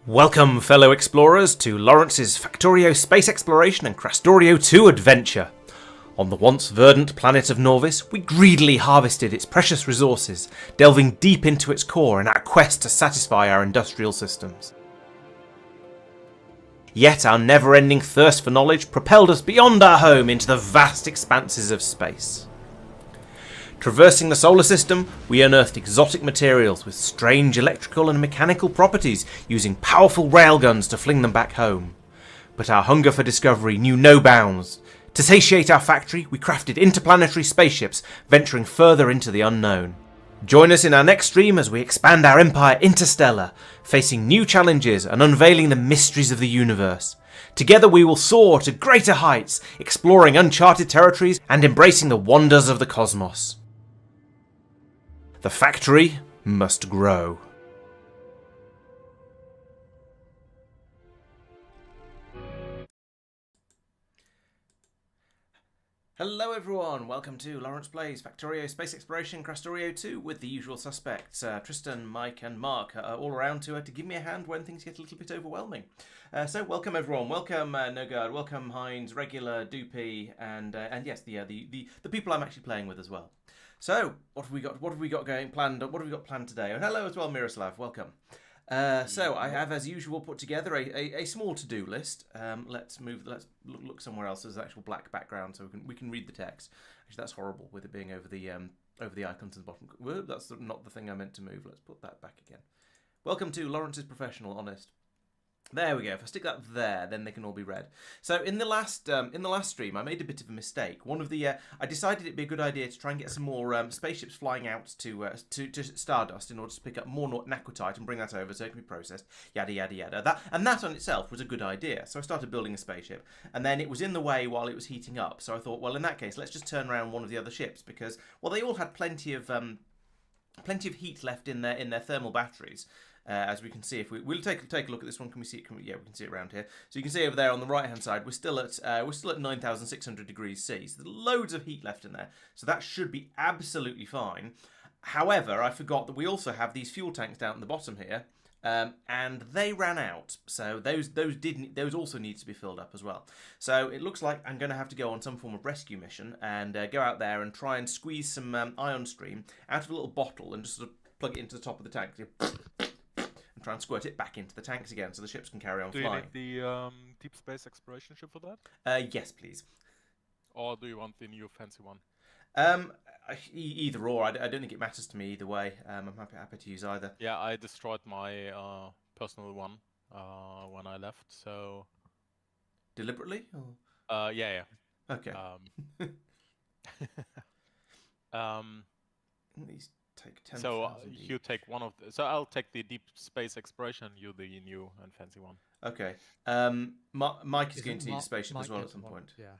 Welcome, fellow explorers, to Laurence's Factorio space exploration and Krastorio² adventure. On the once verdant planet of Norvis, we greedily harvested its precious resources, delving deep into its core in our quest to satisfy our industrial systems. Yet our never-ending thirst for knowledge propelled us beyond our home into the vast expanses of space. Traversing the solar system, we unearthed exotic materials with strange electrical and mechanical properties, using powerful railguns to fling them back home. But our hunger for discovery knew no bounds. To satiate our factory, we crafted interplanetary spaceships, venturing further into the unknown. Join us in our next stream as we expand our empire interstellar, facing new challenges and unveiling the mysteries of the universe. Together we will soar to greater heights, exploring uncharted territories and embracing the wonders of the cosmos. The factory must grow. Hello everyone, welcome to Laurence Plays Factorio Space Exploration Krastorio² with the usual suspects, Tristan, Mike and Marc all around to give me a hand when things get a little bit overwhelming. So welcome everyone, welcome Nogard, welcome Hines, Regular, Doopy and yes, the people I'm actually playing with as well. So, what have we got planned today? And hello as well, Miroslav, welcome. So I have, as usual, put together a small to-do list. Let's look somewhere else. There's an actual black background, so we can read the text. Actually, that's horrible with it being over the icons at the bottom. Whoa, that's not the thing I meant to move. Let's put that back again. Welcome to Laurence's Professional Honest. There we go. If I stick that there, then they can all be read. So in the last stream, I made a bit of a mistake. I decided it'd be a good idea to try and get some more spaceships flying out to Stardust in order to pick up more naquitite and bring that over so it can be processed. Yada yada yada. That on itself was a good idea. So I started building a spaceship, and then it was in the way while it was heating up. So I thought, well, in that case, let's just turn around one of the other ships because, well, they all had plenty of heat left in their thermal batteries. As we can see, if we'll take a look at this one, can we see it? Yeah, we can see it around here. So you can see over there on the right hand side, we're still at 9,600 degrees C. So there's loads of heat left in there. So that should be absolutely fine. However, I forgot that we also have these fuel tanks down at the bottom here, and they ran out. So those also need to be filled up as well. So it looks like I'm going to have to go on some form of rescue mission and go out there and try and squeeze some ion stream out of a little bottle and just sort of plug it into the top of the tank. And try and squirt it back into the tanks again so the ships can carry on flying. Do you need the deep space exploration ship for that? Yes, please. Or do you want the new fancy one? Either or. I don't think it matters to me either way. I'm happy to use either. Yeah, I destroyed my personal one when I left, so... Deliberately? Or? Yeah. Okay. These take 10,000. So you take one of the... So I'll take the deep space exploration, you the new and fancy one. Okay. Mike is going to need a spaceship as well at some point. Yeah.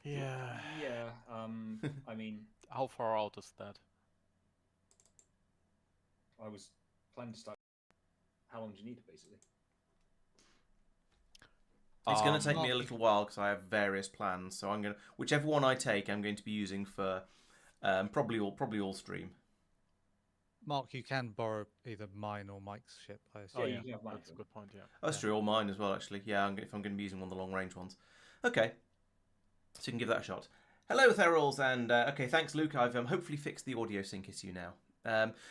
Yeah. I mean... How far out is that? I was planning to start... How long do you need it, basically? It's going to take me a little while because I have various plans. So I'm going to... Whichever one I take, I'm going to be using for probably all stream. Mark, you can borrow either mine or Mike's ship, I assume. Oh, yeah. You can have mine. That's a good point, yeah. That's true, all mine as well, actually. Yeah, if I'm going to be using one of the long-range ones. Okay. So you can give that a shot. Hello, Therals, and okay, thanks, Luke. I've hopefully fixed the audio sync issue now.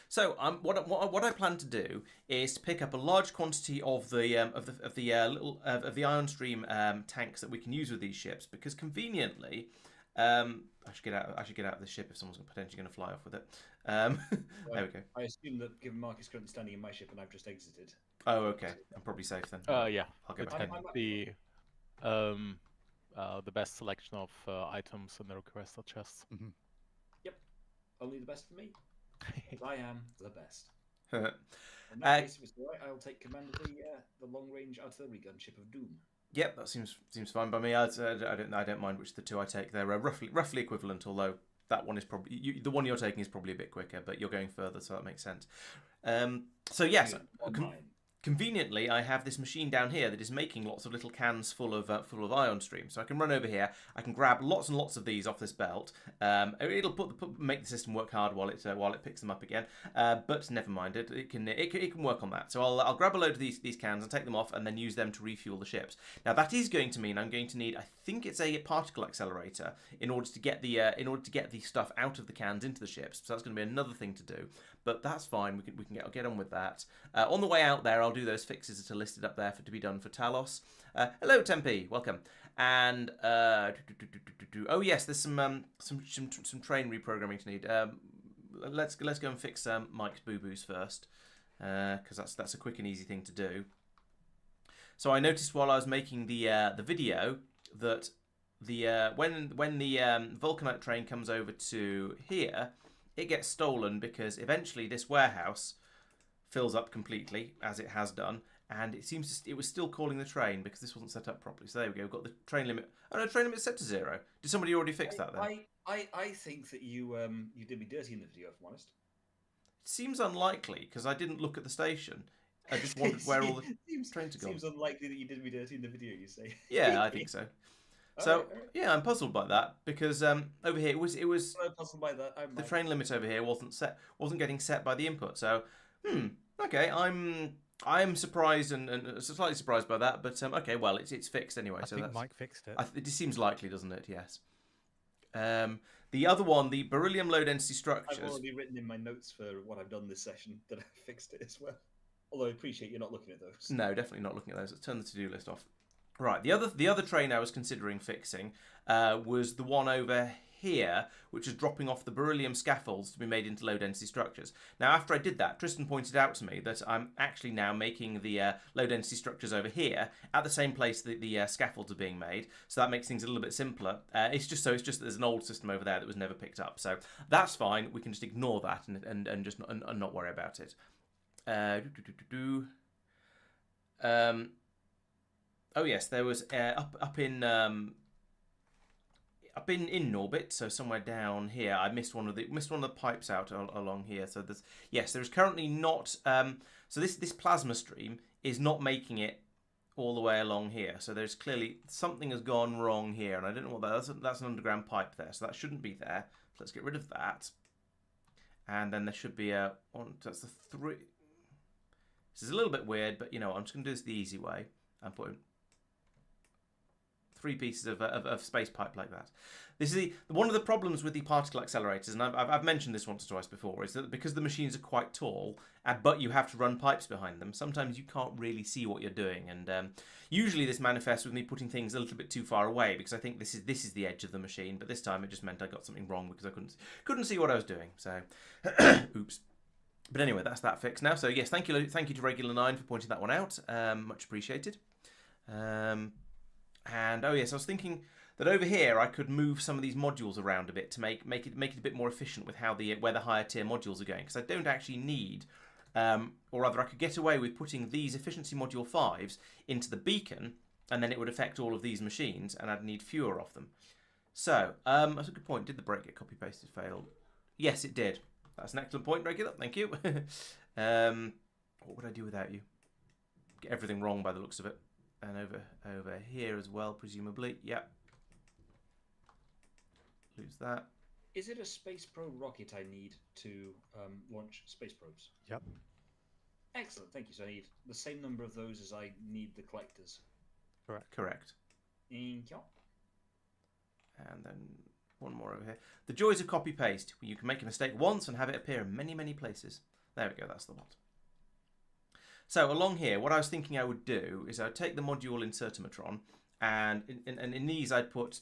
So what I plan to do is to pick up a large quantity of the ion stream tanks that we can use with these ships because conveniently, I should get out of the ship if someone's potentially going to fly off with it. There we go. I assume that given Mark is currently standing in my ship and I've just exited. Oh, okay. I'm probably safe then. Yeah. I'll go back in. The best selection of items in the requester chests. Mm-hmm. Yep. Only the best for me. I am the best. In that case, if it's alright, I'll take command of the long-range artillery gunship of Doom. Yep, that seems fine by me. I don't mind which of the two I take. They're roughly equivalent, although that one is probably the one you're taking is probably a bit quicker, but you're going further, so that makes sense. So yes, conveniently, I have this machine down here that is making lots of little cans full of ion streams. So I can run over here. I can grab lots and lots of these off this belt. It'll make the system work hard while it picks them up again. But never mind, it can work on that. So I'll grab a load of these cans and take them off, and then use them to refuel the ships. Now that is going to mean I'm going to need, I think it's a particle accelerator in order to get the stuff out of the cans into the ships. So that's going to be another thing to do. But that's fine. We can get on with that. On the way out there, I'll do those fixes that are listed up there to be done for Talos. Hello, Tempe, welcome. And oh yes, there's some train reprogramming to need. Let's go and fix Mike's boo-boos first, because that's a quick and easy thing to do. So I noticed while I was making the video that when the Vulcanite train comes over to here, it gets stolen because eventually this warehouse fills up completely, as it has done, and it was still calling the train because this wasn't set up properly. So there we go. We've got the train limit. Oh no, train limit's set to 0. Did somebody already fix that then? I think that you did me dirty in the video, if I'm honest. Seems unlikely because I didn't look at the station. I just wondered where all the trains are gone. Seems unlikely that you did me dirty in the video, you say. Yeah, I think so. So yeah, I'm puzzled by that because over here it was I'm puzzled by that. the train limit over here wasn't getting set by the input. So okay, I'm surprised and slightly surprised by that, but okay, well it's fixed anyway. I think Mike fixed it. It seems likely, doesn't it? Yes. The other one, the beryllium low density structures. I've already written in my notes for what I've done this session that I fixed it as well. Although I appreciate you're not looking at those. No, definitely not looking at those. Let's turn the to-do list off. Right, the other train I was considering fixing was the one over here, which is dropping off the beryllium scaffolds to be made into low-density structures. Now, after I did that, Tristan pointed out to me that I'm actually now making the low-density structures over here at the same place that the scaffolds are being made, so that makes things a little bit simpler. It's just there's an old system over there that was never picked up, so that's fine. We can just ignore that and just not worry about it. Oh yes, there was up in orbit, so somewhere down here. I missed one of the pipes out along here. So there's currently not. So this plasma stream is not making it all the way along here. So there's clearly something has gone wrong here, and I don't know what that is. That's an underground pipe there, so that shouldn't be there. So let's get rid of that, and then there should be a one. That's the 3. This is a little bit weird, but you know I'm just going to do this the easy way. I'm putting 3 pieces of space pipe like that. This is one of the problems with the particle accelerators, and I've mentioned this once or twice before, is that because the machines are quite tall, but you have to run pipes behind them, sometimes you can't really see what you're doing, and usually this manifests with me putting things a little bit too far away because I think this is the edge of the machine, but this time it just meant I got something wrong because I couldn't see what I was doing. So, oops. But anyway, that's that fixed now. So yes, thank you to Regular 9 for pointing that one out. Much appreciated. And oh yes, I was thinking that over here I could move some of these modules around a bit to make it a bit more efficient with where the higher tier modules are going, because I don't actually need, or rather I could get away with putting these efficiency module 5s into the beacon, and then it would affect all of these machines, and I'd need fewer of them. So that's a good point. Did the break get copy pasted failed? Yes, it did. That's an excellent point, Regular. Thank you. What would I do without you? Get everything wrong by the looks of it. And over here as well, presumably. Yep. Lose that. Is it a Space Probe rocket I need to launch space probes? Yep. Excellent, thank you. So I need the same number of those as I need the collectors. Correct. Thank you. And then one more over here. The joys of copy paste. You can make a mistake once and have it appear in many, many places. There we go, that's the one. So along here, what I was thinking I would do is I would take the module insertometron, and in these I'd put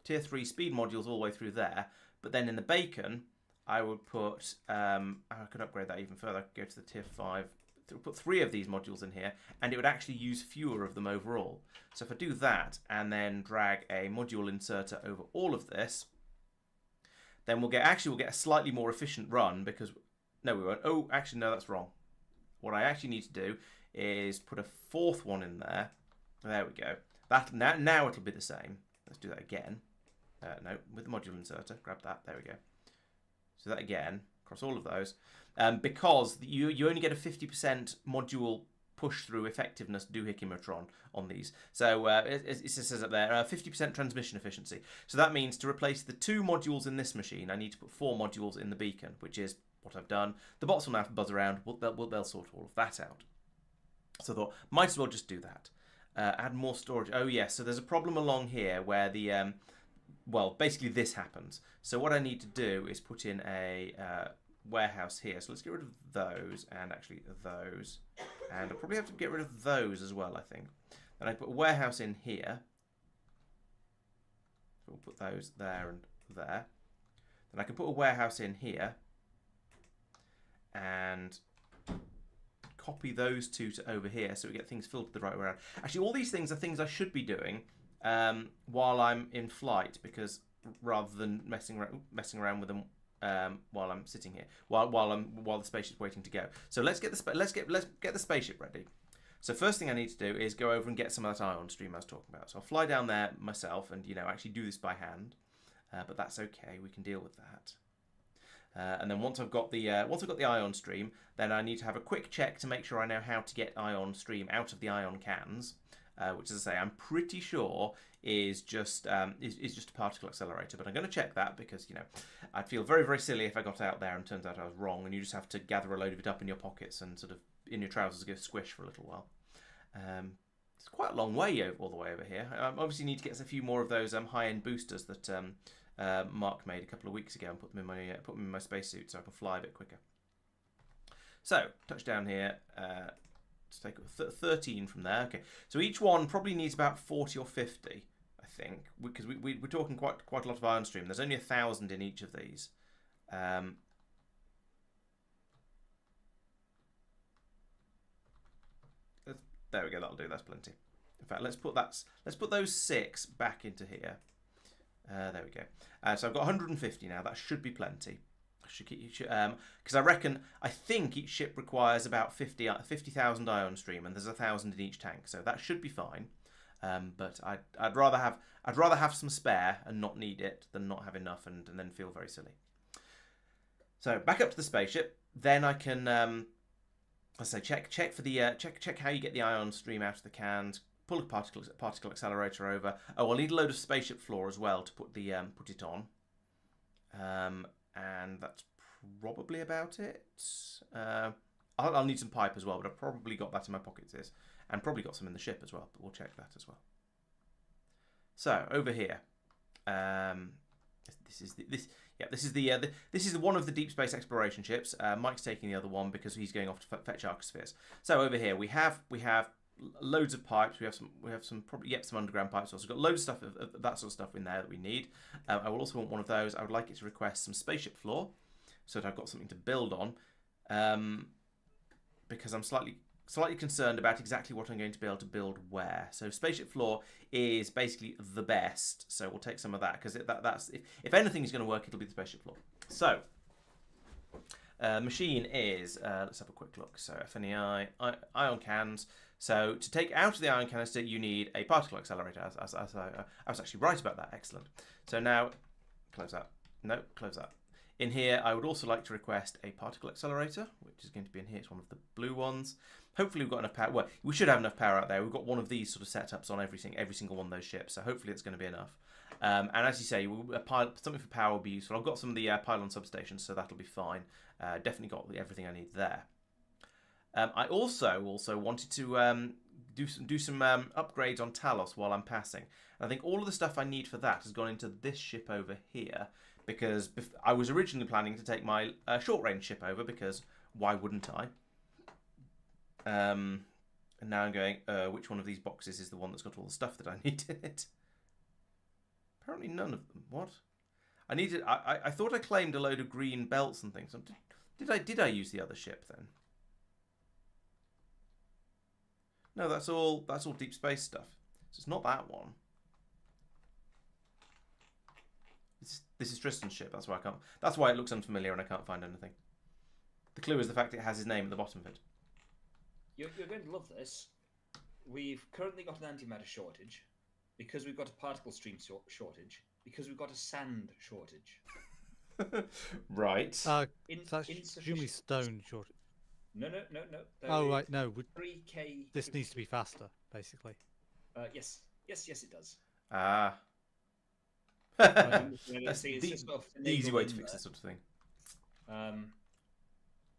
tier 3 speed modules all the way through there, but then in the beacon I would put, I could upgrade that even further, I could go to the tier 5, put 3 of these modules in here, and it would actually use fewer of them overall. So if I do that, and then drag a module inserter over all of this, then we'll get a slightly more efficient run, because, no we won't, oh actually no, that's wrong. What I actually need to do is put a 4th one in there. There we go. Now it'll be the same. Let's do that again. No, with the module inserter. Grab that. There we go. So that again, across all of those. Because you only get a 50% module push through effectiveness doohickeys on these. So it says up there 50% transmission efficiency. So that means to replace the 2 modules in this machine, I need to put 4 modules in the beacon, which is what I've done. The bots will now buzz around. They'll sort all of that out. So I thought, might as well just do that. Add more storage. Oh yes, so there's a problem along here where the well, basically this happens. So what I need to do is put in a warehouse here. So let's get rid of those and actually those. And I'll probably have to get rid of those as well, I think. Then I put a warehouse in here. So we'll put those there and there. Then I can put a warehouse in here. And copy those 2 to over here so we get things filtered the right way around. Actually, all these things are things I should be doing while I'm in flight, because rather than messing around with them while I'm sitting here, while the spaceship's waiting to go. So let's get the spaceship ready. So first thing I need to do is go over and get some of that ion stream I was talking about. So I'll fly down there myself and actually do this by hand, but that's okay. We can deal with that. And then once I've got the ion stream, then I need to have a quick check to make sure I know how to get ion stream out of the ion cans, which, as I say, I'm pretty sure is just a particle accelerator. But I'm going to check that because I'd feel very, very silly if I got out there and turns out I was wrong, and you just have to gather a load of it up in your pockets and sort of in your trousers go squish for a little while. It's quite a long way all the way over here. I obviously need to get a few more of those high-end boosters that Marc made a couple of weeks ago and put them in my spacesuit so I can fly a bit quicker. So touchdown here. Let's take 13 from there. Okay, so each one probably needs about 40 or 50, I think, because we're talking quite a lot of ion stream. There's only 1,000 in each of these. There we go. That'll do. That's plenty. In fact, let's put those 6 back into here. There we go. So I've got 150 now. That should be plenty. Because I think each ship requires about 50,000 ion stream, and there's 1,000 in each tank, so that should be fine. But I'd rather have some spare and not need it than not have enough and then feel very silly. So back up to the spaceship. Then I can, let's say, check for the check how you get the ion stream out of the cans. Pull a particle accelerator over. Oh, I'll need a load of spaceship floor as well to put it on. And that's probably about it. I'll need some pipe as well, but I've probably got that in my pockets, and probably got some in the ship as well. But we'll check that as well. So over here, this is one of the deep space exploration ships. Mike's taking the other one because he's going off to fetch arcospheres. So over here we have loads of pipes. We have some probably some underground pipes. Also, we've got loads of stuff of that sort of stuff in there that we need. I will also want one of those. I would like it to request some spaceship floor, so that I've got something to build on. Because I'm slightly concerned about exactly what I'm going to be able to build where. So spaceship floor is basically the best. So we'll take some of that because that's if anything is going to work, it'll be the spaceship floor. So. Machine is, let's have a quick look. So FNEI, ion cans. So to take out of the ion canister, you need a particle accelerator. As I was actually right about that. Excellent. So now, close that. No, close that. In here, I would also like to request a particle accelerator, which is going to be in here. It's one of the blue ones. Hopefully we've got enough power. Well, we should have enough power out there. We've got one of these sort of setups on every single one of those ships. So hopefully it's going to be enough. And as you say, something for power will be useful. I've got some of the pylon substations, so that'll be fine. Definitely got everything I need there. I also wanted to do some upgrades on Talos while I'm passing. And I think all of the stuff I need for that has gone into this ship over here, because I was originally planning to take my short-range ship over, because why wouldn't I? And now I'm going, which one of these boxes is the one that's got all the stuff that I need in it? Apparently none of them. What? I needed. I thought I claimed a load of green belts and things. Did I use the other ship then? No, that's all deep space stuff. So it's not that one. This is Tristan's ship. That's why I can't. That's why it looks unfamiliar and I can't find anything. The clue is the fact it has his name at the bottom of it. You're going to love this. We've currently got an antimatter shortage, because we've got a particle stream shortage, because we've got a sand shortage. Right. That's presumably stone shortage. No. Oh right, no. 3K. This needs to be faster, basically. Yes, it does. Ah. That's See, it's just sort of the easy finagled way in to fix there. this sort of thing.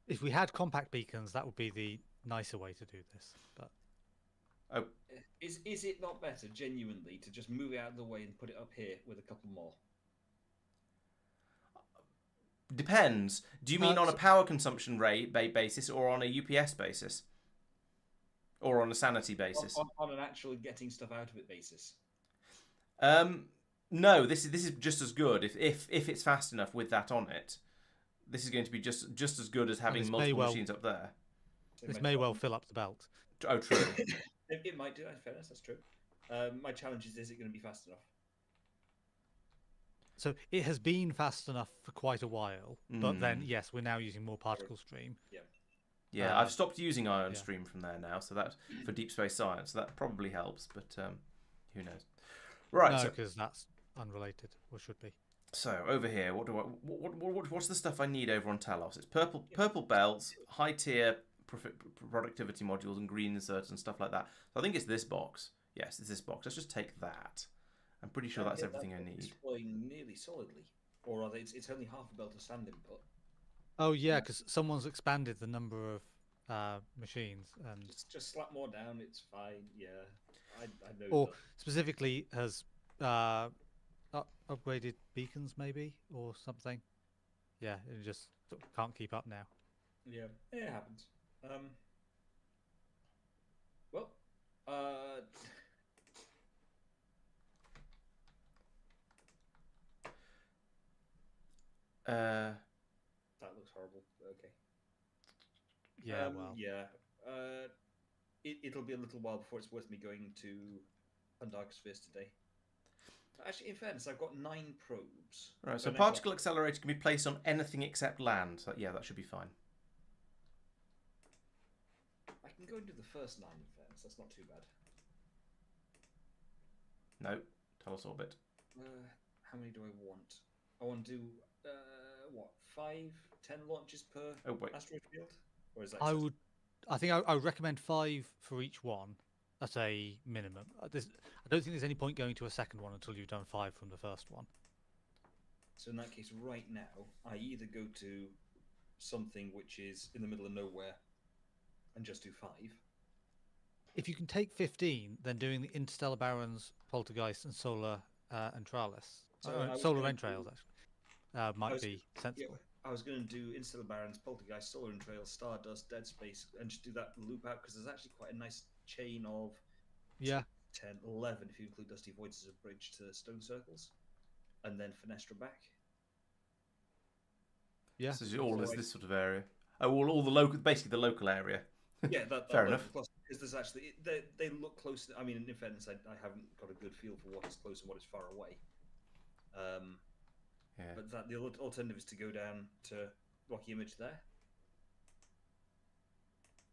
If we had compact beacons, that would be the nicer way to do this. But Oh, is it not better, genuinely, to just move it out of the way and put it up here with a couple more? depends. Do you mean on a so- power consumption rate basis, or on a UPS basis, or on a sanity basis? On an actual getting stuff out of it basis. No, this is just as good if it's fast enough with that on it. This is going to be just as good as having this multiple machines up there. So this my may well challenge- fill up the belt. Oh, true. It might do. In fairness, that's true. My challenge is it going to be fast enough? So it has been fast enough for quite a while, but then Mm. yes, we're now using more particle stream. Yeah, I've stopped using ion yeah. stream from there now, so that for deep space science, so that probably helps. But who knows? Right. No, So, because that's unrelated, or should be. so over here, what's the stuff I need over on Talos? It's purple belts, high tier productivity modules, and green inserts and stuff like that. So I think it's this box. Yes, it's this box. Let's just take that. I'm pretty sure that's everything I It's need. flowing nearly solidly, or rather, it's only half a belt of sand input. Oh yeah, because someone's expanded the number of machines, and Just slap more down. It's fine. Yeah, I know. or that. specifically has upgraded beacons maybe or something. Yeah, it just sort of can't keep up now. Yeah, it happens. Well, that looks horrible. Okay. Yeah, well, Yeah. It'll be a little while before it's worth me going to hunt arcospheres today. Actually, in fairness, I've got 9 probes. Right. So And I've particle accelerator can be placed on anything except land. So yeah, that should be fine. I can go and do the first 9. In fairness, that's not too bad. No, Talos orbit. How many do I want? I want to do what, 5, 10 launches per Oh wait. asteroid field, or is that? I think I would recommend 5 for each one at a minimum. I don't think there's any point going to a second one until you've done 5 from the first one. So in that case, right now, I either go to something which is in the middle of nowhere and just do 5. If you can take 15, then doing the interstellar barons, poltergeist, and solar entralis, solar entrails actually, might be sensible. I was going to do Interstellar Barons, Poltergeist, Solar Entrails, Stardust, Dead Space, and just do that loop out because there's actually quite a nice chain of Yeah, 10, 11 if you include Dusty Voids as a bridge to Stone Circles, and then Fenestra back. yeah. This is all this sort of area. Oh, all the local, basically the local area. Yeah, that Fair enough. Because there's actually they look close. I mean, in fairness, I haven't got a good feel for what is close and what is far away. Yeah. But the alternative is to go down to Rocky Image there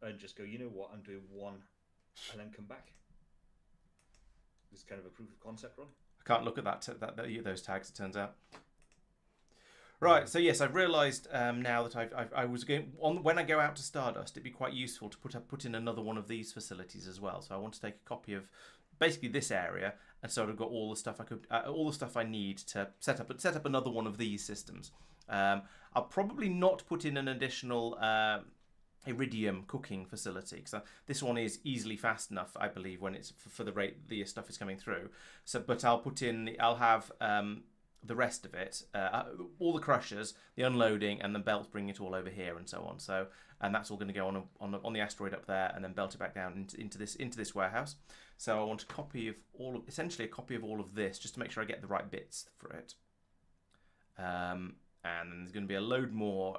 and just go, you know what, I'm doing 1 and then come back. It's kind of a proof of concept run. I can't look at those tags. It turns out. Right. So yes, I've realised now that I was going on when I go out to Stardust. It'd be quite useful to put in another one of these facilities as well. So I want to take a copy of basically this area, and so I've got all the stuff all the stuff I need to set up another one of these systems. I'll probably not put in an additional iridium cooking facility because this one is easily fast enough, I believe, when it's for the rate the stuff is coming through. So, but I'll have the rest of it, all the crushers, the unloading, and the belts, bringing it all over here and so on. So, and that's all going to go on the asteroid up there, and then belt it back down into this warehouse. So I want essentially a copy of all of this, just to make sure I get the right bits for it. And then there's going to be a load more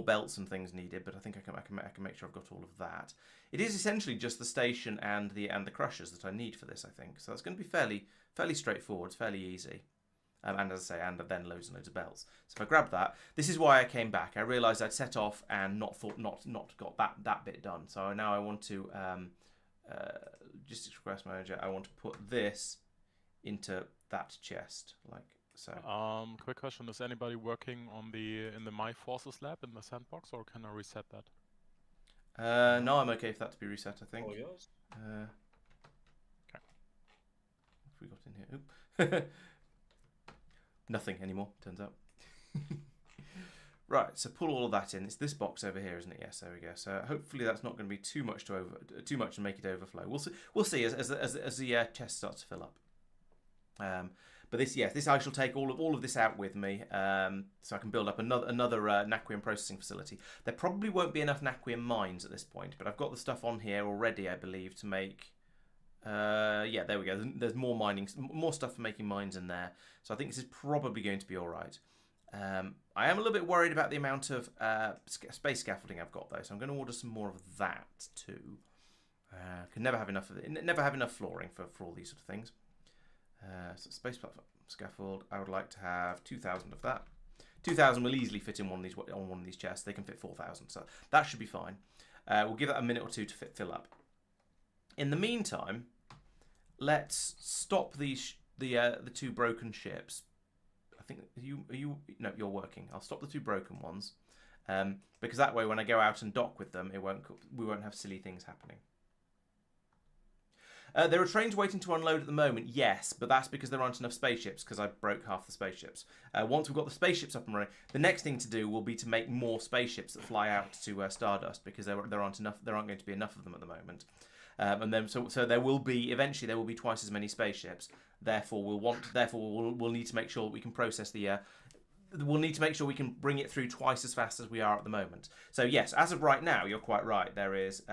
belts and things needed, but I think I can make sure I've got all of that. It is essentially just the station and the crushers that I need for this, I think. So it's going to be fairly straightforward. It's fairly easy. And as I say, and then loads and loads of belts. So if I grab that, this is why I came back. I realised I'd set off and not got that bit done. So now I want to logistics request manager. I want to put this into that chest like So Quick question: is anybody working on in the My Forces lab in the sandbox, or can I reset that? no, I'm okay for that to be reset. I think. All yours. Okay. What have we got in here? Oop. Nothing anymore. Turns out. Right, so pull all of that in. It's this box over here, isn't it? Yes, there we go. So hopefully that's not going to be too much and make it overflow. We'll see. We'll see as the chest starts to fill up. But this I shall take all of this out with me, so I can build up another naquium processing facility. There probably won't be enough naquium mines at this point, but I've got the stuff on here already, I believe, to make. Yeah, there we go. There's more stuff for making mines in there. So I think this is probably going to be all right. I am a little bit worried about the amount of space scaffolding I've got though, so I'm going to order some more of that too. Can never have enough of it. Never have enough flooring for all these sort of things. So space platform scaffold. I would like to have 2,000 of that. 2,000 will easily fit in one of these chests. They can fit 4,000, so that should be fine. We'll give that a minute or two to fill up. In the meantime, let's stop the two broken ships. I think no, you're working. I'll stop the two broken ones, because that way when I go out and dock with them, we won't have silly things happening. There are trains waiting to unload at the moment, yes, but that's because there aren't enough spaceships, because I broke half the spaceships. Once we've got the spaceships up and running, the next thing to do will be to make more spaceships that fly out to Stardust, because there aren't going to be enough of them at the moment. And then so eventually there will be twice as many spaceships. Therefore we'll need to make sure that we can process we'll need to make sure we can bring it through twice as fast as we are at the moment. So yes, as of right now, you're quite right. There is.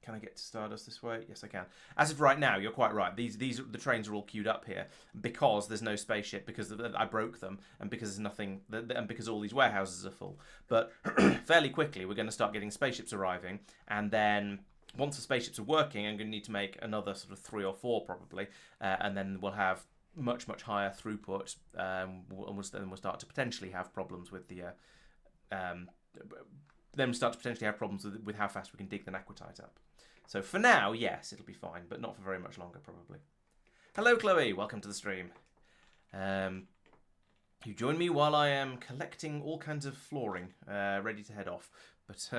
Can I get to Stardust this way? Yes, I can. As of right now, you're quite right. The trains are all queued up here because there's no spaceship, because I broke them, and because there's nothing, and because all these warehouses are full. But fairly quickly, we're going to start getting spaceships arriving, and then once the spaceships are working, I'm going to need to make another sort of 3 or 4 probably, and then we'll have much higher throughput, and we'll start to potentially have problems with the. Then we'll start to potentially have problems with how fast we can dig the naquitite up. So for now, yes, it'll be fine, but not for very much longer, probably. Hello, Chloe. Welcome to the stream. You join me while I am collecting all kinds of flooring, ready to head off. But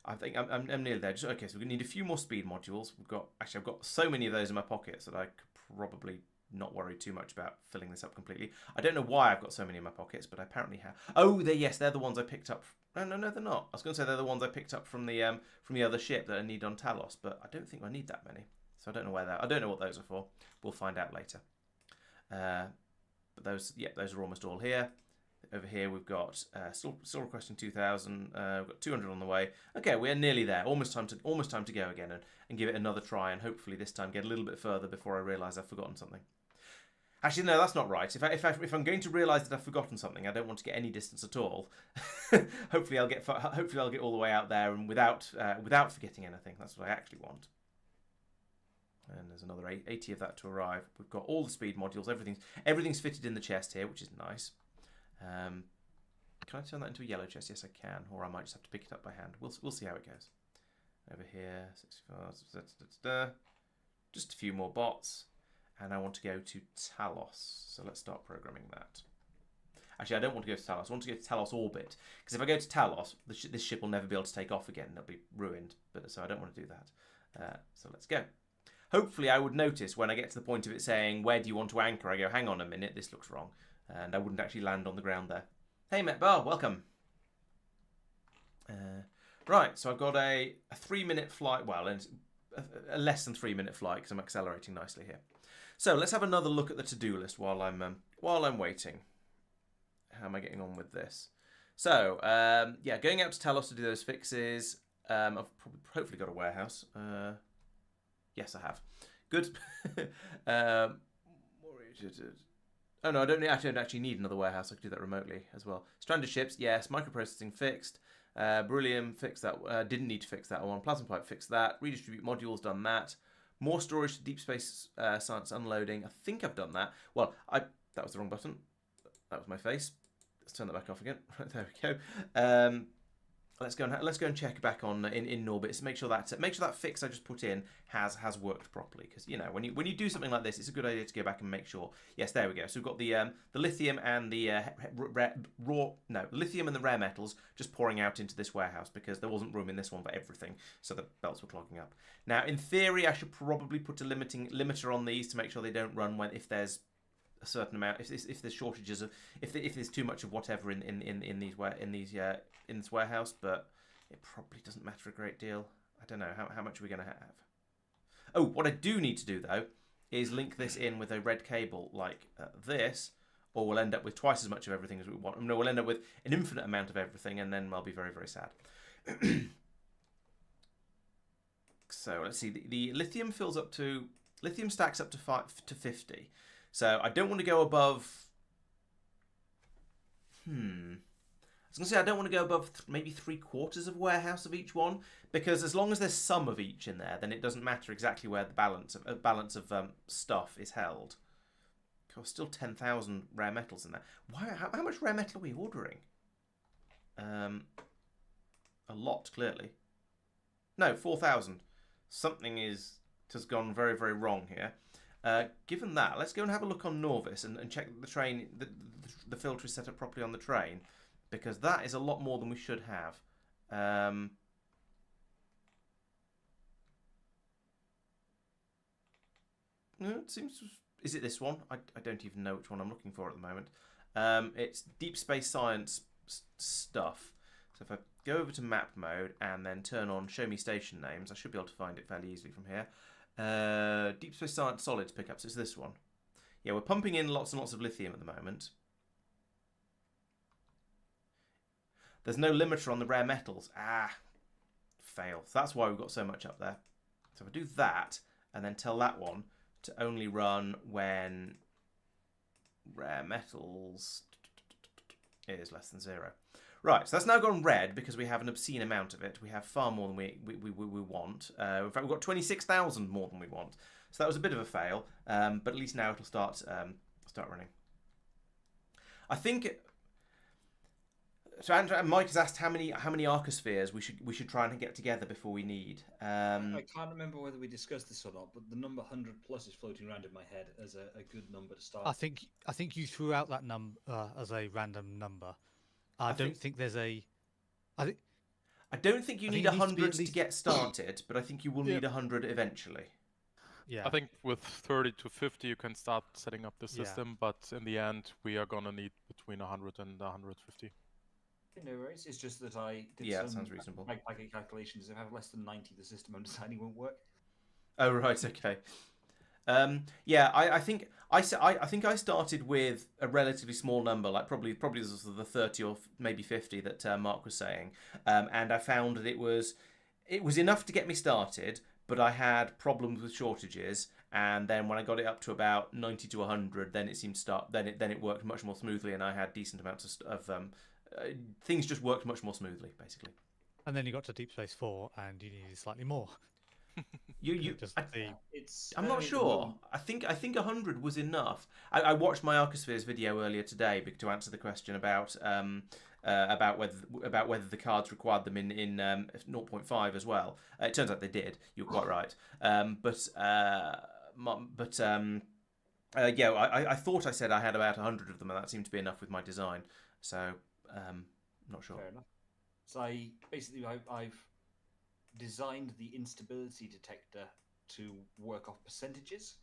I think I'm nearly there. Okay, so we're going to need a few more speed modules. I've got so many of those in my pockets that I could probably not worry too much about filling this up completely. I don't know why I've got so many in my pockets, but I apparently have. Oh, they're the ones I picked up. No, they're not. I was going to say they're the ones I picked up from the other ship that I need on Talos, but I don't think I need that many. So I don't know I don't know what those are for. We'll find out later. But those are almost all here. Over here we've got still requesting 2,000. We've got 200 on the way. Okay, we're nearly there. Almost time to go again and give it another try, and hopefully this time get a little bit further before I realise I've forgotten something. Actually, no, that's not right. If I'm going to realise that I've forgotten something, I don't want to get any distance at all. Hopefully, I'll get all the way out there and without forgetting anything. That's what I actually want. And there's another 80 of that to arrive. We've got all the speed modules. Everything's fitted in the chest here, which is nice. Can I turn that into a yellow chest? Yes, I can. Or I might just have to pick it up by hand. We'll see how it goes. Over here, 65. Just a few more bots. And I want to go to Talos. So let's start programming that. Actually, I don't want to go to Talos. I want to go to Talos orbit. Because if I go to Talos, this ship will never be able to take off again. It'll be ruined. So I don't want to do that. So let's go. Hopefully I would notice when I get to the point of it saying, where do you want to anchor? I go, hang on a minute, this looks wrong. And I wouldn't actually land on the ground there. Hey, Metbar, welcome. Right, so I've got a 3-minute flight. Well, a less than 3-minute flight because I'm accelerating nicely here. So let's have another look at the to-do list while I'm waiting. How am I getting on with this? So yeah, going out to Talos to do those fixes. I've hopefully got a warehouse. Yes, I have. Good. Oh no, I don't actually need another warehouse. I could do that remotely as well. Stranded ships, yes. Microprocessing fixed. Beryllium fixed that. Didn't need to fix that one. Plasma pipe fixed that. Redistribute modules, done that. More storage to deep space science unloading. I think I've done that. Well, that was the wrong button. That was my face. Let's turn that back off again. There we go. let's go and check back on in Norbit to make sure that fix I just put in has worked properly. Because when you do something like this, it's a good idea to go back and make sure. Yes, there we go. So we've got the lithium and the lithium and the rare metals just pouring out into this warehouse because there wasn't room in this one for everything, so the belts were clogging up. Now, in theory, I should probably put a limiter on these to make sure they don't run if there's a certain amount, if there's shortages of, if there's too much of whatever in this warehouse, but it probably doesn't matter a great deal. I don't know how much are we going to have. Oh, what I do need to do though is link this in with a red cable like this, or we'll end up with twice as much of everything as we want. No, we'll end up with an infinite amount of everything, and then I'll be very, very sad. So let's see. The lithium stacks up to 50. So I don't want to go above. I was going to say I don't want to go above maybe 3/4 of warehouse of each one, because as long as there's some of each in there, then it doesn't matter exactly where the balance of stuff is held. There's still 10,000 rare metals in there. How much rare metal are we ordering? A lot, clearly. No, 4,000. Something has gone very, very wrong here. Given that, let's go and have a look on Norvis and check that the train, the filter is set up properly on the train, because that is a lot more than we should have. No, it seems. Is it this one? I don't even know which one I'm looking for at the moment. It's deep space science stuff. So if I go over to map mode and then turn on show me station names, I should be able to find it fairly easily from here. Deep space science solids pickups. It's this one. Yeah, we're pumping in lots and lots of lithium at the moment. There's no limiter on the rare metals. Fail. So that's why we've got so much up there. So if I do that and then tell that one to only run when rare metals is less than 0. Right, so that's now gone red because we have an obscene amount of it. We have far more than we want. In fact, we've got 26,000 more than we want. So that was a bit of a fail, but at least now it'll start running. I think. So Andrew, Mike has asked how many arcospheres we should try and get together before we need. I can't remember whether we discussed this or not, but the number 100 plus is floating around in my head as a good number to start. I think you threw out that number as a random number. I don't think there's a. I don't think you need 100 to get started, but I think you will need 100 eventually. Yeah. I think with 30 to 50 you can start setting up the system, but in the end we are gonna need between 100 and 150. No worries. It's just that I did that some sounds reasonable. packet calculations. If I have less than 90, the system I'm deciding won't work. Oh right, okay. I think I started with a relatively small number, like probably the 30 or maybe 50 that Marc was saying, and I found that it was enough to get me started, but I had problems with shortages, and then when I got it up to about 90 to 100, then it worked much more smoothly, and I had decent amounts of things just worked much more smoothly, basically. And then you got to Deep Space 4, and you needed slightly more. I'm not sure. I think 100 was enough. I watched my arcospheres video earlier today to answer the question about whether the cards required them in 0.5 as well. It turns out they did. You're quite right. I thought I said I had about 100 of them, and that seemed to be enough with my design. So, not sure. Fair enough. So I've designed the instability detector to work off percentages.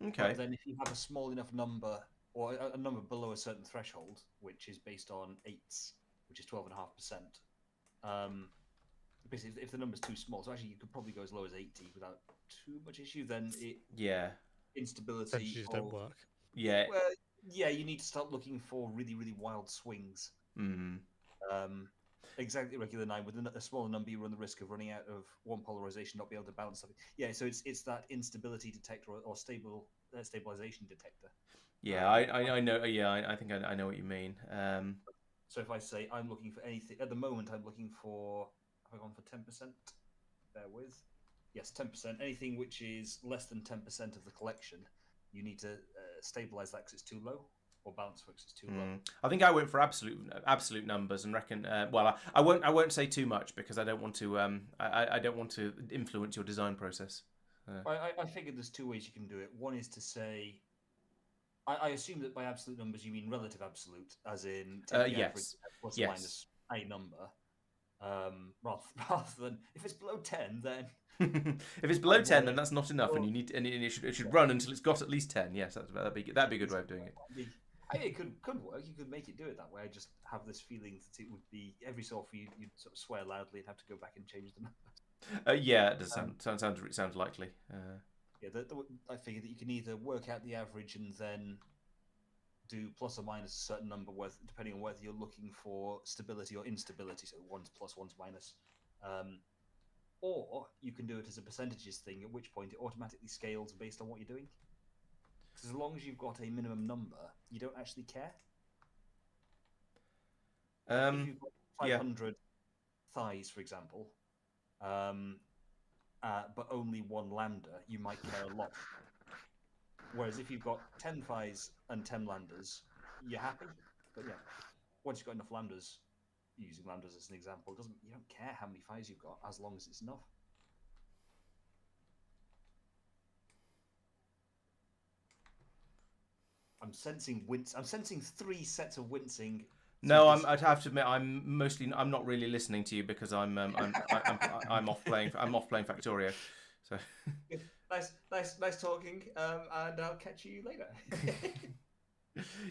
Okay. But then if you have a small enough number, or a number below a certain threshold, which is based on 8s, which is 12.5%, basically if the number's too small, so actually you could probably go as low as 80 without too much issue, then instability Percentages don't work. Yeah. Well, yeah, you need to start looking for really, really wild swings. Exactly regular 9. With a smaller number, you run the risk of running out of one polarization, not be able to balance something. Yeah, so it's that instability detector or stabilization detector. Yeah, I know. Yeah, I think I know what you mean. So if I say I'm looking for anything at the moment, I'm looking for. Have I gone for 10%? Bear with. Yes, 10%. Anything which is less than 10% of the collection, you need to stabilize that because it's too low. or balance works is too low. I think I went for absolute numbers and reckon. Well, I won't say too much because I don't want to. I don't want to influence your design process. I figured there's two ways you can do it. One is to say, I assume that by absolute numbers you mean relative absolute, as in take the average plus or minus a number, rather than if it's below 10, then if it's below 10, then that's not enough, and you need and it should run until it's got at least 10. Yes, that'd be a good way of doing it. I mean, it could work. You could make it do it that way. I just have this feeling that it would be every so often you'd sort of swear loudly and have to go back and change the numbers. Yeah, it does sounds likely. Yeah, I figured that you can either work out the average and then do plus or minus a certain number, depending on whether you're looking for stability or instability, so one's plus, one's minus. Or you can do it as a percentages thing, at which point it automatically scales based on what you're doing. Because as long as you've got a minimum number, you don't actually care. If you've got 500 thighs, for example, but only one lambda, you might care a lot. Whereas if you've got 10 thighs and 10 lambdas, you're happy. But yeah, once you've got enough lambdas, using lambdas as an example, you don't care how many thighs you've got as long as it's enough. I'm sensing I'm sensing 3 sets of wincing. No, I'd have to admit I'm not really listening to you because I'm off playing Factorio. So nice talking, and I'll catch you later.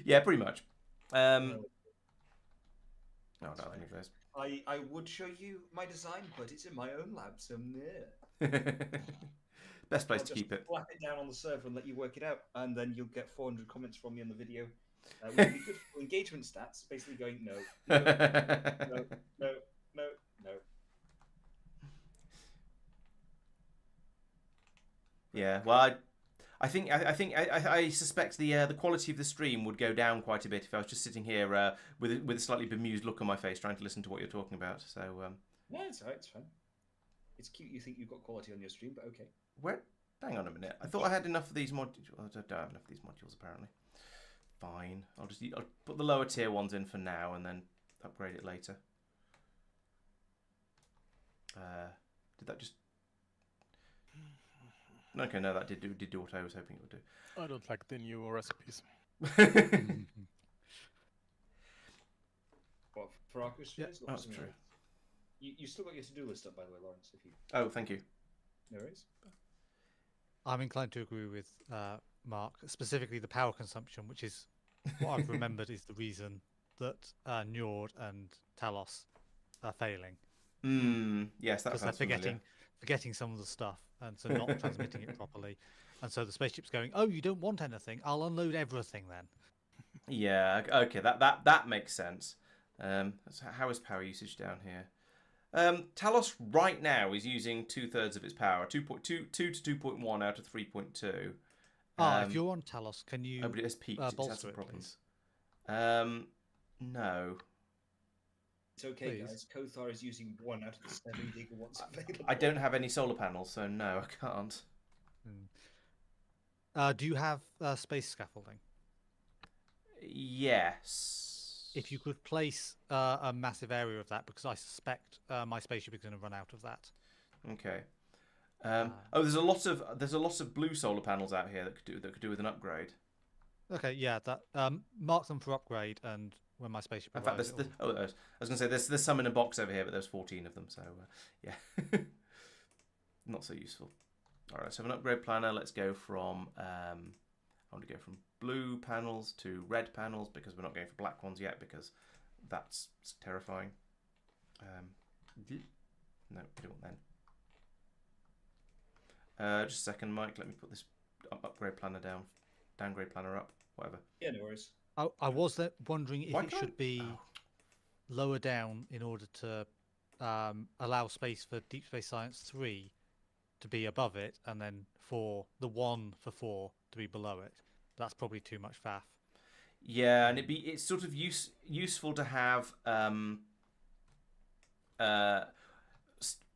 Yeah, pretty much. No, I think of those. I would show you my design, but it's in my own lab somewhere. Best place to keep it. Slap it down on the server and let you work it out, and then you'll get 400 comments from me on the video. Which will be good for engagement stats, basically going no. Yeah, well, I suspect the quality of the stream would go down quite a bit if I was just sitting here with a slightly bemused look on my face trying to listen to what you're talking about. So yeah, it's alright, it's fine. It's cute you think you've got quality on your stream, but okay. Where? Hang on a minute. I thought I had enough of these modules. I don't have enough of these modules apparently. Fine. I'll put the lower tier ones in for now and then upgrade it later. Did that just? Okay, no, that did do what I was hoping it would do. I don't like the new recipes. What, for arcospheres? Yeah, that's true. You still got your to-do list up, by the way, Laurence. If you... Oh, thank you. No worries. I'm inclined to agree with Mark, specifically the power consumption, which is what I've remembered is the reason that Njord and Talos are failing. Yes, that sounds familiar. They're forgetting some of the stuff, and so not transmitting it properly. And so the spaceship's going, oh, you don't want anything? I'll unload everything then. Yeah, okay, that makes sense. So how is power usage down here? Talos right now is using 2/3 of its power, 2.2 to 2.1 out of 3.2. If you're on Talos, can you? Oh, but it has peaked. Bolster it, problems. No. It's okay, guys. Kothar is using 1 out of the 7 gigawatts available. I don't have any solar panels, so no, I can't. Do you have space scaffolding? Yes. If you could place a massive area of that, because I suspect my spaceship is going to run out of that. Okay. There's a lot of blue solar panels out here that could do with an upgrade. Okay, yeah, that mark them for upgrade, and when my spaceship arrives, in fact, I was going to say there's some in a box over here, but there's 14 of them, so yeah, not so useful. All right, so an upgrade planner. Let's go from I want to go from blue panels to red panels because we're not going for black ones yet because that's terrifying. No, we don't want then. Just a second, Mike. Let me put this upgrade planner down, downgrade planner up, whatever. Yeah, no worries. I was wondering if it should be lower down in order to allow space for Deep Space Science 3 to be above it, and then for the 1 for 4 to be below it. That's probably too much faff. Yeah, and it's sort of useful to have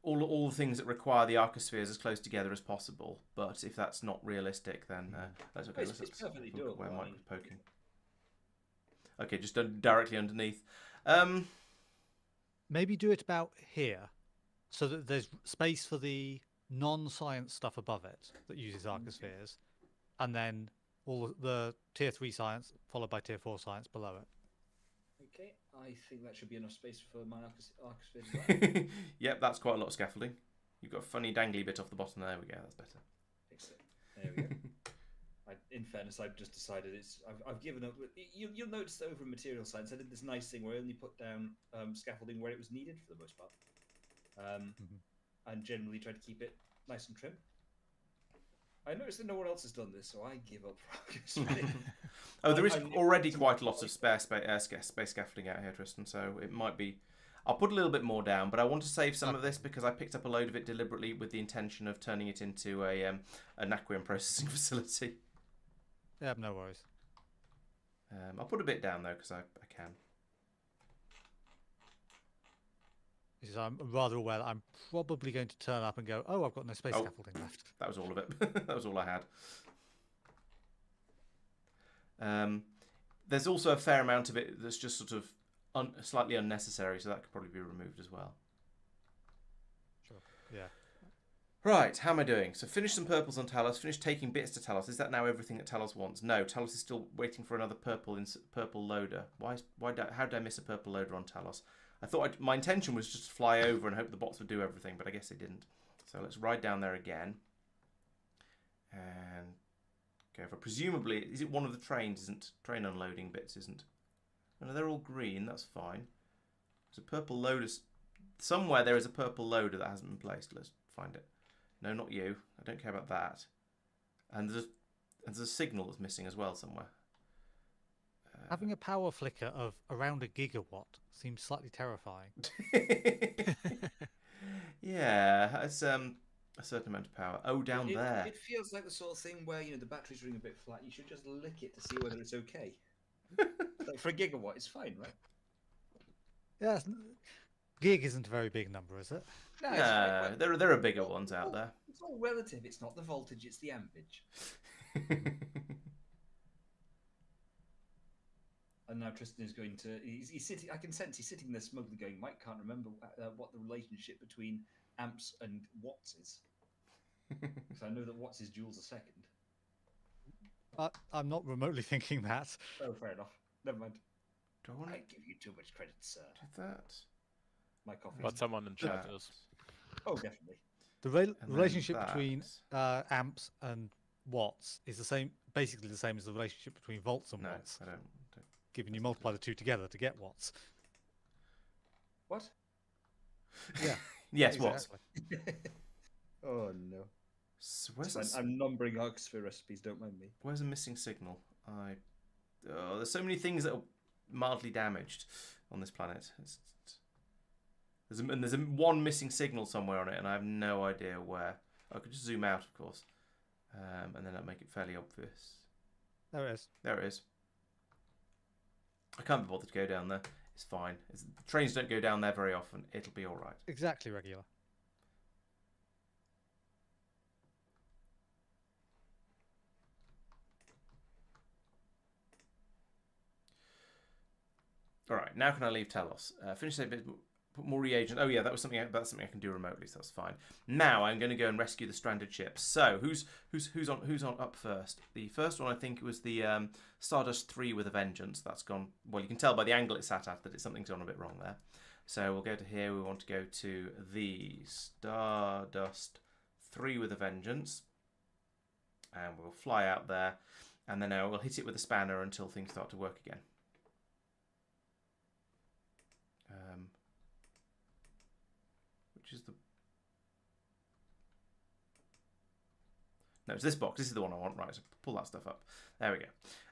all the things that require the arcospheres as close together as possible. But if that's not realistic, then that's okay. It's perfectly doable. Where Mike was poking. Okay, just directly underneath. Maybe do it about here, so that there's space for the non-science stuff above it that uses arcospheres, and then all the tier 3 science followed by tier 4 science below it. Okay, I think that should be enough space for my arcospheres as well. Yep, that's quite a lot of scaffolding. You've got a funny dangly bit off the bottom. There we go. That's better. Fix it. There we go. In fairness, I've just decided I've given up. You'll notice that over in material science, I did this nice thing where I only put down scaffolding where it was needed for the most part, and generally try to keep it nice and trim. I noticed that no one else has done this, so I give up. Oh, there is already quite a lot of spare space scaffolding out here, Tristan. So it might be. I'll put a little bit more down, but I want to save some of this because I picked up a load of it deliberately with the intention of turning it into a naquitite processing facility. Yeah, no worries. I'll put a bit down though because I can. Because I'm rather aware that I'm probably going to turn up and go, oh, I've got no space scaffolding left. That was all of it. That was all I had. There's also a fair amount of it that's just sort of slightly unnecessary, so that could probably be removed as well. Sure. Yeah. Right, how am I doing? So finish some purples on Talos, finish taking bits to Talos. Is that now everything that Talos wants? No, Talos is still waiting for another purple loader. How did I miss a purple loader on Talos? I thought my intention was just to fly over and hope the bots would do everything, but I guess they didn't. So let's ride down there again. And go for, presumably, is it one of the trains? Train unloading bits, isn't? No, they're all green, that's fine. There's a purple loader. Somewhere there is a purple loader that hasn't been placed. Let's find it. No, not you. I don't care about that. And there's a signal that's missing as well somewhere. Having a power flicker of around a gigawatt seems slightly terrifying. Yeah, it's a certain amount of power. Oh, down there. It feels like the sort of thing where, the battery's running a bit flat. You should just lick it to see whether it's okay. Like for a gigawatt, it's fine, right? Yeah, gig isn't a very big number, is it? No, it's fine. There are bigger ones out there. It's all relative. It's not the voltage, it's the ampage. And now Tristan is going to. He's sitting. I can sense he's sitting there smugly going. Mike can't remember what the relationship between amps and watts is. Because I know that watts is joules a second. I'm not remotely thinking that. Oh, fair enough. Never mind. I give you too much credit, sir. Do that. My coffee. But someone in chat is. Oh, definitely. The relationship between amps and watts is the same, basically the same as the relationship between volts and watts. I don't. Given you multiply the two together to get watts. What? Yeah. Yes, exactly. watts. Oh no. So I'm numbering arcosphere recipes. Don't mind me. Where's a missing signal? There's so many things that are mildly damaged on this planet. There's one missing signal somewhere on it, and I have no idea where. I could just zoom out, of course, and then that'll make it fairly obvious. There it is. There it is. I can't be bothered to go down there. It's fine. Trains don't go down there very often. It'll be all right. Exactly regular. All right. Now can I leave Talos? Finish a bit. Put more reagent. Oh yeah, that's something I can do remotely, so that's fine. Now I'm going to go and rescue the stranded ships. So who's on up first? The first one, I think it was the Stardust 3 with a Vengeance. That's gone. Well, you can tell by the angle it's sat at that something's gone a bit wrong there. So we'll go to here. We want to go to the Stardust 3 with a Vengeance, and we'll fly out there, and then we'll hit it with a spanner until things start to work again. Which is the... No, it's this box. This is the one I want. Right, so pull that stuff up. There we go.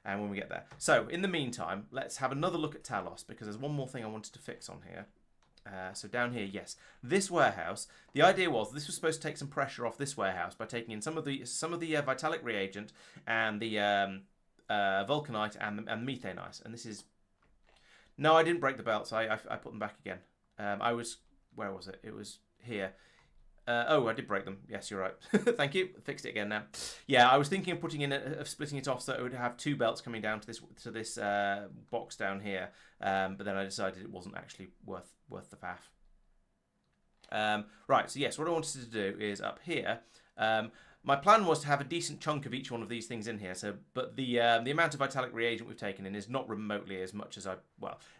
And when we get there. So, in the meantime, let's have another look at Talos, because there's one more thing I wanted to fix on here. So down here, yes. This warehouse, the idea was this was supposed to take some pressure off this warehouse by taking in some of the vitalic reagent and the vulcanite and the methane ice. And this is... No, I didn't break the belts. I put them back again. Where was it? It was here. Oh, I did break them. Yes, you're right. Thank you. Fixed it again now. Yeah, I was thinking of putting in of splitting it off so it would have 2 belts coming down to this box down here. But then I decided it wasn't actually worth the faff. Right. So yes, what I wanted to do is up here. My plan was to have a decent chunk of each one of these things in here. So, but the amount of italic reagent we've taken in is not remotely as much as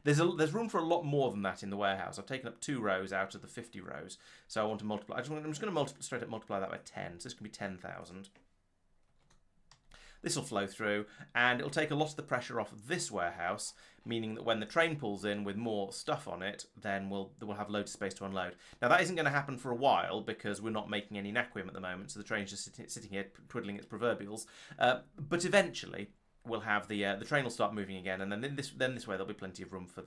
there's room for a lot more than that in the warehouse. I've taken up 2 rows out of the 50 rows. So I want to multiply. I'm just going to straight up multiply that by 10. So this can be 10,000. This will flow through, and it'll take a lot of the pressure off of this warehouse, meaning that when the train pulls in with more stuff on it, then we'll have loads of space to unload. Now, that isn't going to happen for a while, because we're not making any naquim at the moment, so the train's just sitting here twiddling its proverbials. But eventually, we'll have the train will start moving again, and then this way there'll be plenty of room for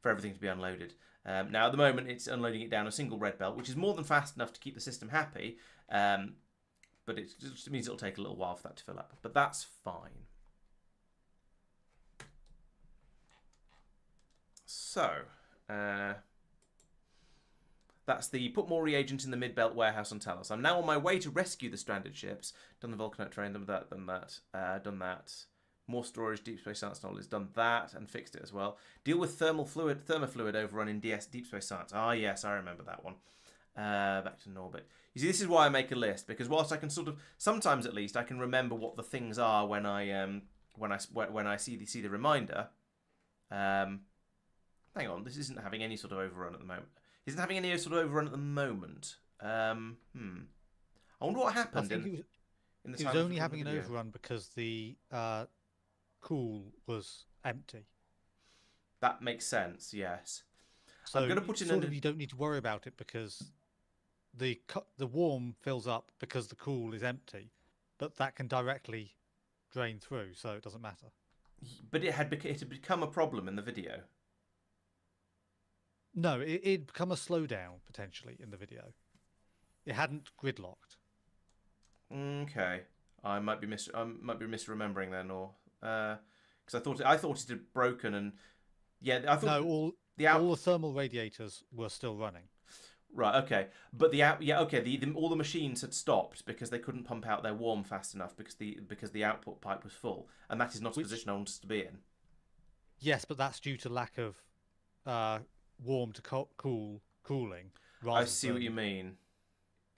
everything to be unloaded. Now, at the moment, it's unloading it down a single red belt, which is more than fast enough to keep the system happy. But it just means it'll take a little while for that to fill up. But that's fine. So, that's the put more reagent in the mid-belt warehouse on Talos. I'm now on my way to rescue the stranded ships. Done the Vulcanite train, done that. Done that. More storage, deep space science knowledge, done that and fixed it as well. Deal with thermofluid overrun in DS deep space science. Ah, yes, I remember that one. Back to Norbit. You see, this is why I make a list, because whilst I can sort of, sometimes at least, I can remember what the things are when I see the reminder. Hang on, this isn't having any sort of overrun at the moment. Isn't having any sort of overrun at the moment. I wonder what happened in the time. It was only having an overrun because the cool was empty. That makes sense. Yes. So I'm going to put in you don't need to worry about it because the warm fills up because the cool is empty, but that can directly drain through, so it doesn't matter. But it had become a problem in the video. No, it'd become a slowdown potentially in the video. It hadn't gridlocked. Okay, I might be misremembering then, or because I thought it had broken, and yeah, I thought all the thermal radiators were still running. Right. Okay. But all the machines had stopped because they couldn't pump out their warm fast enough because the output pipe was full, and that is not a position I want us to be in. Yes, but that's due to lack of warm to cooling. I see what you mean.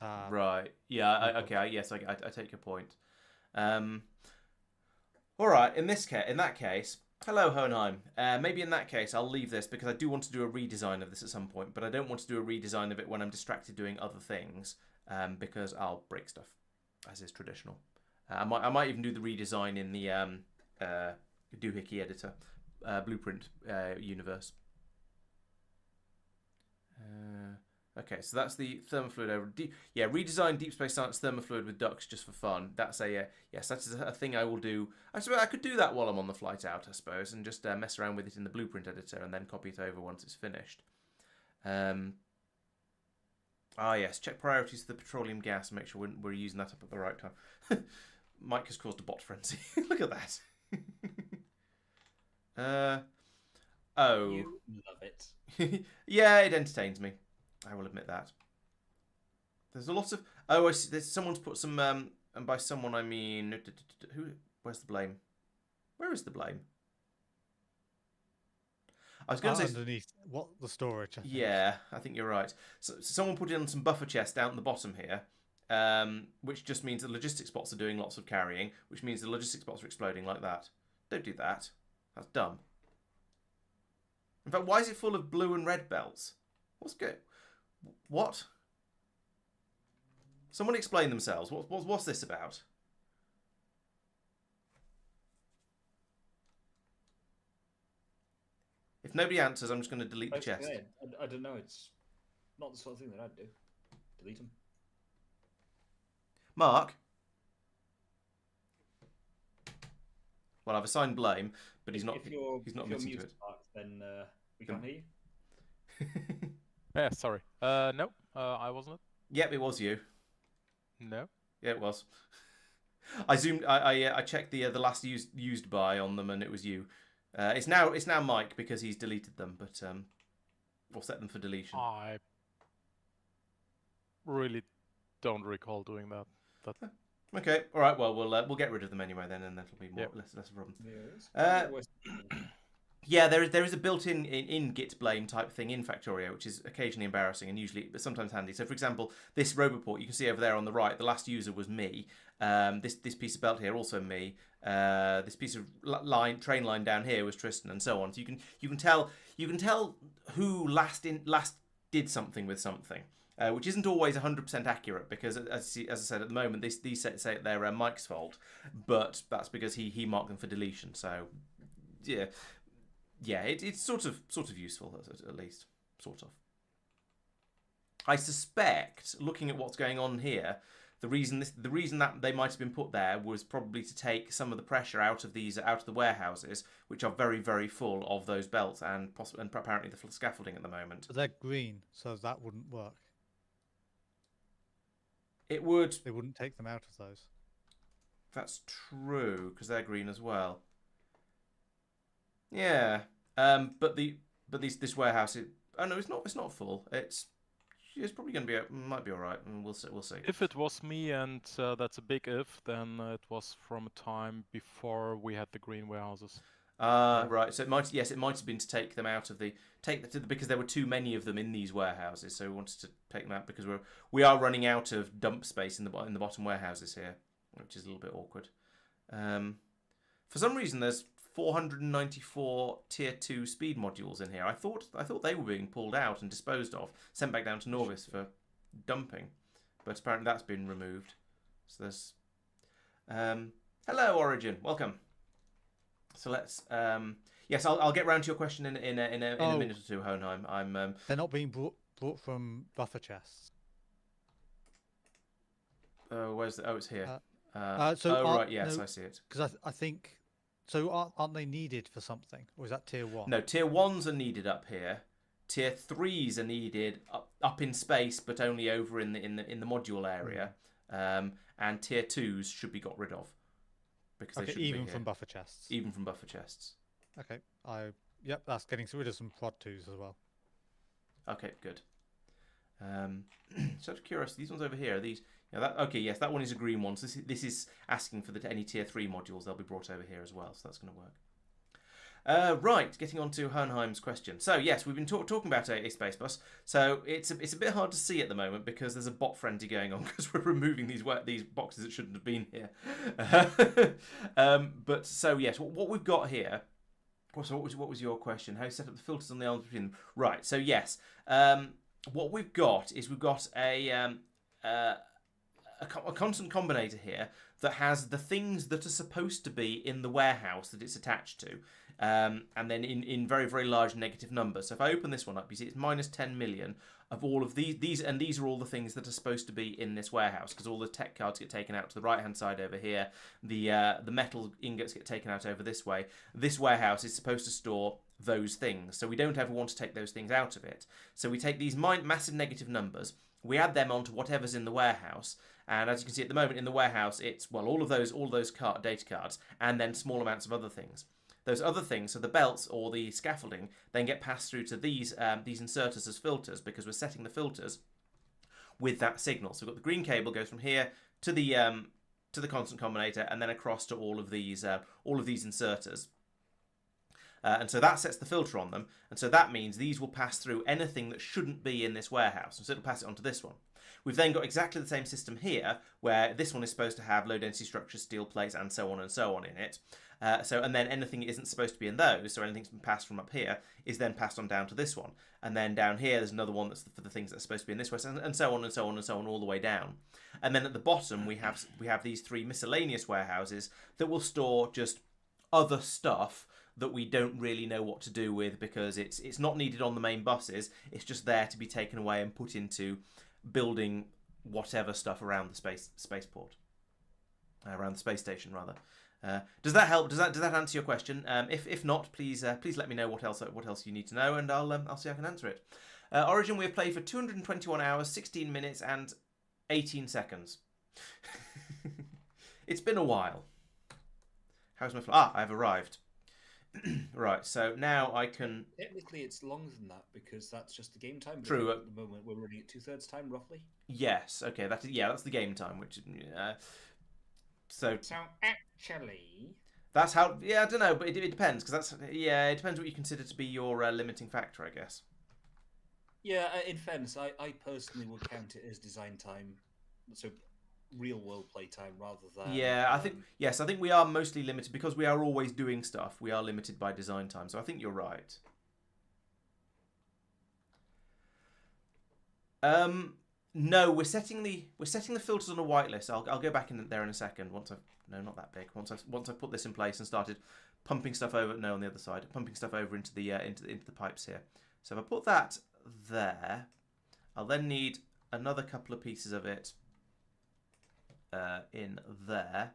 Right. Yeah. Yes. I take your point. All right. In that case. Hello, Hohenheim. Maybe in that case, I'll leave this because I do want to do a redesign of this at some point, but I don't want to do a redesign of it when I'm distracted doing other things, because I'll break stuff, as is traditional. I might even do the redesign in the doohickey editor blueprint universe. Okay, so that's the thermofluid over. Redesign Deep Space Science thermofluid with ducts just for fun. That's yes, that is a thing I will do. I suppose I could do that while I'm on the flight out, I suppose, and just mess around with it in the blueprint editor and then copy it over once it's finished. Yes, check priorities to the petroleum gas and make sure we're using that up at the right time. Mike has caused a bot frenzy. Look at that. You love it. Yeah, it entertains me. I will admit that. There's a lot of... I see. There's someone's put some... and by someone, I mean... Who? Where's the blame? Where is the blame? I was going to say... Underneath the storage, I think. Yeah, I think you're right. So someone put in some buffer chests down at the bottom here, which just means the logistics bots are doing lots of carrying, which means the logistics bots are exploding like that. Don't do that. That's dumb. In fact, why is it full of blue and red belts? What's good? What? Someone explain themselves. What's this about? If nobody answers, I'm just going to delete the chest. I don't know. It's not the sort of thing that I'd do. Delete them. Mark? Well, I've assigned blame, but he's not admitting to it. Mark, then we can't hear you. Yeah, sorry. No, I wasn't. Yep, it was you. No. Yeah, it was. I zoomed. I checked the last used by on them, and it was you. It's now Mike because he's deleted them, but we'll set them for deletion. I really don't recall doing that. Okay, all right. Well, we'll get rid of them anyway then, and that'll be less of a problem. Yeah, there is a built-in in Git blame type thing in Factorio, which is occasionally embarrassing and usually, but sometimes handy. So, for example, this roboport you can see over there on the right, the last user was me. This piece of belt here also me. This piece of train line down here was Tristan, and so on. So you can tell who last did something with something. Which isn't always 100% accurate because, as I said, at the moment these say they're Mike's fault, but that's because he marked them for deletion. So, yeah, it's sort of useful at least, sort of. I suspect, looking at what's going on here, the reason that they might have been put there was probably to take some of the pressure out of the warehouses, which are very, very full of those belts and apparently the scaffolding at the moment. But they're green, so that wouldn't work. It would. They wouldn't take them out of those. That's true, because they're green as well. Yeah. But this warehouse. Oh no, it's not full. It's probably going to be. Might be all right. We'll see. If it was me, and that's a big if, then it was from a time before we had the green warehouses. Right. So it might have been to take them out of because there were too many of them in these warehouses. So we wanted to take them out because we are running out of dump space in the bottom warehouses here, which is a little bit awkward. For some reason, there's 494 tier 2 speed modules in here. I thought they were being pulled out and disposed of, sent back down to Norvis for dumping, but apparently that's been removed. So there's hello Origin, welcome. So let's yes, I'll get round to your question in a minute or two, Hohenheim. They're not being brought from buffer chests. Where's the, it's here. Right, yes, no, I see it. Because I think so. Aren't they needed for something, or is that tier 1? No, tier 1s are needed up here. Tier 3s are needed up in space, but only over in the module area. And tier 2s should be got rid of. Because they shouldn't even be from buffer chests. Even from buffer chests. Okay, yep, that's getting rid of some prod 2s as well. Okay, good. So I'm curious, these ones over here, are these? Okay, yes, that one is a green one. So this is asking for any tier 3 modules. They'll be brought over here as well, so that's going to work. Right, getting on to Hohenheim's question. So yes, we've been talking about a space bus. So it's a bit hard to see at the moment because there's a bot frenzy going on because we're removing these boxes that shouldn't have been here. But so yes, what we've got here. So what was your question? How you set up the filters on the arms between them? Right. So yes, what we've got is a constant combinator here that has the things that are supposed to be in the warehouse that it's attached to. And then in very, very large negative numbers. So if I open this one up, you see it's minus 10 million of all of these, and these are all the things that are supposed to be in this warehouse because all the tech cards get taken out to the right-hand side over here. The metal ingots get taken out over this way. This warehouse is supposed to store those things, so we don't ever want to take those things out of it. So we take these massive negative numbers, we add them onto whatever's in the warehouse, and as you can see at the moment in the warehouse, it's all of those data cards, and then small amounts of other things. Those other things, so the belts or the scaffolding, then get passed through to these inserters as filters because we're setting the filters with that signal. So we've got the green cable goes from here to the constant combinator and then across to all of these inserters. And so that sets the filter on them, and so that means these will pass through anything that shouldn't be in this warehouse, and so it'll pass it onto this one. We've then got exactly the same system here, where this one is supposed to have low density structures, steel plates, and so on in it. And then anything that isn't supposed to be in those, so anything that's been passed from up here, is then passed on down to this one. And then down here, there's another one that's for the things that are supposed to be in this way, and so on and so on and so on all the way down. And then at the bottom, we have these 3 miscellaneous warehouses that will store just other stuff that we don't really know what to do with because it's not needed on the main buses. It's just there to be taken away and put into building whatever stuff around the spaceport, around the space station rather. Does that help? Does that answer your question? If not, please let me know what else you need to know, and I'll see if I can answer it. Origin, we have played for 221 hours, 16 minutes, and 18 seconds. It's been a while. How's my flight? I've arrived. Right, so now I can... Technically, it's longer than that because that's just the game time. But True. At the moment, we're running at 2/3 time, roughly. Yes, okay, that's the game time, which... So actually... That's how... Yeah, I don't know, but it depends, because that's... Yeah, it depends what you consider to be your limiting factor, I guess. Yeah, in fairness, I personally would count it as design time, so real world play time rather than... Yeah, I think we are mostly limited, because we are always doing stuff, we are limited by design time, so I think you're right. No, we're setting the filters on a whitelist. I'll go back in there in a second. No, not that big. Once I've put this in place and started pumping stuff over. No, on the other side, pumping stuff over into the pipes here. So if I put that there, I'll then need another couple of pieces of it in there,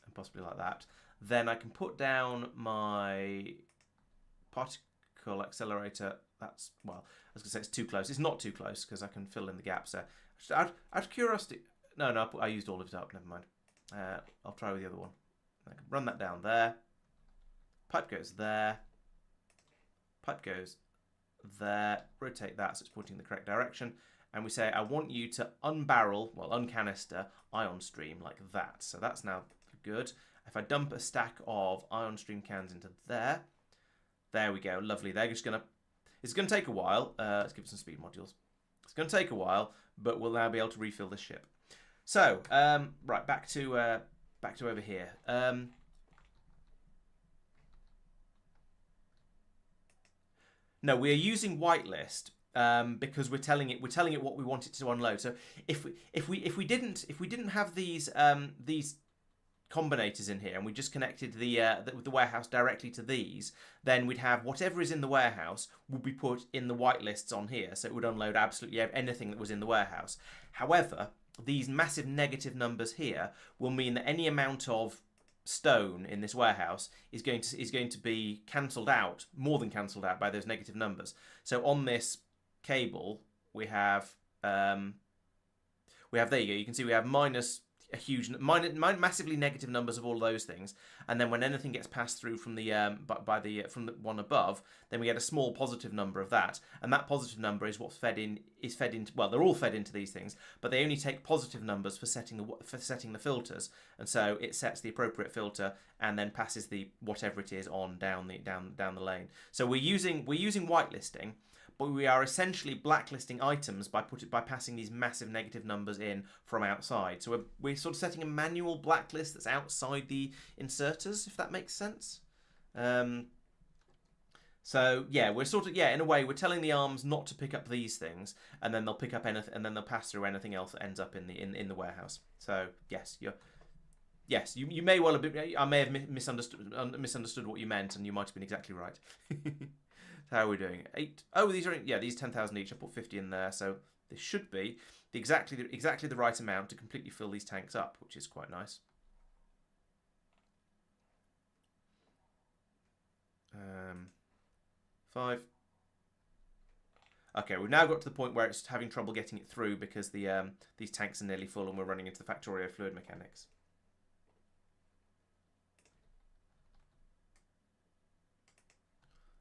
and possibly like that. Then I can put down my particle accelerator. That's, well, I was going to say it's too close. It's not too close because I can fill in the gaps there. Out of curiosity... No, I used all of it up. Never mind. I'll try with the other one. I can run that down there. Pipe goes there. Pipe goes there. Rotate that so it's pointing in the correct direction. And we say, I want you to uncanister ion stream like that. So that's now good. If I dump a stack of ion stream cans into there, there we go. Lovely. They're just going to... It's going to take a while. Let's give it some speed modules. It's going to take a while, but we'll now be able to refill this ship. So, right, back to over here. No, we are using whitelist because we're telling it what we want it to unload. So if we didn't have these combinators in here and we just connected the warehouse directly to these, then we'd have whatever is in the warehouse would be put in the whitelists on here, so it would unload absolutely anything that was in the warehouse. However, these massive negative numbers here will mean that any amount of stone in this warehouse is going to be cancelled out, more than cancelled out by those negative numbers. So on this cable we have there you go, you can see we have minus a huge, massively negative numbers of all those things, and then when anything gets passed through from the from the one above, then we get a small positive number of that, and that positive number is what's fed into. Well, they're all fed into these things, but they only take positive numbers for setting the filters, and so it sets the appropriate filter and then passes the whatever it is on down the lane. So we're using whitelisting. But we are essentially blacklisting items by passing these massive negative numbers in from outside. So we're sort of setting a manual blacklist that's outside the inserters, if that makes sense. So yeah, we're sort of, in a way, we're telling the arms not to pick up these things, and then they'll pick up anything, and then they'll pass through anything else that ends up in the warehouse. So yes, you may well have been, I may have misunderstood what you meant, and you might have been exactly right. How are we doing? 8. Oh, these 10,000 each. I put 50 in there, so this should be exactly the right amount to completely fill these tanks up, which is quite nice. 5. Okay, we've now got to the point where it's having trouble getting it through because these tanks are nearly full and we're running into the Factorio fluid mechanics.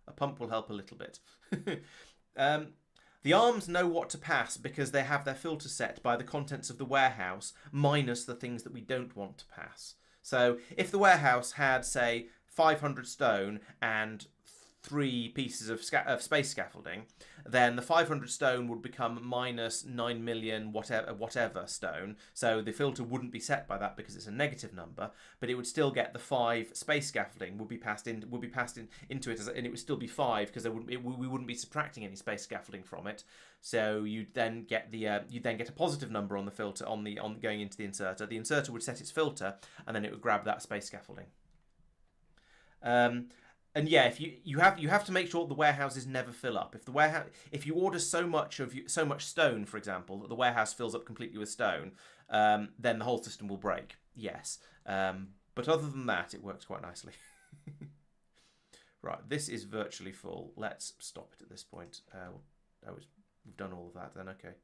A pump will help a little bit. The arms know what to pass because they have their filter set by the contents of the warehouse minus the things that we don't want to pass. So if the warehouse had, say, 500 stone and 3 pieces of space scaffolding, then the 500 stone would become minus 9 million whatever stone. So the filter wouldn't be set by that because it's a negative number, but it would still get the 5 space scaffolding would be passed into it, and it would still be 5 because we wouldn't be subtracting any space scaffolding from it. So you'd then get a positive number on the filter on going into the inserter. The inserter would set its filter, and then it would grab that space scaffolding. And yeah, if you have to make sure the warehouses never fill up. If you order so much stone, for example, that the warehouse fills up completely with stone, then the whole system will break. Yes, but other than that, it works quite nicely. Right, this is virtually full. Let's stop it at this point. We've done all of that. Then okay,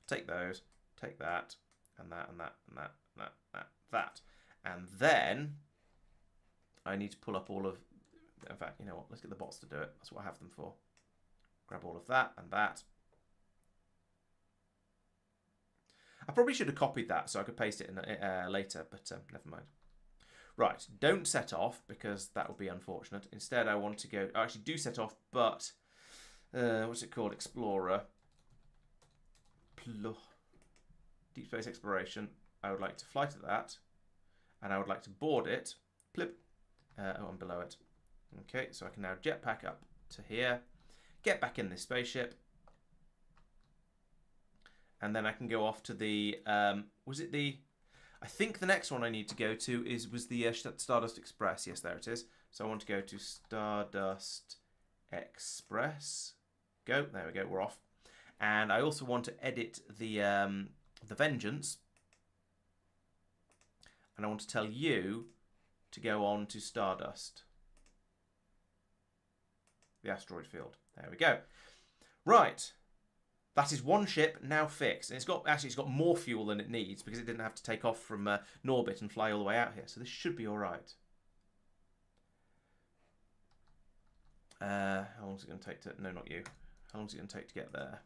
take those, take that, and that, and that, and that, and that, and that, and then I need to pull up all of... In fact, you know what? Let's get the bots to do it. That's what I have them for. Grab all of that and that. I probably should have copied that so I could paste it in later, but never mind. Right, don't set off because that would be unfortunate. Instead, I want to go... I actually do set off, but... what's it called? Explorer. Deep space exploration. I would like to fly to that. And I would like to board it. Plip. Oh, I'm below it. Okay, so I can now jetpack up to here. Get back in this spaceship. And then I can go off to the... was it the... I think the next one I need to go to was the Stardust Express. Yes, there it is. So I want to go to Stardust Express. Go. There we go. We're off. And I also want to edit the Vengeance. And I want to tell you to go on to Stardust. The asteroid field. There we go. Right. That is one ship now fixed. And it's got more fuel than it needs because it didn't have to take off from Norbit and fly all the way out here. So this should be all right. How long is it going to take to... No, not you. How long is it going to take to get there?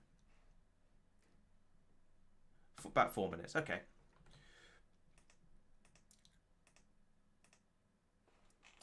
About 4 minutes. Okay.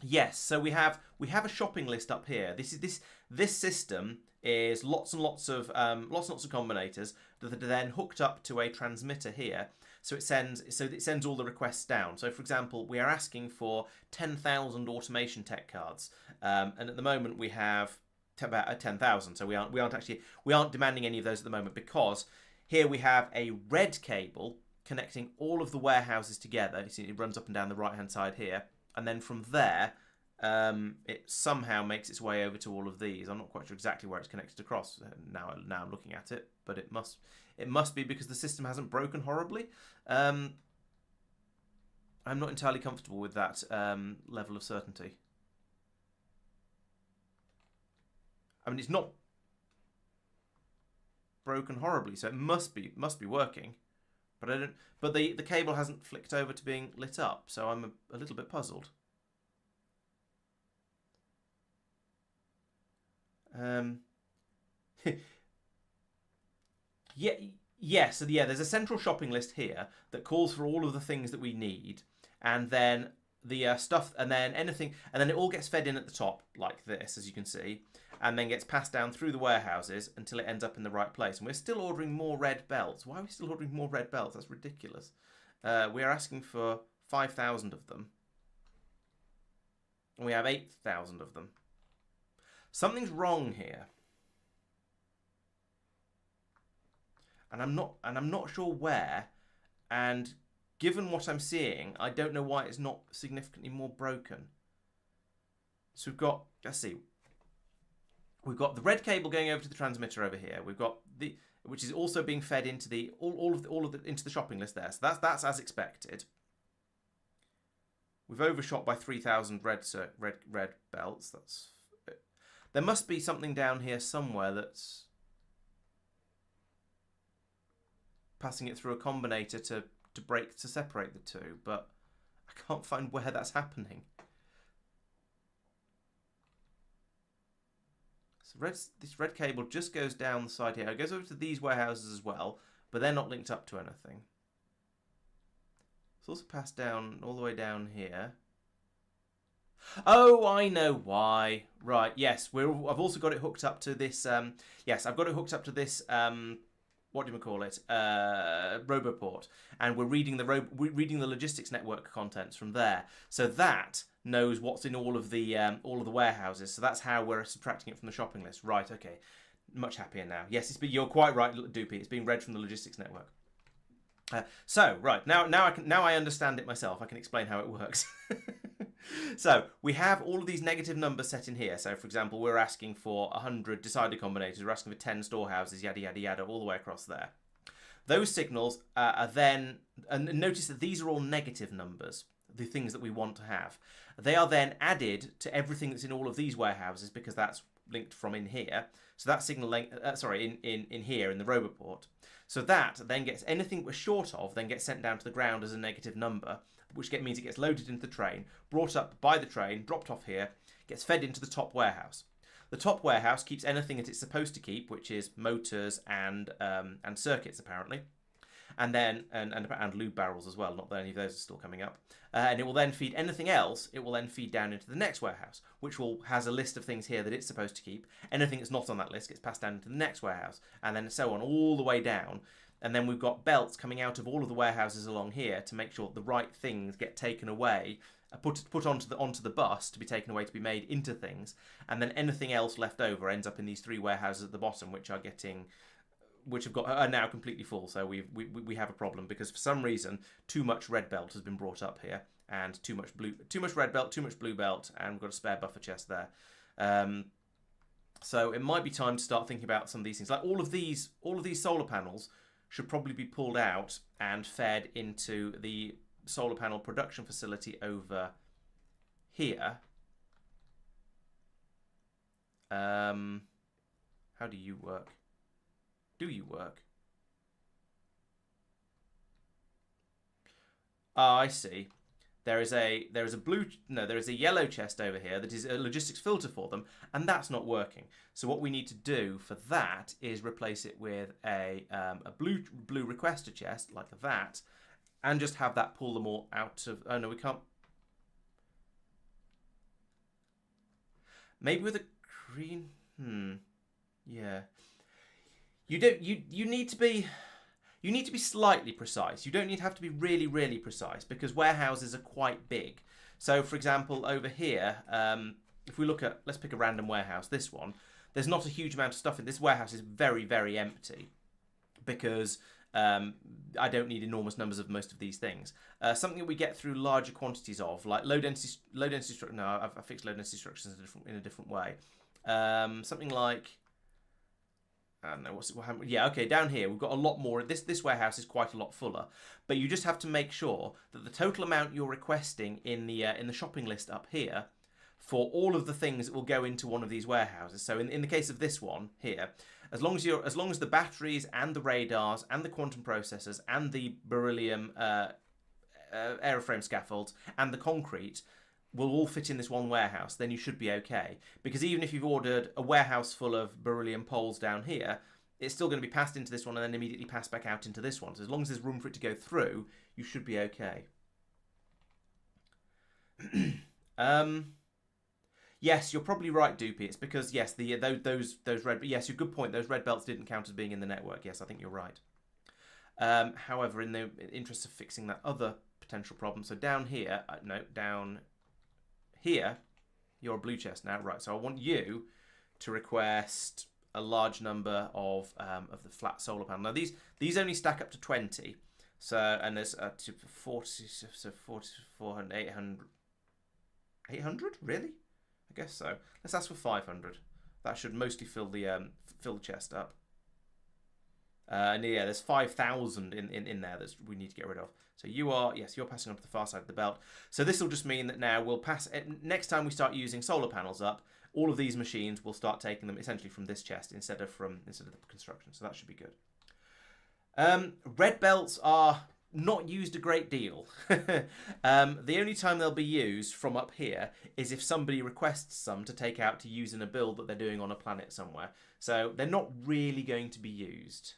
Yes, so we have a shopping list up here. This system is lots and lots of combinators that are then hooked up to a transmitter here. So it sends all the requests down. So for example, we are asking for 10,000 automation tech cards, and at the moment we have about 10,000. So we aren't demanding any of those at the moment because here we have a red cable connecting all of the warehouses together. You see, it runs up and down the right hand side here. And then from there, it somehow makes its way over to all of these. I'm not quite sure exactly where it's connected across now I'm looking at it, but it must be because the system hasn't broken horribly. I'm not entirely comfortable with that level of certainty. I mean, it's not broken horribly, so it must be working. But I don't. But the cable hasn't flicked over to being lit up, so I'm a little bit puzzled. So there's a central shopping list here that calls for all of the things that we need, and then the stuff, and then anything, and then it all gets fed in at the top like this, as you can see, and then gets passed down through the warehouses until it ends up in the right place. And we're still ordering more red belts. Why are we still ordering more red belts? That's ridiculous. We are asking for 5,000 of them. And we have 8,000 of them. Something's wrong here. And I'm not sure where. And given what I'm seeing, I don't know why it's not significantly more broken. So we've got, let's see. We've got the red cable going over to the transmitter over here. We've got which is also being fed into the into the shopping list there. So that's as expected. We've overshot by 3,000 red belts. There must be something down here somewhere that's passing it through a combinator to separate the two, but I can't find where that's happening. So this red cable just goes down the side here. It goes over to these warehouses as well, but they're not linked up to anything. It's also passed down all the way down here. Oh, I know why. Right, yes. I've also got it hooked up to this... yes, I've got it hooked up to this... what do we call it? Roboport. And we're reading the logistics network contents from there. So that knows what's in all of the warehouses. So that's how we're subtracting it from the shopping list. Right, okay. Much happier now. Yes, you're quite right, Doopy. It's being read from the logistics network. So, right, now I understand it myself. I can explain how it works. So, we have all of these negative numbers set in here. So, for example, we're asking for 100 decider combinators. We're asking for 10 storehouses, yada, yada, yada, all the way across there. Those signals are then... And notice that these are all negative numbers, the things that we want to have. They are then added to everything that's in all of these warehouses because that's linked from in here. So that signal, in here, in the Roboport. So that then gets, anything we're short of, then gets sent down to the ground as a negative number. which means it gets loaded into the train, brought up by the train, dropped off here, gets fed into the top warehouse. The top warehouse keeps anything that it's supposed to keep, which is motors and circuits apparently, and then and lube barrels as well. Not that any of those are still coming up. And it will then feed anything else. It will then feed down into the next warehouse, which has a list of things here that it's supposed to keep. Anything that's not on that list gets passed down into the next warehouse, and then so on all the way down. And then we've got belts coming out of all of the warehouses along here to make sure the right things get taken away, put onto the bus to be taken away to be made into things, and then anything else left over ends up in these 3 warehouses at the bottom, which are now completely full. So we have a problem because for some reason too much red belt has been brought up here, and too much red belt, too much blue belt, and we've got a spare buffer chest there. So it might be time to start thinking about some of these things. Like all of these solar panels should probably be pulled out and fed into the solar panel production facility over here. How do you work? Do you work? Oh, I see. There is a yellow chest over here that is a logistics filter for them, and that's not working. So what we need to do for that is replace it with a blue requester chest like that, and just have that pull them all out of. Oh no, we can't. Maybe with a green. Yeah. You need to be slightly precise. You don't need to have to be really, really precise because warehouses are quite big. So, for example, over here, if we look at, let's pick a random warehouse, this one, there's not a huge amount of stuff in this warehouse. Is very, very empty because I don't need enormous numbers of most of these things. Something that we get through larger quantities of, like low density structure. No, I've fixed low density structures in a different way. Something like. I don't know what happened. Yeah, okay, down here we've got a lot more. This warehouse is quite a lot fuller, but you just have to make sure that the total amount you're requesting in the shopping list up here for all of the things that will go into one of these warehouses. So in the case of this one here, as long as the batteries and the radars and the quantum processors and the beryllium aeroframe scaffolds and the concrete will all fit in this one warehouse, then you should be okay. Because even if you've ordered a warehouse full of beryllium poles down here, it's still going to be passed into this one and then immediately passed back out into this one. So as long as there's room for it to go through, you should be okay. Yes, you're probably right, Doopy. It's because yes, those red. Yes, you're good point. Those red belts didn't count as being in the network. Yes, I think you're right. However, in the interest of fixing that other potential problem, so down here, down here, you're a blue chest now, right? So I want you to request a large number of the flat solar panel. Now these only stack up to 20, so and there's 40, so 400, 800, 800 really? I guess so. Let's ask for 500. That should mostly fill the chest up. And yeah, there's 5,000 in there that we need to get rid of. So you're passing on to the far side of the belt. So this will just mean that now we'll pass. Next time we start using solar panels up, all of these machines will start taking them essentially from this chest instead of the construction. So that should be good. Red belts are not used a great deal. The only time they'll be used from up here is if somebody requests some to take out to use in a build that they're doing on a planet somewhere. So they're not really going to be used.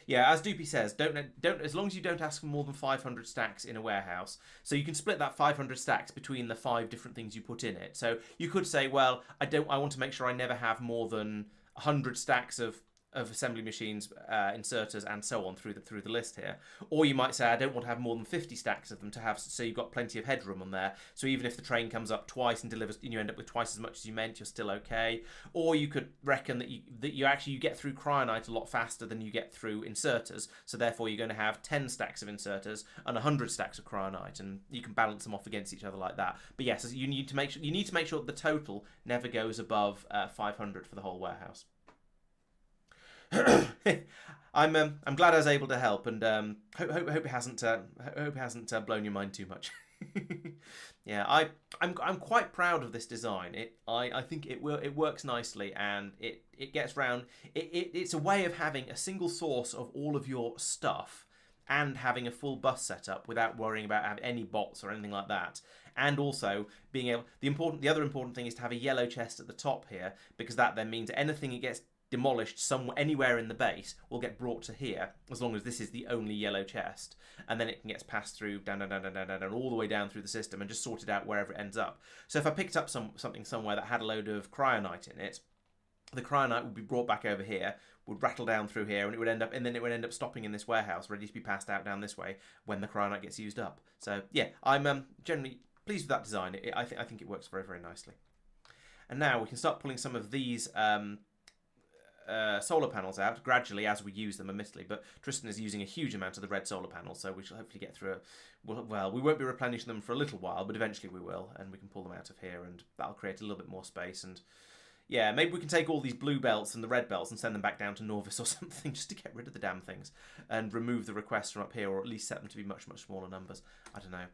Yeah, as Doopy says, don't as long as you don't ask for more than 500 stacks in a warehouse. So you can split that 500 stacks between the 5 different things you put in it. So you could say, well, I want to make sure I never have more than 100 stacks of assembly machines, inserters, and so on through the list here. Or you might say, I don't want to have more than 50 stacks of them to have, so you've got plenty of headroom on there. So even if the train comes up twice and delivers, and you end up with twice as much as you meant, you're still okay. Or you could reckon that you get through cryonite a lot faster than you get through inserters. So therefore, you're going to have 10 stacks of inserters and 100 stacks of cryonite, and you can balance them off against each other like that. But yes, you need to make sure that the total never goes above 500 for the whole warehouse. I'm glad I was able to help, and hope it hasn't blown your mind too much. Yeah, I'm quite proud of this design. I think it works nicely, and it gets round. It's a way of having a single source of all of your stuff and having a full bus set up without worrying about having any bots or anything like that. And also being able, the other important thing is to have a yellow chest at the top here, because that then means anything that gets demolished anywhere in the base will get brought to here, as long as this is the only yellow chest, and then it gets passed through down all the way down through the system and just sorted out wherever it ends up. So if I picked up something somewhere that had a load of cryonite in it, the cryonite would be brought back over here, would rattle down through here, and it would end up stopping in this warehouse, ready to be passed out down this way when the cryonite gets used up. So yeah, I'm generally pleased with that design. I think it works very, very nicely. And now we can start pulling some of these solar panels out gradually as we use them, admittedly, but Tristan is using a huge amount of the red solar panels, so we shall hopefully get through well, we won't be replenishing them for a little while, but eventually we will, and we can pull them out of here, and that'll create a little bit more space. And yeah, maybe we can take all these blue belts and the red belts and send them back down to Norvis or something, just to get rid of the damn things and remove the requests from up here, or at least set them to be much, much smaller numbers. I don't know.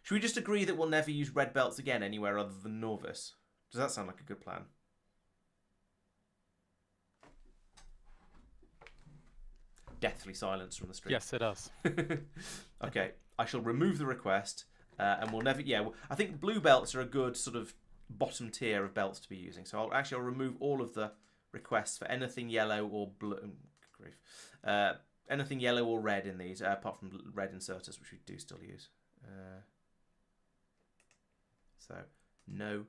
Should we just agree that we'll never use red belts again anywhere other than Norvis? Does that sound like a good plan? Deathly silence from the street. Yes, it does. Okay, I shall remove the request, and we'll never. Yeah, I think blue belts are a good sort of bottom tier of belts to be using. So I'll remove all of the requests for anything yellow or blue. Anything yellow or red in these, apart from red inserters, which we do still use. So no.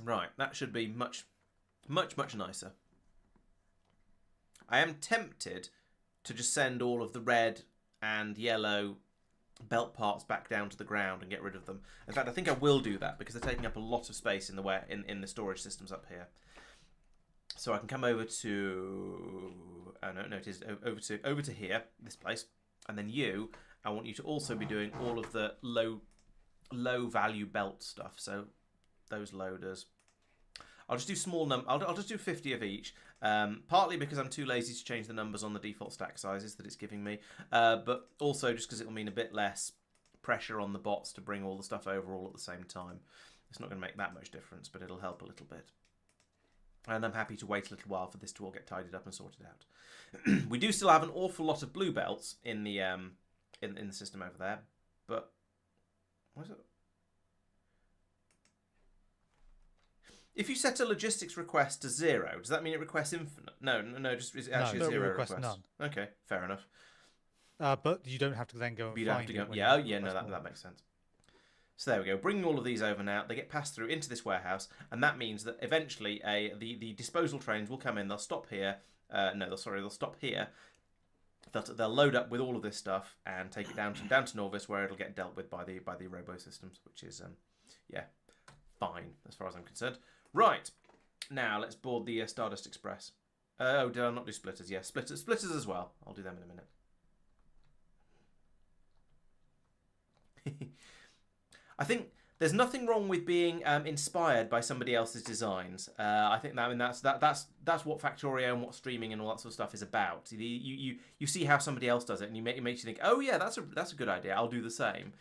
Right, that should be much nicer. I am tempted to just send all of the red and yellow belt parts back down to the ground and get rid of them. In fact, I think I will do that because they're taking up a lot of space in the storage systems up here. So I can come over to it is over to here, this place, and then I want you to also be doing all of the low value belt stuff. So those loaders, I'll just do small I'll just do 50 of each. Partly because I'm too lazy to change the numbers on the default stack sizes that it's giving me, but also just because it will mean a bit less pressure on the bots to bring all the stuff over all at the same time. It's not going to make that much difference, but it'll help a little bit. And I'm happy to wait a little while for this to all get tidied up and sorted out. We do still have an awful lot of blue belts in the in the system over there, but what is it? If you set a logistics request to 0, does that mean it requests infinite? No, just is it actually a 0 request? None. Okay, fair enough. But you don't have to then go and find it. That makes sense. So there we go. Bringing all of these over now, they get passed through into this warehouse, and that means that eventually the disposal trains will come in. They'll stop here. They'll stop here. They'll load up with all of this stuff and take it down to Norvis, where it'll get dealt with by the robo systems, which is fine as far as I'm concerned. Right, now let's board the Stardust Express. Oh, did I not do splitters? Yeah, splitters as well. I'll do them in a minute. I think there's nothing wrong with being inspired by somebody else's designs. I think that's what Factorio and what streaming and all that sort of stuff is about. You see how somebody else does it, and it makes you think, oh yeah, that's a good idea. I'll do the same.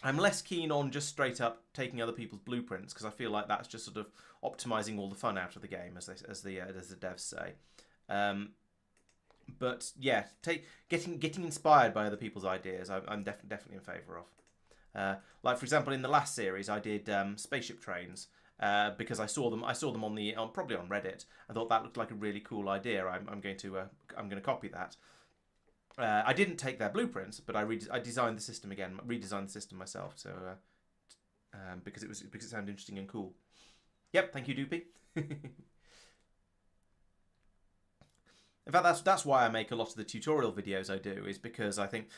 I'm less keen on just straight up taking other people's blueprints, because I feel like that's just sort of optimizing all the fun out of the game, as the devs say. But yeah, getting inspired by other people's ideas, I'm definitely in favour of. Like for example, in the last series, I did spaceship trains because I saw them on probably on Reddit. I thought that looked like a really cool idea. I'm going to copy that. I didn't take their blueprints, but I designed the system again, redesigned the system myself. So because it sounded interesting and cool. Yep, thank you, Doopy. In fact, that's why I make a lot of the tutorial videos I do, is because I think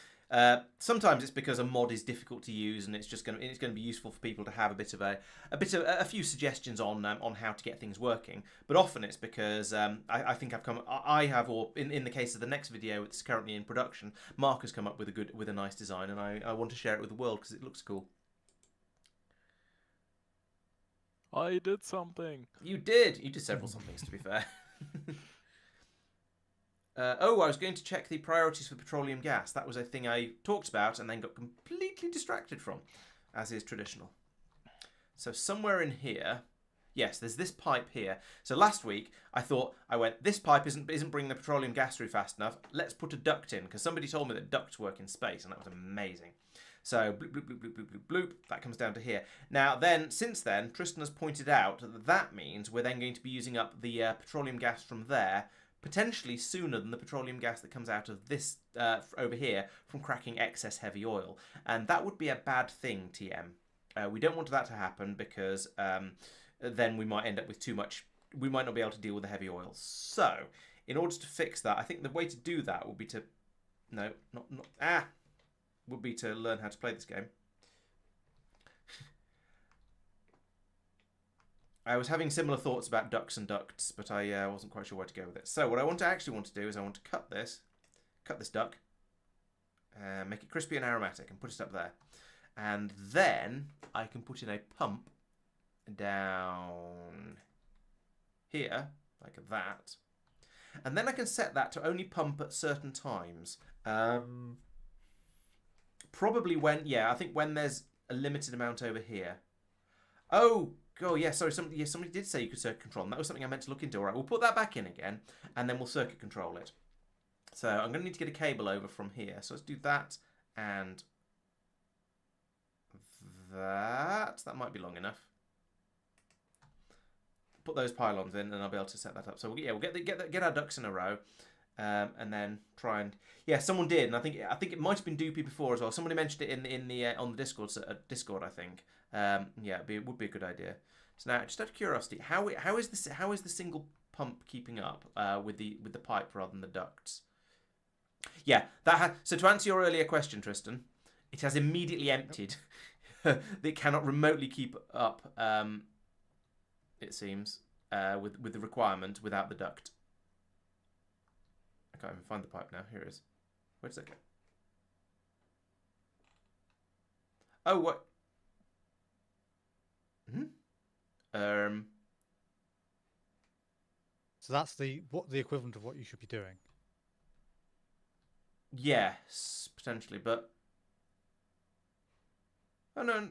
sometimes it's because a mod is difficult to use, and it's going to be useful for people to have a few suggestions on how to get things working. But often it's because I think in the case of the next video, it's currently in production. Marc has come up with a nice design, and I want to share it with the world because it looks cool. I did something. You did several somethings, to be fair. I was going to check the priorities for petroleum gas. That was a thing I talked about and then got completely distracted from. as is traditional. So somewhere in here, yes, there's this pipe here. So last week I went, this pipe isn't bringing the petroleum gas through fast enough. Let's put a duct in, because somebody told me that ducts work in space, and that was amazing. So bloop, bloop, bloop, bloop, bloop, bloop, bloop, that comes down to here. Now then, since then, Tristan has pointed out that that means we're then going to be using up the petroleum gas from there, potentially sooner than the petroleum gas that comes out of this over here from cracking excess heavy oil. And that would be a bad thing, TM. We don't want that to happen, because then we might end up with too much. We might not be able to deal with the heavy oil. So, in order to fix that, I think the way to do that would be to... No, not... would be to learn how to play this game. I was having similar thoughts about ducks and ducts, but I wasn't quite sure where to go with it. So what I actually want to do is I want to cut this duck, make it crispy and aromatic, and put it up there. And then I can put in a pump down here, like that. And then I can set that to only pump at certain times. Probably when, I think when there's a limited amount over here. Oh, yeah, sorry, somebody did say you could circuit control, and that was something I meant to look into. All right, we'll put that back in again, and then we'll circuit control it. So I'm going to need to get a cable over from here. So let's do that, and that. That might be long enough. Put those pylons in, and I'll be able to set that up. So we'll get our ducks in a row. And then try and someone did, and I think it might have been Doopy before as well. Somebody mentioned it in the on the Discord I think. It would be a good idea. So now, just out of curiosity, how is the single pump keeping up with the pipe rather than the ducts? Yeah, so to answer your earlier question, Tristan, it has immediately emptied. It cannot remotely keep up. It seems with the requirement without the duct. I can't even find the pipe now. Here it is. Where does that go? Oh, what? So that's the equivalent of what you should be doing. Yes, potentially, but oh no.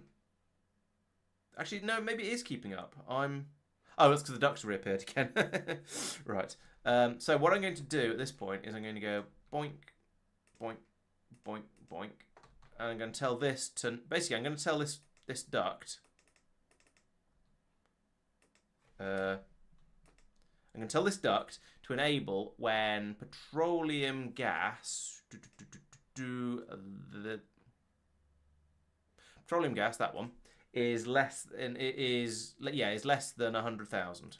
Actually, no. Maybe it is keeping up. Oh, that's because the ducts reappeared again. Right. So what I'm going to do at this point is I'm going to go boink, boink, boink, boink. And I'm going to tell this to... Basically, I'm going to tell this duct... I'm going to tell this duct to enable when petroleum gas... The petroleum gas, that one, is less than... is less than 100,000.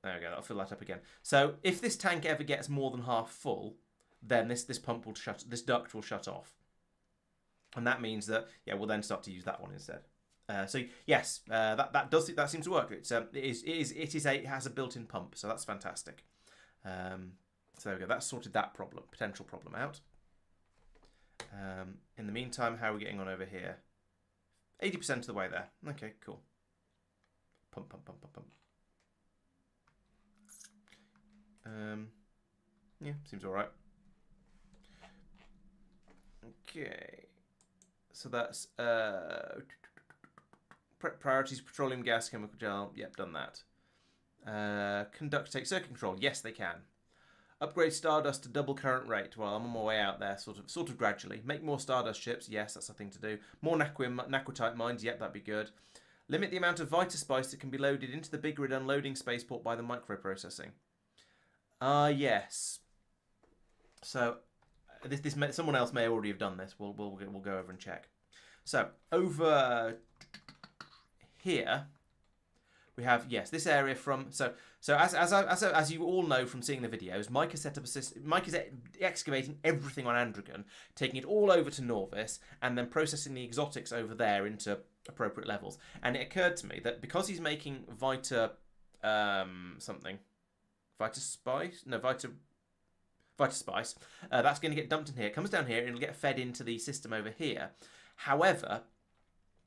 There we go, that'll fill that up again. So if this tank ever gets more than half full, then this duct will shut off. And that means that we'll then start to use that one instead. So yes, that seems to work. It has a built-in pump, so that's fantastic. So there we go. That's sorted that potential problem out. In the meantime, how are we getting on over here? 80% of the way there. Okay, cool. Pump, pump, pump, pump, pump. Seems all right. Okay, so that's priorities: petroleum gas, chemical gel. Yep, done that. Conduct take circuit control. Yes, they can. Upgrade Stardust to double current rate. Well, I'm on my way out there, sort of gradually. Make more Stardust ships. Yes, that's a thing to do. More naquitite mines. Yep, that'd be good. Limit the amount of Vita Spice that can be loaded into the big grid unloading spaceport by the microprocessing. Yes. So someone else may already have done this. We'll go over and check. So over here we have this area from so as you all know from seeing the videos, Mike has set up a system. Mike is excavating everything on Androgen, taking it all over to Norvis, and then processing the exotics over there into appropriate levels. And it occurred to me that because he's making Vita Spice, that's going to get dumped in here. It comes down here and it'll get fed into the system over here. However,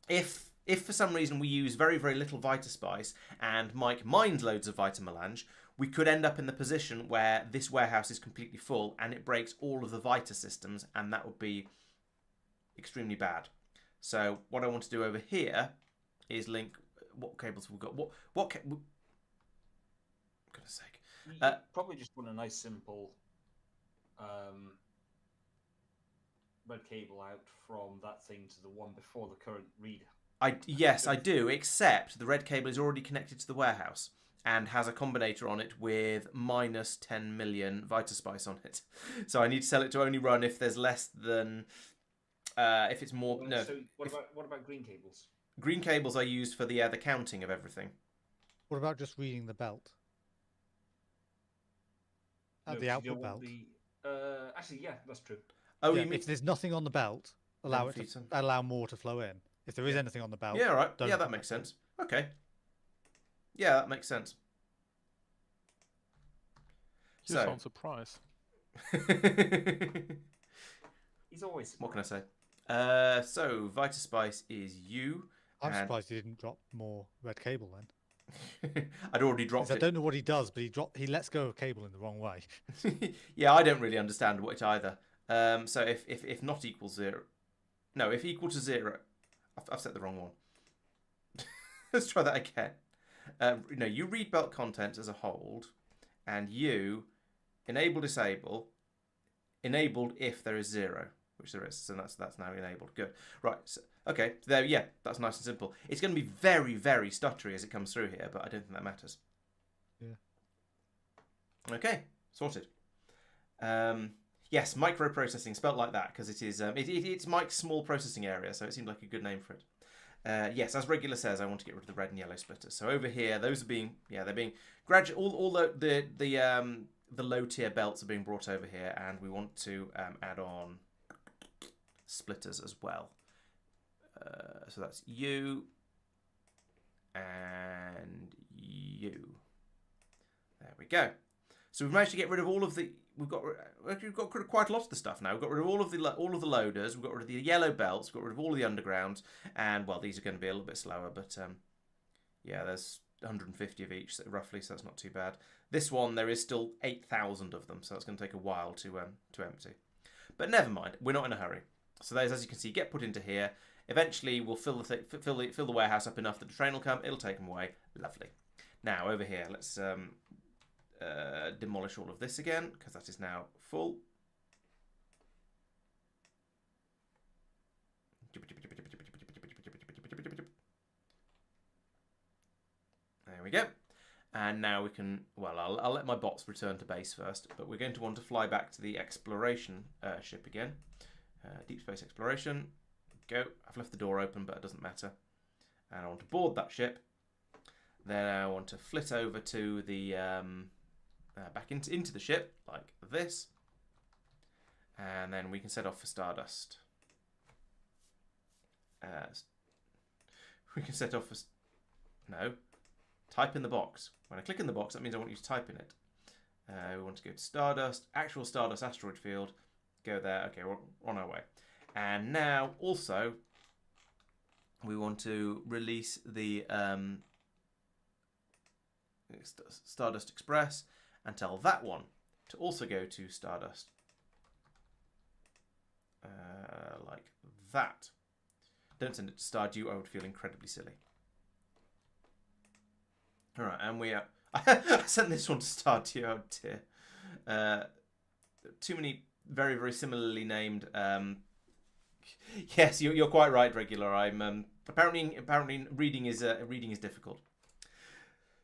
if for some reason we use very, very little Vita Spice and Mike mines loads of Vita Melange, we could end up in the position where this warehouse is completely full and it breaks all of the Vita systems, and that would be extremely bad. So what I want to do over here is link. What cables have we got? What? For goodness sake. You probably just want a nice simple red cable out from that thing to the one before the current read. Yes, I do, except the red cable is already connected to the warehouse and has a combinator on it with minus 10 million Vitaspice on it. So I need to sell it to only run if there's less than... if it's more... no. So what about green cables? Green cables are used for the counting of everything. What about just reading the belt? The output belt. Actually, yeah, that's true. Oh, yeah, you mean... if there's nothing on the belt, allow more to flow in. If there is anything on the belt, yeah, right. Yeah, that makes sense. Okay. Yeah, that makes sense. You sound surprised. He's always surprised. What can I say? So Vitaspice is you. I'm surprised he didn't drop more red cable then. I'd already dropped it. I don't know what he does, but he lets go of cable in the wrong way. Yeah, I don't really understand it either. So if not equals 0, no, if equal to 0, I've set the wrong one. Let's try that again. No, you read belt contents as a hold, and you enable disable, enabled if there is 0, which there is. So that's now enabled. Good. Right. So, okay. There. Yeah. That's nice and simple. It's going to be very, very stuttery as it comes through here, but I don't think that matters. Yeah. Okay. Sorted. Yes, microprocessing, spelt like that because it is. It's Mike's small processing area, so it seemed like a good name for it. Yes, as regular says, I want to get rid of the red and yellow splitters. So over here, those are being, they're being gradual. All the low tier belts are being brought over here, and we want to add on splitters as well. So that's you and you. There we go. So we've managed to get rid of all of the. We've got rid of quite a lot of the stuff now. We've got rid of all of the loaders. We've got rid of the yellow belts. We've got rid of all of the undergrounds. And well, these are going to be a little bit slower, but yeah, there's 150 of each roughly, so that's not too bad. This one there is still 8,000 of them, so it's going to take a while to empty. But never mind, we're not in a hurry. So those, as you can see, get put into here. Eventually, we'll fill the warehouse up enough that the train will come. It'll take them away. Lovely. Now over here, let's. Demolish all of this again because that is now full. There we go. And now we can, well, I'll let my bots return to base first, but we're going to want to fly back to the exploration ship again. Deep space exploration. Go. I've left the door open, but it doesn't matter. And I want to board that ship. Then I want to flit over to the back into the ship like this, and then we can set off for Stardust. We can set off for type in the box. When I click in the box, that means I want you to type in it. We want to go to Stardust, actual Stardust asteroid field. Go there. Okay, we're on our way. And now also we want to release the Stardust Express and tell that one to also go to Stardust. Like that. Don't send it to Stardew, I would feel incredibly silly. Alright, and we are... I sent this one to Stardew, oh dear. Too many very, very similarly named... Yes, you're quite right, regular. I'm apparently reading is difficult.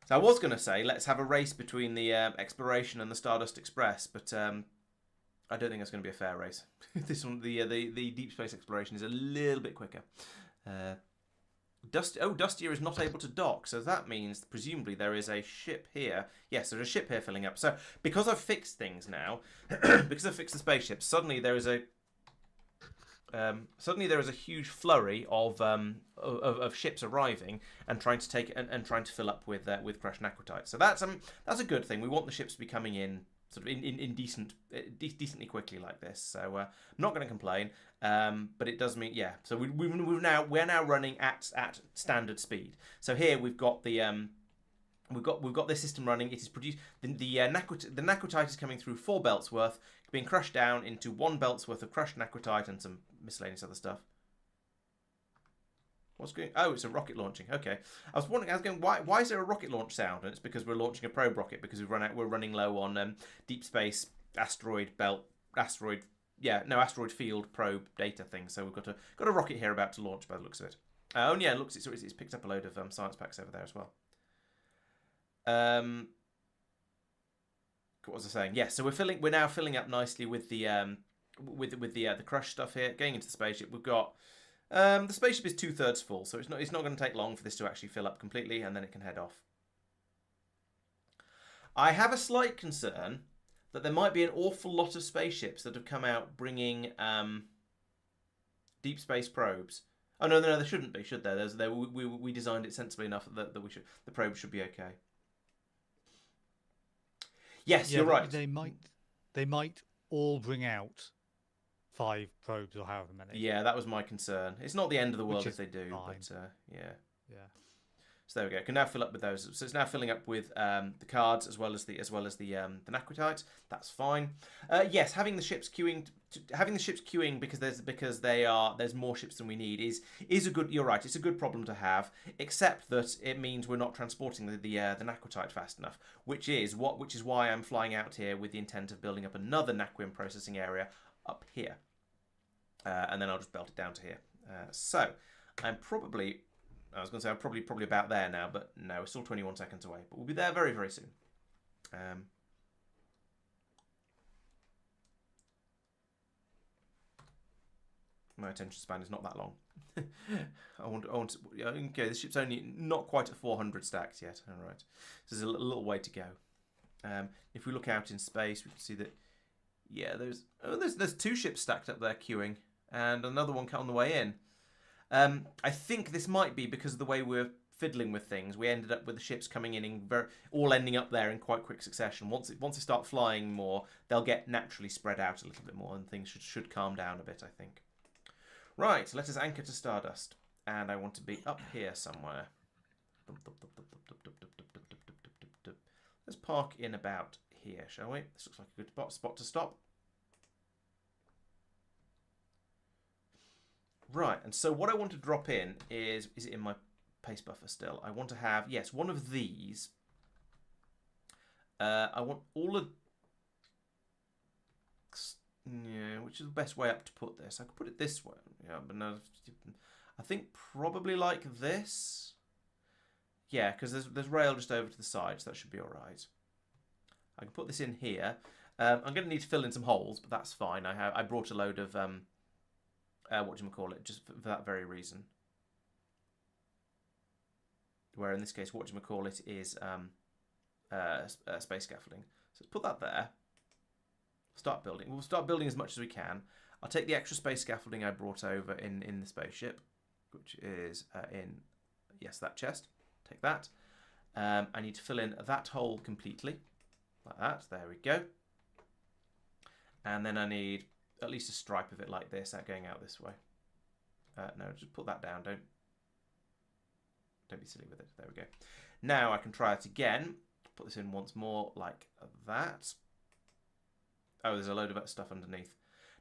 So I was going to say let's have a race between the Exploration and the Stardust Express, but I don't think that's going to be a fair race. This one, the Deep Space Exploration, is a little bit quicker. Dustier is not able to dock, so that means presumably there is a ship here. Yes, there's a ship here filling up. So because I've fixed things now, because I've fixed the spaceship, suddenly there is a huge flurry of ships arriving and trying to take and trying to fill up with crushed naquitite. So that's a good thing. We want the ships to be coming in sort of in decently quickly like this. So I'm not going to complain. But it does mean So we're now running at standard speed. So here we've got the we've got this system running. It is produced the naquitite is coming through 4 belts worth, being crushed down into 1 belt's worth of crushed naquitite and some miscellaneous other stuff. What's going? Oh, it's a rocket launching. Okay, I was going, why is there a rocket launch sound? And it's because we're launching a probe rocket because we're running low on deep space asteroid field probe data thing. So we've got a rocket here about to launch by the looks of it. Oh yeah, it's picked up a load of science packs over there as well. What was I saying? Yeah, so we're now filling up nicely with the crush stuff here. Going into the spaceship, we've got the spaceship is 2/3 full, so it's not going to take long for this to actually fill up completely, and then it can head off. I have a slight concern that there might be an awful lot of spaceships that have come out bringing deep space probes. Oh no, there shouldn't be, should there? We designed it sensibly enough that the probe should be okay. Yes, you're right. They might all bring out 5 probes or however many. Yeah, that was my concern. It's not the end of the world if they do, fine. but yeah. So there we go. Can now fill up with those. So it's now filling up with the cards as well as the naquitite. That's fine. Yes, having the ships queuing because there's more ships than we need is a good. You're right. It's a good problem to have. Except that it means we're not transporting the naquitite fast enough, which is why I'm flying out here with the intent of building up another naquim processing area up here, and then I'll just belt it down to here. So I'm probably. I was going to say I'm probably about there now, but no, we're still 21 seconds away. But we'll be there very, very soon. My attention span is not that long. Okay, this ship's only not quite at 400 stacks yet. All right, so there's a little way to go. If we look out in space, we can see that. Yeah, there's 2 ships stacked up there queuing, and another one on the way in. I think this might be because of the way we're fiddling with things. We ended up with the ships coming in all ending up there in quite quick succession. Once they start flying more, they'll get naturally spread out a little bit more, and things should calm down a bit, I think. Right, let us anchor to Stardust, and I want to be up here somewhere. Let's park in about here, shall we? This looks like a good spot to stop. Right, and so what I want to drop in is it in my pace buffer still? I want to have, yes, one of these. I want all of, yeah, which is the best way up to put this? I could put it this way, yeah, but no, I think probably like this. Yeah, because there's rail just over to the side, so that should be all right. I can put this in here. I'm going to need to fill in some holes, but that's fine. I brought a load of just for that very reason. Where in this case, is space scaffolding. So let's put that there. Start building. We'll start building as much as we can. I'll take the extra space scaffolding I brought over in the spaceship, which is in, yes, that chest. Take that. I need to fill in that hole completely, like that. There we go. And then I need at least a stripe of it like this, going out this way. No, just put that down. Don't be silly with it. There we go. Now I can try it again. Put this in once more like that. Oh, there's a load of stuff underneath.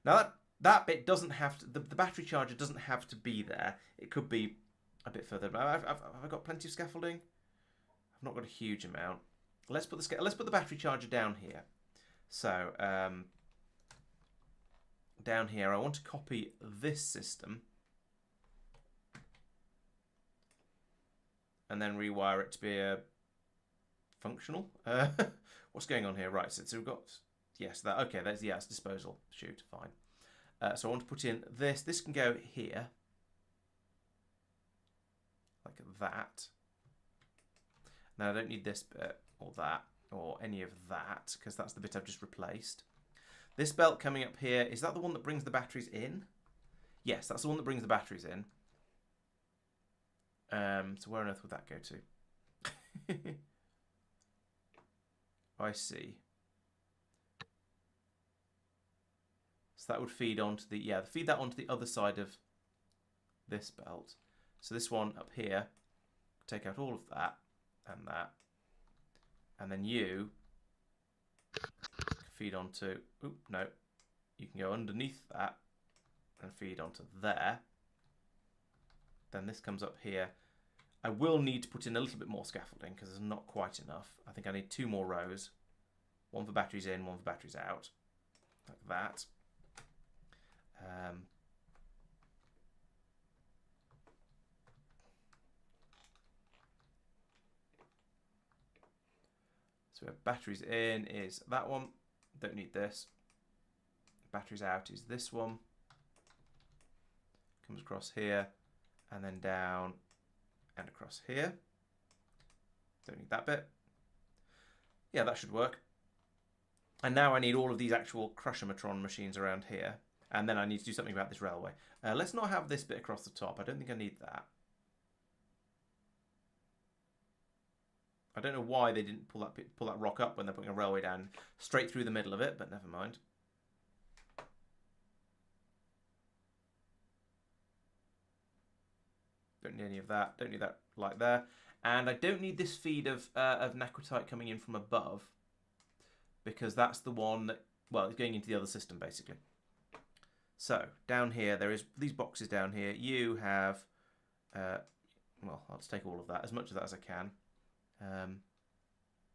Now that bit doesn't have to. The battery charger doesn't have to be there. It could be a bit further. But I've got plenty of scaffolding. I've not got a huge amount. Let's put the battery charger down here. So down here, I want to copy this system and then rewire it to be functional. What's going on here? Right, so we've got, yes, that, okay, it's disposal. Shoot, fine. So I want to put in this. This can go here, like that. Now I don't need this bit or that or any of that because that's the bit I've just replaced. This belt coming up here, is that the one that brings the batteries in? Yes, that's the one that brings the batteries in. So where on earth would that go to? I see. So that would feed onto feed that onto the other side of this belt. So this one up here, take out all of that and that and then you feed onto, oop, no, you can go underneath that and feed onto there. Then this comes up here. I will need to put in a little bit more scaffolding because there's not quite enough. I think I need 2 more rows. 1 for batteries in, 1 for batteries out. Like that. So we have batteries in is that one. Don't need this. Batteries out is this one. Comes across here and then down and across here. Don't need that bit. Yeah, that should work. And now I need all of these actual Crusher-matron machines around here. And then I need to do something about this railway. Let's not have this bit across the top. I don't think I need that. I don't know why they didn't pull that rock up when they're putting a railway down straight through the middle of it, but never mind. Don't need any of that. Don't need that light there. And I don't need this feed of naquitite coming in from above, because that's the one that, well, it's going into the other system, basically. So, down here, there is these boxes down here. You have, well, I'll just take all of that, as much of that as I can.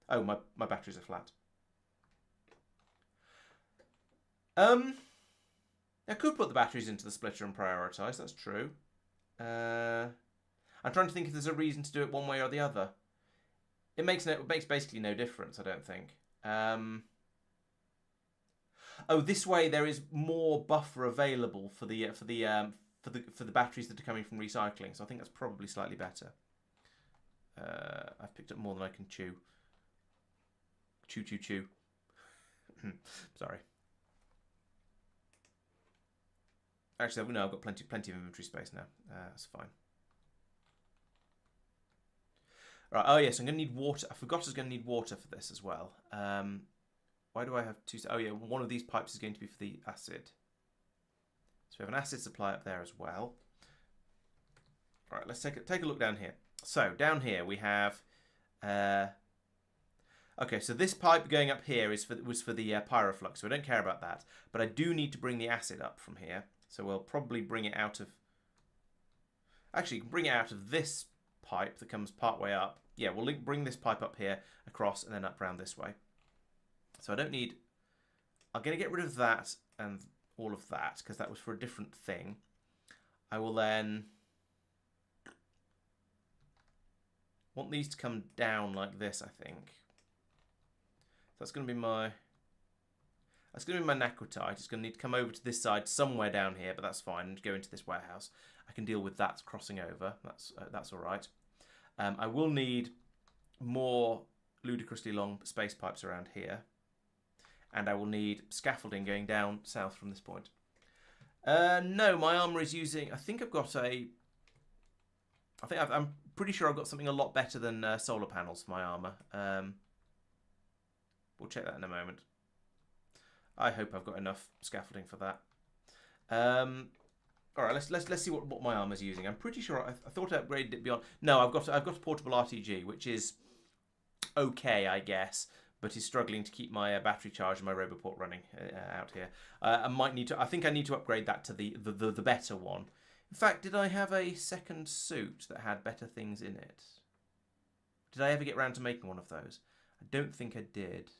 Oh, my batteries are flat. I could put the batteries into the splitter and prioritise, that's true. I'm trying to think if there's a reason to do it one way or the other. It makes basically no difference, I don't think. Oh, this way there is more buffer available for the batteries that are coming from recycling. So I think that's probably slightly better. I've picked up more than I can chew. Chew, chew, chew. Sorry. Actually, no, I've got plenty of inventory space now. That's fine. Right. Oh yes, I'm going to need water. I forgot I was going to need water for this as well. Why do I have 2? Oh yeah, one of these pipes is going to be for the acid. So we have an acid supply up there as well. All right, let's take a look down here. So down here we have. Okay, so this pipe going up here was for the pyroflux, so I don't care about that. But I do need to bring the acid up from here, so we'll probably bring it out of. Actually, you can bring it out of this pipe that comes part way up. Yeah, we'll bring this pipe up here, across, and then up round this way. So I don't need. I'm going to get rid of that and all of that because that was for a different thing. I will then want these to come down like this, I think. That's going to be my. That's going to be my naquitite. It's going to need to come over to this side somewhere down here, but that's fine. And go into this warehouse. I can deal with that crossing over. That's all right. I will need more ludicrously long space pipes around here, and I will need scaffolding going down south from this point. No, my armor is using. I think I've got a. I'm pretty sure I've got something a lot better than solar panels for my armor. We'll check that in a moment. I hope I've got enough scaffolding for that. All right, let's see what my armor's using. I'm pretty sure I thought I upgraded it beyond. No, I've got a portable RTG, which is okay, I guess, but is struggling to keep my battery charge and my Roboport running out here. I might need to. I think I need to upgrade that to the better one. In fact, did I have a second suit that had better things in it? Did I ever get round to making one of those? I don't think I did.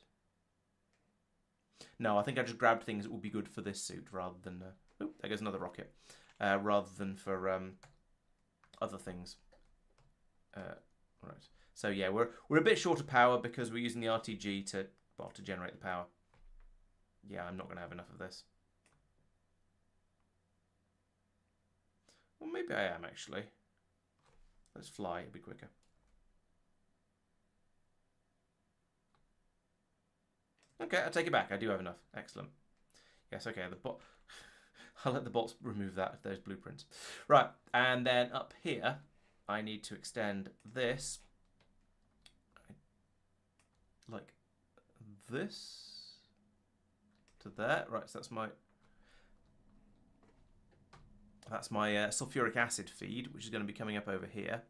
No, I think I just grabbed things that would be good for this suit rather than. Oh, there goes another rocket. Rather than for other things. Right. So yeah, we're a bit short of power because we're using the RTG to generate the power. Yeah, I'm not going to have enough of this. Well, maybe I am actually. Let's fly. It'll be quicker. Okay, I take it back. I do have enough. Excellent. Yes. Okay. I'll let the bots remove those blueprints. Right, and then up here, I need to extend this like this to there. Right, so that's my sulfuric acid feed, which is going to be coming up over here.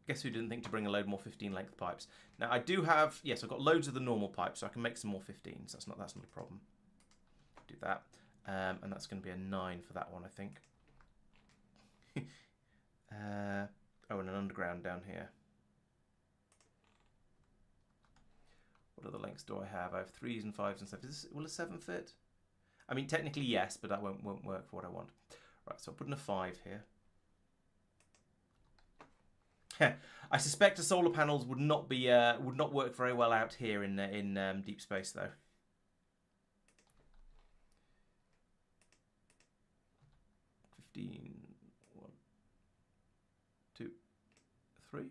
Guess who didn't think to bring a load more 15 length pipes? Now I do have, yes, I've got loads of the normal pipes, so I can make some more 15s. That's not a problem. Do that, and that's going to be a 9 for that one, I think. Oh, and an underground down here. What other lengths do I have? I have 3s and 5s and stuff. Will a 7 fit? I mean, technically yes, but that won't work for what I want. Right, so I'll put in a 5 here. I suspect the solar panels would not work very well out here in deep space though. One, 2, 3.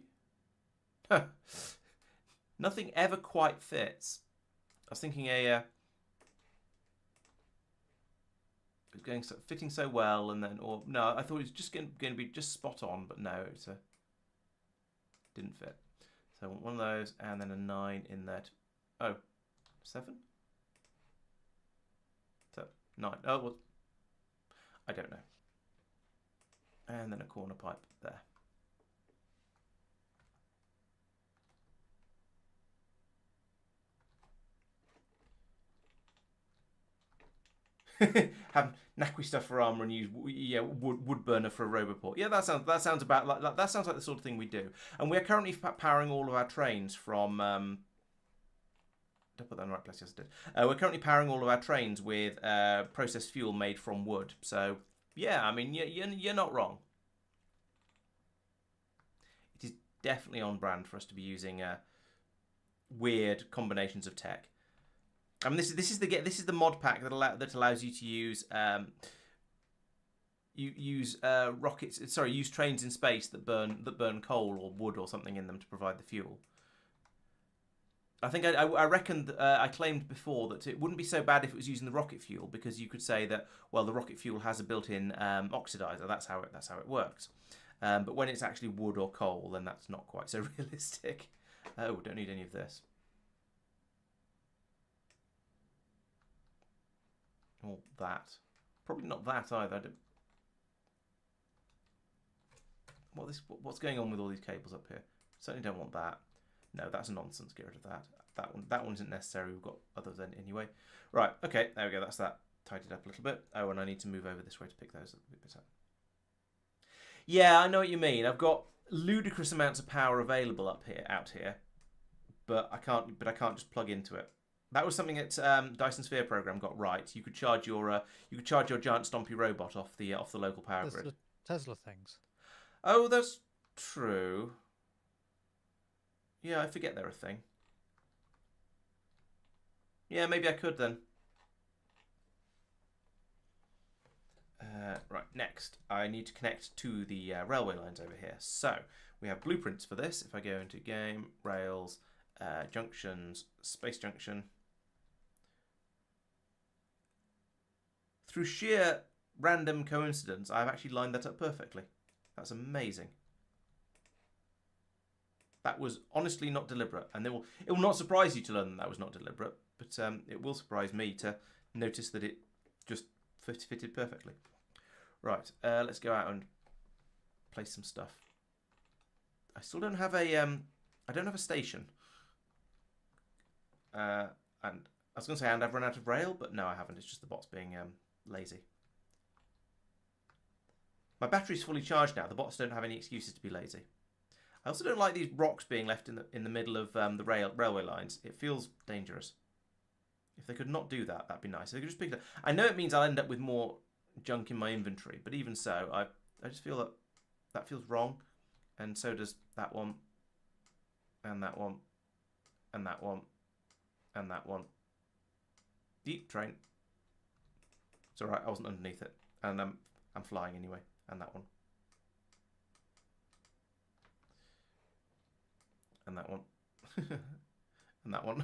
Nothing ever quite fits. I was thinking it's fitting so well, and then no, I thought it was just going to be just spot on, but no, didn't fit. So I want one of those, and then a 9 in there. Oh, 7? So 9. Oh, well, I don't know. And then a corner pipe there. Have Naqui stuff for armor and use wood burner for a roboport. Yeah, that sounds about like that sounds like the sort of thing we do. And we are currently powering all of our trains from. Don't put that in the right place. Yes, I did. We're currently powering all of our trains with processed fuel made from wood. So yeah, I mean you're not wrong. It is definitely on brand for us to be using weird combinations of tech. I mean, this is the mod pack that allows you to use use trains in space that burn coal or wood or something in them to provide the fuel. I think I reckoned I claimed before that it wouldn't be so bad if it was using the rocket fuel, because you could say that, well, the rocket fuel has a built-in oxidizer. That's how it works. But when it's actually wood or coal, then that's not quite so realistic. Oh, don't need any of this. Or that. Probably not that either. What's going on with all these cables up here? Certainly don't want that. No, that's nonsense. Get rid of that. That one isn't necessary. We've got others in anyway. Right. Okay. There we go. That's that. Tidied up a little bit. Oh, and I need to move over this way to pick those bits up. Yeah, I know what you mean. I've got ludicrous amounts of power available out here, but I can't just plug into it. That was something that Dyson Sphere program got right. You could charge your giant stompy robot off the local power grid. The Tesla things. Oh, that's true. Yeah, I forget they're a thing. Yeah, maybe I could then. Right, next I need to connect to the railway lines over here. So we have blueprints for this. If I go into game, rails, junctions, space junction. Through sheer random coincidence, I've actually lined that up perfectly. That's amazing. That was honestly not deliberate, and it will not surprise you to learn that was not deliberate, but it will surprise me to notice that it just fitted perfectly. Right, let's go out and place some stuff. I still don't have a station. And I was going to say, and I've run out of rail, but no, I haven't. It's just the bots being lazy. My battery's fully charged now. The bots don't have any excuses to be lazy. I also don't like these rocks being left in the middle of the railway lines. It feels dangerous. If they could not do that, that'd be nice. If they could just pick it up. I know it means I'll end up with more junk in my inventory, but even so, I just feel that feels wrong, and so does that one, and that one, and that one, and that one. Deep train. It's alright, I wasn't underneath it, and I'm flying anyway, and that one. And that one. And that one.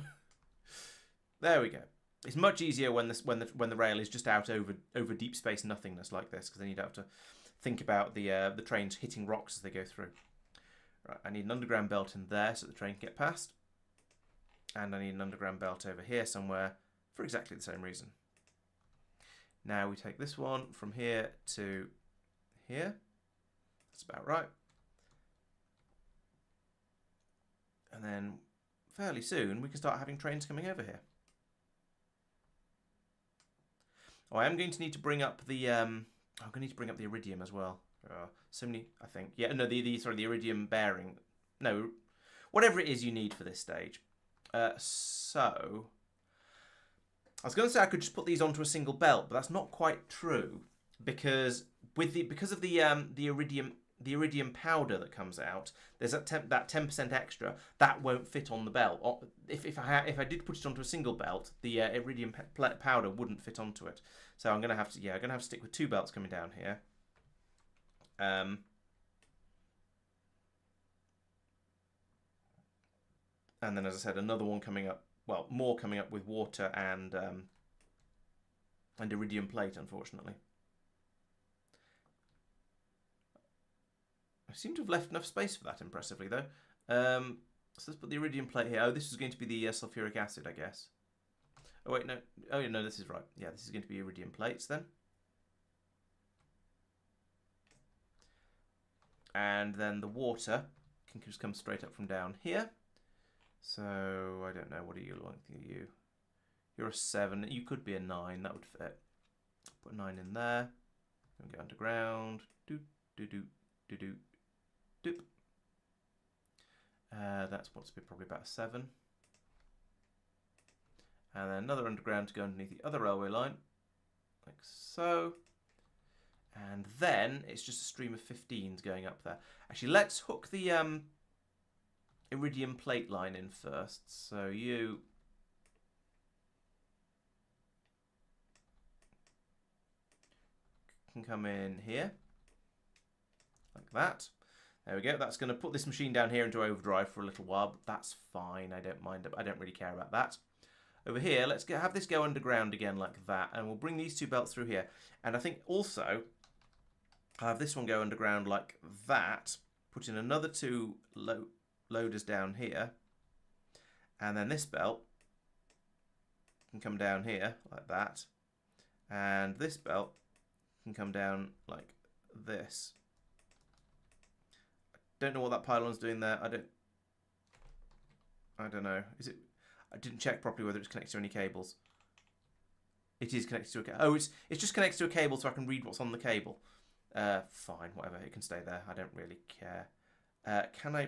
There we go. It's much easier when the rail is just out over deep space nothingness like this, because then you don't have to think about the trains hitting rocks as they go through. Right, I need an underground belt in there so the train can get past. And I need an underground belt over here somewhere for exactly the same reason. Now we take this one from here to here. That's about right. And then fairly soon we can start having trains coming over here. Oh, I am going to need to bring up the I'm going to need to bring up the iridium as well. So many, I think. Yeah, no, the iridium bearing. No, whatever it is you need for this stage. So I was going to say I could just put these onto a single belt, but that's not quite true because of the iridium powder that comes out, there's that 10% extra that won't fit on the belt. If I did put it onto a single belt, the iridium powder wouldn't fit onto it. So I'm gonna have to stick with 2 belts coming down here. And then, as I said, another one coming up. Well, more coming up with water and iridium plate, unfortunately. I seem to have left enough space for that, impressively, though. So let's put the iridium plate here. Oh, this is going to be the sulfuric acid, I guess. Oh, wait, no. Oh, no, this is right. Yeah, this is going to be iridium plates, then. And then the water can just come straight up from down here. So, I don't know. What are you like? You're a 7. You could be a 9. That would fit. Put a 9 in there. And go underground. Doop, doop, doop, doop, doop. Doop. That's what's probably about a 7. And then another underground to go underneath the other railway line, like so. And then it's just a stream of 15s going up there. Actually, let's hook the iridium plate line in first. So you can come in here, like that. There we go. That's going to put this machine down here into overdrive for a little while, but that's fine. I don't mind. I don't really care about that. Over here, let's have this go underground again like that, and we'll bring these 2 belts through here. And I think also I'll have this one go underground like that, put in another 2 loaders down here, and then this belt can come down here like that, and this belt can come down like this. Don't know what that pylon's doing there. I don't know. Is it? I didn't check properly whether it's connected to any cables. It is connected to a cable. Oh, it's just connected to a cable so I can read what's on the cable. Fine, whatever. It can stay there. I don't really care. Can I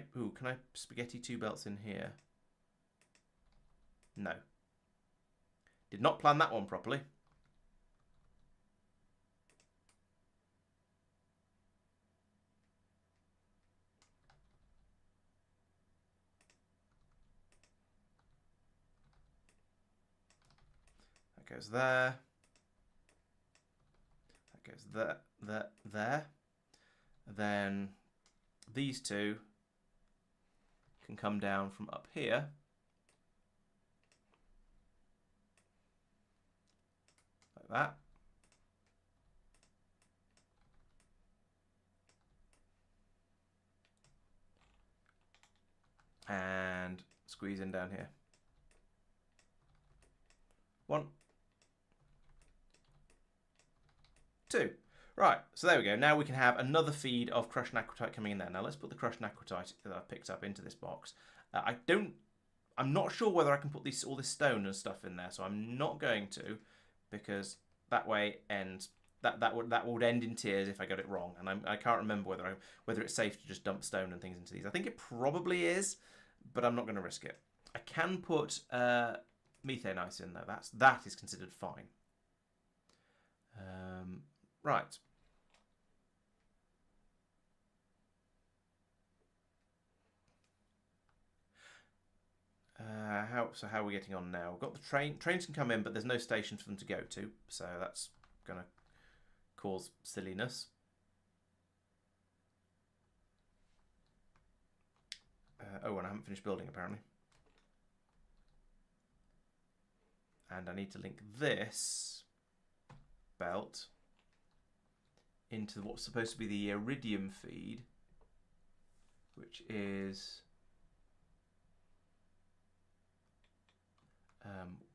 spaghetti 2 belts in here? No. Did not plan that one properly. Goes there. That goes there. Then these 2 can come down from up here. Like that. And squeeze in down here. 1. 2. Right, so there we go. Now we can have another feed of crushed naquitite coming in there. Now let's put the crushed naquitite that I've picked up into this box. I'm not sure whether I can put all this stone and stuff in there, so I'm not going to, because that way that would end in tears if I got it wrong. And I can't remember whether it's safe to just dump stone and things into these. I think it probably is, but I'm not going to risk it. I can put methane ice in though. That is considered fine. Right. How are we getting on now? We've got the train. Trains can come in, but there's no stations for them to go to, so that's going to cause silliness. And I haven't finished building apparently. And I need to link this belt into what's supposed to be the iridium feed which is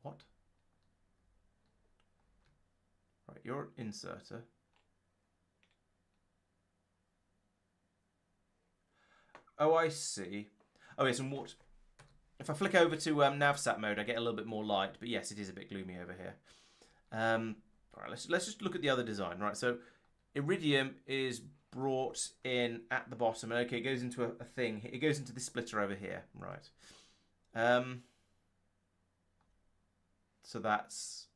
what? Right, you're an inserter. Oh, I see. Oh, yes, and what? If I flick over to navsat mode, I get a little bit more light. But yes, it is a bit gloomy over here. All right, let's just look at the other design. Right, so iridium is brought in at the bottom, and okay, it goes into a thing. It goes into this splitter over here. Right. So that's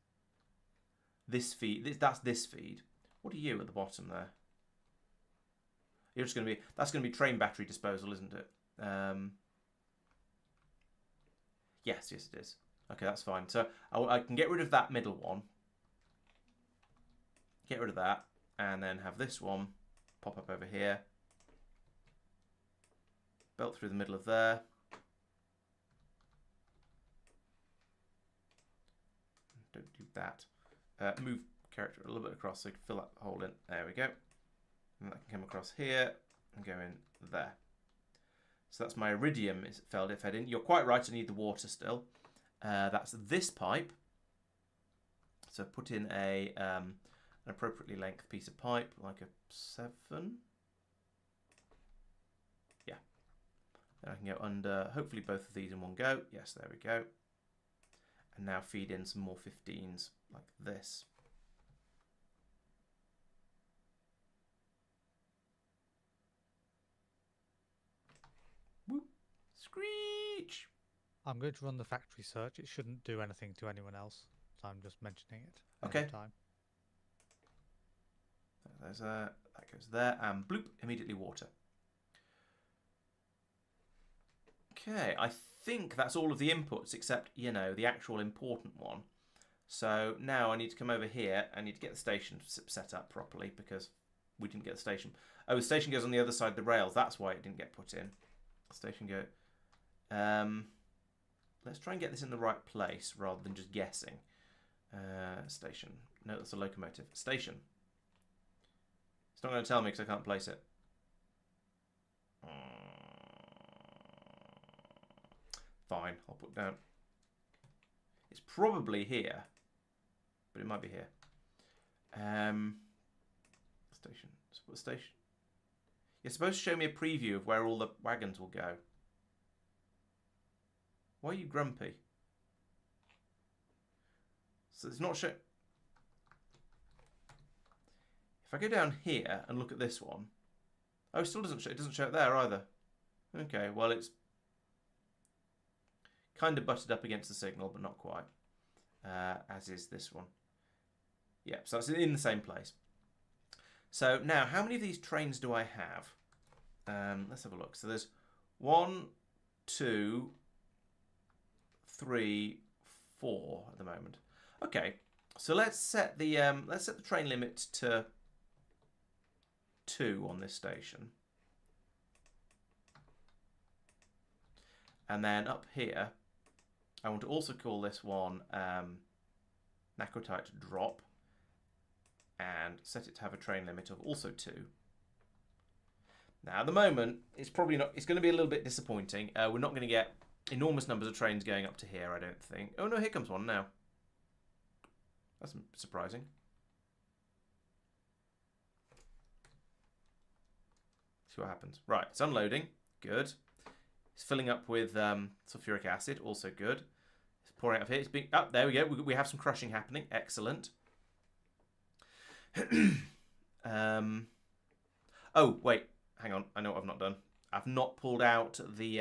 this feed. That's this feed. What are you at the bottom there? You're just going to be. That's going to be train battery disposal, isn't it? Yes, it is. Okay, that's fine. So I can get rid of that middle one. Get rid of that, and then have this one pop up over here. Belt through the middle of there. Don't do that. Move character a little bit across so you can fill that hole in. There we go. And that can come across here and go in there. So that's my iridium is fed in. You're quite right, I need the water still. That's this pipe. So put in an appropriately length piece of pipe, like a 7. Yeah. Then I can go under, hopefully both of these in one go. Yes, there we go. And now feed in some more 15s like this. Whoop. Screech! I'm going to run the factory search. It shouldn't do anything to anyone else, so I'm just mentioning it. Okay. Time. There's that goes there, and bloop, immediately water. Okay, I think that's all of the inputs except, you know, the actual important one. So now I need to come over here. I need to get the station set up properly because we didn't get the station. Oh, the station goes on the other side of the rails. That's why it didn't get put in. Station go. Let's try and get this in the right place rather than just guessing. Station. No, that's a locomotive. Station. It's not going to tell me because I can't place it. Fine, I'll put down. It's probably here, but it might be here. Station. Let's put a station. You're supposed to show me a preview of where all the wagons will go. Why are you grumpy? So it's not show. If I go down here and look at this one, oh, it still doesn't show. It doesn't show it there either. Okay, well it's kind of butted up against the signal, but not quite. As is this one. Yeah, so it's in the same place. So now, how many of these trains do I have? Let's have a look. So there's 1, 2, 3, 4 at the moment. Okay, so let's set the train limit to 2 on this station. And then up here, I want to also call this one naquitite drop and set it to have a train limit of also 2. Now at the moment, it's probably not. It's going to be a little bit disappointing. We're not going to get enormous numbers of trains going up to here, I don't think. Oh no, here comes one now. That's surprising. See what happens. Right, it's unloading. Good. It's filling up with sulfuric acid. Also good. It's pouring out of here. It's being. Oh, there we go. We have some crushing happening. Excellent. Oh wait, hang on. I know what I've not done. I've not pulled out the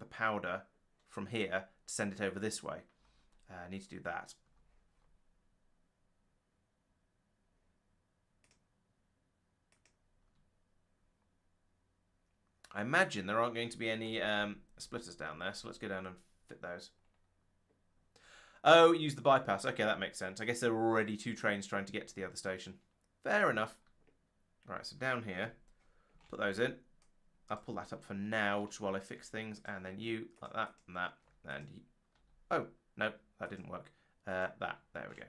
powder from here to send it over this way. I need to do that. I imagine there aren't going to be any splitters down there, so let's go down and fit those. Oh, use the bypass. Okay, that makes sense. I guess there were already 2 trains trying to get to the other station. Fair enough. Right, so down here, put those in. I'll pull that up for now, just while I fix things, and then you, like that, and you. Oh, no, that didn't work. There we go.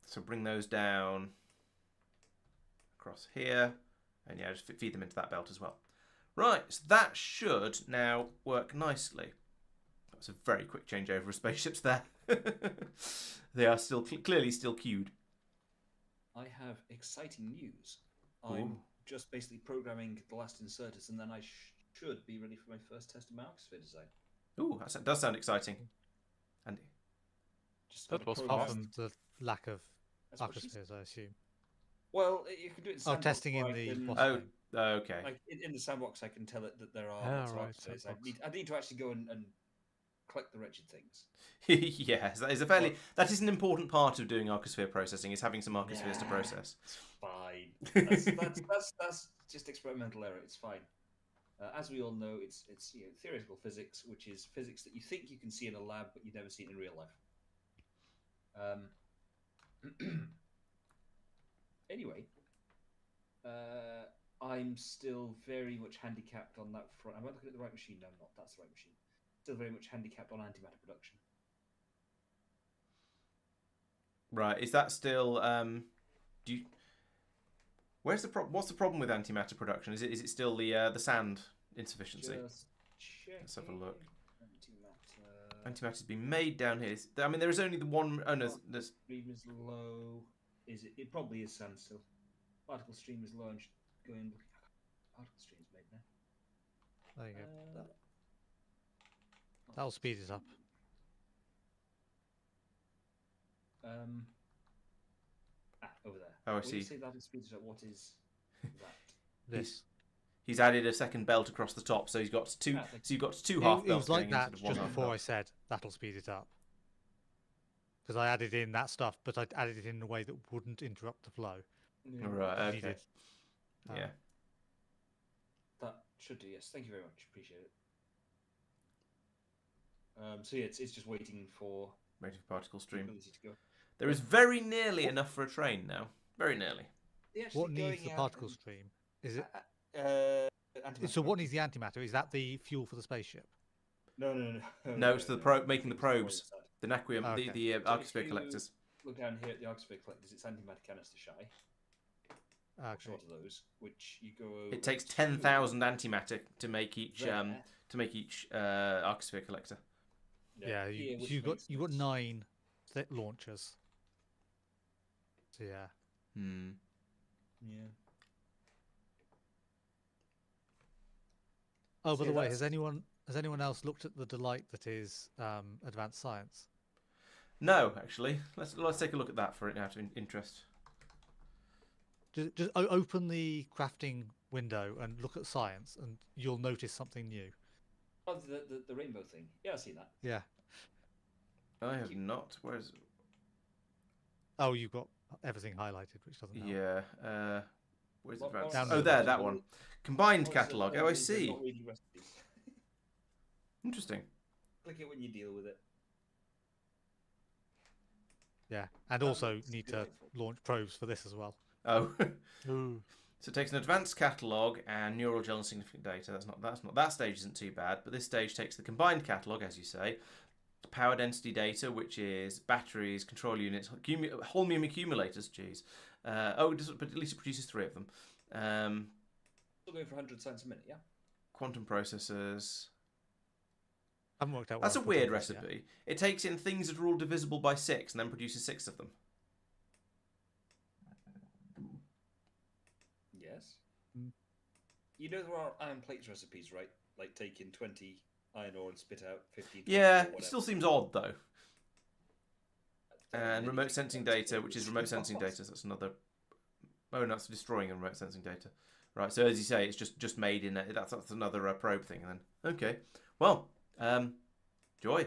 So bring those down across here, and yeah, just feed them into that belt as well. Right, so that should now work nicely. That's a very quick changeover of spaceships there. They are still clearly still queued. I have exciting news. I'm just basically programming the last inserters, and then I should be ready for my first test of my arcosphere design. Ooh, that does sound exciting. Andy? Just That was Apart fast. from the lack of That's what she arcospheres, I assume. Well, you can do it in sandbox. Testing in where I the can- wasp Oh, thing. okay. Like in the sandbox, I can tell it that there are Ah, lots of right, arcospheres. sandbox. I need to actually go and collect the wretched things. Yes, that is a fairly. That is an important part of doing arcosphere processing. Is having some arcospheres to Yeah. process. It's fine. That's just experimental error. It's fine. As we all know, it's theoretical physics, which is physics that you think you can see in a lab, but you never see it in real life. Anyway, I'm still very much handicapped on that front. Am I looking at the right machine? No, I'm not. That's the right machine. Still very much handicapped on antimatter production. Right, is that still? Do you? Where's the problem? What's the problem with antimatter production? Is it still the sand insufficiency? Just check. Let's have a look. Antimatter. Antimatter's been made down here. I mean, there is only the one. Oh no, there's. Stream is low. Is it? It probably is sand still. Particle stream is low. And going looking. Particle stream's made now. There you go. That'll speed it up. Over there. Oh, I When see. you say that'll speed it up, what is that? This. He's added a second belt across the top, so he's got two. Ah, thank So you've got two It, half it belts was like going that instead of one just half before belt. I said that'll speed it up. Because I added in that stuff, but I added it in a way that wouldn't interrupt the flow. Right. Okay. Needed. Yeah. That should do, yes. Thank you very much. Appreciate it. So yeah, it's just waiting for Waiting for particle the stream. ability to go. There is very nearly enough for a train now. Very nearly. They actually What needs going the out particle and- stream? Is it? Antimatter So what production. needs the antimatter? Is that the fuel for the spaceship? No. No, it's making the probes. Inside. The naquium, Okay. the So if arcosphere you collectors. Look down here at the arcosphere collectors. It's antimatter canister shy. Okay. Short of those, which you go. It takes to 10,000 antimatter to make each there. arcosphere collector. Yeah, here, you which got makes you got sense. 9 launchers. So yeah. Hmm. Yeah. Oh, So by the yeah, way, that's- has anyone else looked at the delight that is advanced science? No, actually, let's take a look at that for it out of interest. Just open the crafting window and look at science, and you'll notice something new. Oh, the rainbow thing. Yeah, I've seen that. Yeah. I have not. Where's? Oh, you've got everything highlighted, which doesn't help. Yeah. Where's What- advanced? Down Oh, the there, bottom. that one. Combined What is it? catalogue. They're Oh, I not see. reading recipes. Interesting. Click it when you deal with it. Yeah, and That also looks need to delightful. launch probes for this as well. Oh. Ooh. So it takes an advanced catalogue and neural gel and significant data. That stage isn't too bad, but this stage takes the combined catalogue, as you say, power density data, which is batteries, control units, holmium accumulators. Jeez. But at least it produces 3 of them. Still going for 100 cents a minute, yeah. Quantum processors. I haven't worked out. That's a where I'm putting weird this yet. recipe. It takes in things that are all divisible by 6 and then produces 6 of them. Yes. Mm. You know there are iron plates recipes, right? Like taking 20 iron ore and spit out 15. Yeah, or it whatever. still seems odd though. Don't And really remote think sensing that's data, true. which is remote sensing data. So that's another. Oh, no, that's destroying the remote sensing data. Right. So as you say, it's just made in. That's another probe thing. And then okay, well, joy.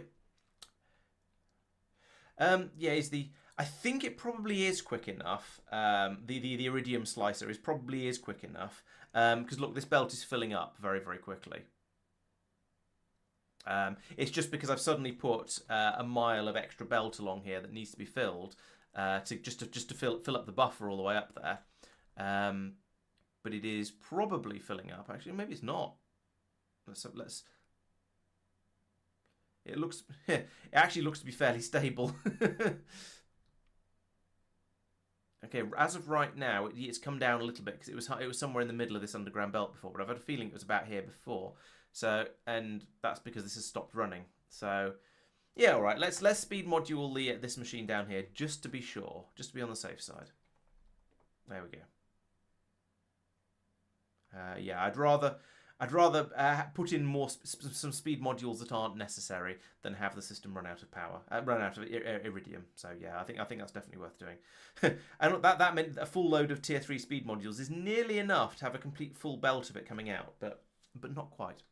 Yeah, is the. I think it probably is quick enough. The iridium slicer probably quick enough. Because look, this belt is filling up very, very quickly. It's just because I've suddenly put a mile of extra belt along here that needs to be filled to fill up the buffer all the way up there. But it is probably filling up. Actually, maybe it's not. Let's. It actually looks to be fairly stable. Okay, as of right now, it's come down a little bit because it was somewhere in the middle of this underground belt before, but I've had a feeling it was about here before. So, and that's because this has stopped running. So, yeah, all right. Let's speed module this machine down here just to be sure, just to be on the safe side. There we go. Yeah, I'd rather put in some speed modules that aren't necessary than have the system run out of power, run out of iridium. So yeah, I think that's definitely worth doing. And that meant a full load of tier 3 speed modules is nearly enough to have a complete full belt of it coming out, but not quite.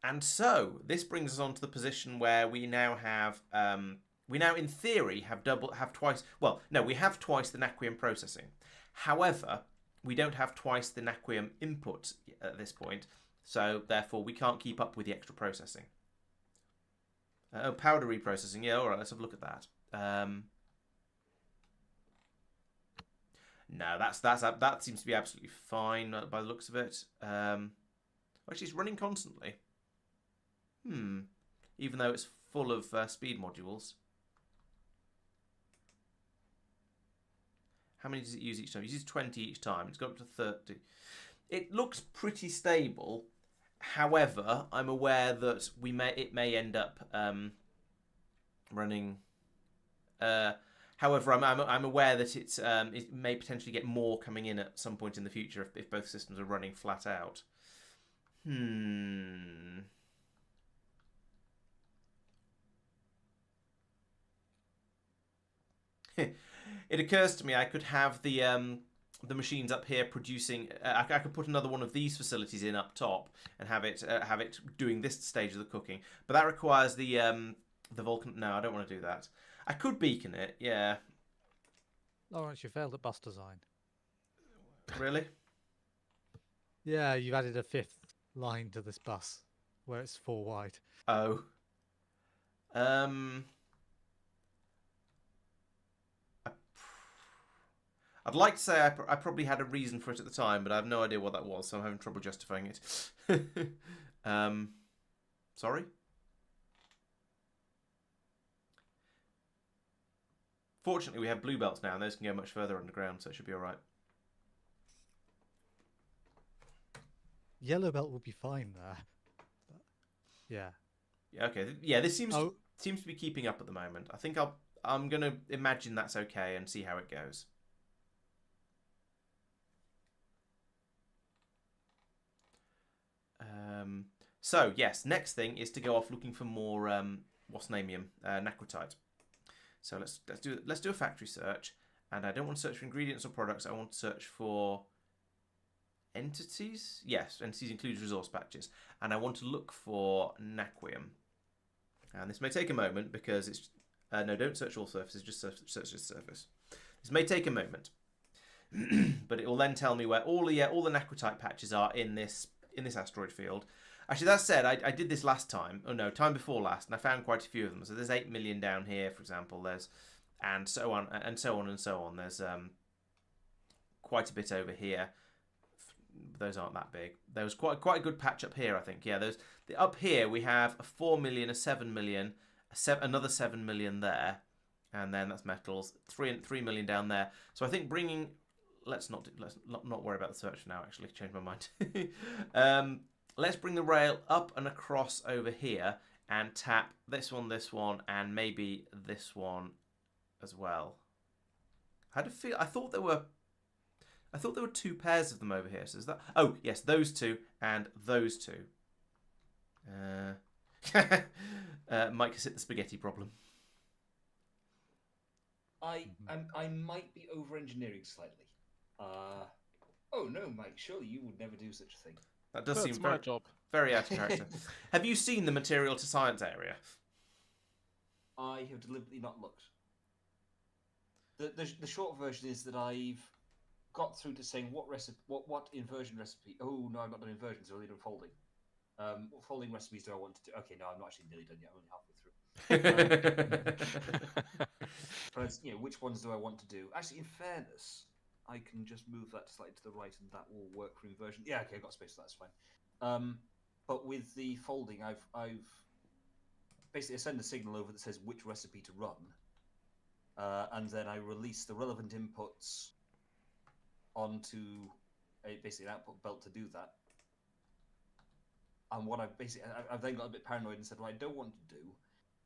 And so this brings us on to the position where we now have in theory have twice. Well, no, we have twice the naquium processing. However, we don't have twice the naquium input at this point, so therefore we can't keep up with the extra processing. Powder reprocessing. Yeah, all right. Let's have a look at that. No, that seems to be absolutely fine by the looks of it. Actually, it's running constantly. Even though it's full of speed modules. How many does it use each time? It uses 20 each time. It's got up to 30. It looks pretty stable. However, I'm aware that it may end up running. However, I'm aware that it may potentially get more coming in at some point in the future if both systems are running flat out. It occurs to me I could have the machines up here producing. I could put another one of these facilities in up top and have it doing this stage of the cooking. But that requires the Vulcan. No, I don't want to do that. I could beacon it. Yeah. Laurence, you failed at bus design. Really? Yeah, you've added a 5th line to this bus where it's 4 wide. Oh. I'd like to say I probably had a reason for it at the time, but I have no idea what that was, so I'm having trouble justifying it. Sorry? Fortunately, we have blue belts now, and those can go much further underground, so it should be all right. Yellow belt will be fine there. But, yeah. Yeah. Okay. Yeah. This seems to be keeping up at the moment. I think I'm gonna imagine that's okay and see how it goes. So yes, next thing is to go off looking for more wasnamium, naquitite. So let's do a factory search, and I don't want to search for ingredients or products. I want to search for entities. Yes, entities includes resource patches, and I want to look for naquium. And this may take a moment because it's no, don't search all surfaces, just search this surface. This may take a moment, but it will then tell me where all the naquitite patches are in this asteroid field. Actually, that said, I did this last time. Oh no, time before last, and I found quite a few of them. So there's 8 million down here, for example. There's and so on and so on and so on. There's quite a bit over here. Those aren't that big. There was quite a good patch up here, I think. Yeah, up here we have a 4 million, a 7 million, another 7 million there, and then that's metals. 3 million down there. So I think bringing. Let's not worry about the search for now. Actually, change my mind. Let's bring the rail up and across over here and tap this one, and maybe this one as well. I had a feel. I thought there were 2 pairs of them over here. So is that? Oh yes, those 2 and those 2. Mike has hit the spaghetti problem. I might be over-engineering slightly. Oh no, Mike! Surely you would never do such a thing. That does seem my job. Very out of character. Have you seen the material to science area? I have deliberately not looked. The short version is that I've got through to saying what inversion recipe. Oh no, I've not done inversions. I've only done folding. What folding recipes do I want to do? Okay, no, I'm not actually nearly done yet. I'm only halfway through. But which ones do I want to do? Actually, in fairness, I can just move that slightly to the right, and that will work for inversion. Yeah, okay, I've got space, so that's fine. But with the folding, I've basically I send a signal over that says which recipe to run, and then I release the relevant inputs onto basically an output belt to do that. And what I've then got a bit paranoid and said, what I don't want to do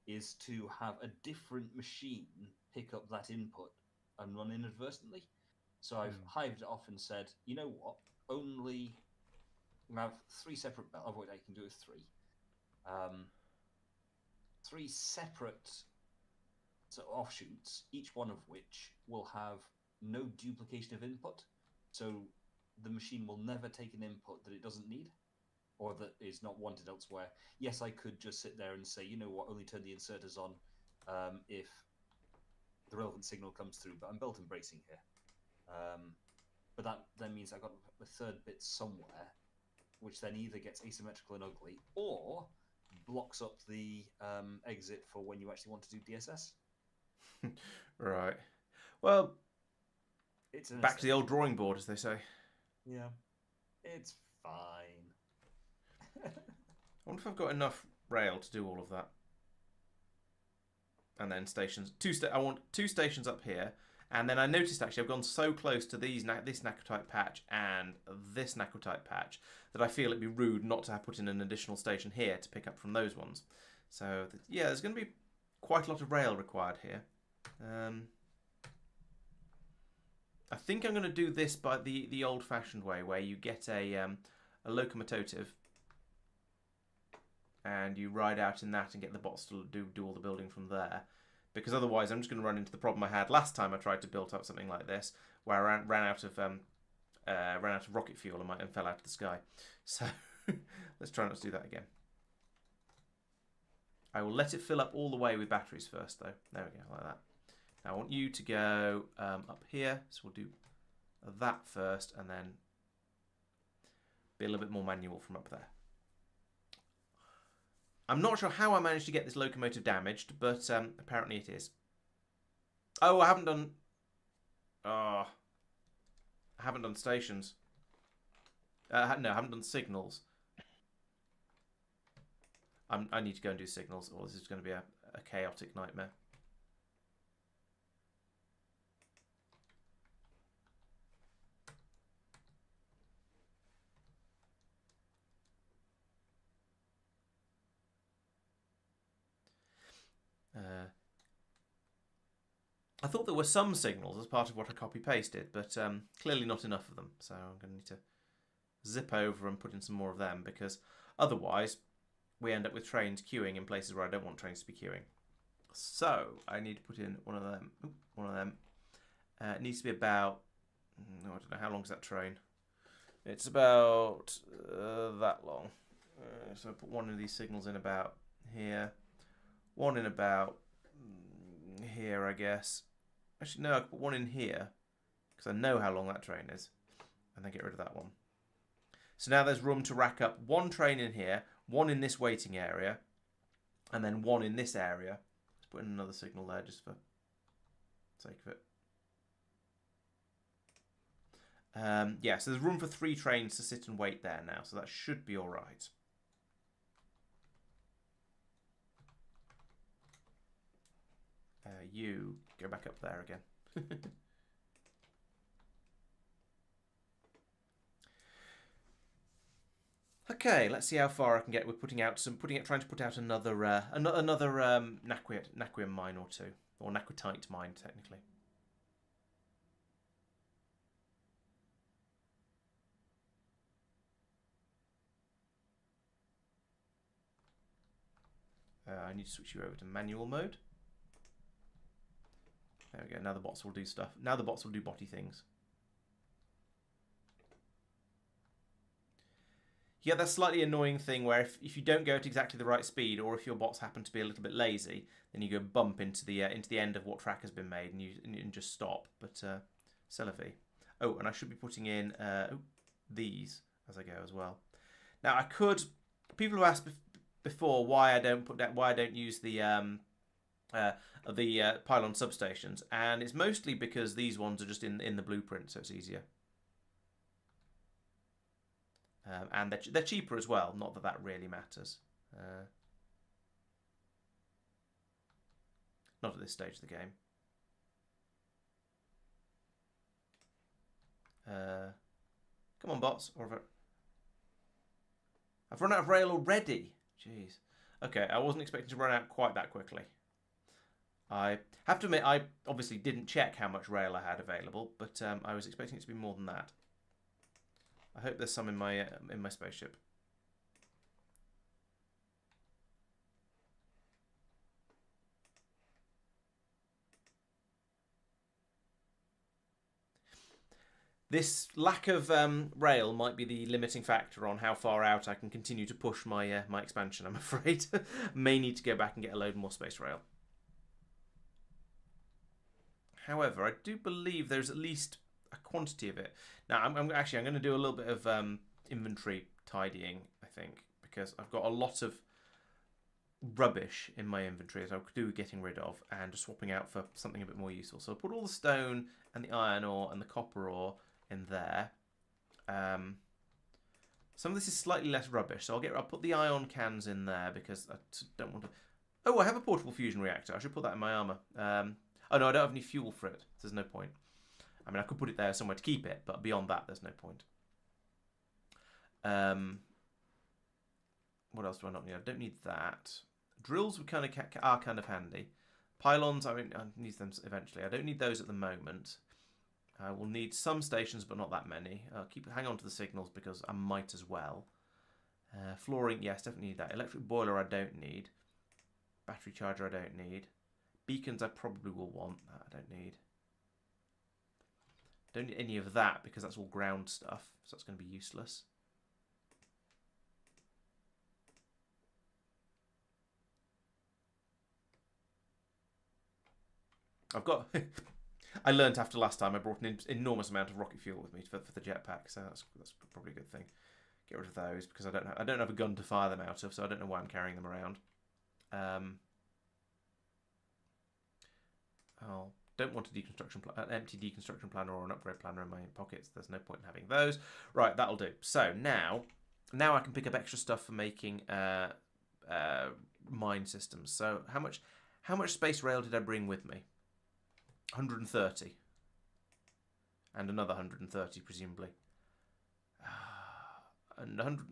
is to have a different machine pick up that input and run inadvertently. So I've hived it off and said, you know what? Only have 3 separate belts. Oh, wait, I can do it with 3. 3 separate offshoots, each one of which will have no duplication of input. So the machine will never take an input that it doesn't need or that is not wanted elsewhere. Yes, I could just sit there and say, you know what, only turn the inserters on if the relevant signal comes through, but I'm belt and bracing here. But that then means I've got the 3rd bit somewhere, which then either gets asymmetrical and ugly, or blocks up the exit for when you actually want to do DSS. Right. Well, it's back to the old drawing board, as they say. Yeah. It's fine. I wonder if I've got enough rail to do all of that. And then stations. I want 2 stations up here. And then I noticed actually I've gone so close to this naquitite patch and this naquitite patch that I feel it'd be rude not to have put in an additional station here to pick up from those ones. So yeah, there's going to be quite a lot of rail required here. I think I'm going to do this by the old-fashioned way, where you get a locomotive and you ride out in that and get the bots to do all the building from there. Because otherwise I'm just going to run into the problem I had last time I tried to build up something like this, where I ran out of rocket fuel and fell out of the sky. So let's try not to do that again. I will let it fill up all the way with batteries first, though. There we go, like that. Now I want you to go up here, so we'll do that first, and then be a little bit more manual from up there. I'm not sure how I managed to get this locomotive damaged, but apparently it is. Oh, I haven't done... Oh, I haven't done stations. No, I haven't done signals. I need to go and do signals, or this is going to be a chaotic nightmare. I thought there were some signals as part of what I copy-pasted, but clearly not enough of them. So I'm going to need to zip over and put in some more of them, because otherwise we end up with trains queuing in places where I don't want trains to be queuing. So I need to put in one of them. It needs to be about... I don't know, how long is that train? It's about that long. So I put one of these signals in about here. One in about here, I guess. Actually, no, I could put one in here, because I know how long that train is. And then get rid of that one. So now there's room to rack up one train in here, one in this waiting area, and then one in this area. Let's put in another signal there just for the sake of it. Yeah, so there's room for 3 trains to sit and wait there now, so that should be all right. You go back up there again. Okay, let's see how far I can get with trying to put out another naquium mine or 2, or naquitite mine technically. I need to switch you over to manual mode. There we go. Now the bots will do stuff. Now the bots will do botty things. Yeah, that's a slightly annoying thing where if you don't go at exactly the right speed, or if your bots happen to be a little bit lazy, then you go bump into the end of what track has been made, and just stop. But c'est la vie. Oh, and I should be putting in these as I go as well. Now I could. People have asked before why I don't use the pylon substations, and it's mostly because these ones are just in the blueprint, so it's easier. And they're cheaper as well, not that that really matters. Not at this stage of the game. Come on, bots. Or I've run out of rail already. Jeez. Okay, I wasn't expecting to run out quite that quickly. I have to admit, I obviously didn't check how much rail I had available, but I was expecting it to be more than that. I hope there's some in my spaceship. This lack of rail might be the limiting factor on how far out I can continue to push my my expansion, I'm afraid. May need to go back and get a load more space rail. However, I do believe there's at least a quantity of it. Now, I'm going to do a little bit of inventory tidying, I think, because I've got a lot of rubbish in my inventory as I could do getting rid of and just swapping out for something a bit more useful. So I'll put all the stone and the iron ore and the copper ore in there. Some of this is slightly less rubbish, so I'll put the ion cans in there because I don't want to. Oh, I have a portable fusion reactor. I should put that in my armor. Oh no, I don't have any fuel for it. So there's no point. I mean, I could put it there somewhere to keep it, but beyond that, there's no point. What else do I not need? I don't need that. Drills are kind of handy. Pylons, I mean, I need them eventually. I don't need those at the moment. I will need some stations, but not that many. Hang on to the signals because I might as well. Flooring, yes, definitely need that. Electric boiler, I don't need. Battery charger, I don't need. Beacons, I probably will want. That I don't need. Don't need any of that because that's all ground stuff, so that's going to be useless. I've got. I learnt after last time I brought an enormous amount of rocket fuel with me for the jetpack, so that's probably a good thing. Get rid of those because I don't have a gun to fire them out of, so I don't know why I'm carrying them around. Don't want an empty deconstruction planner or an upgrade planner in my pockets. There's no point in having those. Right, that'll do. So now I can pick up extra stuff for making mine systems. So how much space rail did I bring with me? 130. And another 130, presumably. And 100.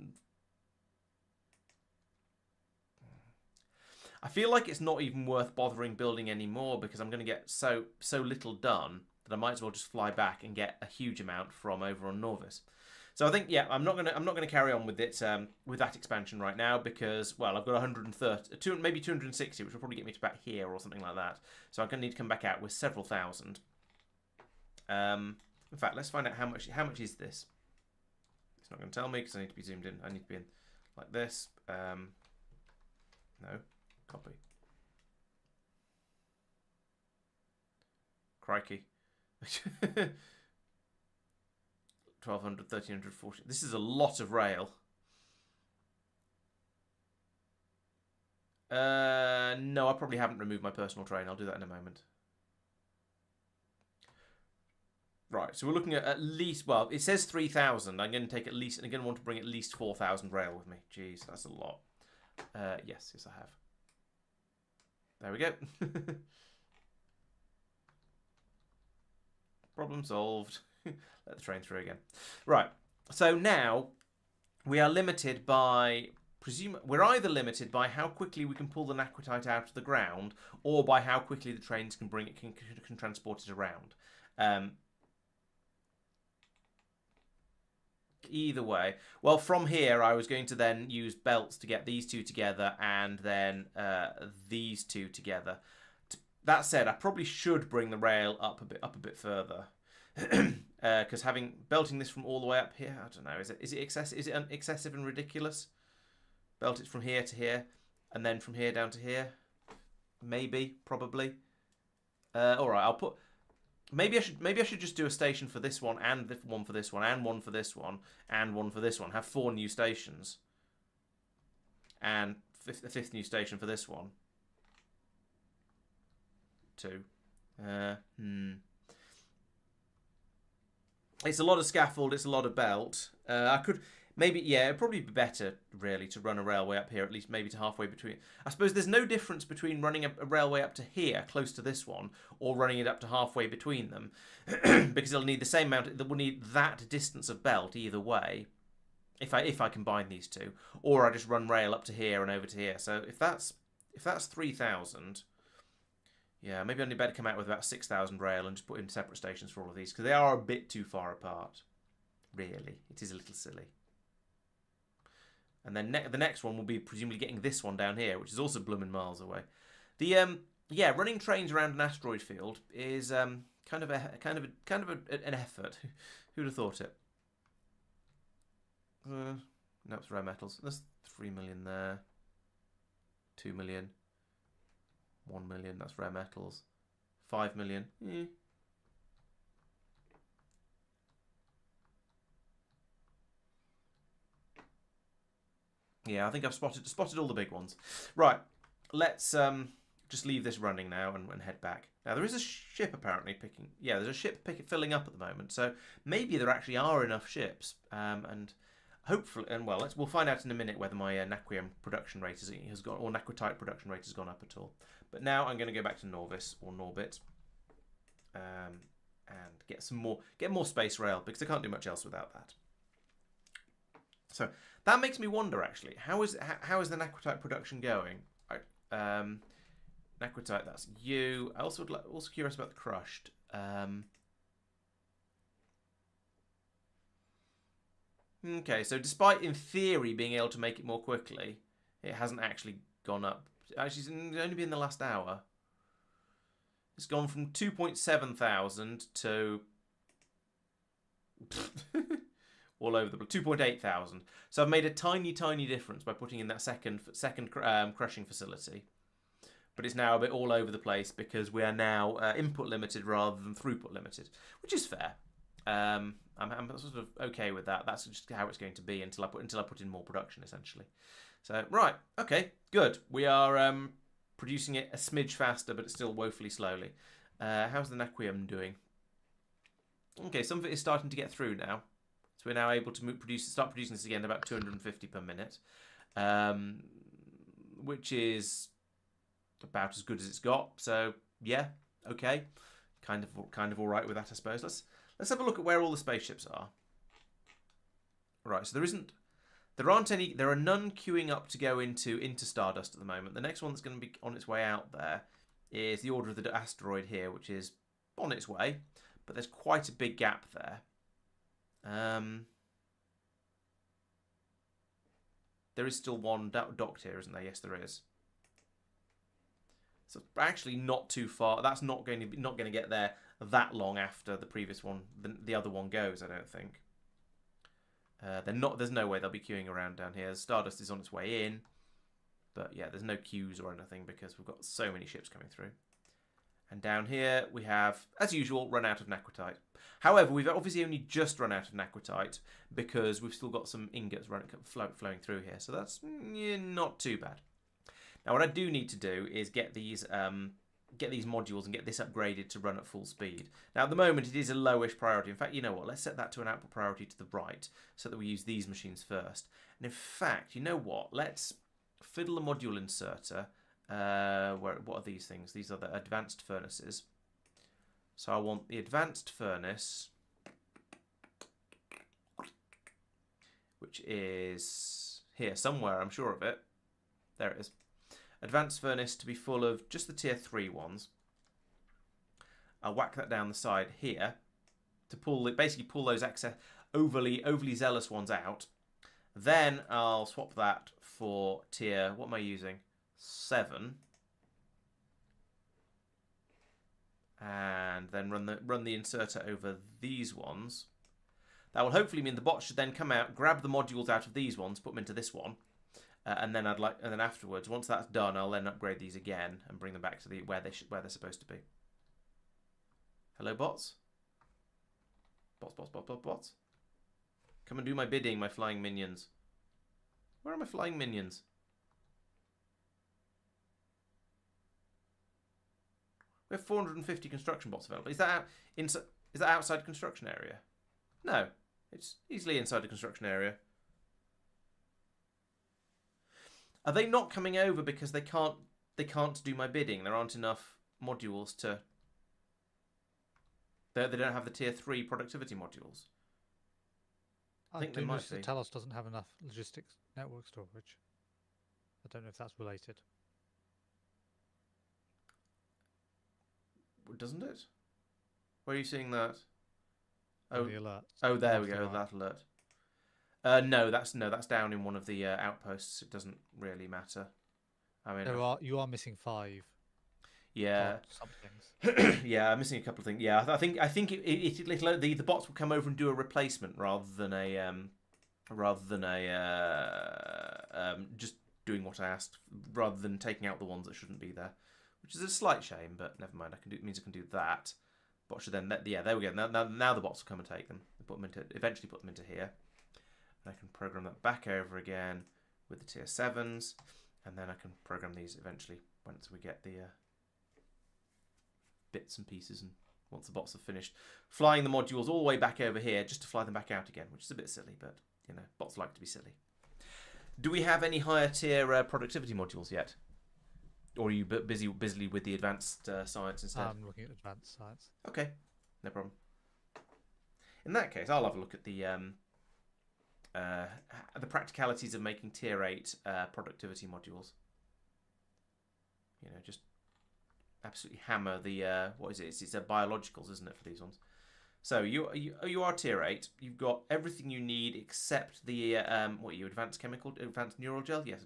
I feel like it's not even worth bothering building anymore because I'm going to get so little done that I might as well just fly back and get a huge amount from over on Norvis. So I think, yeah, I'm not gonna carry on with it with that expansion right now because, well, I've got 130, maybe 260, which will probably get me to back here or something like that. So I'm gonna need to come back out with several thousand. In fact, let's find out how much is this. It's not going to tell me because I need to be zoomed in. I need to be in like this. No, copy. Crikey. 1200, 1300, 14. This is a lot of rail. No, I probably haven't removed my personal train. I'll do that in a moment. Right, so we're looking at least, well, it says 3,000. I'm going to take at least, I'm going to want to bring at least 4,000 rail with me. Jeez, that's a lot. Yes, I have. There we go. Problem solved. Let the train through again. Right, so now we are limited by, we're either limited by how quickly we can pull the naquitite out of the ground or by how quickly the trains can bring it, can transport it around. Either way. Well, from here, I was going to then use belts to get these two together and then these two together. That said, I probably should bring the rail up a bit further. Because belting this from all the way up here, I don't know. Is it excessive and ridiculous? Belt it from here to here, and then from here down to here. Maybe, probably. All right, I'll put. Maybe I should just do a station for this one, and one for this one, and one for this one, and one for this one. Have 4 new stations, and a 5th new station for this one. 2. It's a lot of scaffold. It's a lot of belt. I could Maybe, yeah, it'd probably be better, really, to run a railway up here, at least maybe to halfway between. I suppose there's no difference between running a railway up to here, close to this one, or running it up to halfway between them, because it'll need the same amount. It will need that distance of belt either way, if I combine these two, or I just run rail up to here and over to here. So if that's 3,000, yeah, maybe I'd better come out with about 6,000 rail and just put in separate stations for all of these, because they are a bit too far apart. Really, it is a little silly. And then the next one will be presumably getting this one down here, which is also blooming miles away. The yeah, running trains around an asteroid field is kind of an effort. Who'd have thought it? No, it's rare metals. There's 3 million there. 2 million. 1 million. That's rare metals. 5 million. Yeah, I think I've spotted all the big ones. Right, let's just leave this running now and head back. Now there is a ship apparently picking. Yeah, there's a ship filling up at the moment. So maybe there actually are enough ships. And hopefully, we'll find out in a minute whether my naquium production rate has gone, or naquitite production rate has gone up at all. But now I'm going to go back to Norvis or Norbit, and get more space rail, because I can't do much else without that. So that makes me wonder, actually, how is the naquitite production going? Naquitite, that's you. I also curious about the crushed. Okay, so despite in theory being able to make it more quickly, it hasn't actually gone up. Actually, it's only been the last hour. It's gone from 2,700 to all over the place, 2,800. So I've made a tiny difference by putting in that second crushing facility. But it's now a bit all over the place because we are now input limited rather than throughput limited, which is fair. I'm sort of okay with that. That's just how it's going to be until I put in more production, essentially. So right, okay, good. We are producing it a smidge faster, but it's still woefully slowly. How's the naquium doing? Okay, some of it is starting to get through now. So we're now able to start producing this again at about 250 per minute, which is about as good as it's got. So yeah, okay, kind of all right with that, I suppose. Let's have a look at where all the spaceships are. Right, so there are none queuing up to go into Stardust at the moment. The next one that's going to be on its way out there is the Order of the Asteroid here, which is on its way, but there's quite a big gap there. There is still one docked here, isn't there? Yes, there is. So actually not too far. That's not going to get there that long after the previous one, the other one goes, I don't think. There's no way they'll be queuing around down here. Stardust is on its way in, but yeah, there's no queues or anything because we've got so many ships coming through. And down here we have, as usual, run out of naquitite. However, we've obviously only just run out of naquitite because we've still got some ingots flowing through here. So that's not too bad. Now, what I do need to do is get these modules and get this upgraded to run at full speed. Now, at the moment, it is a lowish priority. In fact, you know what? Let's set that to an output priority to the right so that we use these machines first. And in fact, you know what? Let's fiddle the module inserter. What are these things? These are the advanced furnaces. So I want the advanced furnace, which is here somewhere, I'm sure of it. There it is. Advanced furnace to be full of just the tier 3 ones. I'll whack that down the side here to basically pull those excess overly zealous ones out. Then I'll swap that for tier, what am I using? 7. And then run the inserter over these ones. That will hopefully mean the bot should then come out, grab the modules out of these ones, put them into this one. And then afterwards, once that's done, I'll then upgrade these again and bring them back to where they're supposed to be. Hello, bots. Bots. Come and do my bidding, my flying minions. Where are my flying minions? We have 450 construction bots available. Is that outside construction area? No, it's easily inside the construction area. Are they not coming over because they can't do my bidding? There aren't enough modules to... They don't have the tier 3 productivity modules. I think they might be. Talos doesn't have enough logistics network storage. I don't know if that's related. Doesn't it? Where are you seeing that? Oh, the alert. Oh, there we go. That alert. No, that's down in one of the outposts. It doesn't really matter. I mean, you are missing 5. Yeah. Somethings. Yeah, I'm missing a couple of things. Yeah, I think the bots will come over and do a replacement rather than just doing what I asked, rather than taking out the ones that shouldn't be there, which is a slight shame. But never mind. It means I can do that. Bot should then there we go. Now the bots will come and take them. Eventually put them into here. And I can program that back over again with the tier 7s, and then I can program these eventually once we get the bits and pieces, and once the bots have finished flying the modules all the way back over here just to fly them back out again, which is a bit silly, but you know, bots like to be silly. Do we have any higher tier productivity modules yet? Or are you busily with the advanced science instead? I'm looking at advanced science. Okay, no problem. In that case, I'll have a look at the practicalities of making tier 8 productivity modules. You know, just absolutely hammer the what is it? It's biologicals, isn't it, for these ones? So you are tier 8. You've got everything you need except the advanced neural gel? Yes,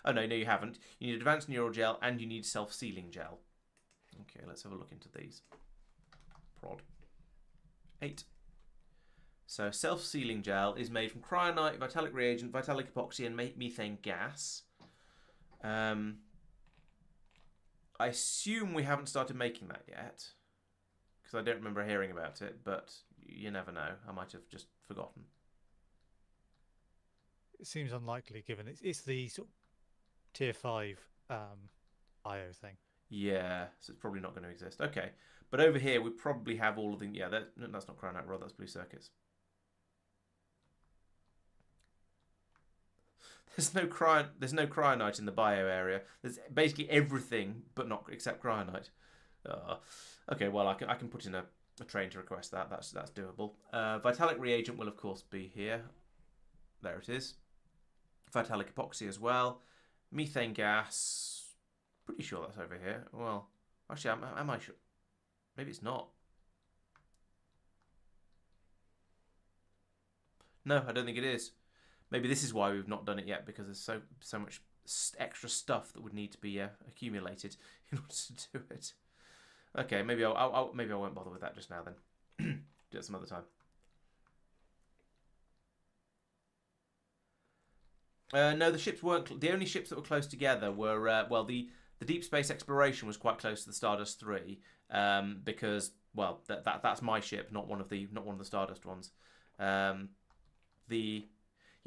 oh no, you haven't. You need advanced neural gel and you need self-sealing gel. Okay, let's have a look into these. Prod 8. So self-sealing gel is made from cryonite, vitalic reagent, vitalic epoxy, and methane gas. I assume we haven't started making that yet, because I don't remember hearing about it, but you never know. I might have just forgotten. It seems unlikely, given it's the sort of tier 5 IO thing. Yeah, so it's probably not going to exist. Okay, but over here we probably have all of the... Yeah, that's not cryonite rod, that's blue circuits. There's no cryonite in the bio area. There's basically everything, but not except cryonite. Okay, well I can put in a train to request that. That's doable. Vitalic reagent will of course be here. There it is. Vitalic epoxy as well. Methane gas. Pretty sure that's over here. Well, actually, am I sure? Maybe it's not. No, I don't think it is. Maybe this is why we've not done it yet, because there's so much extra stuff that would need to be accumulated in order to do it. Okay, maybe I won't bother with that just now then. Do it some other time. No, the ships weren't. The only ships that were close together were the deep space exploration was quite close to the Stardust 3, because that's my ship, not one of the Stardust ones.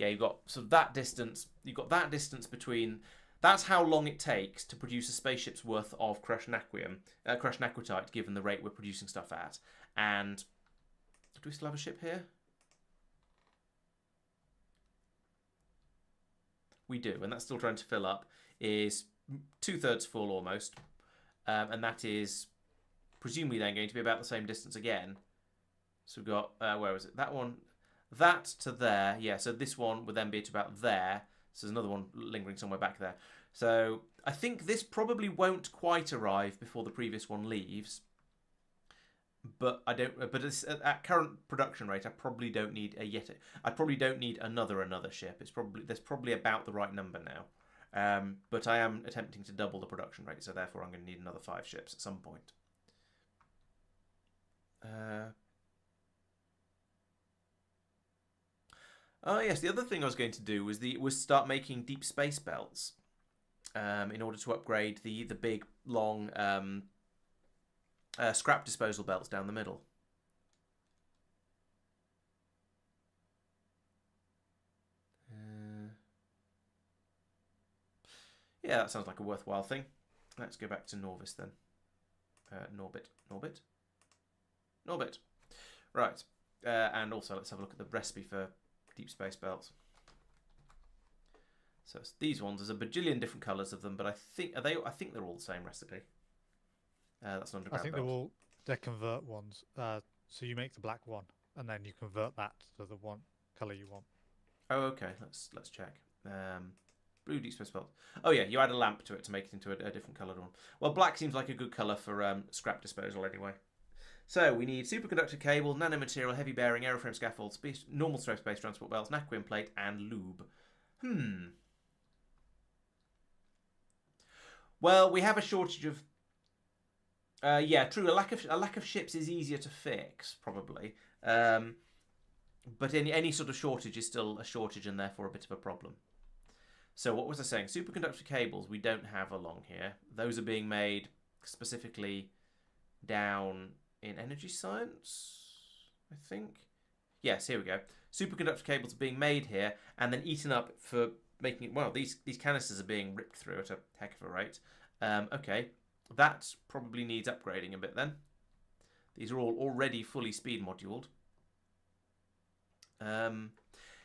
You've got sort of that distance. You've got that distance between. That's how long it takes to produce a spaceship's worth of crushed naquitite, given the rate we're producing stuff at. And do we still have a ship here? We do, and that's still trying to fill up. Is 2/3 full almost, and that is presumably then going to be about the same distance again. So we've got where was it? That one. That to there, yeah, so this one would then be to about there. So there's another one lingering somewhere back there. So I think this probably won't quite arrive before the previous one leaves. But it's, at current production rate, I probably don't need I probably don't need another ship. There's probably about the right number now. But I am attempting to double the production rate, so therefore I'm going to need another 5 ships at some point. Oh yes, the other thing I was going to do was start making deep space belts, in order to upgrade the big long scrap disposal belts down the middle. Yeah, that sounds like a worthwhile thing. Let's go back to Norvis then. Norbit. Right, and also let's have a look at the recipe for deep space belts. So it's these ones. There's a bajillion different colours of them, but I think they're all the same recipe. That's an underground I think belt. they're convert ones. So you make the black one, and then you convert that to the one color you want. Oh, okay. Let's check. Blue deep space belt. Oh yeah, you add a lamp to it to make it into a different coloured one. Well, black seems like a good colour for scrap disposal anyway. So we need superconductor cable, nanomaterial, heavy bearing, aeroframe scaffold, normal stroke space transport belts, naquin plate, and lube. Well, we have a shortage of. Yeah, true. A lack of ships is easier to fix, probably. But any sort of shortage is still a shortage and therefore a bit of a problem. So what was I saying? Superconductor cables we don't have along here. Those are being made specifically down in energy science, I think. Yes, here we go. Superconductor cables are being made here and then eaten up for making it. Well, these canisters are being ripped through at a heck of a rate. Okay, that probably needs upgrading a bit then. These are all already fully speed moduled.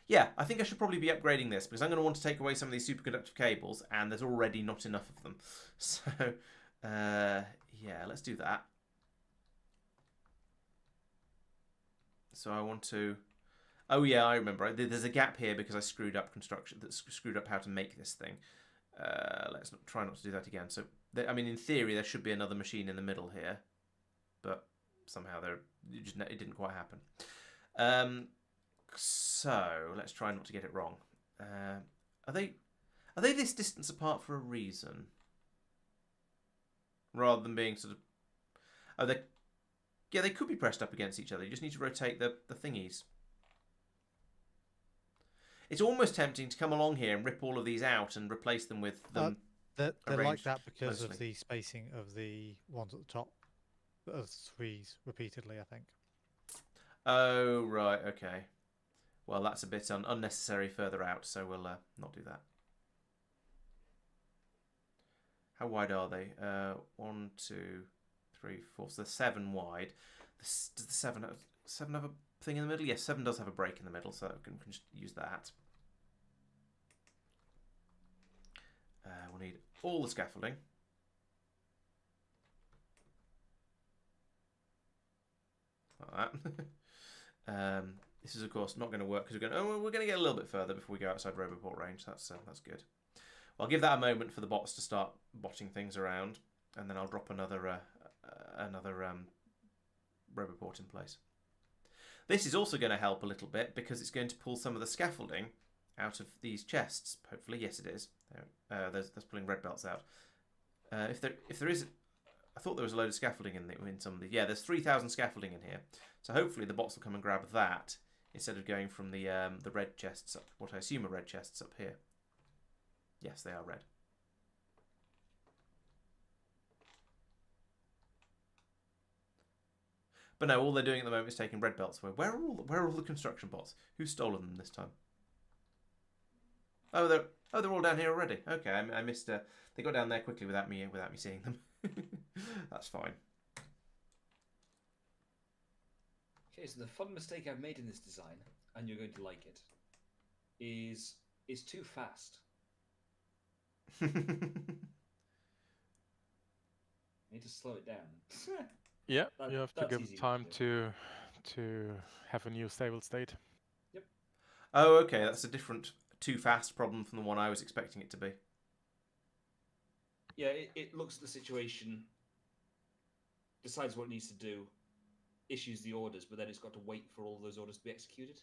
Yeah, I think I should probably be upgrading this because I'm going to want to take away some of these superconductive cables and there's already not enough of them. So, yeah, let's do that. So I want to... Oh yeah, I remember. There's a gap here because I screwed up construction. That screwed up how to make this thing. Let's try not to do that again. So, I mean, in theory, there should be another machine in the middle here, but somehow it didn't quite happen. So let's try not to get it wrong. Are they this distance apart for a reason, rather than being sort of? Oh, they could be pressed up against each other. You just need to rotate the thingies. It's almost tempting to come along here and rip all of these out and replace them with them. They're like that because of the spacing of the ones at the top of threes repeatedly, I think. Oh, right, okay. Well, that's a bit unnecessary further out, so we'll not do that. How wide are they? 1, 2, 3, 4. So they're 7 wide. Does the 7 have a thing in the middle? Yes, 7 does have a break in the middle, so we can just use that. We'll need all the scaffolding. Like that. This is, of course, not going to work because we're going to get a little bit further before we go outside Roboport range. That's good. I'll give that a moment for the bots to start botting things around, and then I'll drop another Roboport in place. This is also going to help a little bit because it's going to pull some of the scaffolding out of these chests. Hopefully, yes, it is. There's pulling red belts out. If there is, I thought there was a load of scaffolding in some of the. Yeah, there's 3,000 scaffolding in here. So hopefully the bots will come and grab that instead of going from the red chests up. What I assume are red chests up here. Yes, they are red. But no, all they're doing at the moment is taking red belts away. Where are all the construction bots? Who's stolen them this time? Oh, they're all down here already. Okay, I missed. They got down there quickly without me seeing them. That's fine. Okay, so the fun mistake I've made in this design, and you're going to like it, is it's too fast. I need to slow it down. Yeah, you have to give time to have a new stable state. Yep. Oh, okay, that's a different too fast problem from the one I was expecting it to be. Yeah, it looks at the situation, decides what it needs to do, issues the orders, but then it's got to wait for all those orders to be executed.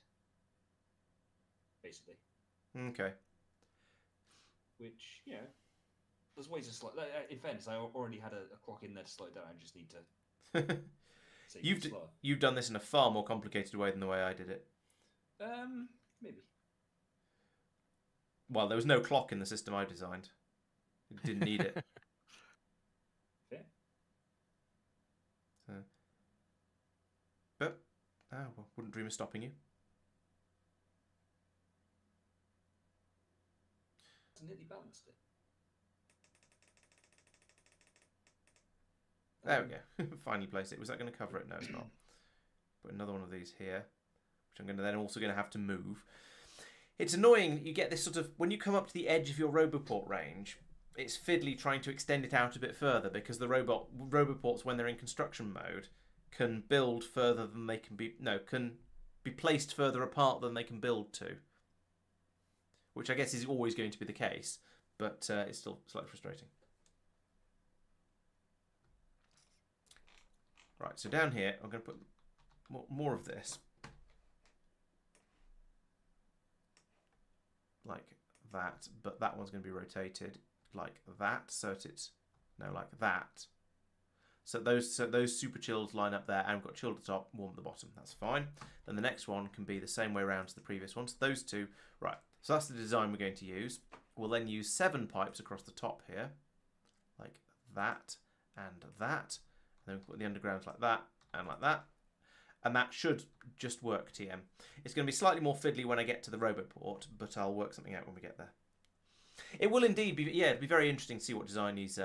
Basically. Okay. Which, yeah, there's ways to slow. In fairness, I already had a clock in there to slow it down. I just need to. You've done this in a far more complicated way than the way I did it. Maybe. Well, there was no clock in the system I designed. It didn't need it. Fair. But, well, wouldn't dream of stopping you. It's nearly balanced it. There we go. Finally placed it. Was that going to cover it? No, it's not. Put another one of these here, which I'm also going to have to move. It's annoying that you get this sort of, when you come up to the edge of your Roboport range, it's fiddly trying to extend it out a bit further because the Roboports, when they're in construction mode, can build further than they can be, can be placed further apart than they can build to. Which I guess is always going to be the case, but it's still slightly frustrating. Right, so down here, I'm going to put more of this. Like that, but that one's going to be rotated like that, so it's like that. So those super chilled line up there, and we've got chilled at the top, warm at the bottom. That's fine. Then the next one can be the same way around as the previous one. So those two, right. So that's the design we're going to use. We'll then use 7 pipes across the top here, like that and that. And then we put the undergrounds like that and like that. And that should just work, TM. It's going to be slightly more fiddly when I get to the Roboport, but I'll work something out when we get there. It will indeed be, yeah, it'll be very interesting to see what design he's,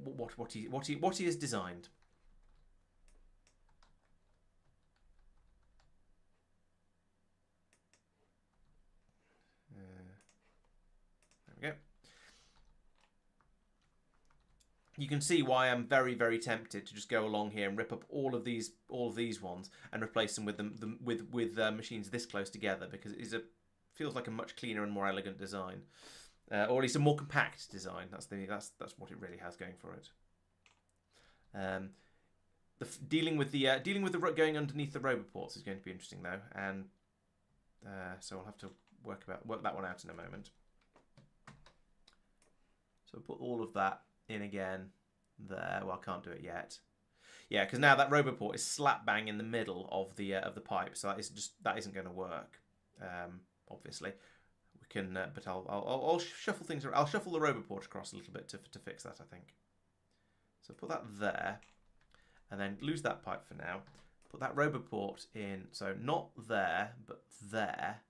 what he has designed. There we go. You can see why I'm very, very tempted to just go along here and rip up all of these ones and replace them with machines this close together, because it feels like a much cleaner and more elegant design, or at least a more compact design. That's what it really has going for it. Dealing with the going underneath the Roboports is going to be interesting though, and so I'll have to work that one out in a moment. So put all of that in again there. Well, I can't do it yet. Yeah, because now that Roboport is slap bang in the middle of the pipe, so that isn't going to work. Obviously, we can, but I'll shuffle things around. I'll shuffle the Roboport across a little bit to fix that, I think. So put that there, and then lose that pipe for now. Put that Roboport in, so not there, but there.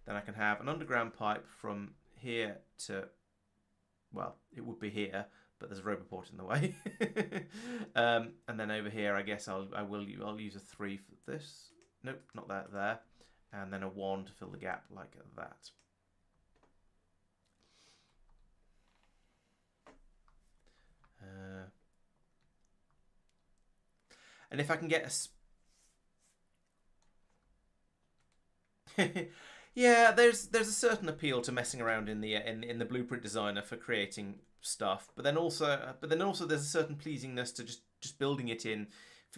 Then I can have an underground pipe from here to, well, it would be here, but there's a Roboport in the way. And then over here, I guess I'll use a 3 for this. Nope, not that there. And then a 1 to fill the gap like that. And if I can get a yeah, there's a certain appeal to messing around in the blueprint designer for creating stuff, but then also there's a certain pleasingness to just building it in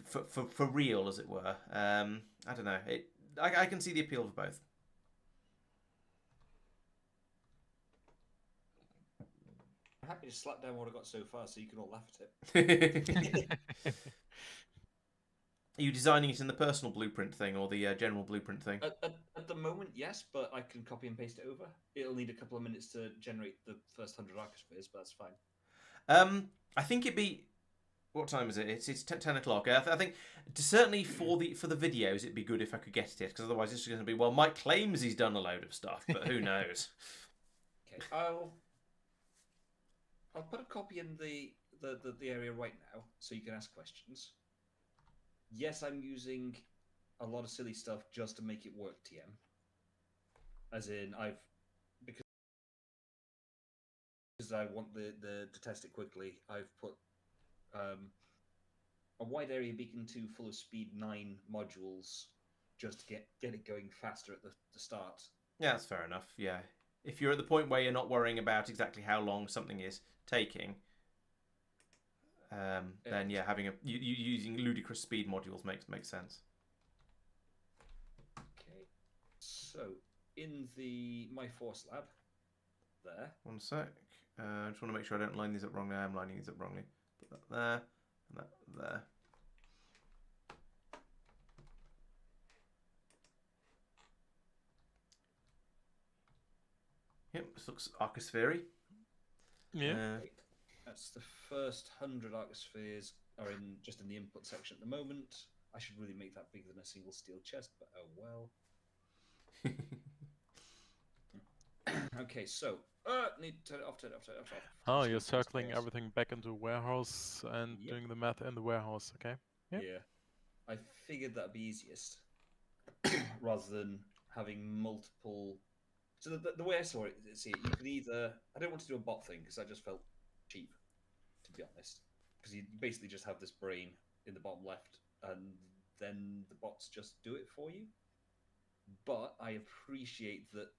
for real, as it were. I don't know. I can see the appeal of both. I'm happy to slap down what I got so far, so you can all laugh at it. Are you designing it in the personal blueprint thing or the general blueprint thing? At the moment, yes, but I can copy and paste it over. It'll need a couple of minutes to generate the first 100 arcospheres, but that's fine. I think it'd be... What time is it? It's 10 o'clock. I think certainly for the videos, it'd be good if I could get it, because otherwise it's going to be, well, Mike claims he's done a load of stuff, but who knows? Okay, I'll put a copy in the area right now, so you can ask questions. Yes, I'm using a lot of silly stuff just to make it work, TM. As in, because I want to test it quickly, I've put a wide area beacon 2 full of speed 9 modules just to get it going faster at the start. Yeah, that's fair enough. Yeah, if you're at the point where you're not worrying about exactly how long something is taking, then yeah, having using ludicrous speed modules makes sense. Okay, so in my force lab, there. One sec. I just want to make sure I don't line these up wrongly. I am lining these up wrongly. Put that there and that there. Yep, this looks arcosphere-y. Yeah. That's the first 100 arcospheres are just in the input section at the moment. I should really make that bigger than a single steel chest, but oh well. Okay, so need to turn it off. Oh, you're circling everything back into warehouse and doing the math in the warehouse. Okay. Yeah. I figured that'd be easiest. rather than having multiple. So the way I saw it, you could either. I don't want to do a bot thing because I just felt cheap, to be honest. Because you basically just have this brain in the bottom left, and then the bots just do it for you. But I appreciate that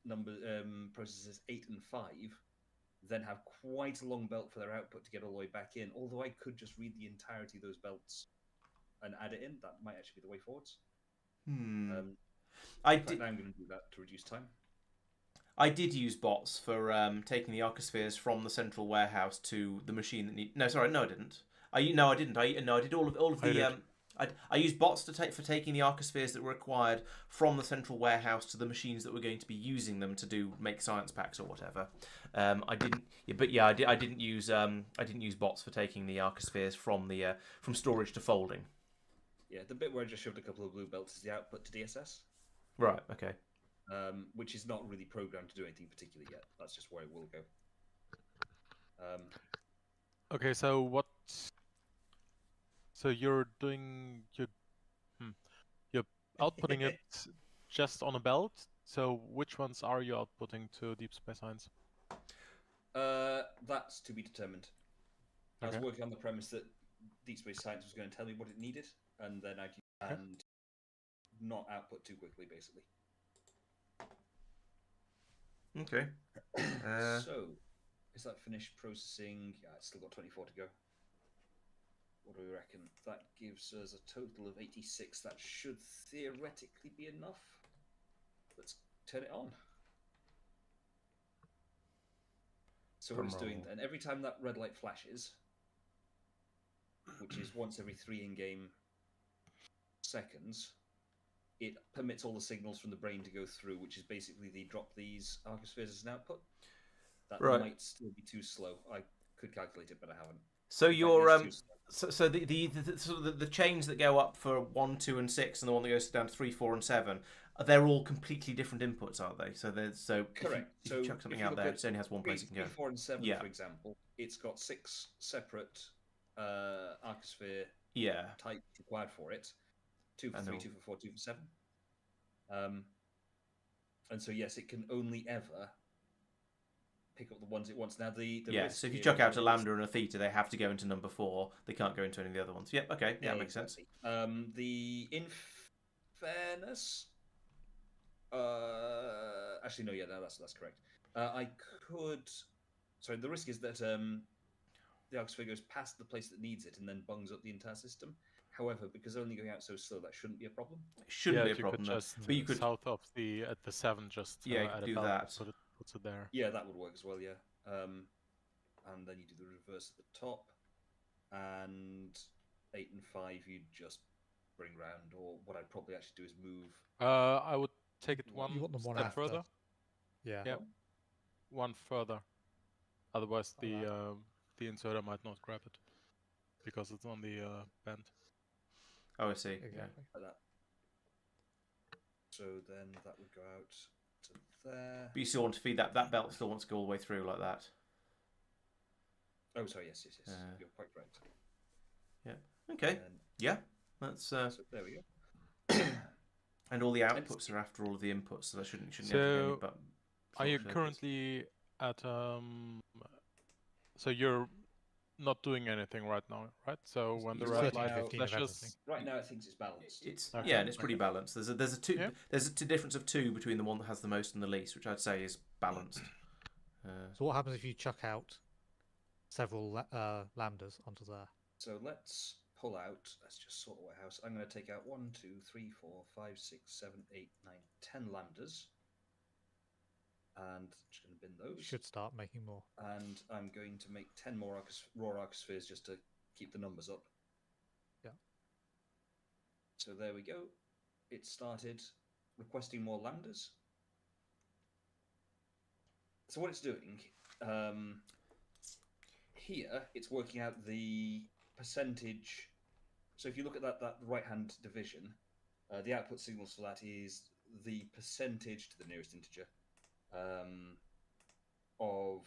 processors 8 and 5 then have quite a long belt for their output to get all the way back in. Although I could just read the entirety of those belts and add it in. That might actually be the way forwards. I'm going to do that to reduce time. I did use bots for taking the arcospheres from the central warehouse to the machine that need. No, sorry, no, I didn't. I didn't. I did all of the. I used bots for taking the arcospheres that were required from the central warehouse to the machines that were going to be using them to make science packs or whatever. I didn't. But yeah, I didn't use bots for taking the arcospheres from storage to folding. Yeah, the bit where I just shoved a couple of blue belts is the output to DSS. Right. Okay. Which is not really programmed to do anything particular yet. That's just where it will go. Okay, so what? So you're doing you're outputting it just on a belt. So which ones are you outputting to Deep Space Science? That's to be determined. I was working on the premise that Deep Space Science was going to tell me what it needed, and then and not output too quickly, basically. Okay. So, is that finished processing? Yeah, it's still got 24 to go. What do we reckon? That gives us a total of 86. That should theoretically be enough. Let's turn it on. So what it's doing then, every time that red light flashes, which is once every 3 in-game seconds, it permits all the signals from the brain to go through, which is basically the drop these arcospheres as an output. That might still be too slow. I could calculate it, but I haven't. So your so the chains that go up for 1, 2, and 6, and the one that goes down to 3, 4, and 7, they're all completely different inputs, aren't they? So correct. If you chuck something out there, it only has one place it can go. 3, 4, and 7, for example, it's got 6 separate arcosphere types required for it. 2 for 3, 2 for 4, 2 for 7. And so yes, it can only ever pick up the ones it wants. Now the so if you chuck out a lambda and a theta, they have to go into number 4. They can't go into any of the other ones. Yep. Okay. Yeah, makes sense. In fairness, actually no, that's correct. The risk is that the arcosphere goes past the place that needs it and then bungs up the entire system. However, because only going out so slow, that shouldn't be a problem. It shouldn't be a problem. But you could south of the 7 just add do a that. Puts it there. Yeah, that would work as well. Yeah, and then you do the reverse at the top, and 8 and 5 you just bring round. Or what I'd probably actually do is move. I would take it one step further. Yeah. One further. Otherwise, the inserter might not grab it because it's on the bend. Oh, I see. Exactly. Like that. So then that would go out to there. But you still want to feed that belt. Still wants to go all the way through like that. Oh, sorry. Yes. You're quite correct. Yeah. Okay. That's. So there we go. And all the outputs are after all of the inputs, so that shouldn't have any. But are you currently at So you're not doing anything right now, right? So when the red light flashes, right now it thinks it's balanced. And it's pretty balanced. There's a difference of 2 between the one that has the most and the least, which I'd say is balanced. So what happens if you chuck out several lambdas onto there? So let's pull out. Let's just sort the warehouse. I'm going to take out 1, 2, 3, 4, 5, 6, 7, 8, 9, 10 lambdas. And I'm just going to bin those. Should start making more. And I'm going to make 10 more raw arcospheres just to keep the numbers up. Yeah. So there we go. It started requesting more lambdas. So what it's doing, here it's working out the percentage. So if you look at that right-hand division, the output signals for that is the percentage to the nearest integer of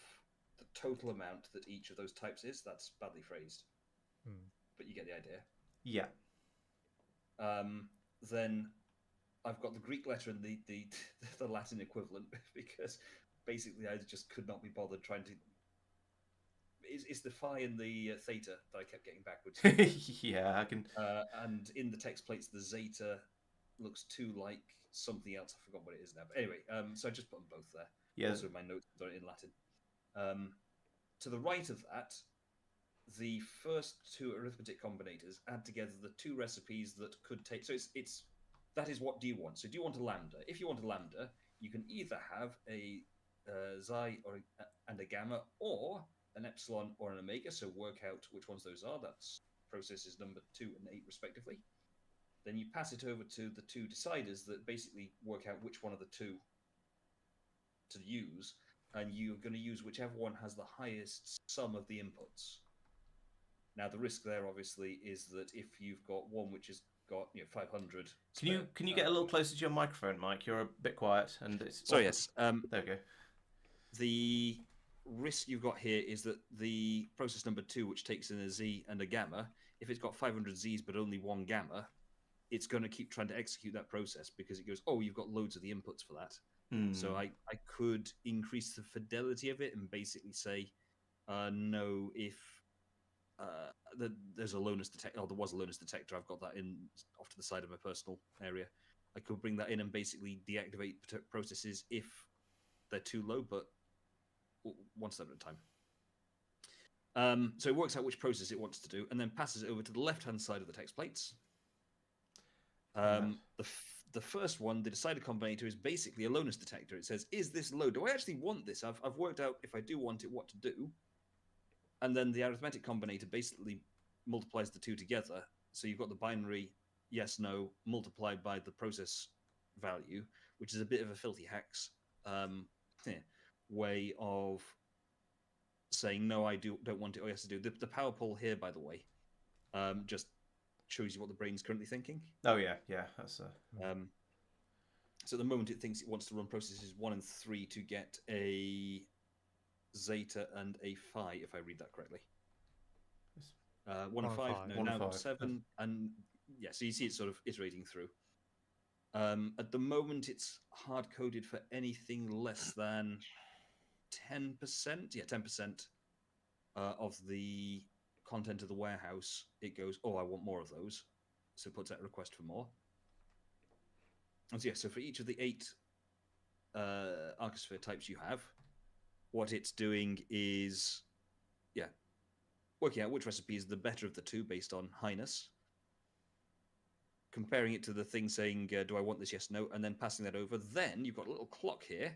the total amount that each of those types is. That's badly phrased, but you get the idea. Yeah. Then I've got the Greek letter and the the Latin equivalent because basically I just could not be bothered trying to. It's the phi and the theta that I kept getting backwards. Yeah, I can. And in the text plates, the zeta looks too like something else. I forgot what it is now. But anyway, so I just put them both there. Yeah. Also, my notes are in Latin. To the right of that, the first two arithmetic combinators add together the two recipes that could take. So it's that is what do you want? So do you want a lambda? If you want a lambda, you can either have a xi and a gamma, or an epsilon or an omega. So work out which ones those are. That's processes number 2 and 8 respectively. Then you pass it over to the two deciders that basically work out which one of the two to use, and you're going to use whichever one has the highest sum of the inputs. Now the risk there obviously is that if you've got one which has got 500. Can you get a little closer to your microphone, Mike? You're a bit quiet, and it's. Sorry, yes. There we go. The risk you've got here is that the process number 2, which takes in a z and a gamma, if it's got 500 z's but only one gamma, it's going to keep trying to execute that process because it goes, oh, you've got loads of the inputs for that. So I could increase the fidelity of it and basically say, no, if there's a lowness detector, there was a lowness detector, I've got that in off to the side of my personal area. I could bring that in and basically deactivate processes if they're too low, but one step at a time. So it works out which process it wants to do and then passes it over to the left-hand side of the text plates. The first one, the decider combinator, is basically a lowness detector. It says, is this low? Do I actually want this? I've worked out if I do want it, what to do. And then the arithmetic combinator basically multiplies the two together. So you've got the binary yes, no, multiplied by the process value, which is a bit of a filthy hacks way of saying, no, I don't want it, or yes, to do. The power pull here, by the way, just shows you what the brain's currently thinking. Oh, yeah, that's so at the moment it thinks it wants to run processes 1 and 3 to get a zeta and a phi, if I read that correctly. 1 and 5, no, now 7, and yeah, so you see it sort of iterating through. At the moment it's hard-coded for anything less than 10%, 10% of the content of the warehouse. It goes, oh, I want more of those, so it puts out a request for more. And so, yeah, so for each of the 8 arcosphere types you have, what it's doing is, working out which recipe is the better of the two based on highness, comparing it to the thing saying, do I want this, yes, no, and then passing that over. Then you've got a little clock here.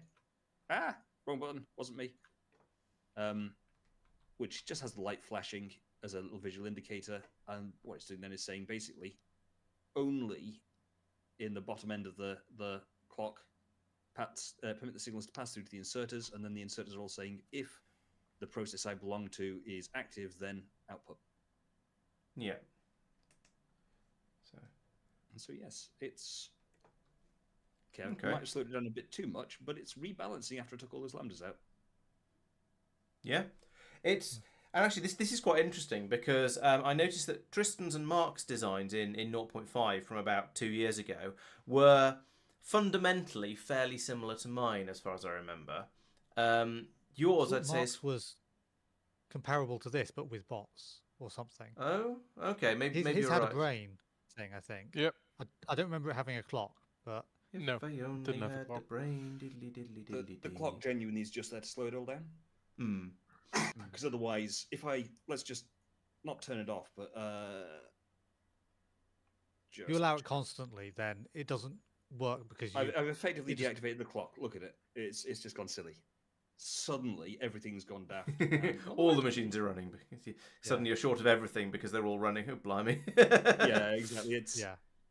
Wrong button, wasn't me. Which just has the light flashing as a little visual indicator, and what it's doing then is saying basically only in the bottom end of the clock permit the signals to pass through to the inserters, and then the inserters are all saying if the process I belong to is active, then output. Yeah. So yes, it's okay. I might have slowed it down a bit too much, but it's rebalancing after I took all those lambdas out. Yeah, and actually this is quite interesting because I noticed that Tristan's and Marc's designs in 0.5 from about 2 years ago were fundamentally fairly similar to mine, as far as I remember. Yours, I'd say, was comparable to this, but with bots or something. Oh, okay, maybe his you're had right. a brain thing, I think. Yep. I don't remember it having a clock, but no, if I only didn't have a had clock. the brain, The clock genuinely is just there to slow it all down. Because otherwise, if let's just not turn it off, but you allow it constantly, then it doesn't work because I've effectively deactivated the clock. Look at it; it's just gone silly. Suddenly, everything's gone daft. All the machines are running. Suddenly, you're short of everything because they're all running. Oh, blimey! Yeah, exactly.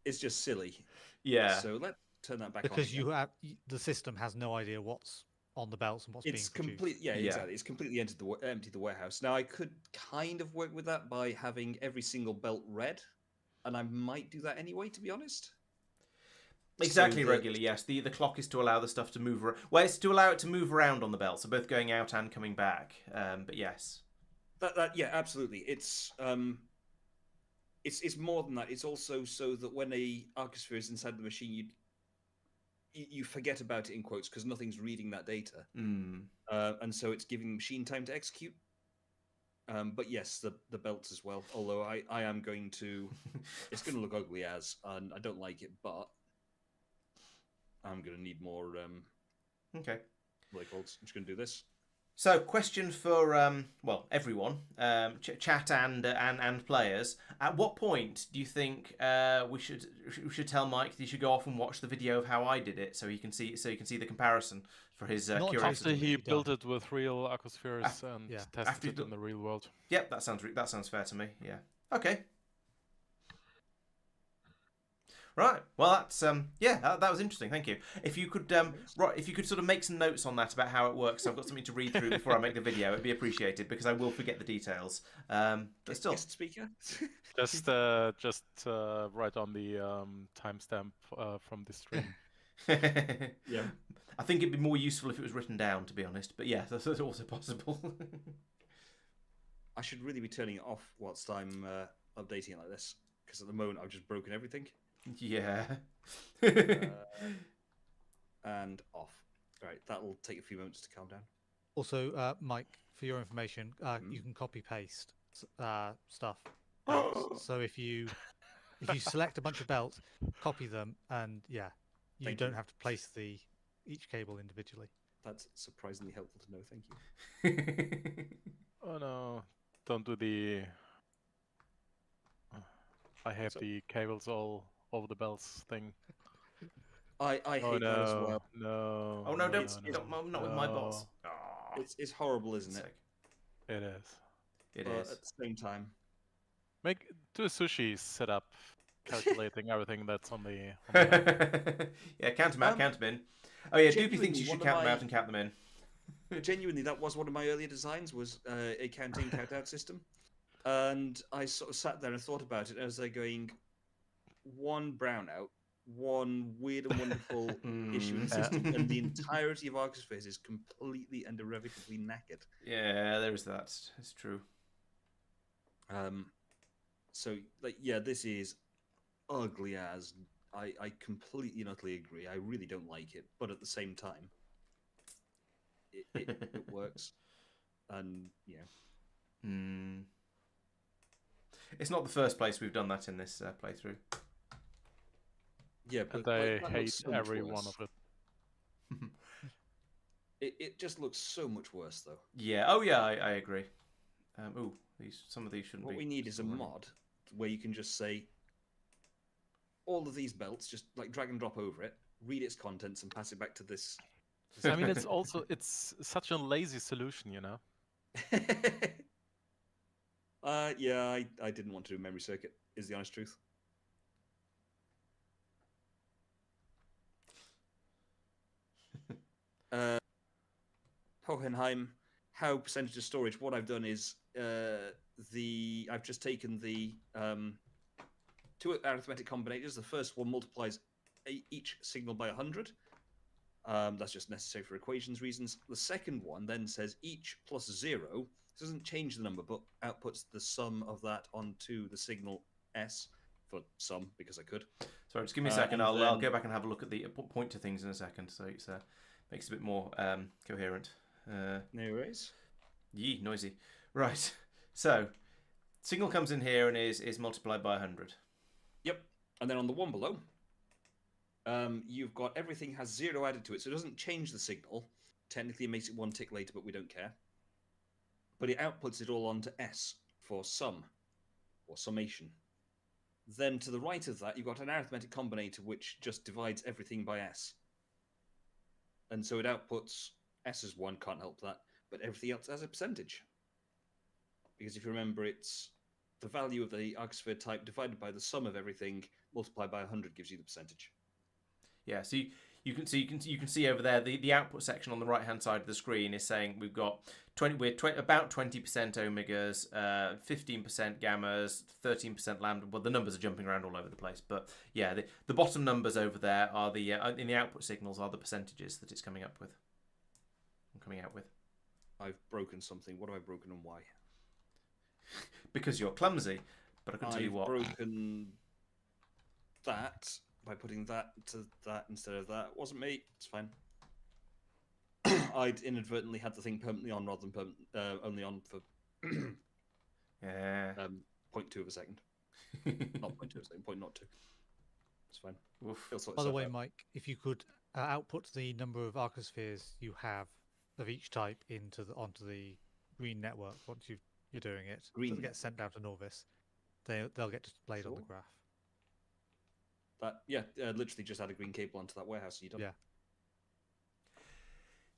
It's just silly. Yeah. So let's turn that back because on. The system has no idea what's on the belts and what's being produced. Exactly. It's completely emptied the warehouse. Now I could kind of work with that by having every single belt red, and I might do that anyway, to be honest. Exactly, regularly, yes. The clock is to allow the stuff to move. Well, it's to allow it to move around on the belt, so both going out and coming back. But yes, yeah, absolutely. It's more than that. It's also so that when a arcosphere is inside the machine, you forget about it in quotes because nothing's reading that data, Mm. and so it's giving the machine time to execute. But yes, the belts as well. Although I am going to, it's going to look ugly and I don't like it, but I'm going to need more. Okay. What are they called? I'm just going to do this. So, question for well, everyone, chat and players. At what point do you think we should tell Mike that he should go off and watch the video of how I did it, so he can see the comparison for his curiosity? After he built it with real arcospheres and tested it in the real world. Yep, that sounds fair to me. Yeah. Okay. Right. Well, that's that was interesting. Thank you. If you could if you could sort of make some notes on that about how it works, so I've got something to read through before I make the video. It'd be appreciated because I will forget the details. But still, Guest speaker. just write on the timestamp from the stream. Yeah. I think it'd be more useful if it was written down, to be honest. But yeah, that's also possible. I should really be turning it off whilst I'm updating it like this, because at the moment I've just broken everything. Yeah. And off. Right, that'll take a few moments to calm down. Also, Mike, for your information, you can copy paste stuff. So if you select a bunch of belts, copy them, and you don't have to place each cable individually. That's surprisingly helpful to know. Thank you. Oh no! Don't do the. I have the cables all over the belts thing. I hate that as well. No. Oh no! Not with my bots. Oh, it's horrible, isn't it? It is. It is. At the same time, do a sushi setup, calculating everything that's on the. Yeah, count them out, count them in. Oh yeah, Doopy thinks you should count them out and count them in. Genuinely, that was one of my earlier designs, was a counting count-out system. And I sort of sat there and thought about it as they're going, one brownout, one weird and wonderful issuing system, and the entirety of arcospheres is completely and irrevocably knackered. Yeah, there is that. It's true. So, this is ugly as. I completely and utterly agree. I really don't like it, but at the same time, it works. And, It's not the first place we've done that in this playthrough. Yeah, but I hate every one of it. It just looks so much worse, though. Yeah. Oh, yeah. I agree. Some of these shouldn't be. What we need is a mod where you can just say all of these belts, just like drag and drop over it, read its contents, and pass it back to this. I mean, it's such a lazy solution, you know. I didn't want to do a memory circuit, is the honest truth. Hohenheim, how percentage of storage? What I've done is I've just taken the two arithmetic combinators. The first one multiplies each signal by 100. That's just necessary for equations reasons. The second one then says each plus 0. This doesn't change the number, but outputs the sum of that onto the signal S for sum, because I could. Sorry, just give me a second. I'll go back and have a look at the point to things in a second, so it makes it a bit more coherent. No worries. Yee, noisy. Right. So, signal comes in here and is multiplied by 100. Yep. And then on the one below, you've got everything has 0 added to it, so it doesn't change the signal. Technically, it makes it one tick later, but we don't care. But it outputs it all onto S for sum, or summation. Then to the right of that, you've got an arithmetic combinator which just divides everything by S. And so it outputs S as 1, can't help that, but everything else as a percentage. Because if you remember, it's the value of the arcosphere type divided by the sum of everything multiplied by 100 gives you the percentage. Yeah, so you can see over there the output section on the right hand side of the screen is saying we've got about 20% omegas, 15% gammas, 13% lambda. Well, the numbers are jumping around all over the place, but yeah, the bottom numbers over there are the in the output signals are the percentages that it's coming out with. I've broken something. What have I broken and why? Because you're clumsy, but I can tell you what. I've broken that by putting that to that instead of that. It wasn't me. It's fine. I'd inadvertently had the thing permanently on rather than only on for Yeah. 0.2 of a second. Not 0.2 of a second, 0.02. It's fine. Oof. By the way, Mike, if you could output the number of arcospheres you have of each type onto the green network once you're doing it, so it gets sent down to Norvis, they'll get displayed on the graph. Literally just add a green cable onto that warehouse. You don't. Yeah.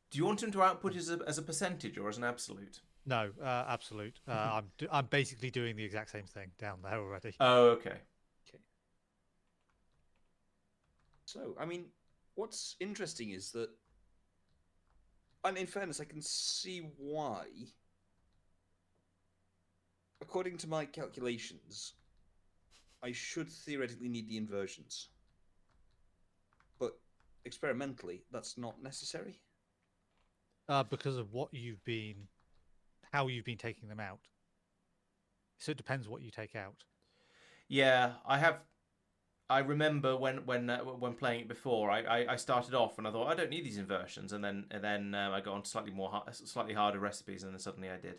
Do you want him to output as a percentage or as an absolute? No, absolute. I'm basically doing the exact same thing down there already. Oh, okay. Okay. So, I mean, what's interesting is that, and in fairness, I can see why. According to my calculations, I should theoretically need the inversions. But experimentally, that's not necessary. Because of how you've been taking them out. So it depends what you take out. Yeah, I remember when playing it before, I started off and I thought I don't need these inversions, and then I got on to slightly harder recipes, and then suddenly I did.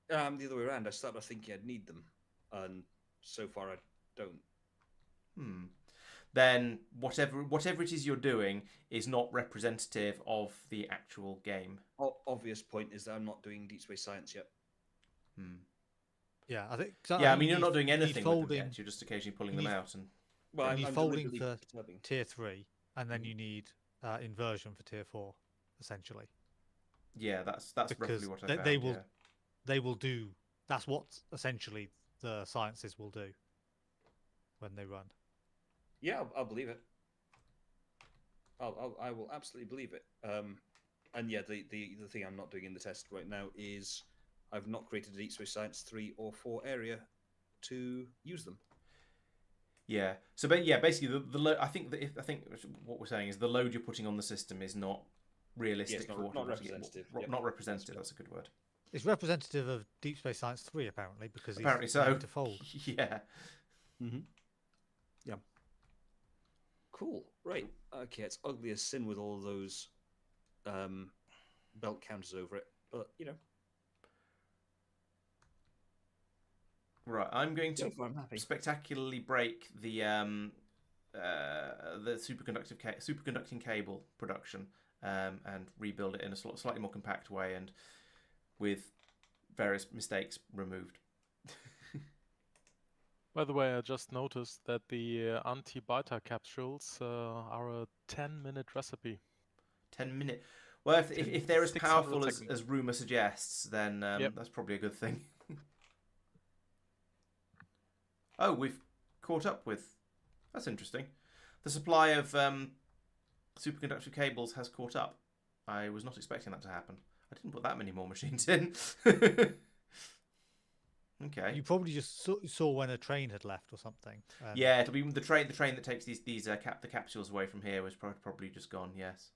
The other way around. I started off thinking I'd need them, and so far I don't. Then whatever it is you're doing is not representative of the actual game. Obvious point is that I'm not doing Deep Space Science yet. Yeah, I think. I mean, you're not doing anything with them yet. You're just occasionally pulling them out and. Well, you need I'm folding for perturbing. tier 3, and then you need inversion for tier 4, essentially. Yeah, that's roughly what I found. They will do. That's what essentially the sciences will do when they run. Yeah, I'll believe it. I will absolutely believe it. And yeah, the thing I'm not doing in the test right now is I've not created a Deep Space Science 3 or 4 area to use them. Yeah. So, basically, the load. I think what we're saying is the load you're putting on the system is not realistic for what not representative. Not representative. That's a good word. It's representative of Deep Space Science 3, apparently, because apparently he's so. To fold. Yeah. Yeah. Cool. Right. Okay. It's ugly as sin with all those belt counters over it, but you know. Right. I'm going to I'm happy. spectacularly break the superconducting cable production and rebuild it in a slightly more compact way and with various mistakes removed. By the way, I just noticed that the anti-beta capsules are a 10-minute recipe. 10-minute. Well, if they're as powerful as rumour suggests, then that's probably a good thing. Oh, we've caught up with... That's interesting. The supply of superconductor cables has caught up. I was not expecting that to happen. I didn't put that many more machines in. Okay. You probably just saw when a train had left or something. Yeah, it'll be the train that takes the capsules away from here was probably just gone. Yes.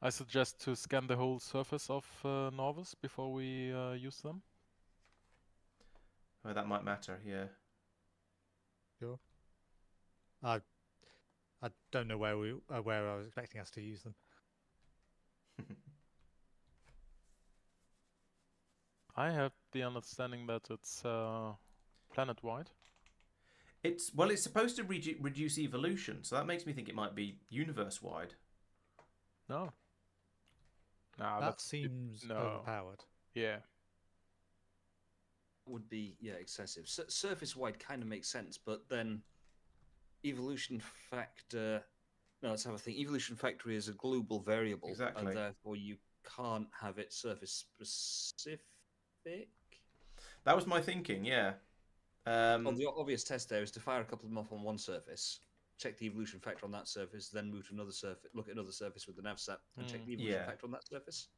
I suggest to scan the whole surface of Norvis before we use them. Oh, that might matter. Yeah. Sure. I don't know where I was expecting us to use them. I have the understanding that it's planet-wide. It's supposed to reduce evolution, so that makes me think it might be universe-wide. No. No, that seems overpowered. Yeah. Would be excessive. Surface-wide kind of makes sense, but then evolution factor. No, let's have a think. Evolution factor is a global variable, exactly, and therefore you can't have it surface specific. That was my thinking. Yeah. Well, the obvious test there is to fire a couple of them off on one surface, check the evolution factor on that surface, then move to another surface, look at another surface with the navsat, and check the evolution factor on that surface.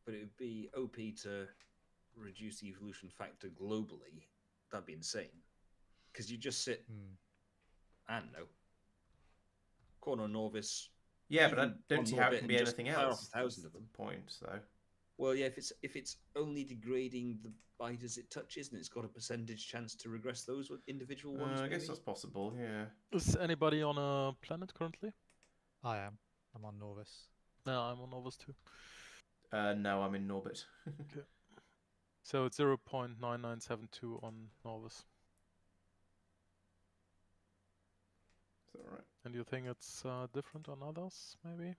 But it would be OP to reduce the evolution factor globally. That'd be insane. Because you just sit, I don't know, corner Norvis. Yeah, but I don't see how it can be anything else. Off 1,000 of them. Point, though. Well, yeah, if it's only degrading the biters it touches, and it's got a percentage chance to regress those individual ones. I guess maybe? that's possible. Yeah. Is anybody on a planet currently? I am. I'm on Norvis. No, I'm on Novus too. No, I'm in Norbit. Okay. So it's 0.9972 on Novus. Is that right? And you think it's different on others, maybe?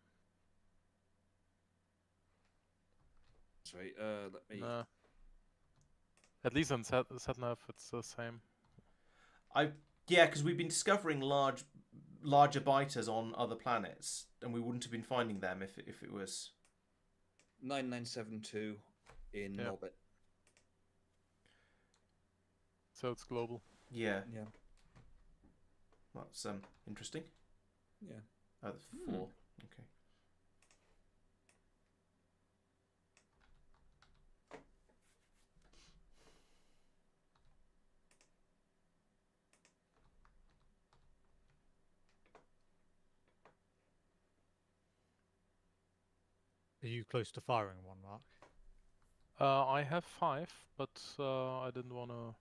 Sorry, let me. Nah. At least on SatNav, it's the same. Yeah, because we've been discovering larger biters on other planets, and we wouldn't have been finding them if it was 9972 in orbit. So it's global. Yeah. Yeah. That's interesting. Yeah. Oh, that's 4. Okay. Are you close to firing one, Mark? I have 5, but I didn't want to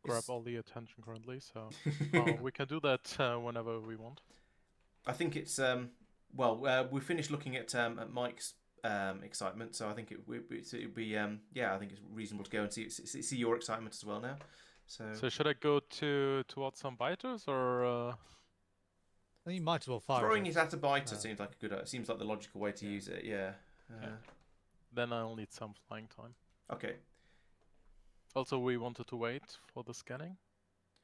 grab all the attention currently, so we can do that whenever we want. I think it's we finished looking at Mike's excitement, so I think it'd be I think it's reasonable to go and see your excitement as well now. So should I go towards some biters, or? I think you might as well fire throwing it. it at a biter seems like seems like the logical way to use it. Yeah. Then I'll need some flying time. Okay. Also, we wanted to wait for the scanning,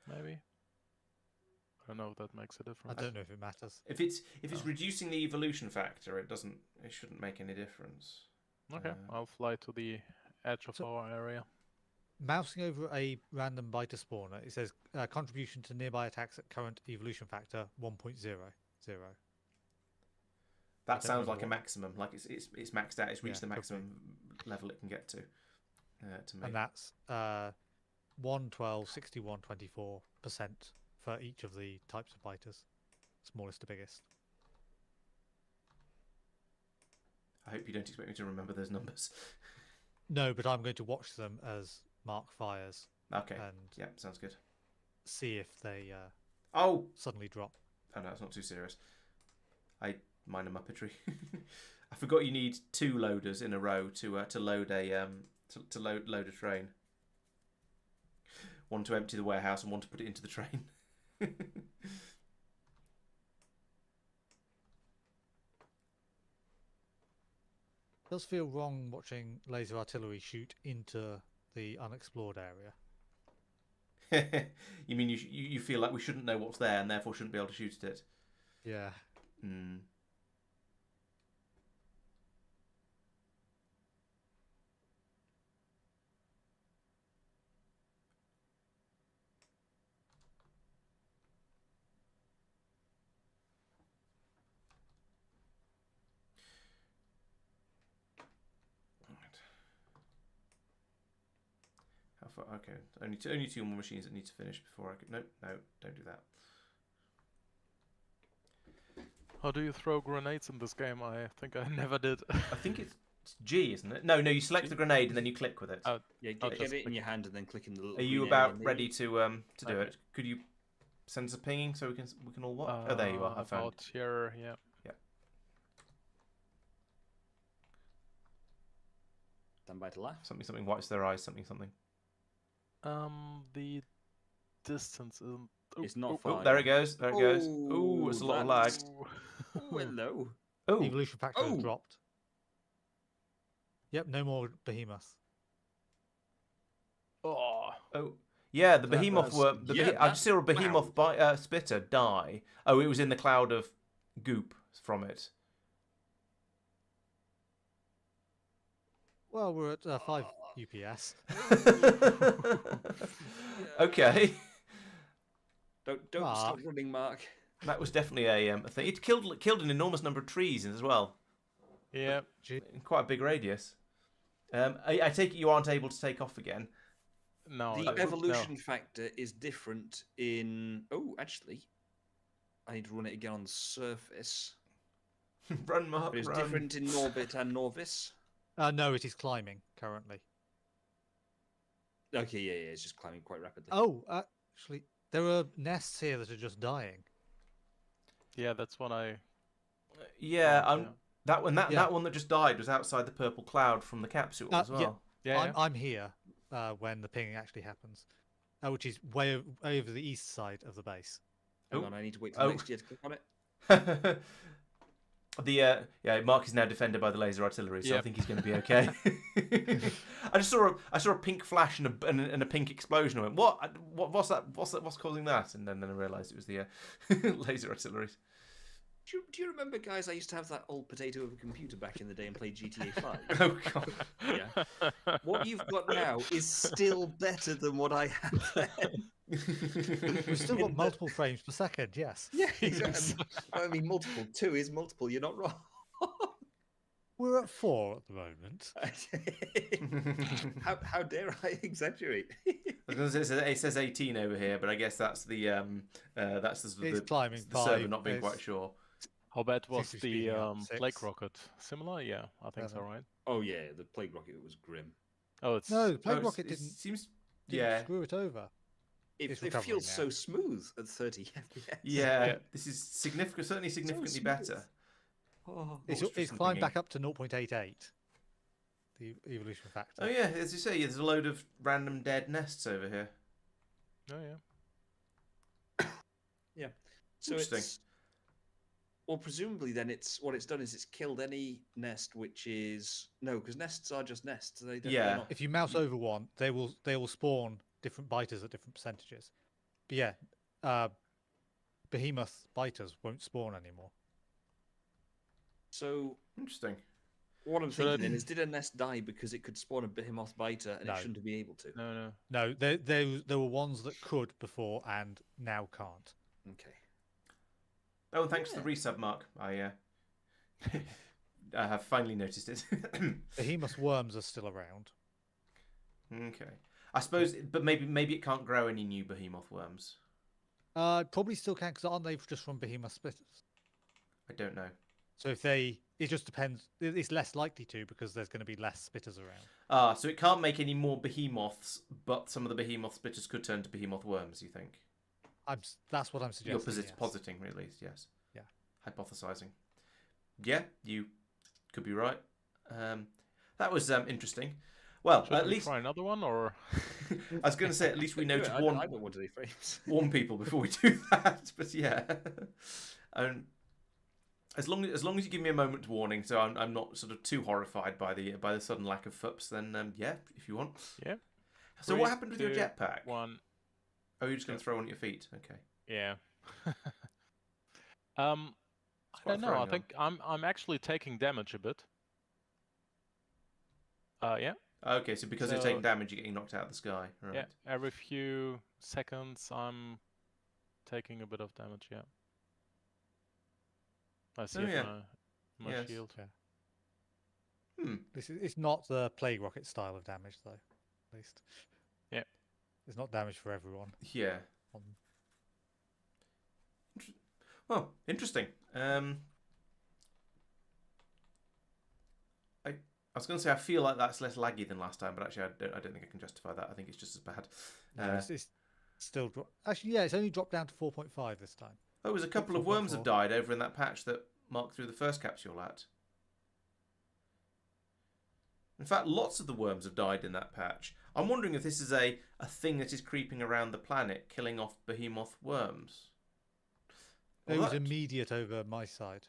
maybe. I don't know if that makes a difference. I don't know if it matters. If it's reducing the evolution factor, it shouldn't make any difference. Okay, I'll fly to the edge of our area. Mousing over a random biter spawner, it says contribution to nearby attacks at current evolution factor 1.00. That sounds like a maximum. Like it's maxed out. It's reached the maximum level it can get to me. And that's 1, 12, 61, 24% for each of the types of biters, smallest to biggest. I hope you don't expect me to remember those numbers. No, but I'm going to watch them as Mark fires. Okay. And yeah, sounds good. See if they suddenly drop. Oh no, it's not too serious. Minor muppetry. I forgot you need 2 loaders in a row to load a load a train. One to empty the warehouse and one to put it into the train. It does feel wrong watching laser artillery shoot into the unexplored area. You mean you feel like we shouldn't know what's there and therefore shouldn't be able to shoot at it? Yeah. Hmm. Okay, only 2 more machines that need to finish before I could. No, don't do that. How do you throw grenades in this game? I think I never did. I think it's G, isn't it? No, you select the grenade and then you click with it. Yeah, get it in your hand and then click in the little. Are you about ready to do it? Could you send us a pinging so we can all watch? Oh, there you are. I found it. Here, yeah. Stand by to laugh. Something wipes their eyes. Something. The distance isn't. It's not far. Oh, there it goes. There it goes. Ooh, it's a lot of lag. Oh, hello. Oh. Evolution factor has dropped. Yep, no more behemoths. Oh. Yeah, the behemoth were. I just saw a behemoth spitter die. Oh, it was in the cloud of goop from it. Well, we're at 5 UPS. Okay. Don't stop running, Mark. That was definitely a thing. It killed an enormous number of trees as well. Yeah. In quite a big radius. I take it you aren't able to take off again. No. The evolution factor is different in. Oh, actually, I need to run it again on the surface. Run, Mark, But it's run. different in Norbit and Norvis. No, it is climbing currently. Okay, yeah, it's just climbing quite rapidly. Oh, actually, there are nests here that are just dying. Yeah, that's what I. Yeah, found, that one. Yeah. That one that just died was outside the purple cloud from the capsule as well. Yeah. I'm here when the pinging actually happens, which is way over the east side of the base. Hang Oh. on, I need to wait till next year to click on it. Mark is now defended by the laser artillery, so I Yep. think he's going to be okay. I saw a pink flash and a pink explosion. I went, what's that? What's causing that? And then I realised it was the laser artillery. Do you remember, guys? I used to have that old potato of a computer back in the day and play GTA 5. Oh god. Yeah. What you've got now is still better than what I had then. We've still got multiple frames per second. Yes. Yeah, exactly. I mean, multiple. 2 is multiple. You're not wrong. We're at 4 at the moment. how dare I exaggerate? I was going to say it says 18 over here, but I guess that's the climbing the server 5, not being it's- quite sure. How bad was 60 the speeding up, 6. plague rocket? Similar? Yeah, I think so, 7. right? Oh yeah, the plague rocket was grim. Oh, it's No, the plague Oh, rocket it didn't seems. didn't screw it over. It It's recovering feels now. so smooth at 30 FPS. Yeah, this is certainly significantly smooth. better. Oh, It's Tristan climbed thinking? back up to 0.88. The evolution factor. Oh yeah, as you say, there's a load of random dead nests over here. Oh yeah. so Interesting. it's well, presumably then what it's done is it's killed any nest which is because nests are just nests. They're Yeah. not- If you mouse over one, they will spawn different biters at different percentages. But yeah, behemoth biters won't spawn anymore. So Interesting. what I'm So thinking that- then is, did a nest die because it could spawn a behemoth biter and No. it shouldn't be able to? No. No, there were ones that could before and now can't. Okay. Oh, and thanks to Yeah. the resub, Mark. I have finally noticed it. Behemoth worms are still around. Okay. I suppose, but maybe it can't grow any new behemoth worms. Probably still can, because aren't they just from behemoth splitters? I don't know. So it just depends. It's less likely to because there's going to be less spitters around. So it can't make any more behemoths, but some of the behemoth splitters could turn to behemoth worms, you think? That's what I'm suggesting. You're yes. positing, at least, yes. Yeah. Hypothesizing. Yeah, you could be right. That was interesting. Well, Should at we least try another one or? I was going to say at least we know to I warn don't want to do frames. warn people before we do that. But yeah, as long as you give me a moment's warning, so I'm not sort of too horrified by the sudden lack of FUPs, then yeah, if you want. Yeah. So Three, what happened with your 2, jetpack? 1. Oh, you're just going to throw on your feet? Okay. Yeah. It's I quite don't know. I throwing on. think I'm actually taking damage a bit. Yeah. Okay, so because you're So- taking damage, you're getting knocked out of the sky. Right. Yeah. Every few seconds, I'm taking a bit of damage. Yeah. I see Oh, it yeah. on my Yes. shield. It's not the plague rocket style of damage though. At least. Yeah. It's not damage for everyone. Yeah. Well, interesting. I was going to say I feel like that's less laggy than last time, but actually I don't think I can justify that. I think it's just as bad. No, it's still actually, yeah, it's only dropped down to 4.5 this time. Oh, there's a couple of worms have 4.4. died over in that patch that Mark threw the first capsule at. In fact, lots of the worms have died in that patch. I'm wondering if this is a thing that is creeping around the planet, killing off behemoth worms. It Well, was that- immediate over my side.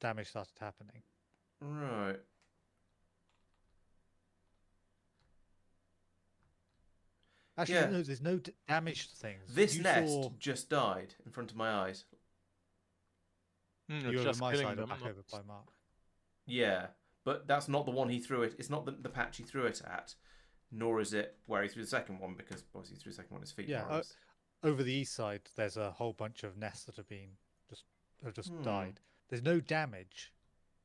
Damage started happening. Right. Actually, Yeah. no, there's no damaged things. This You nest saw just died in front of my eyes. It's you over just my killing side or them. back not- over by Mark. Yeah, but that's not the one he threw it. It's not the patch he threw it at, nor is it where he threw the second one, because obviously he threw the second one at his feet. Yeah, more or less. Over the east side, there's a whole bunch of nests that have just Hmm. died. There's no damage.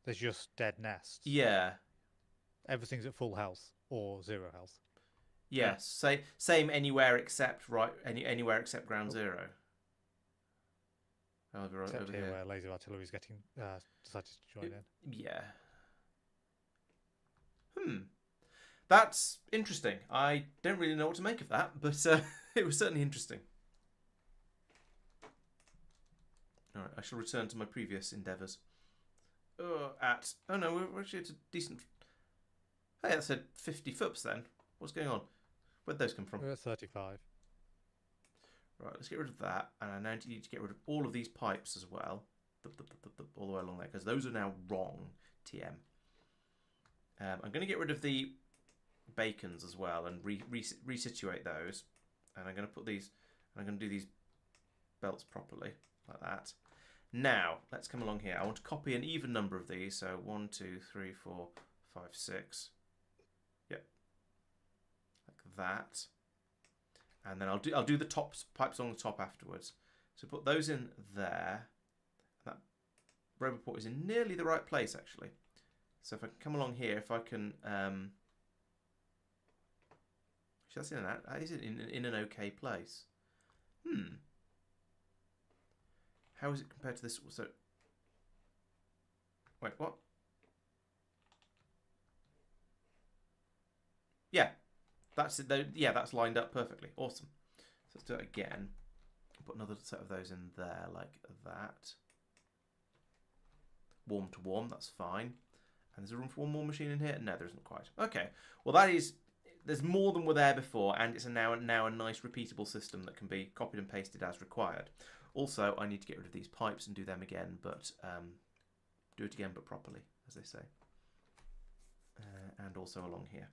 There's just dead nests. Yeah. Everything's at full health or 0 health. Yes. Same anywhere except anywhere except ground zero. Except over here here. where laser artillery is getting decided to join in. Yeah. That's interesting. I don't really know what to make of that, but it was certainly interesting. Alright, I shall return to my previous endeavours. Oh no, we're actually at a decent... Hey, that said 50 foots then. What's going on? Where'd those come from? We're at 35. Right, let's get rid of that. And I now need to get rid of all of these pipes as well. All the way along there, because those are now wrong, TM. I'm going to get rid of the bacons as well and resituate those. And I'm going to put these... I'm going to do these belts properly, like that. Now, let's come along here. I want to copy an even number of these. So 1, 2, 3, 4, 5, 6. Yep. Like that. And then I'll do the pipes on the top afterwards. So put those in there. That robot port is in nearly the right place, actually. So if I can come along here, if I can... that's that is in an okay place. How is it compared to this? So, wait, what? Yeah, that's it. Yeah, that's lined up perfectly. Awesome. So let's do it again. Put another set of those in there like that. Warm to warm, that's fine. And there's a room for one more machine in here? No, there isn't quite. Okay. Well, that is... There's more than were there before, and it's now a nice repeatable system that can be copied and pasted as required. Also, I need to get rid of these pipes and do them again, but do it again but properly, as they say. And also along here.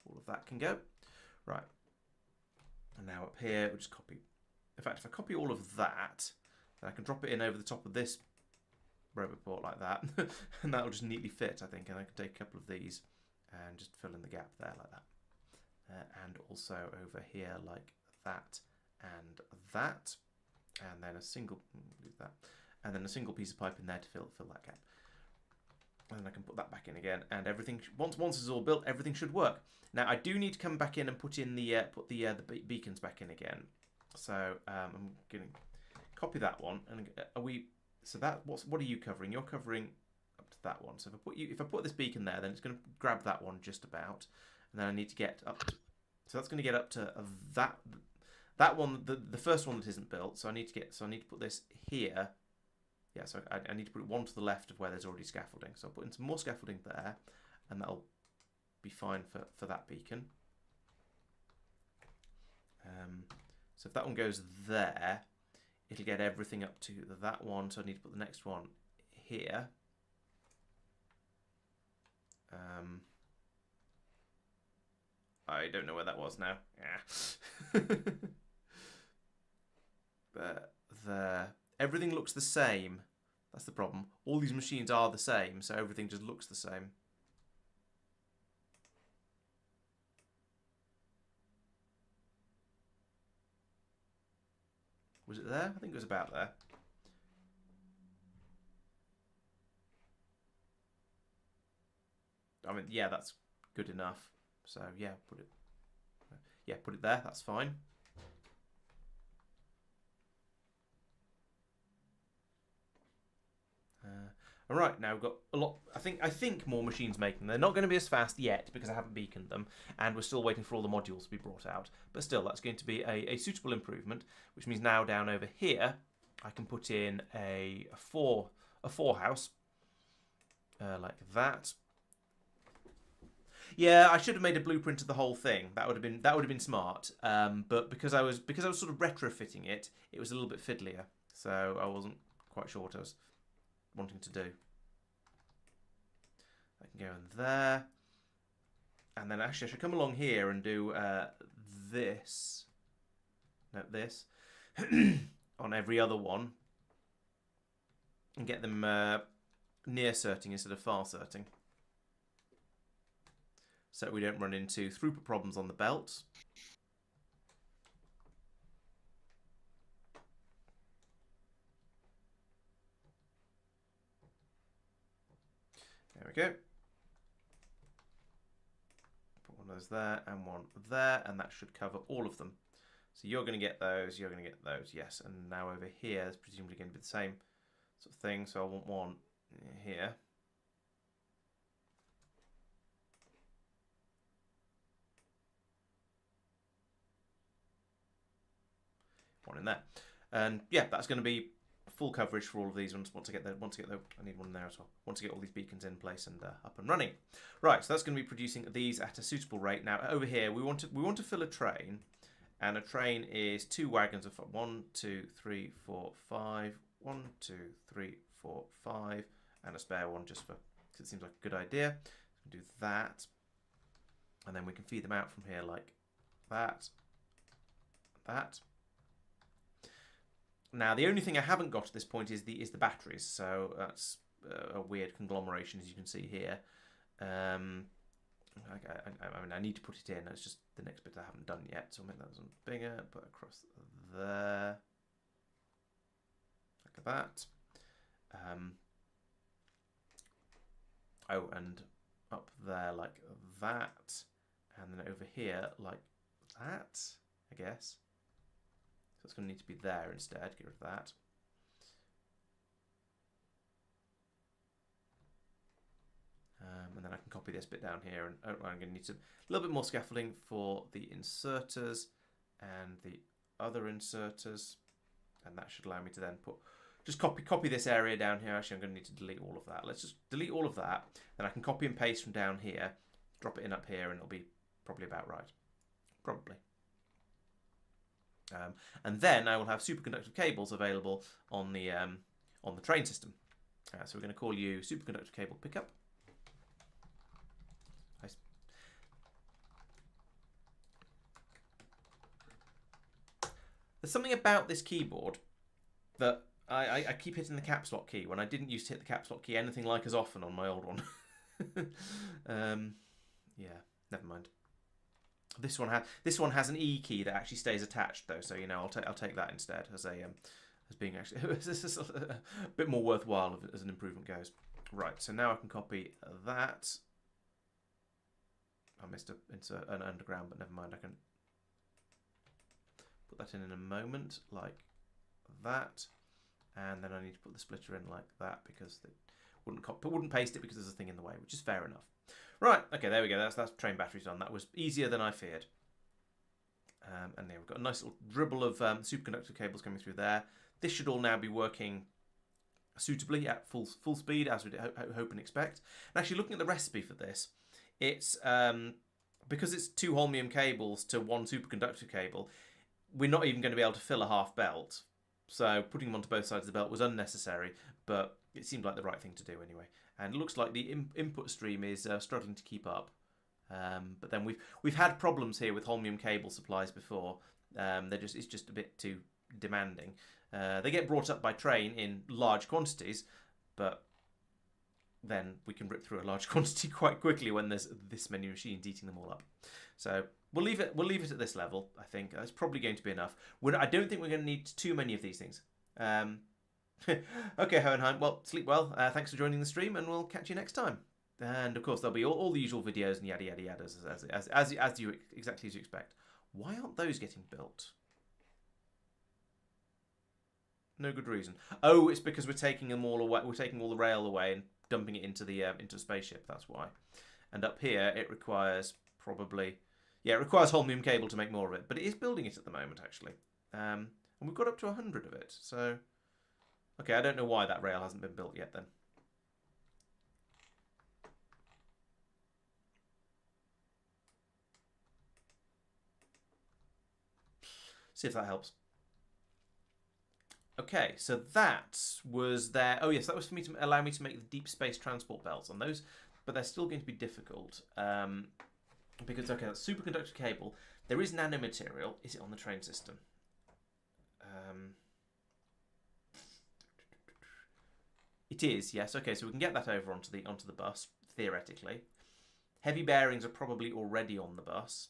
All of that can go. Right. And now up here, we'll just copy. In fact, if I copy all of that, then I can drop it in over the top of this robot port like that, and that'll just neatly fit, I think. And I can take a couple of these and just fill in the gap there like that. And also over here like that and that, and then a single piece of pipe in there to fill that gap. And then I can put that back in again, and everything once it's all built, everything should work. Now I do need to come back in and put in the beacons back in again. So I'm going to copy that one, and so that what are you covering? You're covering up to that one. So if I put this beacon there, then it's going to grab that one just about, and then I need to get up to, so that's going to get up to that one, the first one that isn't built. So I need to put this here. Yeah, so I need to put one to the left of where there's already scaffolding. So I'll put in some more scaffolding there, and that'll be fine for that beacon. So if that one goes there, it'll get everything up to that one. So I need to put the next one here. I don't know where that was now. Yeah. But everything looks the same. That's the problem. All these machines are the same, so everything just looks the same. Was it there? I think it was about there. I mean, yeah, that's good enough. So yeah, put it there. That's fine. All right, now we've got a lot. I think more machines making them. They're not going to be as fast yet because I haven't beaconed them, and we're still waiting for all the modules to be brought out. But still, that's going to be a suitable improvement, which means now down over here, I can put in a four house like that. Yeah, I should have made a blueprint of the whole thing. That would have been smart. But because I was sort of retrofitting it, it was a little bit fiddlier. So I wasn't quite sure what I was wanting to do. I can go in there, and then actually I should come along here and do this. No, this on every other one, and get them near certing instead of far certing, so we don't run into throughput problems on the belt. There we go. Put one of those there and one there, and that should cover all of them. So you're going to get those, you're going to get those, yes. And now over here is presumably going to be the same sort of thing. So I want one here. One in there. And yeah, that's going to be full coverage for all of these ones. Once I get I need one in there as well. Once I get all these beacons in place and up and running. Right, so that's going to be producing these at a suitable rate. Now over here, we want to fill a train, and a train is 2 wagons of 1, 2, 3, 4, 5. 1, 2, 3, 4, 5, and a spare one just for because it seems like a good idea. Do that, and then we can feed them out from here like that, that. Now, the only thing I haven't got at this point is the batteries, so that's a weird conglomeration, as you can see here. I mean, I need to put it in. It's just the next bit I haven't done yet, so I'll make that one bigger, put it across there, like that. Oh, and up there like that, and then over here like that, I guess. It's going to need to be there instead. Get rid of that. And then I can copy this bit down here. And I'm going to need a little bit more scaffolding for the inserters and the other inserters. And that should allow me to then just copy this area down here. Actually, I'm going to need to delete all of that. Let's just delete all of that. Then I can copy and paste from down here, drop it in up here, and it'll be probably about right. Probably. And then I will have superconductive cables available on the train system. So we're going to call you superconductor cable pickup. Nice. There's something about this keyboard that I keep hitting the caps lock key when I didn't used to hit the caps lock key anything like as often on my old one. Yeah, never mind. This one has an E key that actually stays attached though, so you know I'll take that instead as being actually a bit more worthwhile as an improvement goes. Right, so now I can copy that. I missed an underground, but never mind. I can put that in a moment, like that, and then I need to put the splitter in like that because they wouldn't paste it because there's a thing in the way, which is fair enough. Right, okay, there we go. That's train batteries done. That was easier than I feared. And there we've got a nice little dribble of superconductor cables coming through there. This should all now be working suitably at full speed, as we'd hope and expect. And actually, looking at the recipe for this, it's because it's 2 holmium cables to 1 superconductor cable, we're not even going to be able to fill a half belt. So putting them onto both sides of the belt was unnecessary, but it seemed like the right thing to do anyway. And it looks like the input stream is struggling to keep up. But then we've had problems here with holmium cable supplies before. It's just a bit too demanding. They get brought up by train in large quantities, but then we can rip through a large quantity quite quickly when there's this many machines eating them all up. So we'll leave it at this level. I think that's probably going to be enough. I don't think we're going to need too many of these things. Okay, Hohenheim. Well, sleep well. Thanks for joining the stream, and we'll catch you next time. And of course, there'll be all the usual videos and yada yada yada exactly as you expect. Why aren't those getting built? No good reason. Oh, it's because we're taking them all away. We're taking all the rail away and dumping it into the spaceship. That's why. And up here, it requires it requires holmium cable to make more of it, but it is building it at the moment actually. And we've got up to 100 of it. So, okay, I don't know why that rail hasn't been built yet then. See if that helps. Okay, so that was there. Oh yes, that was for me to allow me to make the deep space transport belts on those, but they're still going to be difficult because okay, that's superconductor cable. There is nanomaterial. Is it on the train system? It is. Yes. Okay, so we can get that over onto the bus theoretically. Heavy bearings are probably already on the bus.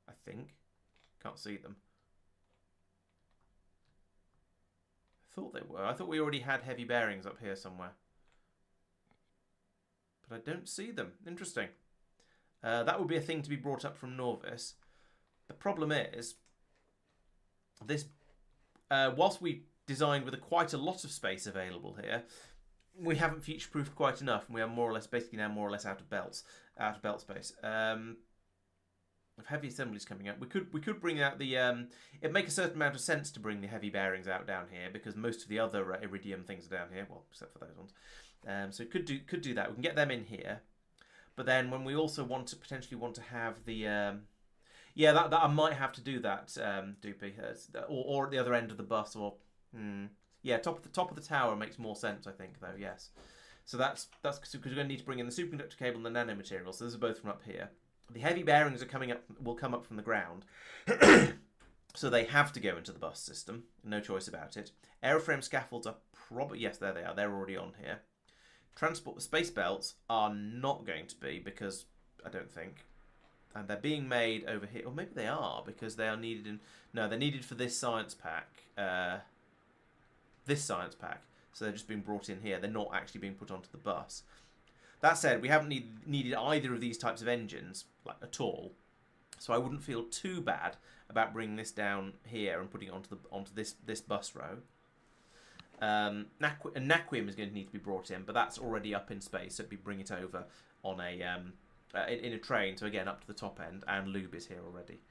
I think. Can't see them. I thought they were. I thought we already had heavy bearings up here somewhere. but I don't see them. Interesting. That would be a thing to be brought up from Norvis. The problem is, this, whilst we designed with quite a lot of space available here, we haven't future-proofed quite enough, and we are more or less, basically now more or less out of belt space. Of heavy assemblies coming out, we could bring out the it'd make a certain amount of sense to bring the heavy bearings out down here, because most of the other iridium things are down here, well, except for those ones. So could do that. We can get them in here, but then when we also potentially want to have the yeah, that I might have to do that, Doopy, or at the other end of the bus, or yeah, top of the tower makes more sense, I think, though. Yes, so that's because we're going to need to bring in the superconductor cable and the nanomaterial. So those are both from up here. The heavy bearings are will come up from the ground, so they have to go into the bus system. No choice about it. Aeroframe scaffolds are probably, yes, there they are. They're already on here. Transport space belts are not going to be, because I don't think, and they're being made over here, or maybe they are, because they are needed in. No, they're needed for this science pack. This science pack. So they're just being brought in here. They're not actually being put onto the bus. That said, we haven't needed either of these types of engines at all, so I wouldn't feel too bad about bringing this down here and putting it onto this bus row. Naquium is going to need to be brought in, but that's already up in space, so bring it over on a in a train. So again, up to the top end, and lube is here already.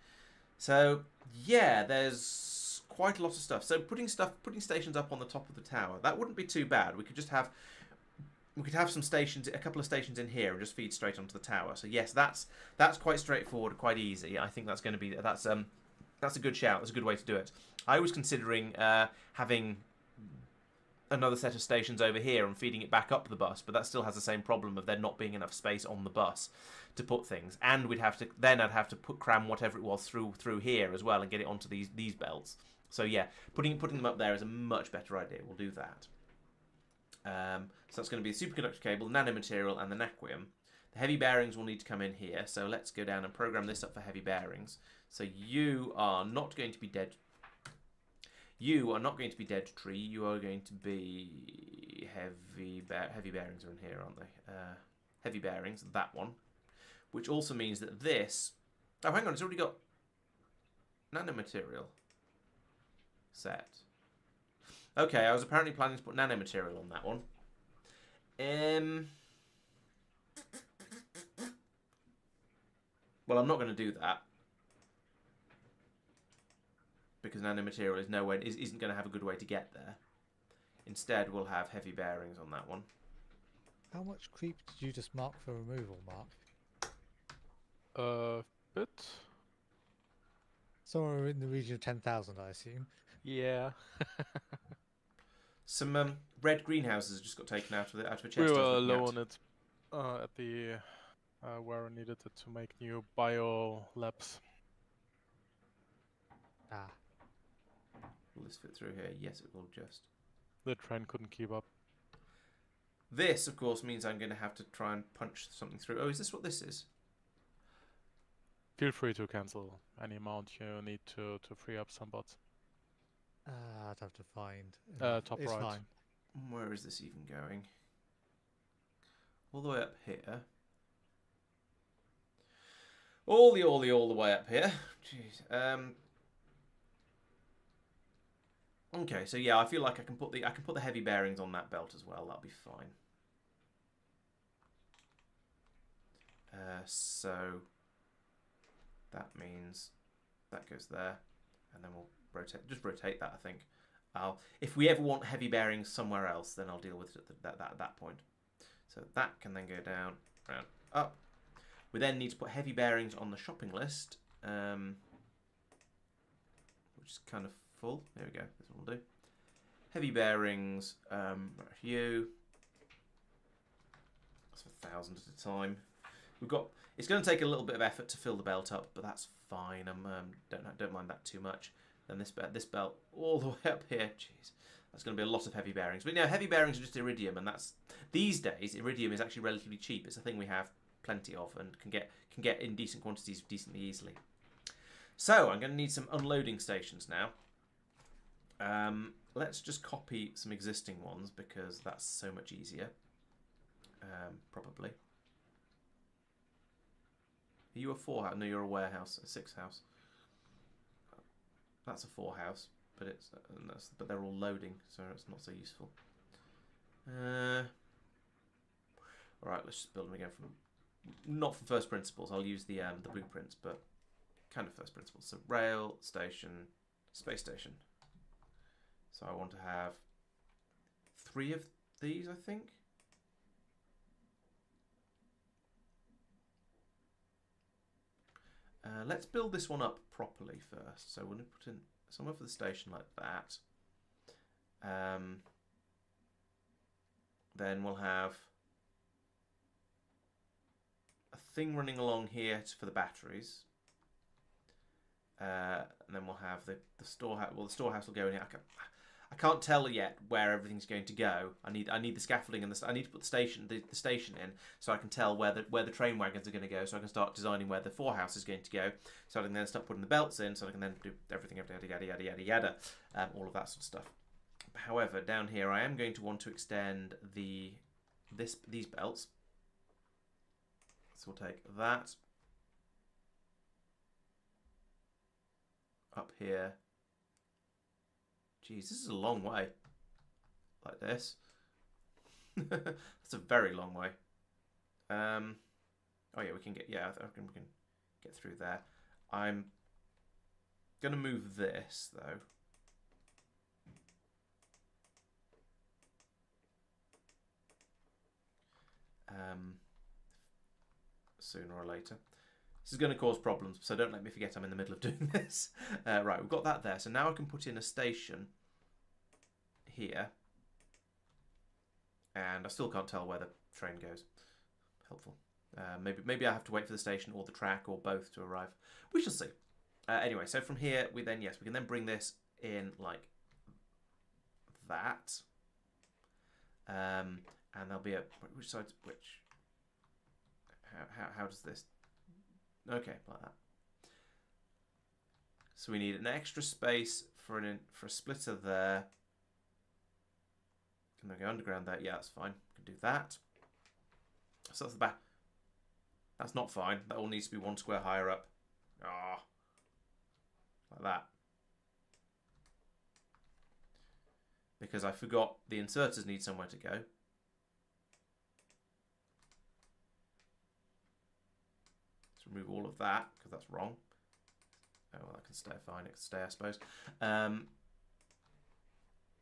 So yeah, there's quite a lot of stuff. So putting stations up on the top of the tower, that wouldn't be too bad. We could just have. We could have some stations, a couple of stations in here, and just feed straight onto the tower. So yes, that's quite straightforward, quite easy. I think that's going to be that's a good shout. That's a good way to do it. I was considering having another set of stations over here and feeding it back up the bus, but that still has the same problem of there not being enough space on the bus to put things, and I'd have to cram whatever it was through here as well and get it onto these belts. So yeah, putting them up there is a much better idea. We'll do that. So that's going to be the superconductor cable, the nanomaterial, and the naquium. The heavy bearings will need to come in here, so let's go down and program this up for heavy bearings. So you are not going to be dead. You are not going to be dead tree. You are going to be heavy bearings are in here, aren't they? Heavy bearings, that one. Which also means that this. Oh, hang on, it's already got nanomaterial set. Okay, I was apparently planning to put nanomaterial on that one. Well, I'm not going to do that, because nanomaterial isn't going to have a good way to get there. Instead, we'll have heavy bearings on that one. How much creep did you just mark for removal, Mark? Bit. Somewhere in the region of 10,000, I assume. Yeah. Some red greenhouses just got taken out of a chest. We were low on it at the where I needed it to make new bio labs. Ah. Will this fit through here? Yes, it will just. The train couldn't keep up. This, of course, means I'm going to have to try and punch something through. Oh, is this what this is? Feel free to cancel any amount you need to free up some bots. I'd have to find. Top it's right. Fine. Where is this even going? All the way up here. All the way up here. Jeez. Okay, so yeah, I feel like I can put the heavy bearings on that belt as well. That'll be fine. So that means that goes there, and then we'll rotate that. I think. If we ever want heavy bearings somewhere else, then I'll deal with it at that point. So that can then go down, round, up. We then need to put heavy bearings on the shopping list, which is kind of full. There we go. This one will do. Heavy bearings. You. That's 1,000 at a time. We've got. It's going to take a little bit of effort to fill the belt up, but that's fine. Don't mind that too much. Then this belt all the way up here. Jeez, that's going to be a lot of heavy bearings. But heavy bearings are just iridium, and that's these days iridium is actually relatively cheap. It's a thing we have plenty of and can get in decent quantities decently easily. So I'm going to need some unloading stations now. Let's just copy some existing ones because that's so much easier. probably. Are you a 4 house? No, you're a warehouse, a 6 house. That's a 4 house, but but they're all loading, so it's not so useful. All right, let's just build them again from not from first principles. I'll use the blueprints, but kind of first principles. So rail station, space station. So I want to have 3 of these, I think. Let's build this one up properly first. So we're going to put in somewhere for the station like that. Then we'll have a thing running along here for the batteries. And then we'll have the storehouse. Well, the storehouse will go in here. I can't tell yet where everything's going to go. I need the scaffolding and I need to put the station in so I can tell where the train wagons are going to go. So I can start designing where the 4 house is going to go. So I can then start putting the belts in. So I can then do everything, yada, all of that sort of stuff. However, down here I am going to want to extend these belts. So we'll take that up here. Jeez, this is a long way. Like this. That's a very long way. Oh yeah, we can get. Yeah, I reckon we can get through there. I'm gonna move this though. Sooner or later. This is going to cause problems, so don't let me forget I'm in the middle of doing this. Right, we've got that there. So now I can put in a station here. And I still can't tell where the train goes. Helpful. Maybe I have to wait for the station or the track or both to arrive. We shall see. Anyway, so from here, we can then bring this in like that. And there'll be which side's which? How does this... Okay, like that. So we need an extra space for a splitter there. Can I go underground there? Yeah, that's fine. We can do that. So that's the back. That's not fine. That all needs to be 1 square higher up. Ah, like that. Because I forgot the inserters need somewhere to go. Remove all of that because that's wrong. Oh well, that can stay fine. It can stay, I suppose.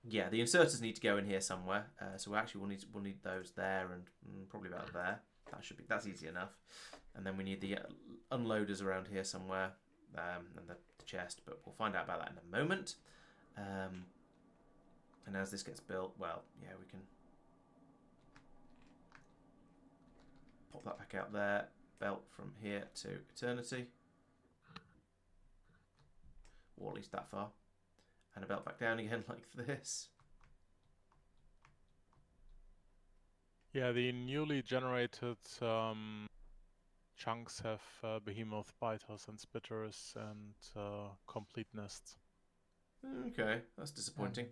Yeah, the inserters need to go in here somewhere. So we'll need those there and probably about there. That's easy enough. And then we need the unloaders around here somewhere and the chest. But we'll find out about that in a moment. And as this gets built, well, yeah, we can pop that back out there. Belt from here to eternity, or at least that far, and a belt back down again like this. Yeah, the newly generated chunks have behemoth biters and spitters and complete nests. Okay, that's disappointing.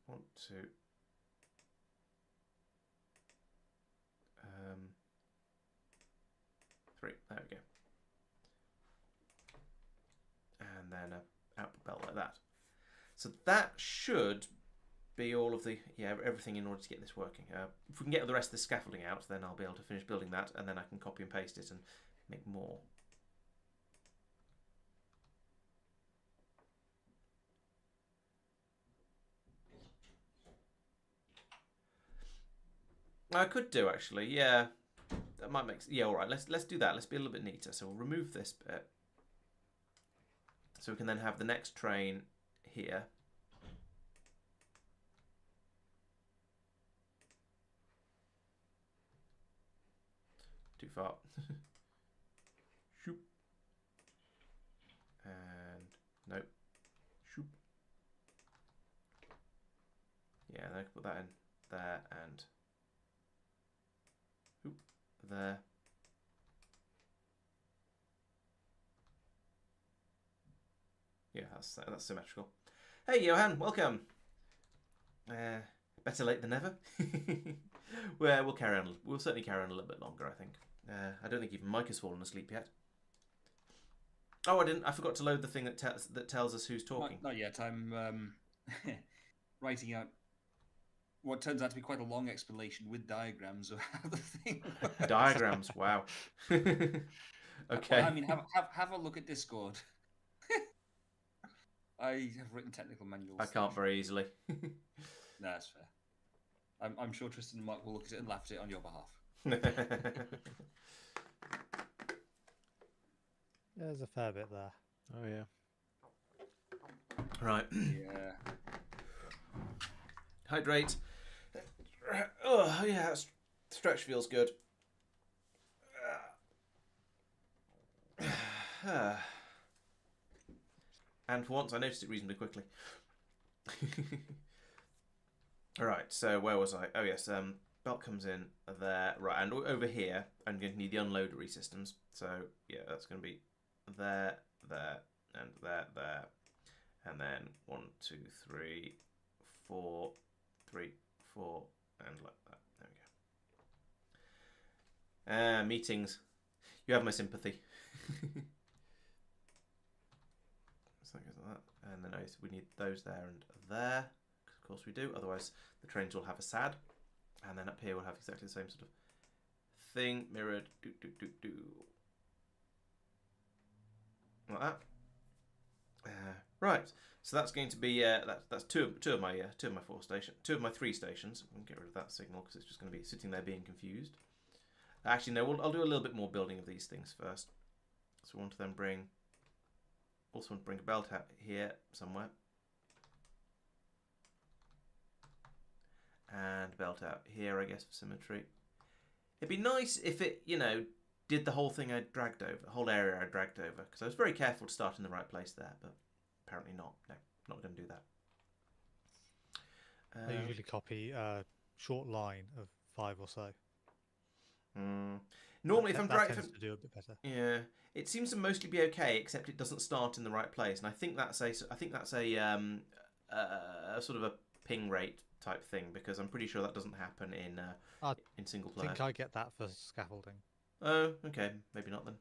Want to three, there we go, and then a output belt like that. So that should be all of the everything in order to get this working. If we can get the rest of the scaffolding out, then I'll be able to finish building that, and then I can copy and paste it and make more. I could do actually, yeah. That might make all right. Let's do that. Let's be a little bit neater. So we'll remove this bit, so we can then have the next train here. Too far. Shoop. And nope. Shoop. Yeah, then I can put that in there, and there. Yeah, that's symmetrical. Hey, Johan, welcome. Better late than never. We'll carry on. We'll certainly carry on a little bit longer, I think. I don't think even Mike has fallen asleep yet. Oh, I didn't. I forgot to load the thing that tells us who's talking. Not yet. I'm writing out what turns out to be quite a long explanation with diagrams of how the thing works. Diagrams. Wow. Okay. Well, I mean, have a look at Discord. I have written technical manuals. I can't very easily. No, that's fair. I'm sure Tristan and Marc will look at it and laugh at it on your behalf. There's a fair bit there. Oh yeah. Right. Yeah. Hydrate. Oh yeah, that stretch feels good. And for once, I noticed it reasonably quickly. All right. So where was I? Oh yes. Belt comes in there. Right, and over here, I'm going to need the unloadery systems. So yeah, that's going to be there, there, and there, and then 1, 2, 3, 4, 3, 4, and like that. There we go. Meetings. You have my sympathy. So that goes like that. And then we need those there and there. Of course we do. Otherwise, the trains will have a SAD. And then up here we'll have exactly the same sort of thing mirrored. Like that. Right. So that's going to be that's two of my 4 stations, 2 of my 3 stations. We'll get rid of that signal because it's just going to be sitting there being confused. Actually, no. I'll do a little bit more building of these things first. So we want to then bring a belt out here somewhere, and belt out here, I guess, for symmetry. It'd be nice if it, did the whole thing I dragged over, the whole area I dragged over, because I was very careful to start in the right place there, but apparently not. No, not going to do that. I usually copy a short line of 5 or so. Normally, if I'm dragging, to do a bit better. Yeah, it seems to mostly be okay, except it doesn't start in the right place, and I think that's a sort of a ping rate type thing, because I'm pretty sure that doesn't happen in single player. I think I get that for scaffolding. Oh, okay, maybe not then.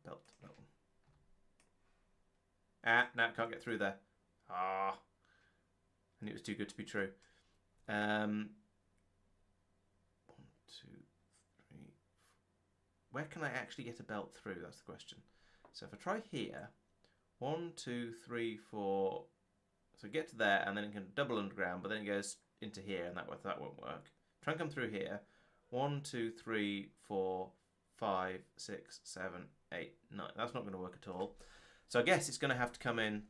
Belt. No, can't get through there. I knew it was too good to be true. 1, 2, 3. Where can I actually get a belt through? That's the question. So if I try here, 1, 2, 3, 4. So get to there, and then it can double underground, but then it goes into here, and that won't work. Try and come through here. 1, 2, 3, 4, 5, 6, 7, 8, 9. That's not going to work at all. So I guess it's going to have to come in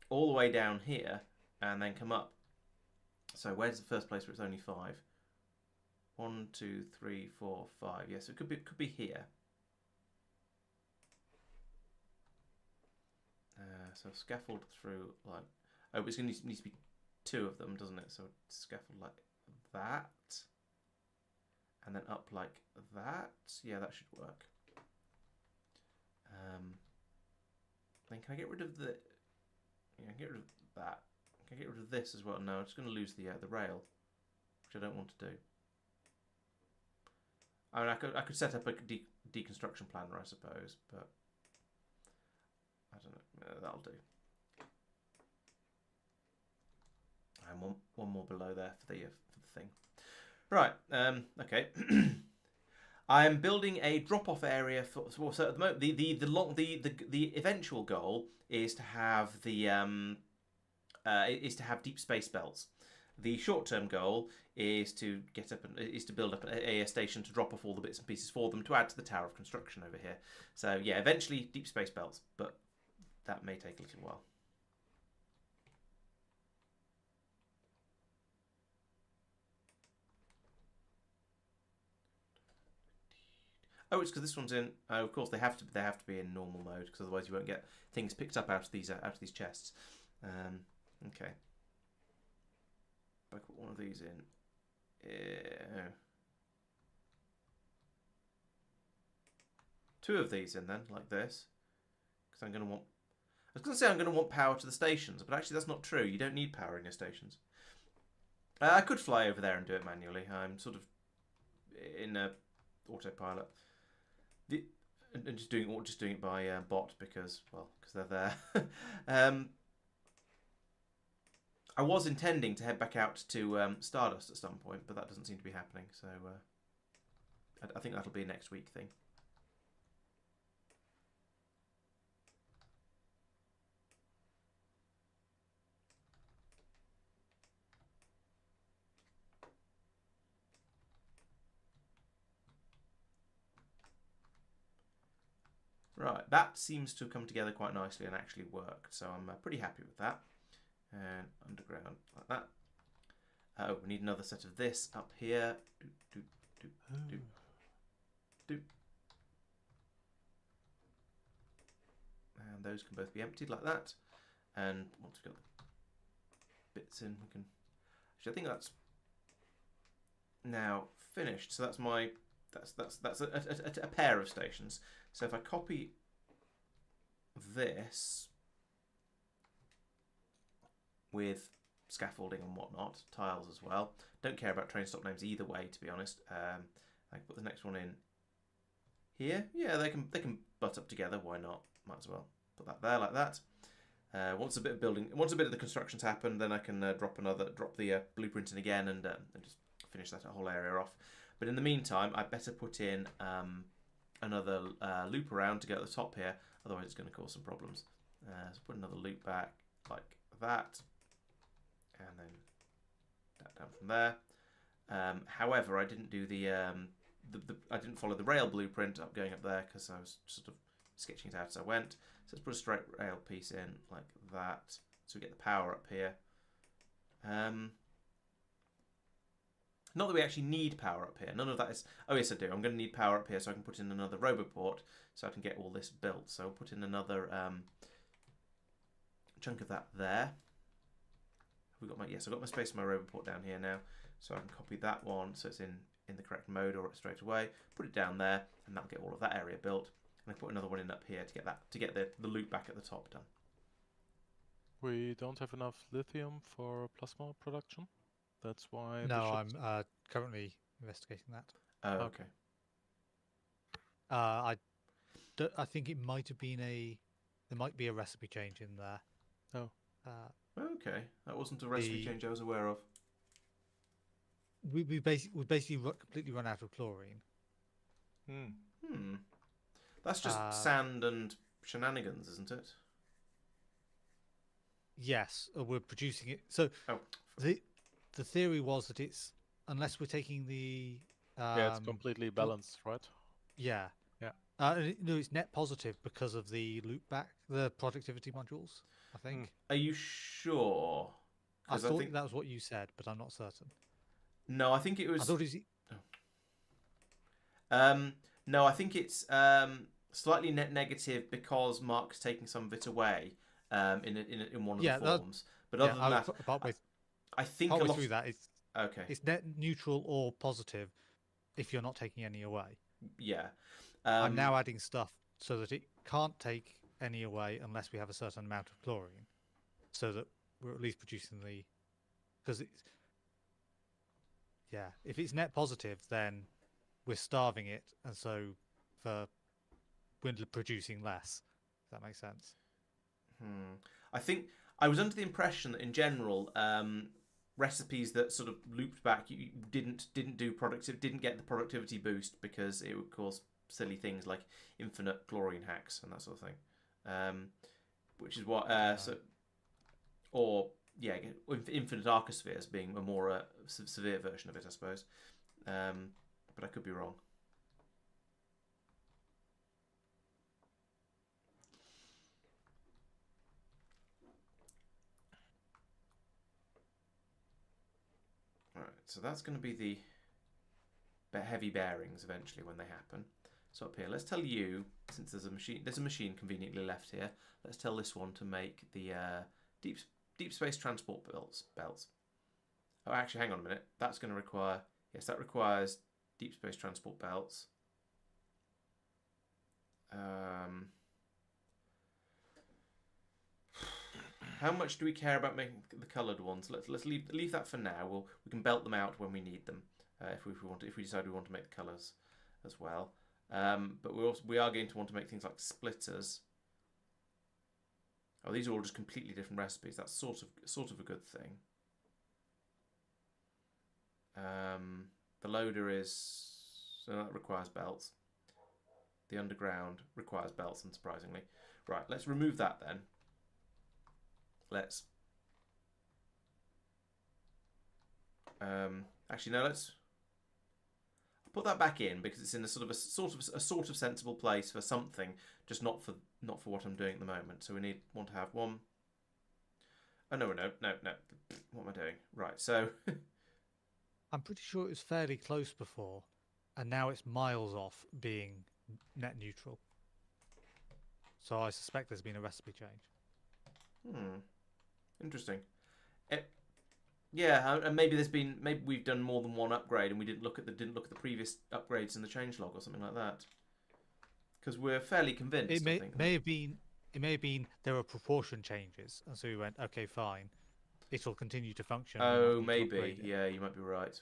all the way down here and then come up. So where's the first place where it's only 5? 1, 2, 3, 4, 5. Yes, it could be here. So scaffold through like. Oh, it's going to need to be 2 of them, doesn't it? So scaffold like that, and then up like that. Yeah, that should work. Then can I get rid of the? Yeah, get rid of that. Can I get rid of this as well? No, I'm just going to lose the rail, which I don't want to do. I mean, I could set up a deconstruction planner, I suppose, but I don't know. That'll do. And one more below there for the thing. Right. Okay. I'm building a drop-off area for. So at the moment, the eventual goal is to have deep space belts. The short-term goal is to build up a station to drop off all the bits and pieces for them to add to the tower of construction over here. So yeah, eventually deep space belts, but that may take a little while. Oh, it's because this one's in. Oh, of course, they have to. They have to be in normal mode because otherwise you won't get things picked up out of these chests. Okay. If I put one of these in. Yeah. 2 of these in then, like this, because I'm going to want. I was going to say I'm going to want power to the stations, but actually that's not true. You don't need power in your stations. I could fly over there and do it manually. I'm sort of in autopilot. And just doing it by bot because they're there. I was intending to head back out to Stardust at some point, but that doesn't seem to be happening. So I think that'll be a next week thing. Right, that seems to have come together quite nicely and actually worked, so I'm pretty happy with that. And underground, like that. Oh, we need another set of this up here. And those can both be emptied like that. And once we've got the bits in, we can... Actually, I think that's now finished. So that's my... That's a pair of stations. So if I copy this with scaffolding and whatnot, tiles as well. Don't care about train stop names either way, to be honest. I can put the next one in here. Yeah, they can butt up together. Why not? Might as well put that there like that. Once a bit of the construction's happened, then I can drop the blueprint in again and just finish that whole area off. But in the meantime, I better put in another loop around to get at the top here. Otherwise, it's going to cause some problems. So put another loop back like that, and then that down from there. However, I didn't do I didn't follow the rail blueprint up going up there because I was sort of sketching it out as I went. So let's put a straight rail piece in like that, so we get the power up here. Not that we actually need power up here. None of that is... Oh, yes, I do. I'm going to need power up here so I can put in another roboport so I can get all this built. So I'll put in another chunk of that there. Have we got my... Yes, I've got my space for my roboport down here now. So I can copy that one so it's in the correct mode or straight away. Put it down there and that'll get all of that area built. And I put another one in up here to get the loop back at the top done. We don't have enough lithium for plasma production. That's why. No, I'm currently investigating that. Oh, okay. I think it might have been there might be a recipe change in there. Oh. Okay, that wasn't a recipe change I was aware of. We basically completely run out of chlorine. That's just sand and shenanigans, isn't it? Yes, we're producing it. So the theory was that it's unless we're taking the yeah, it's completely balanced, right? Yeah. Yeah. No, it's net positive because of the loopback, the productivity modules, I think. Are you sure? I thought that was what you said, but I'm not certain. No, I think it was. I thought it was... No, I think it's slightly net negative because Marc's taking some of it away in one of the forms. But other than that, I think a lot through that okay. It's net neutral or positive if you're not taking any away. Yeah. I'm now adding stuff so that it can't take any away unless we have a certain amount of chlorine, so that we're at least producing because it's if it's net positive, then we're starving it, and so we're producing less. If that makes sense. I think I was under the impression that in general, recipes that sort of looped back, you didn't get the productivity boost because it would cause silly things like infinite chlorine hacks and that sort of thing. Which is what infinite arcospheres being a more severe version of it, I suppose. But I could be wrong. Right, so that's going to be the heavy bearings eventually when they happen. So up here, let's tell you, since there's a machine conveniently left here. Let's tell this one to make the deep space transport belts. Oh, actually, hang on a minute. That's going to require, yes, that requires deep space transport belts. How much do we care about making the coloured ones? Let's leave that for now. We can belt them out when we need them if we decide we want to make the colours as well. But we are going to want to make things like splitters. Oh, these are all just completely different recipes. That's sort of a good thing. The loader so that requires belts. The underground requires belts, unsurprisingly. Right, let's remove that then. Let's actually no, let's put that back in because it's in a sort of sensible place for something, just not for what I'm doing at the moment. So we want to have one. Oh no. What am I doing? Right, so I'm pretty sure it was fairly close before, and now it's miles off being net neutral. So I suspect there's been a recipe change. Interesting. Yeah, and maybe we've done more than one upgrade, and we didn't look at the previous upgrades in the changelog or something like that. Because we're fairly convinced. It may have been there were proportion changes, and so we went, okay, fine, it'll continue to function. Oh, maybe. Yeah, you might be right.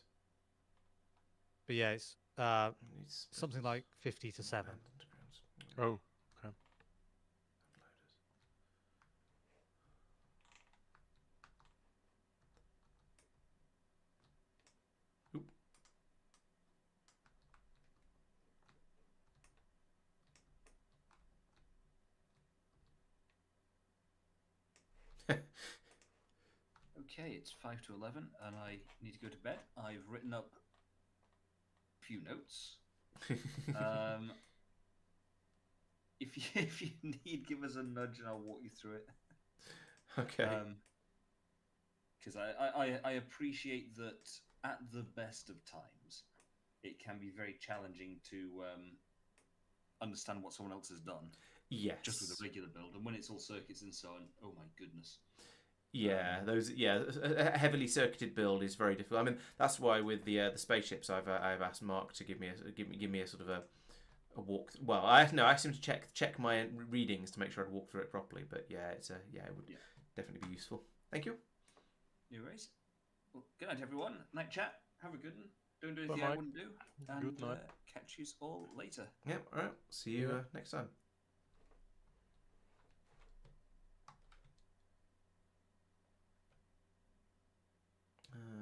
But yeah, it's something like 50 to 7. Oh, okay. Okay, it's 5 to 11, and I need to go to bed. I've written up a few notes. If you need, give us a nudge, and I'll walk you through it. Okay. Because I appreciate that at the best of times, it can be very challenging to understand what someone else has done. Yes. Just with a regular build, and when it's all circuits and so on, oh my goodness. Yeah, a heavily circuited build is very difficult. I mean, that's why with the spaceships, I've asked Mark to give me a sort of a walk. Well, I asked him to check my readings to make sure I'd walk through it properly. But yeah, it would definitely be useful. Thank you. No worries. Well, good night, everyone. Night chat. Have a good one. Don't do anything I wouldn't do. And good night. Catch you all later. Yeah. All right. See you next time.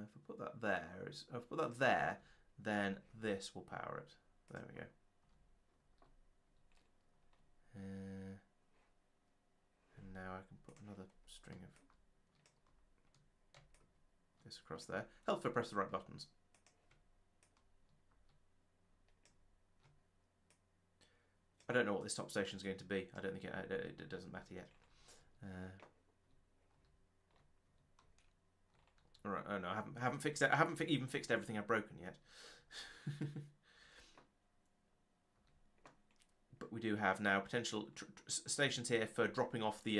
If I put that there, then this will power it. There we go. And now I can put another string of this across there. Helps if I press the right buttons. I don't know what this top station is going to be. I don't think it doesn't matter yet. All right. Oh no, I haven't fixed it. I haven't even fixed everything I've broken yet. But we do have now potential stations here for dropping off the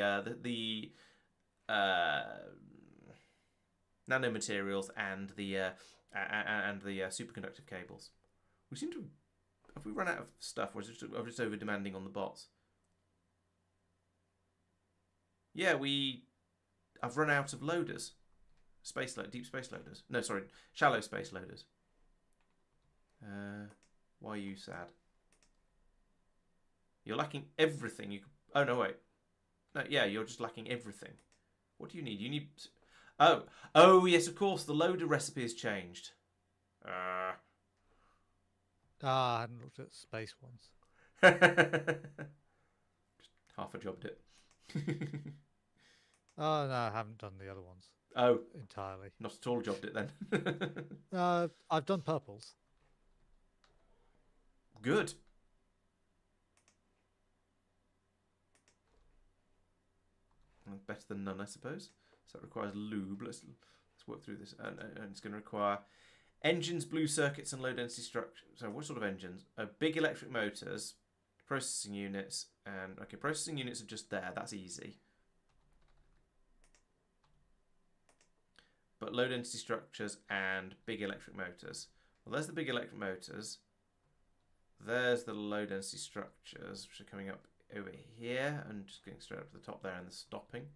nanomaterials and the superconductive cables. We seem to have we run out of stuff, or is it just over demanding on the bots? Yeah, I've run out of loaders. Deep space loaders. No, sorry, shallow space loaders. Why are you sad? You're lacking everything. Oh no, wait. No, yeah, you're just lacking everything. What do you need? You need. Oh yes, of course. The loader recipe has changed. I hadn't looked at space ones. Just half a jobbed it. Oh no, I haven't done the other ones. Oh, entirely. Not at all jobbed it then. I've done purples. Good. Better than none, I suppose. So that requires lube. Let's work through this, and it's going to require engines, blue circuits, and low density structure. So what sort of engines? Big electric motors, processing units, and okay, processing units are just there. That's easy. But low density structures and big electric motors. Well, there's the big electric motors. There's the low density structures, which are coming up over here and just getting straight up to the top there and the stopping.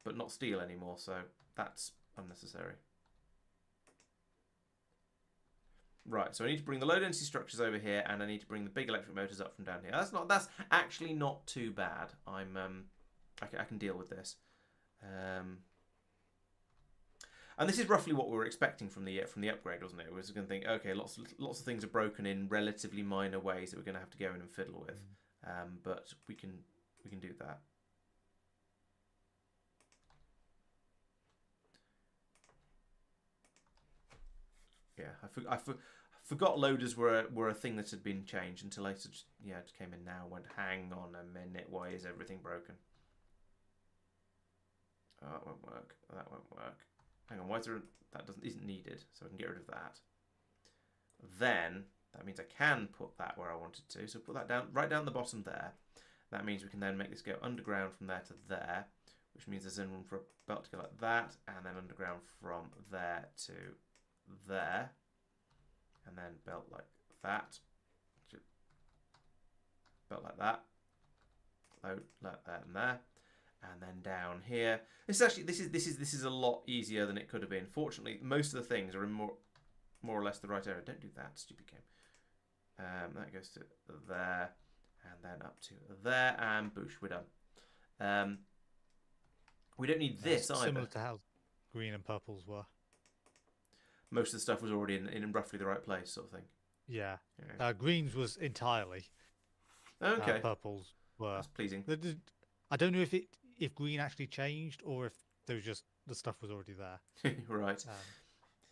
But not steel anymore, so that's unnecessary. Right, so I need to bring the low density structures over here, and I need to bring the big electric motors up from down here. That's actually not too bad. I can deal with this. And this is roughly what we were expecting from the upgrade, wasn't it? We were going to think, okay, lots of things are broken in relatively minor ways that we're going to have to go in and fiddle with, but we can do that. Yeah, I forgot loaders were a thing that had been changed until I just came in now and went, hang on a minute, why is everything broken? Oh, that won't work. That won't work. Hang on, why is there isn't needed, so I can get rid of that. Then that means I can put that where I wanted to. So put that down right down the bottom there. That means we can then make this go underground from there to there, which means there's room for a belt to go like that, and then underground from there to there, and then belt like that, belt like that, load like that and there, and then down here. This is a lot easier than it could have been. Fortunately, most of the things are in more or less the right area. Don't do that, stupid game. That goes to there, and then up to there, and boosh, we're done. We don't need this either. Similar to how green and purples were. Most of the stuff was already in roughly the right place, sort of thing. Yeah. Greens was entirely. Okay. Purples were. That's pleasing. I don't know if green actually changed or if there was just the stuff was already there. Right.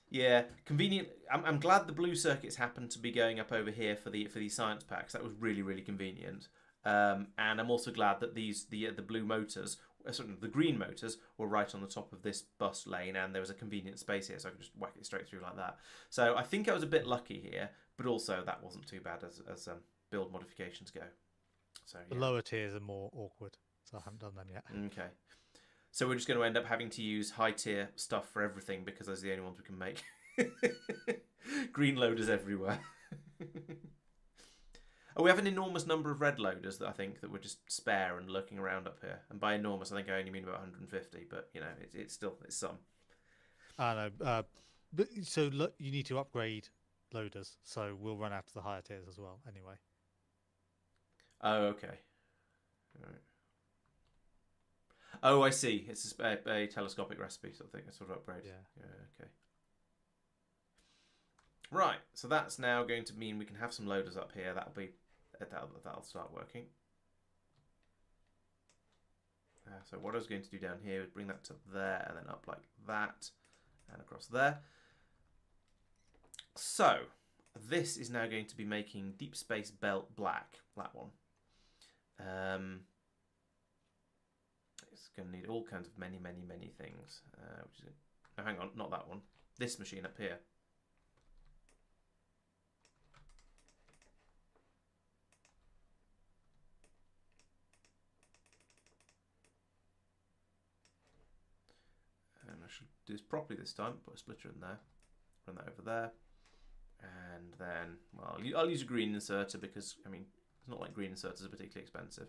Yeah, convenient. I'm glad the blue circuits happened to be going up over here for the science packs. That was really, really convenient. And I'm also glad that the blue motors, the green motors, were right on the top of this bus lane, and there was a convenient space here, so I could just whack it straight through like that. So I think I was a bit lucky here, but also that wasn't too bad as build modifications go. So yeah. The lower tiers are more awkward, so I haven't done them yet. Okay. So we're just going to end up having to use high tier stuff for everything because those are the only ones we can make. Green loaders everywhere. Oh, we have an enormous number of red loaders that I think that were just spare and lurking around up here. And by enormous, I think I only mean about 150, but you know, it's still some. I know. But so look, you need to upgrade loaders, so we'll run out to the higher tiers as well. Anyway. Oh, okay. All right. Oh, I see. It's a telescopic recipe sort of thing, a sort of upgrade. Yeah. Okay. Right. So that's now going to mean we can have some loaders up here. That'll start working. So what I was going to do down here is bring that to there and then up like that and across there. So this is now going to be making deep space belt black. That one. It's going to need all kinds of many things. Which is it? No, hang on, not that one. This machine up here. And I should do this properly this time. Put a splitter in there. Run that over there. And then, well, I'll use a green inserter because, I mean, it's not like green inserters are particularly expensive.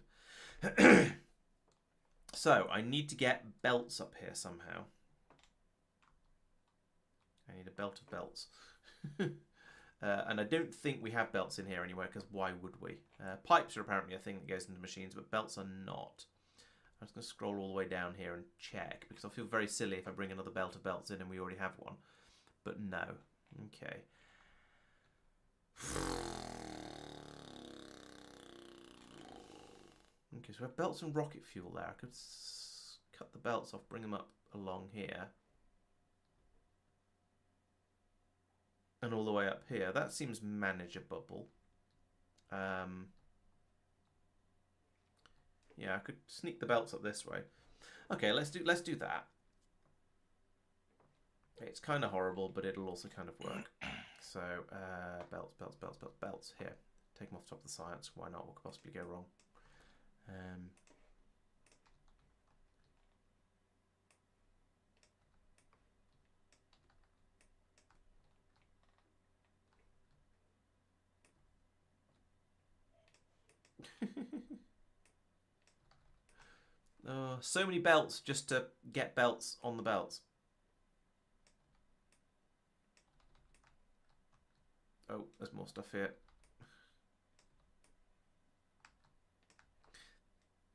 So, I need to get belts up here somehow. I need a belt of belts. And I don't think we have belts in here anywhere, because why would we? Pipes are apparently a thing that goes into machines, but belts are not. I'm just going to scroll all the way down here and check, because I'll feel very silly if I bring another belt of belts in and we already have one. But no. Okay. Okay, so we have belts and rocket fuel there. I could cut the belts off, bring them up along here. And all the way up here. That seems manageable. Yeah, I could sneak the belts up this way. Okay, let's do that. It's kind of horrible, but it'll also kind of work. So belts. Here, take them off the top of the science. Why not? What could possibly go wrong? Oh, so many belts just to get belts on the belts. Oh, there's more stuff here.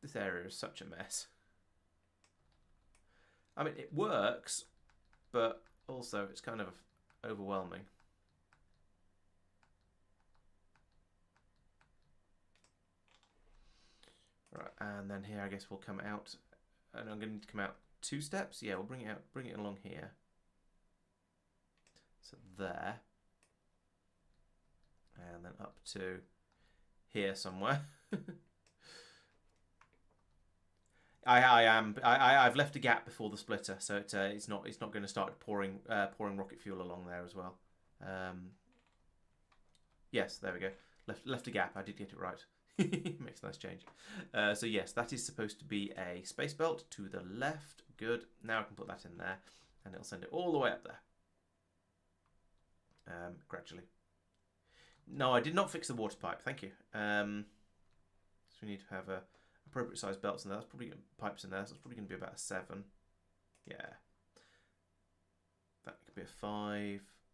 This area is such a mess. I mean, it works, but also it's kind of overwhelming. Right, and then here I guess we'll come out, and I'm going to need to come out 2 steps. Yeah, we'll bring it along here. So there, and then up to here somewhere. I've left a gap before the splitter, so it's not going to start pouring rocket fuel along there as well. Yes, there we go. Left a gap. I did get it right. Makes a nice change. So yes, that is supposed to be a space belt to the left. Good. Now I can put that in there, and it'll send it all the way up there. Gradually. No, I did not fix the water pipe. Thank you. So we need to have appropriate size belts in there. That's probably pipes in there. So it's probably going to be about a 7. Yeah. That could be a 5,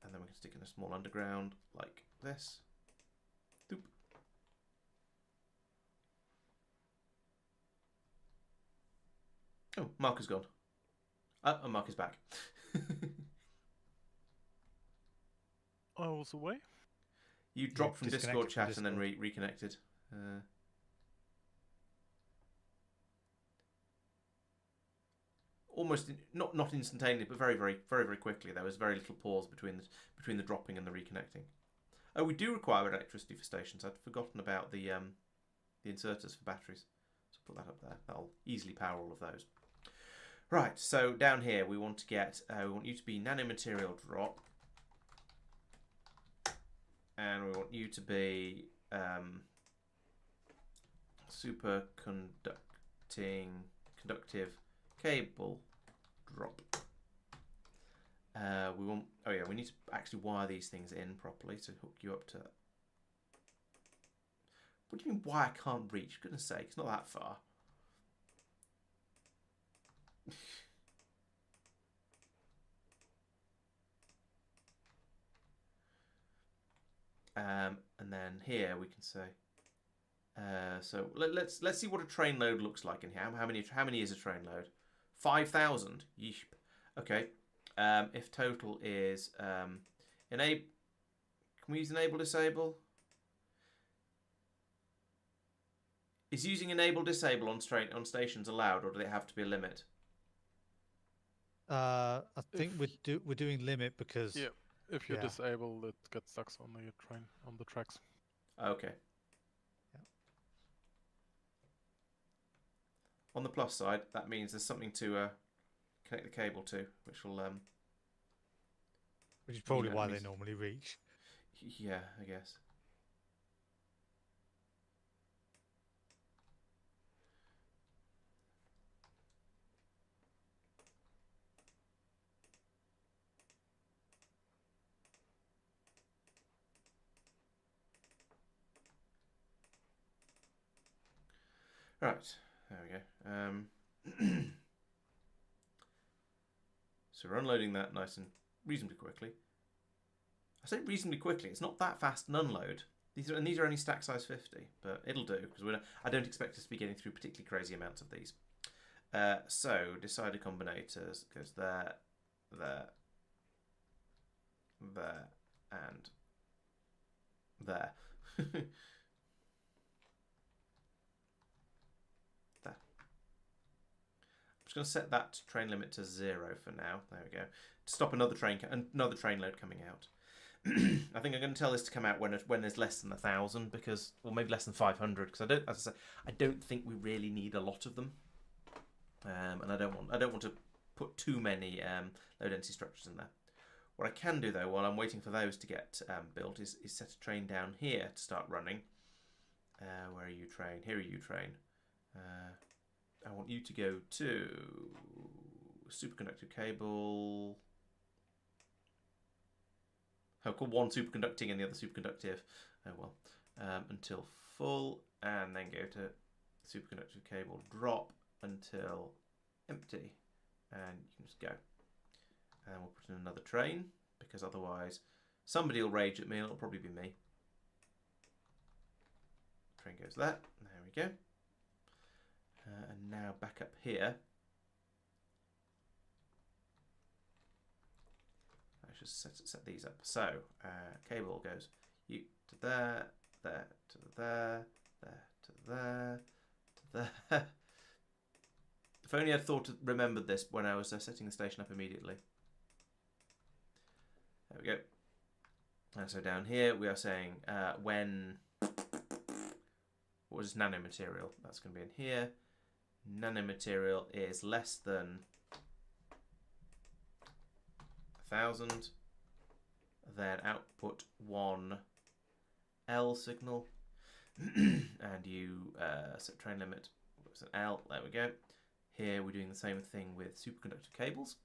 and then we can stick in a small underground like this. Doop. Oh, Marc is gone. Oh, Marc is back. I was away. You dropped from Discord chat and then reconnected. Almost not instantaneously, but very quickly. There was very little pause between the dropping and the reconnecting. Oh, we do require electricity for stations. I'd forgotten about the inserters for batteries. So put that up there. That'll easily power all of those. Right. So down here we want to get. We want you to be nanomaterial drop, and we want you to be conductive cable drop. We want. Oh yeah, we need to actually wire these things in properly to hook you up to. What do you mean? Why I can't reach? For goodness sake, it's not that far. And then here we can say. So let's see what a train load looks like in here. How many is a train load? 5,000. Yeesh. Okay. If total is enable, can we use enable disable? Is using enable disable on stations allowed, or do they have to be a limit? I think we're doing limit because if you disable, it gets stuck on the train on the tracks. Okay. On the plus side, that means there's something to connect the cable to, which will which is probably why they normally reach. Yeah, I guess. Right, there we go. So we're unloading that nice and reasonably quickly. I say reasonably quickly. It's not that fast an unload. These are only stack size 50, but it'll do because I don't expect us to be getting through particularly crazy amounts of these. So decider combinators goes there, there, there, and there. I'm just going to set that train limit to 0 for now. There we go. To stop another train load coming out. I think I'm going to tell this to come out when there's less than 1,000, because, or maybe less than 500, because I don't think we really need a lot of them. and I don't want to put too many low density structures in there. What I can do though, while I'm waiting for those to get built, is set a train down here to start running. Where are you, train? Here are you, train. I want you to go to superconductive cable. I'll call one superconducting and the other superconductive. Oh well. Until full, and then go to superconductive cable drop until empty, and you can just go. And we'll put in another train, because otherwise somebody will rage at me, and it'll probably be me. Train goes there. There we go. And now back up here. I should set these up. So cable goes you to there, there to there, there to there, to there. If only I'd remembered this when I was setting the station up immediately. There we go. And so down here we are saying when, what is nanomaterial? That's going to be in here. Nanomaterial is less than 1,000. Then output 1 L signal. And you set train limit. It's an L. There we go. Here we're doing the same thing with superconductor cables,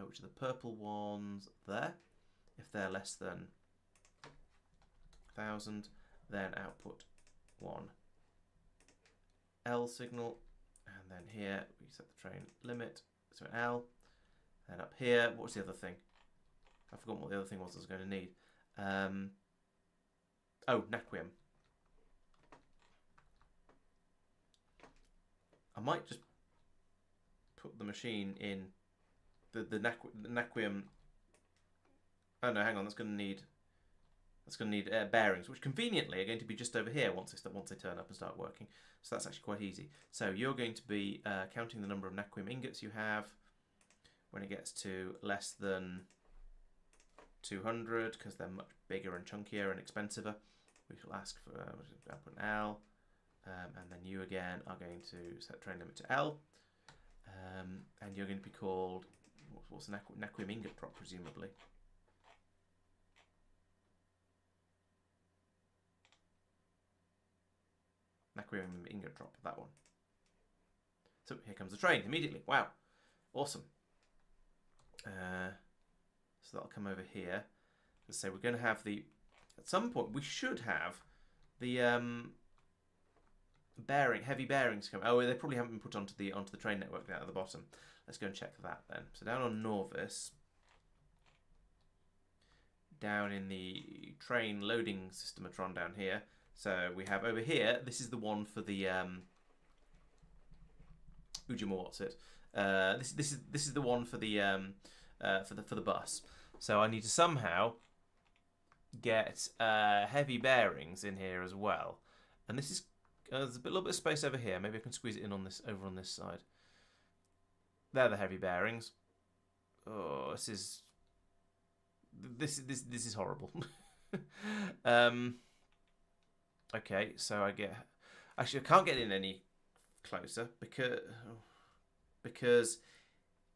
which are the purple ones there. If they're less than 1,000, then output 1 L signal. And then here we set the train limit to an L. And up here, what's the other thing? I forgot what the other thing was I was going to need. Oh, naquitite. I might just put the machine in the naquitite. Oh no, hang on. That's going to need bearings, which conveniently are going to be just over here once they turn up and start working. So that's actually quite easy. So you're going to be counting the number of naquitite ingots you have. When it gets to less than 200, because they're much bigger and chunkier and expensiver, we shall ask for output an L, and then you again are going to set train limit to L, and you're going to be called, what's the naquitite ingot drop, presumably. Naquitite ingot drop, that one. So here comes the train immediately. Wow, awesome. So that'll come over here. Let's say we're going to have the, at some point we should have the heavy bearings come. Oh, they probably haven't been put onto the train network down at the bottom. Let's go and check that then. So down on Norvis, down in the train loading systematron down here. So we have over here. This is the one for the what's it? This is the one for the bus. So I need to somehow get heavy bearings in here as well. And this is there's a little bit of space over here. Maybe I can squeeze it in on this over on this side. They're the heavy bearings. Oh, this is horrible. Okay, so actually I can't get in any closer because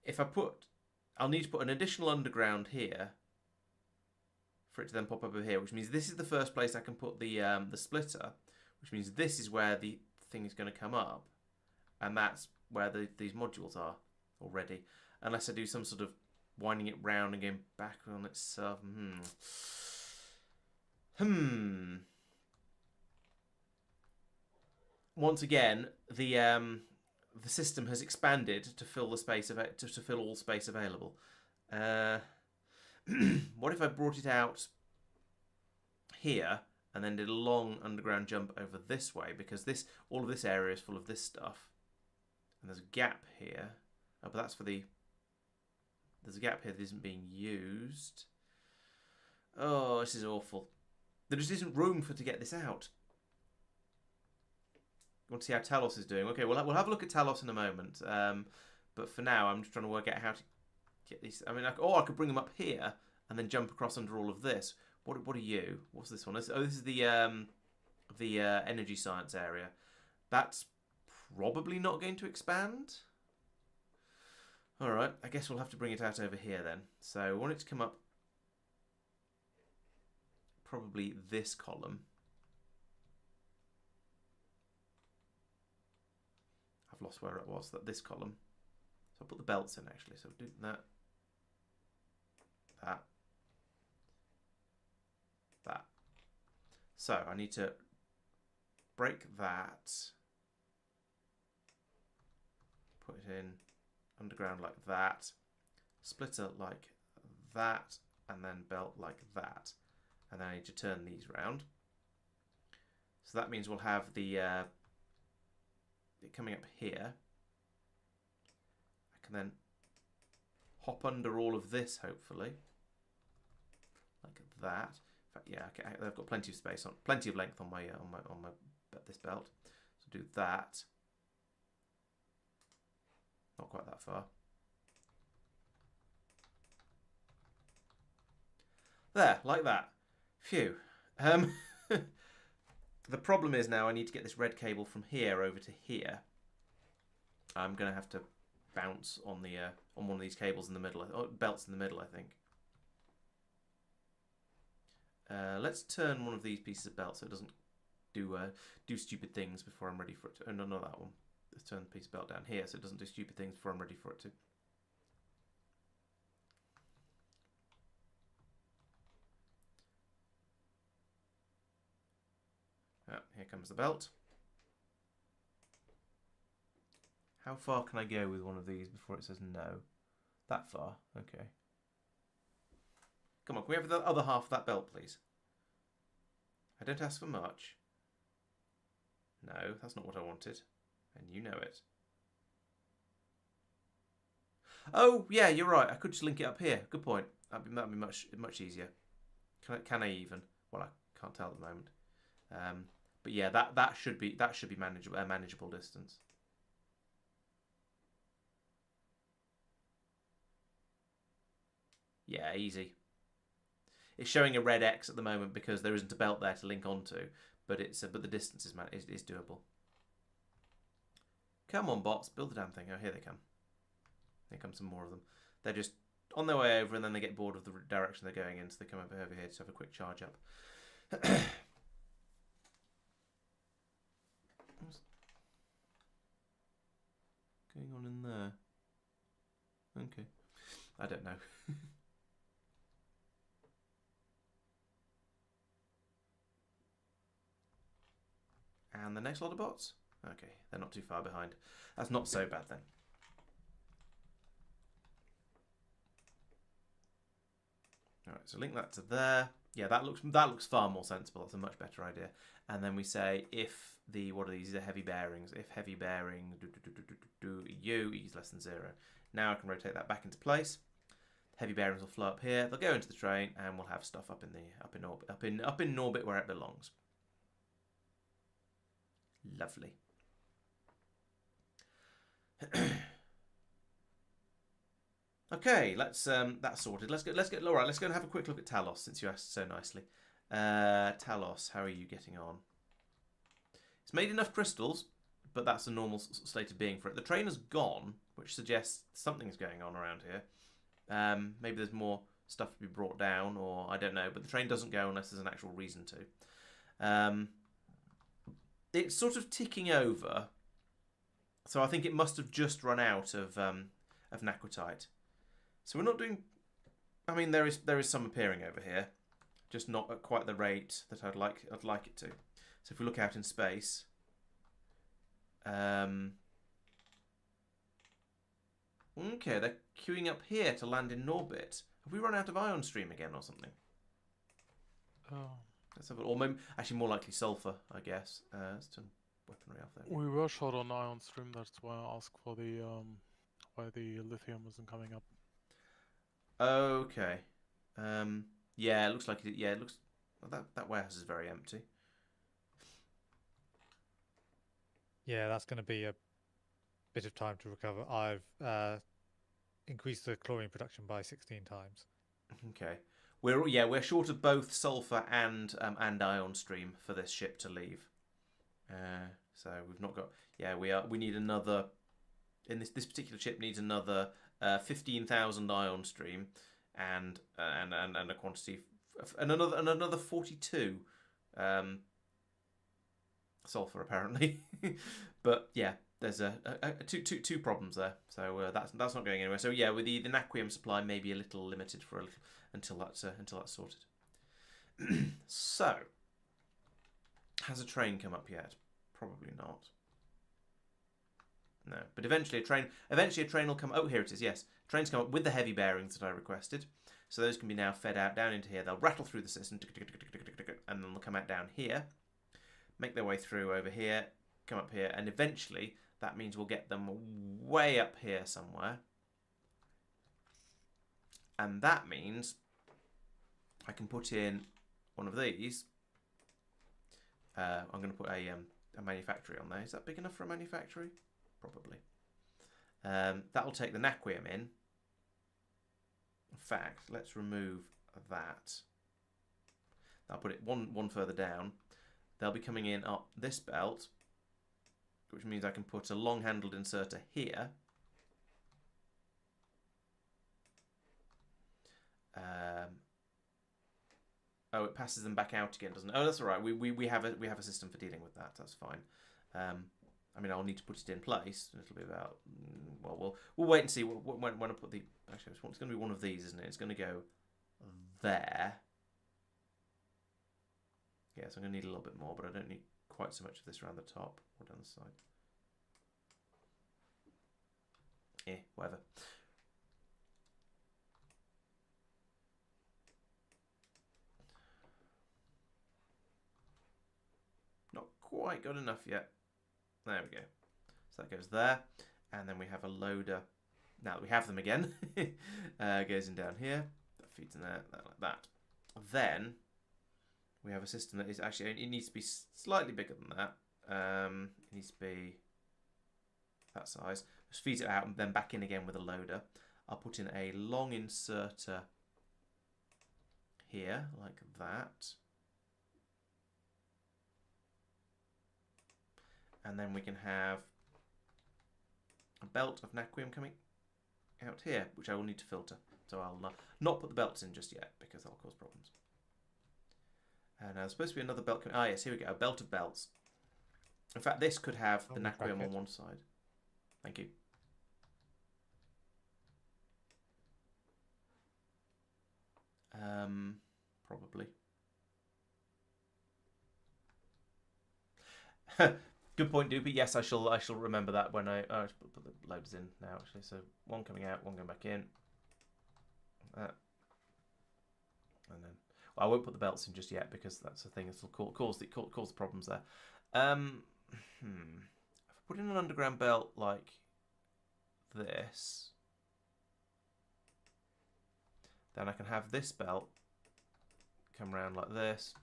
if I'll need to put an additional underground here for it to then pop over here, which means this is the first place I can put the splitter, which means this is where the thing is going to come up, and that's where these modules are already, unless I do some sort of winding it round and going back on itself. Once again, the system has expanded to fill the space to fill all space available. What if I brought it out here and then did a long underground jump over this way, because all of this area is full of this stuff, and there's a gap here. Oh, but that's for there's a gap here that isn't being used. Oh, this is awful. There just isn't room to get this out. You want to see how Talos is doing? Okay, we'll have a look at Talos in a moment. But for now, I'm just trying to work out how to get these. I mean, I could bring them up here and then jump across under all of this. What are you? What's this one? This is the energy science area. That's probably not going to expand. All right, I guess we'll have to bring it out over here then. So I want it to come up probably this column. I've lost where it was, this column. So I'll put the belts in actually. So do that, that, that. So I need to break that, put it in underground like that, splitter like that, and then belt like that. And then I need to turn these round. So that means we'll have the it coming up here. I can then hop under all of this, hopefully, like that. In fact, yeah, okay, I've got plenty of space on, plenty of length on my this belt. So do that. Not quite that far. There, like that. Phew. The problem is now I need to get this red cable from here over to here. I'm going to have to bounce on the on one of these cables in the middle, or belts in the middle, I think. Let's turn one of these pieces of belt so it doesn't do stupid things before I'm ready for it to. Oh, no, not that one. Let's turn the piece of belt down here so it doesn't do stupid things before I'm ready for it to. Oh, here comes the belt. How far can I go with one of these before it says no? That far? Okay. Come on, can we have the other half of that belt, please? I don't ask for much. No, that's not what I wanted. And you know it. Oh, yeah, you're right. I could just link it up here. Good point. That'd be much easier. Can I even? Well, I can't tell at the moment. But yeah, that should be manageable. A manageable distance. Yeah, easy. It's showing a red X at the moment because there isn't a belt there to link onto, but but the distance is doable. Come on, bots, build the damn thing. Oh, here they come. Here come some more of them. They're just on their way over, and then they get bored of the direction they're going in, so they come over here to have a quick charge up. What's going on in there? Okay, I don't know. And the next lot of bots? Okay, they're not too far behind. That's not so bad then. Alright, so link that to there. Yeah, that looks far more sensible. That's a much better idea. And then we say if the, what are these? These are heavy bearings. If heavy bearing U is less than 0. Now I can rotate that back into place. Heavy bearings will flow up here. They'll go into the train, and we'll have stuff up in orbit where it belongs. Lovely. Okay, let's that's sorted. Let's get Laura. Let's go and have a quick look at Talos since you asked so nicely. Talos, how are you getting on? It's made enough crystals, but that's a normal state of being for it. The train has gone, which suggests something's going on around here. Maybe there's more stuff to be brought down, or I don't know. But the train doesn't go unless there's an actual reason to. It's sort of ticking over, so I think it must have just run out of naquitite. So we're not doing. I mean, there is some appearing over here, just not at quite the rate that I'd like it to. So if we look out in space, okay, they're queuing up here to land in orbit. Have we run out of ion stream again or something? Oh. Let's have or maybe actually more likely sulfur, I guess. Let's turn weaponry off there. We were short on ion stream. That's why I asked for the why the lithium isn't coming up. Okay. Yeah, it looks like it. Yeah, it looks. Well, that warehouse is very empty. Yeah, that's going to be a bit of time to recover. I've increased the chlorine production by 16 times. Okay. We're short of both sulfur and ion stream for this ship to leave. So we've not got. Yeah, we need another. In this particular ship needs another 15,000 ion stream, and a quantity, and another 42 sulfur apparently. But yeah, there's two problems there. So that's not going anywhere. So yeah, with the naquium supply may be a little limited for until that's sorted. So, has a train come up yet? Probably not. No, but eventually a train will come. Oh, here it is. Yes, trains come up with the heavy bearings that I requested. So those can be now fed out down into here. They'll rattle through the system, and then they'll come out down here, make their way through over here, come up here, and eventually that means we'll get them way up here somewhere. And that means I can put in one of these. I'm going to put a manufactory on there. Is that big enough for a manufactory? Probably. That'll take the naquium in. In fact, let's remove that. I'll put it one further down. They'll be coming in up this belt, which means I can put a long-handled inserter here. Oh, it passes them back out again, doesn't it? Oh, that's all right. We have a system for dealing with that. That's fine. I mean, I'll need to put it in place. It'll be about, well, we'll wait and see when I put the. Actually, it's going to be one of these, isn't it? It's going to go there. Yeah, so I'm going to need a little bit more, but I don't need quite so much of this around the top or down the side. Whatever. Not quite good enough yet. There we go. So that goes there, and then we have a loader. Now that we have them again, goes in down here. That feeds in there, like that. Then we have a system that is actually, it needs to be slightly bigger than that. It needs to be that size. Just feeds it out and then back in again with a loader. I'll put in a long inserter here, like that. And then we can have a belt of naquium coming out here, which I will need to filter. So I'll not put the belts in just yet, because that'll cause problems. And there's supposed to be another belt coming. Ah, yes, here we go. A belt of belts. In fact, this could have the naquium on one side. Thank you. Probably. Good point, Doopy. Yes, I shall remember that when I should put the loaders in now. Actually, so one coming out, one going back in. That, and then well, I won't put the belts in just yet because that's the thing that'll cause the problems there. If I put in an underground belt like this, then I can have this belt come around like this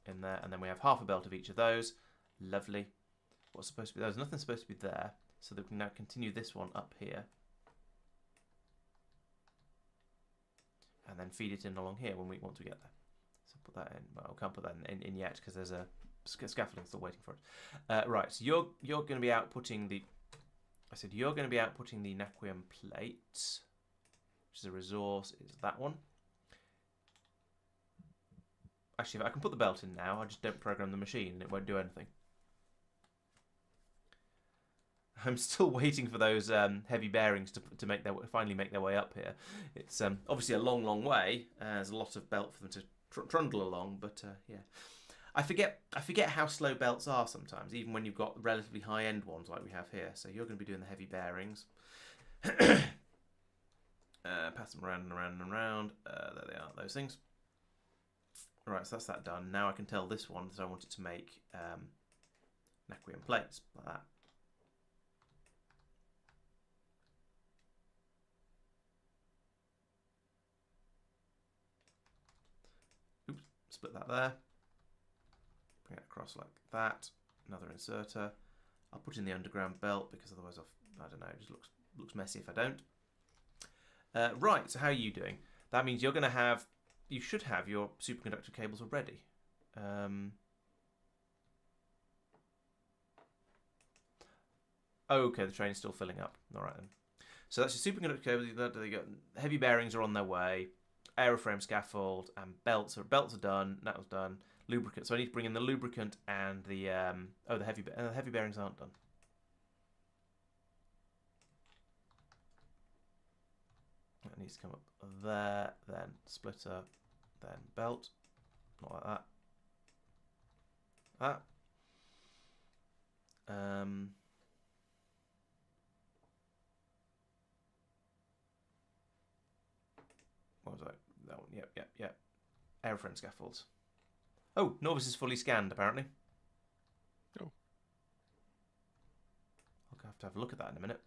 in there, and then we have half a belt of each of those. Lovely. What's supposed to be there? There's nothing supposed to be there, so that we can now continue this one up here, and then feed it in along here when we want to get there. So put that in. Well, I can't put that in yet because there's a scaffolding still waiting for it. Right. So you're going to be outputting the. I said you're going to be outputting the naquium plate, which is a resource. Is that one? Actually, if I can put the belt in now, I just don't program the machine and it won't do anything. I'm still waiting for those heavy bearings to finally make their way up here. It's obviously a long way. There's a lot of belt for them to trundle along, but yeah, I forget how slow belts are sometimes, even when you've got relatively high-end ones like we have here. So you're going to be doing the heavy bearings. Pass them around and around and around. There they are, those things. Right, so that's that done. Now I can tell this one that I wanted to make naquium plates like that. Oops, split that there. Bring it across like that. Another inserter. I'll put in the underground belt because otherwise I don't know, it just looks messy if I don't. Right, so how are you doing? That means you should have your superconductor cables already. Okay, the train's still filling up. All right then. So that's your superconductor cable. They got heavy bearings are on their way. Aeroframe scaffold and belts. Belts are done. That was done. Lubricant. So I need to bring in the lubricant and the the heavy bearings aren't done. That needs to come up there, then splitter, then belt. Not like that. That. What was that? That one. Yep. Airframe scaffolds. Oh, Norvis is fully scanned, apparently. Oh. I'll have to have a look at that in a minute.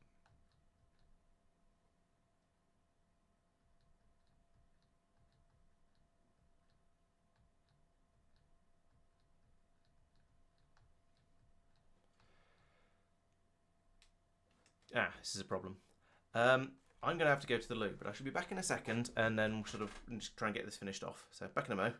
This is a problem. I'm going to have to go to the loo, but I should be back in a second, and then we'll sort of just try and get this finished off. So, back in a mo.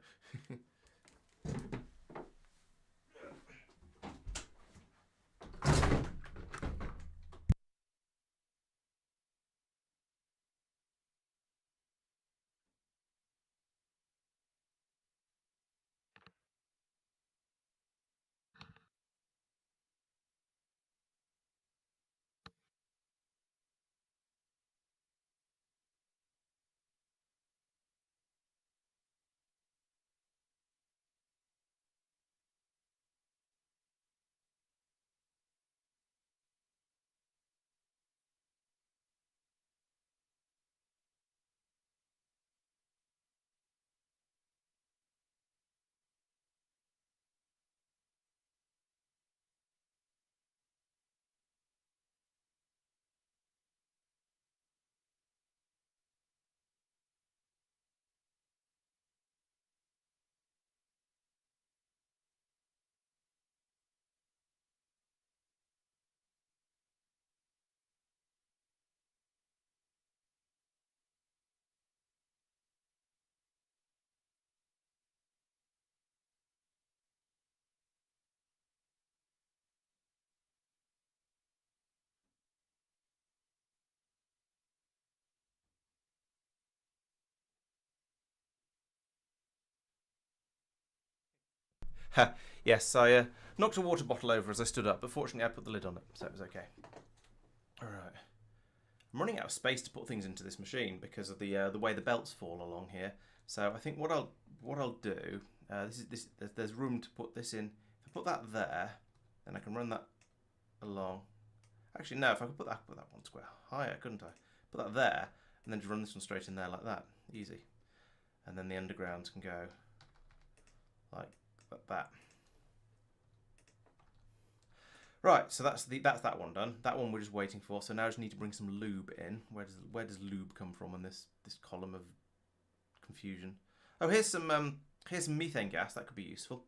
Yes, I knocked a water bottle over as I stood up, but fortunately I put the lid on it, so it was okay. Alright. I'm running out of space to put things into this machine because of the way the belts fall along here. So I think what I'll do, there's room to put this in. If I put that there, then I can run that along. Actually, no, if I could put that one square higher, couldn't I? Put that there, and then just run this one straight in there like that. Easy. And then the underground can go like that. Right, so that's that one done. That one we're just waiting for. So now I just need to bring some lube in. Where does lube come from in this column of confusion? Oh, here's some methane gas. That could be useful.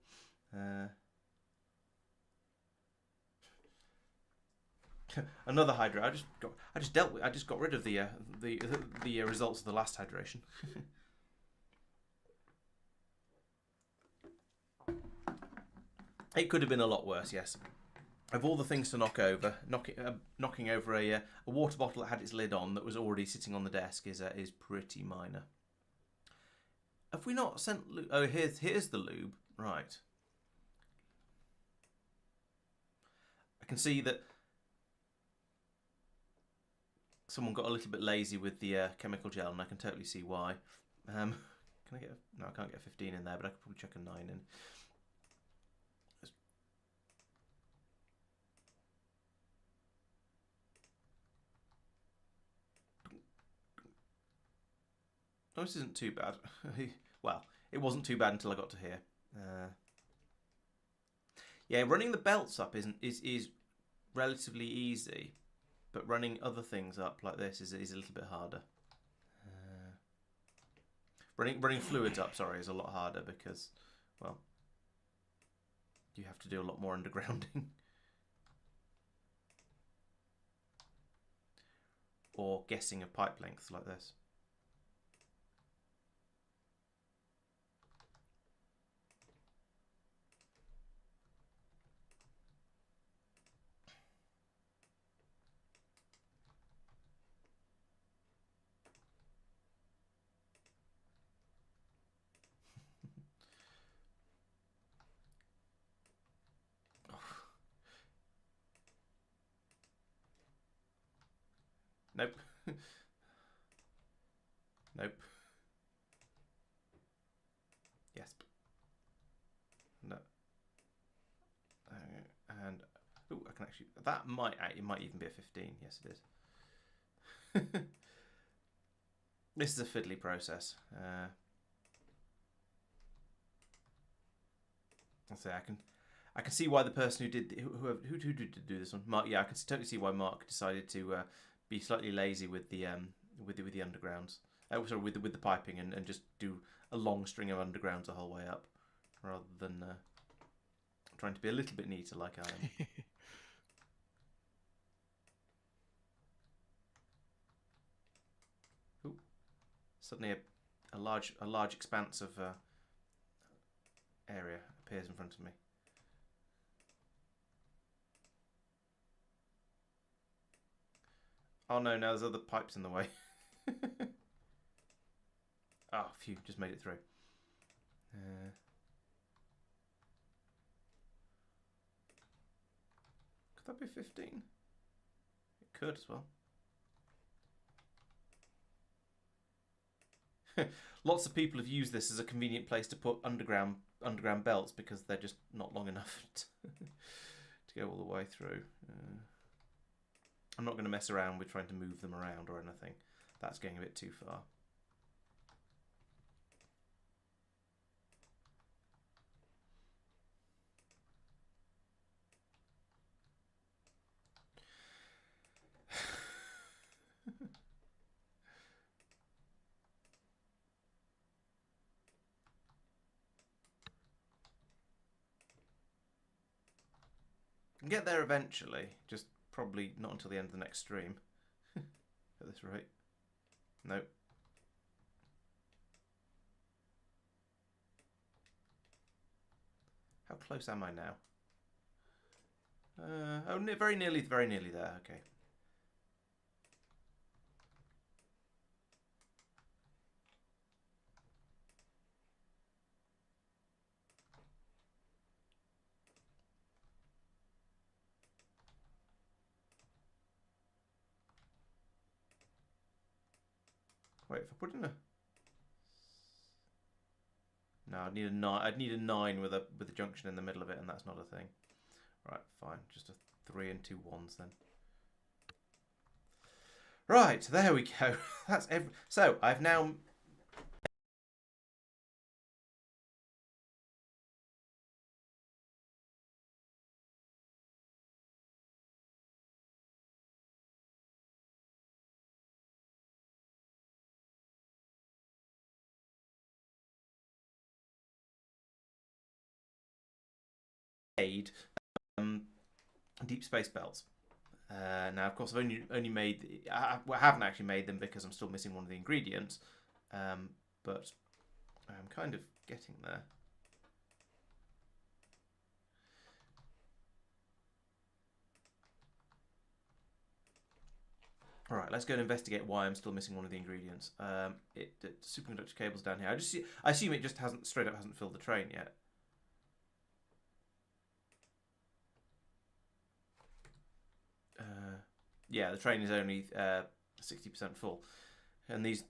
Another hydro. I just got rid of the results of the last hydration. It could have been a lot worse, yes. Of all the things to knock over, knocking over a water bottle that had its lid on that was already sitting on the desk is pretty minor. Have we not sent lube? Oh, here's the lube. Right. I can see that someone got a little bit lazy with the chemical gel, and I can totally see why. Can I get no? I can't get a 15 in there, but I could probably chuck a 9 in. Oh, this isn't too bad. Well, it wasn't too bad until I got to here. Yeah, running the belts up is relatively easy, but running other things up like this is a little bit harder. Running fluids up, sorry, is a lot harder because, well, you have to do a lot more undergrounding. Or guessing of pipe lengths like this. Nope. Nope. Yes. No. And oh, I can actually. That might. It might even be a 15. Yes, it is. This is a fiddly process. I'll say I can see why the person who did who did do this one, Mark. Yeah, I can totally see why Mark decided to be slightly lazy with the undergrounds. Sorry, with the piping and just do a long string of undergrounds the whole way up, rather than trying to be a little bit neater like I am. Ooh. Suddenly a large expanse of area appears in front of me. Oh no, now there's other pipes in the way. Oh, phew, just made it through. Could that be 15? It could as well. Lots of people have used this as a convenient place to put underground belts because they're just not long enough to go all the way through. I'm not going to mess around with trying to move them around or anything. That's going a bit too far. Can get there eventually, just probably not until the end of the next stream. At this rate. Nope. How close am I now? Oh, very nearly there. Okay. Wait, if I put in a... No, I'd need a 9. I'd need a 9 with a junction in the middle of it, and that's not a thing. Right, fine. Just a 3 and 2 1s then. Right, there we go. That's so I've now made deep space belts. Now, of course, I've only made. I haven't actually made them because I'm still missing one of the ingredients, but I'm kind of getting there. All right, let's go and investigate why I'm still missing one of the ingredients. Superconductor cables down here. I assume it just hasn't filled the train yet. Yeah, the train is only 60% full, and these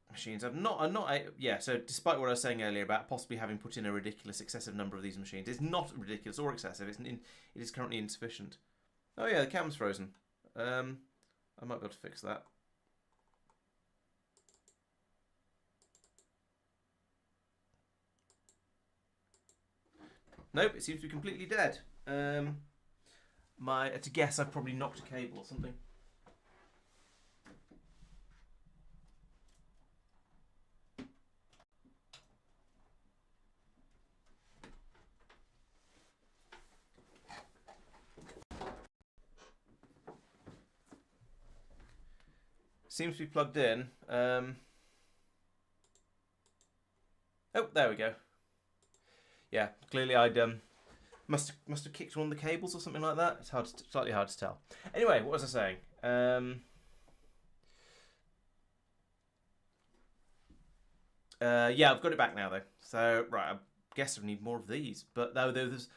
machines are not. Yeah, so despite what I was saying earlier about possibly having put in a ridiculous excessive number of these machines, it's not ridiculous or excessive. It is currently insufficient. Oh yeah, the cam's frozen. I might be able to fix that. Nope, it seems to be completely dead. To guess, I've probably knocked a cable or something. Seems to be plugged in. Oh, there we go. Yeah, clearly I'd must have kicked one of the cables or something like that. It's slightly hard to tell. Anyway, what was I saying? Yeah, I've got it back now though. So right, I guess I need more of these. But though there was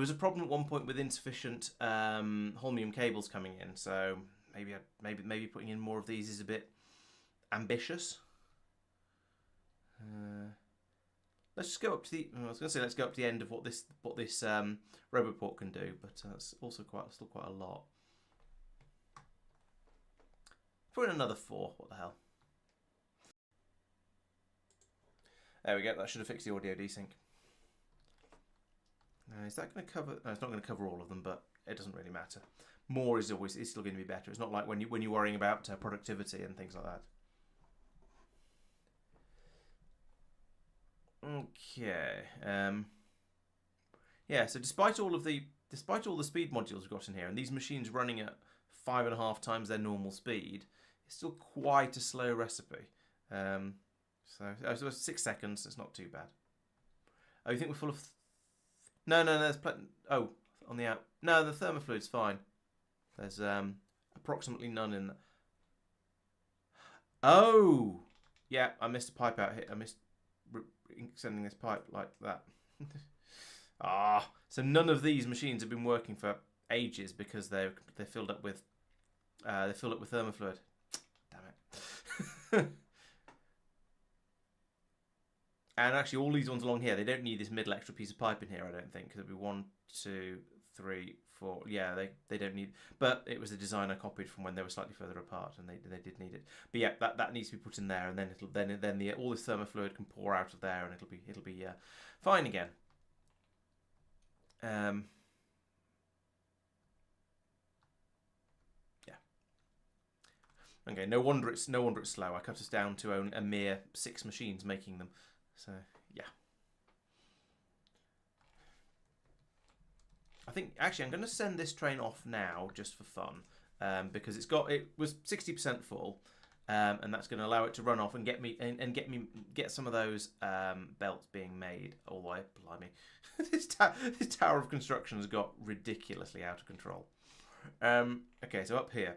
a problem at one point with insufficient holmium cables coming in. So maybe putting in more of these is a bit ambitious. Let's just go up to the. I was going to say let's go up to the end of what this Roboport can do, but that's also still quite a lot. Put in another 4. What the hell? There we go. That should have fixed the audio desync. Now, is that going to cover? No, it's not going to cover all of them, but it doesn't really matter. More is still going to be better. It's not like when you're worrying about productivity and things like that. Okay. Yeah. So despite all the speed modules we've got in here, and these machines running at 5.5 times their normal speed, it's still quite a slow recipe. So 6 seconds. It's not too bad. Oh, you think we're full of? No. There's plenty. Oh, on the out. No, the thermofluid's fine. There's approximately none in there. Oh, yeah. I missed a pipe out here. I missed sending this pipe like that. So none of these machines have been working for ages because they're filled up with thermofluid. Damn it. And actually, all these ones along here, they don't need this middle extra piece of pipe in here, I don't think, because it'll be 1, 2, 3, 4. Yeah, they don't need. But it was a design I copied from when they were slightly further apart, and they did need it. But yeah, that needs to be put in there, and then all this thermofluid can pour out of there, and it'll be fine again. Yeah. Okay. No wonder it's slow. I cut us down to a mere 6 machines making them. So yeah. I think actually I'm going to send this train off now just for fun, because it was 60% full, and that's going to allow it to run off and get some of those belts being made. Although, blimey, this tower of construction has got ridiculously out of control. Okay, so up here,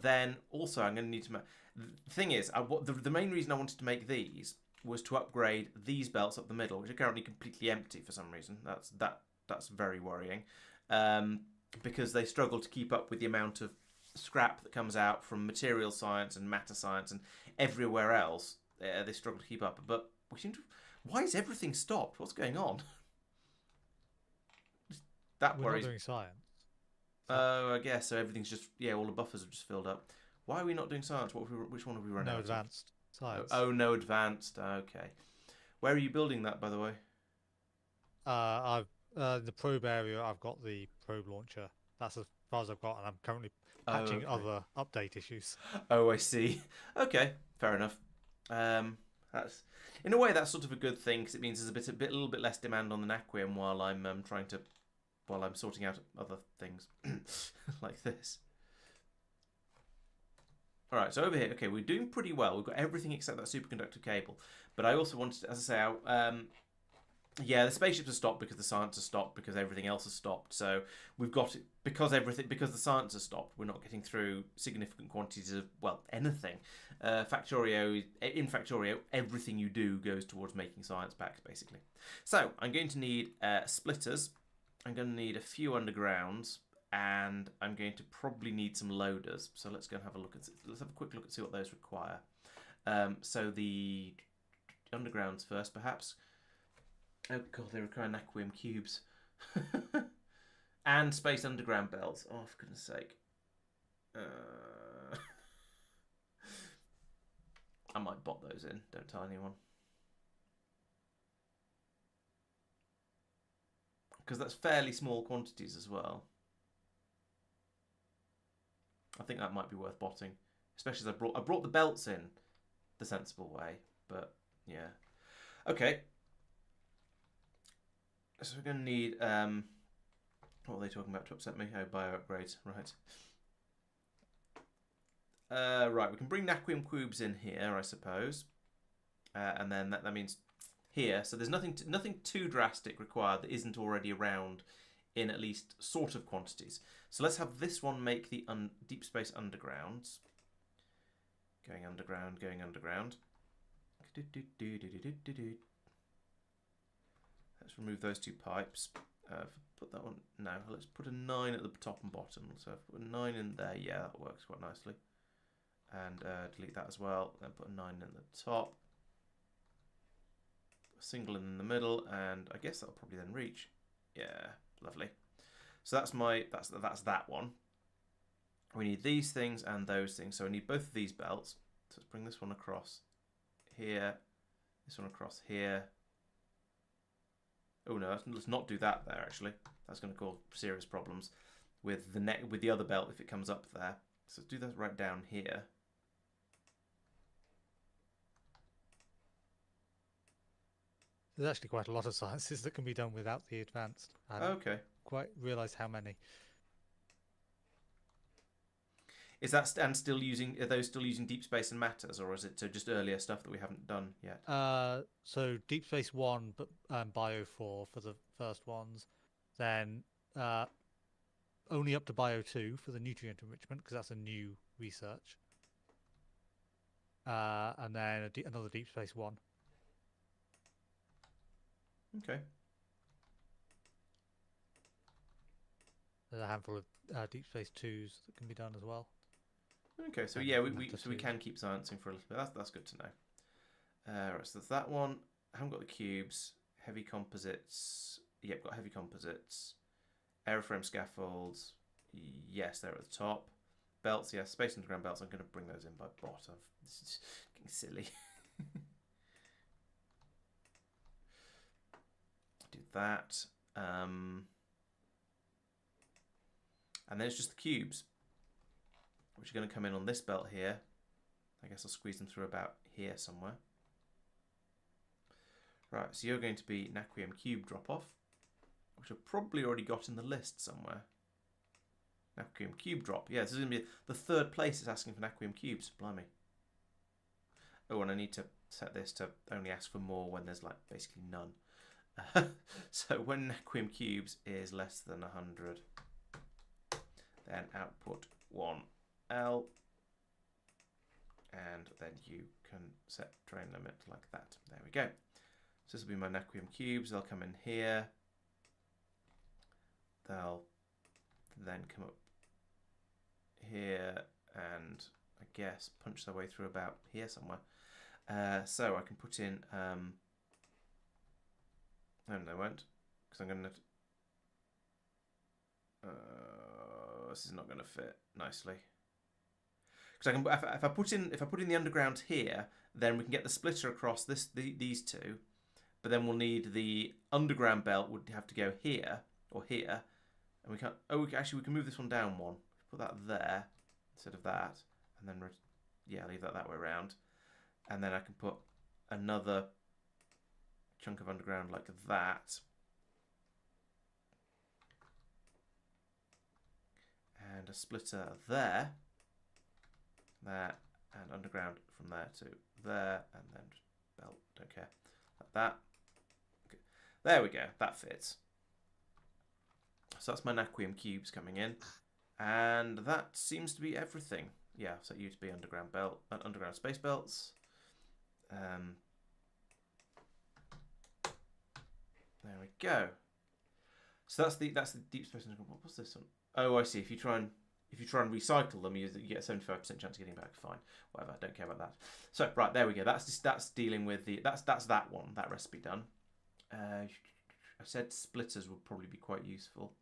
then also I'm going to need to. The thing is, the main reason I wanted to make these was to upgrade these belts up the middle, which are currently completely empty for some reason. That's very worrying, because they struggle to keep up with the amount of scrap that comes out from material science and matter science and everywhere else. They struggle to keep up. But we seem to. Why is everything stopped? What's going on? That We're worries. not doing science. Oh, I guess so. Everything's just all the buffers have just filled up. Why are we not doing science? Which one have we run out No of? advanced science. Oh, no advanced. Okay. Where are you building that, by the way? I've the probe area. I've got the probe launcher. That's as far as I've got, and I'm currently patching other update issues. Oh, I see. Okay, fair enough. That's in a way that's sort of a good thing because it means there's a little bit less demand on the Naquium while I'm sorting out other things like this. All right, so over here, okay, we're doing pretty well. We've got everything except that superconductor cable. But I also wanted to, as I say, yeah, the spaceships are stopped because the science has stopped because everything else has stopped. So we've got it because the science has stopped. We're not getting through significant quantities of anything. In Factorio, everything you do goes towards making science packs basically. So I'm going to need splitters. I'm going to need a few undergrounds. And I'm going to probably need some loaders. So let's go and have a look let's have a quick look and see what those require. So the undergrounds first, perhaps. Oh god, they require Naquium cubes. And space underground belts. Oh, for goodness sake. I might bot those in. Don't tell anyone. Because that's fairly small quantities as well. I think that might be worth botting, especially as I brought the belts in the sensible way. But yeah, okay. So we're going to need what are they talking about to upset me? Oh, bio upgrades, right? Right, we can bring Naquium cubes in here, I suppose, and then that means here. So there's nothing too drastic required that isn't already around in at least sort of quantities. So let's have this one make the deep space undergrounds. Going underground, going underground. Let's remove those 2 pipes. Put that one. No, let's put a 9 at the top and bottom. So if I put a 9 in there, yeah, that works quite nicely. And delete that as well. Then put a 9 in the top. A single in the middle, and I guess that'll probably then reach. Yeah, lovely. So that's that one. We need these things and those things. So I need both of these belts. So let's bring this one across here. This one across here. Oh no, let's not do that there actually. That's going to cause serious problems with the other belt if it comes up there. So do that right down here. There's actually quite a lot of sciences that can be done without the advanced. I don't Okay. quite realise how many. Is that and still using? Are those still using deep space and matters, or is it just earlier stuff that we haven't done yet? So Deep Space 1, but Bio 4 for the first ones. Then only up to Bio 2 for the nutrient enrichment, because that's a new research. And then another Deep Space 1. Okay. There's a handful of Deep Space 2s that can be done as well. Okay, so And yeah, matter we 2s. can keep sciencing for a little bit. That's good to know. Right, so there's that one. I haven't got the cubes. Heavy composites. Yep, got heavy composites. Airframe scaffolds. Yes, they're at the top. Belts, yes. Space underground belts. I'm going to bring those in by bot. This is getting silly. Do that. And then it's just the cubes, which are going to come in on this belt here. I guess I'll squeeze them through about here somewhere. Right, so you're going to be Naquium cube drop-off, which I've probably already got in the list somewhere. Naquium cube drop. Yeah, this is going to be the third place it's asking for Naquium cubes. Blimey. Oh, and I need to set this to only ask for more when there's like basically none. So when Naquium cubes is less than 100, then output 1L, and then you can set train limit like that. There we go. So this will be my Naquium cubes. They'll come in here. They'll then come up here and I guess punch their way through about here somewhere. So I can put in, no, they won't, because I'm going to, this is not going to fit nicely. Because I can, if I put in the underground here, then we can get the splitter across these two, but then we'll need the underground belt would have to go here or here, and we can't. Oh, actually, we can move this one down one. Put that there instead of that, and then leave that way around, and then I can put another chunk of underground like that. And a splitter there, and underground from there to there, and then just belt, don't care, like that. Okay. There we go, that fits. So that's my Naquium cubes coming in, and that seems to be everything. Yeah, so you to be underground belt, underground space belts. There we go. So that's the deep space underground. What was this one? Oh, I see. If you try and recycle them, you get a 75% chance of getting back. Fine, whatever. Don't care about that. So right, there we go. That's dealing with the that's that one. That recipe done. I said splitters would probably be quite useful.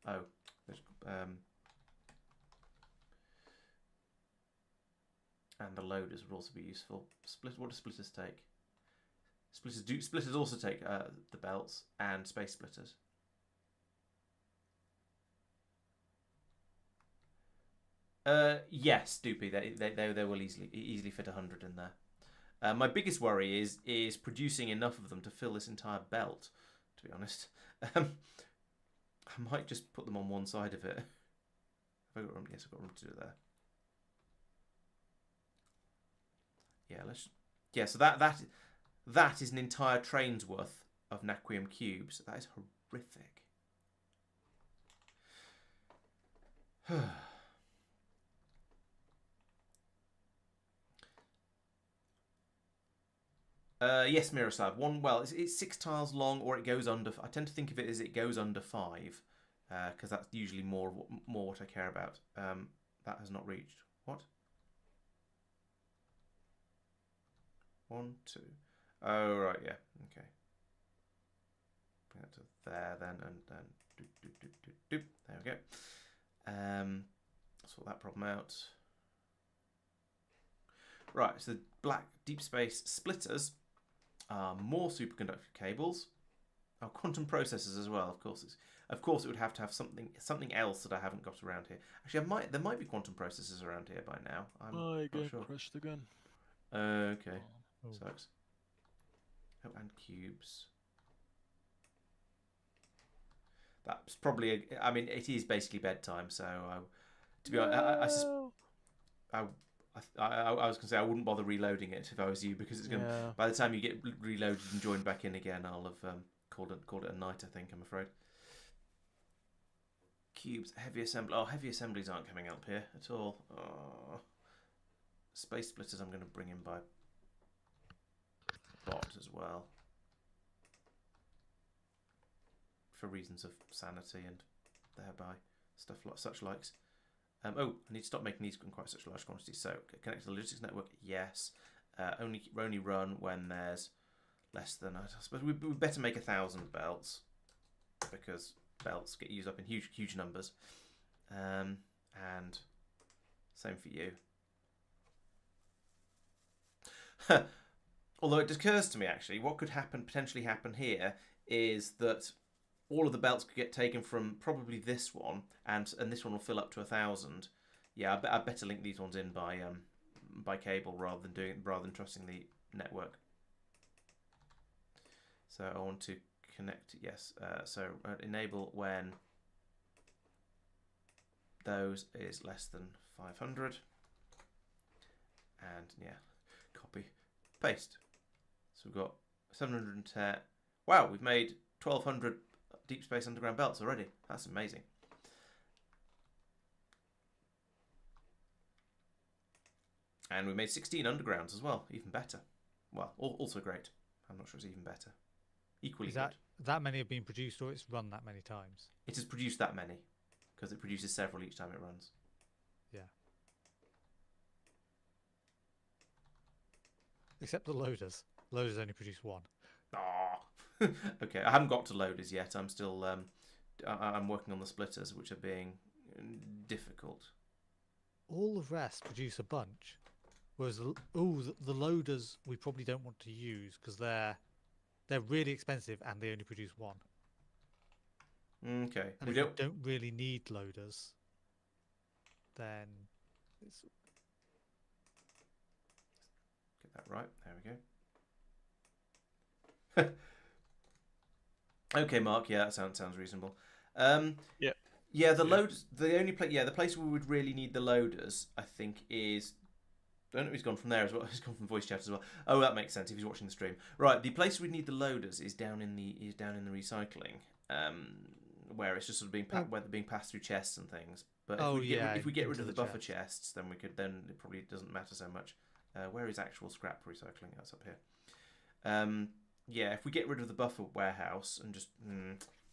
Oh, there's and the loaders would also be useful. What do splitters take? Splitters also take the belts and space splitters. Yes, Doopy. They will easily fit 100 in there. My biggest worry is producing enough of them to fill this entire belt. To be honest, I might just put them on one side of it. Have I got room? Yes, I've got room to do it there. Yeah, so that is an entire train's worth of Naquium cubes. That is horrific. Yes, mirror slab. One. Well, it's 6 tiles long, or it goes under. I tend to think of it as it goes under 5, because that's usually more what I care about. That has not reached. What? 1, 2. Oh right, yeah. Okay. Bring that to there then, and then doop. There we go. Sort that problem out. Right, so the black deep space splitters are more superconductive cables. Oh, quantum processors as well. Of course, it would have to have something else that I haven't got around here. Actually, there might be quantum processors around here by now. I'm My game not sure. crashed again. Okay, Oh. sucks. Oh, and cubes. That's probably. I mean, it is basically bedtime, so to be honest, I was gonna say I wouldn't bother reloading it if I was you, because it's gonna. Yeah. By the time you get reloaded and joined back in again, I'll have called it a night. I think, I'm afraid. Cubes, heavy assembly. Oh, heavy assemblies aren't coming up here at all. Oh. Space splitters I'm going to bring in by bot as well, for reasons of sanity and thereby stuff like such likes. Oh, I need to stop making these in quite such large quantities. So, connect to the logistics network, yes. Only run when there's less than. I suppose we better make 1,000 belts, because belts get used up in huge numbers. And same for you. Although it occurs to me, actually, what could potentially happen here is that all of the belts could get taken from probably this one, and this one will fill up to 1,000. Yeah, I better link these ones in by cable rather than trusting the network. So I want to connect. Yes. So enable when those is less than 500, and yeah, copy, paste. So we've got 710. Wow, we've made 1,200 deep space underground belts already. That's amazing. And we made 16 undergrounds as well. Even better. Well, also great. I'm not sure it's even better. Equally good. That many have been produced, or it's run that many times? It has produced that many, because it produces several each time it runs. Yeah. Except the loaders. Loaders only produce 1. Ah. Okay, I haven't got to loaders yet. I'm still I'm working on the splitters, which are being difficult. All the rest produce a bunch, whereas the loaders we probably don't want to use because they're really expensive and they only produce 1. Okay. And if you don't really need loaders, then it's... Get that right. There we go. Okay, Mark. Yeah, that sounds reasonable. Yeah. Yeah, loaders. The only place. Yeah, the place we would really need the loaders, I think, is. I don't know if he's gone from there as well. He's gone from voice chat as well. Oh, that makes sense if he's watching the stream. Right, the place we need the loaders is down in the recycling, where it's just sort of being passed through chests and things. But if we get rid of the buffer chests, then it probably doesn't matter so much. Where is actual scrap recycling? That's up here. Yeah, if we get rid of the buffer warehouse and just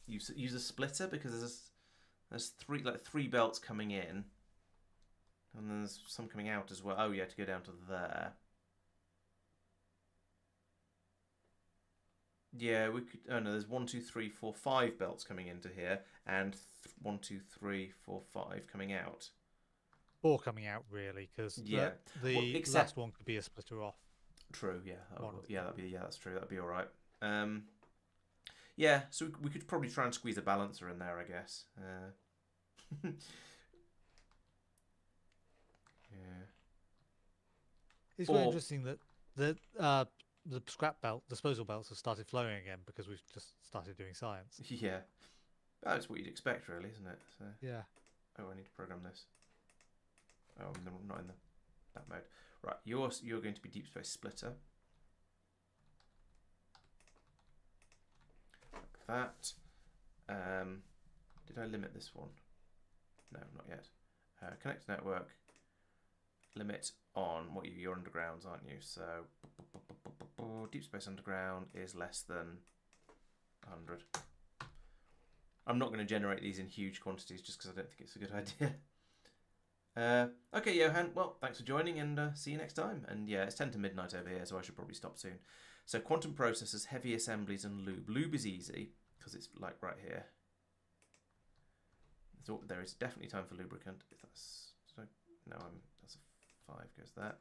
use a splitter, because there's three belts coming in. And then there's some coming out as well. Oh, yeah, to go down to there. Yeah, we could. Oh no, there's 1, 2, 3, 4, 5 belts coming into here, and 1, 2, 3, 4, 5 coming out. 4 coming out really, because the last one could be a splitter off. True. Yeah. That's true. That'd be all right. Yeah. So we could probably try and squeeze a balancer in there, I guess. Yeah. It's very interesting that the scrap belt, disposal belts have started flowing again because we've just started doing science. Yeah. That's what you'd expect, really, isn't it? So... Yeah. Oh, I need to program this. Oh, I'm not in that mode. Right, you're going to be deep space splitter. Like that. Did I limit this one? No, not yet. Connect to network. Limit on what your undergrounds, aren't you? So for Deep Space Underground is less than 100. I'm not going to generate these in huge quantities just because I don't think it's a good idea. Okay, Johan, well, thanks for joining, and see you next time. And yeah, it's 10 to midnight over here, so I should probably stop soon. So quantum processors, heavy assemblies, and lube. Lube is easy because it's like right here. So there is definitely time for lubricant. If that's no, that's a 5 goes that.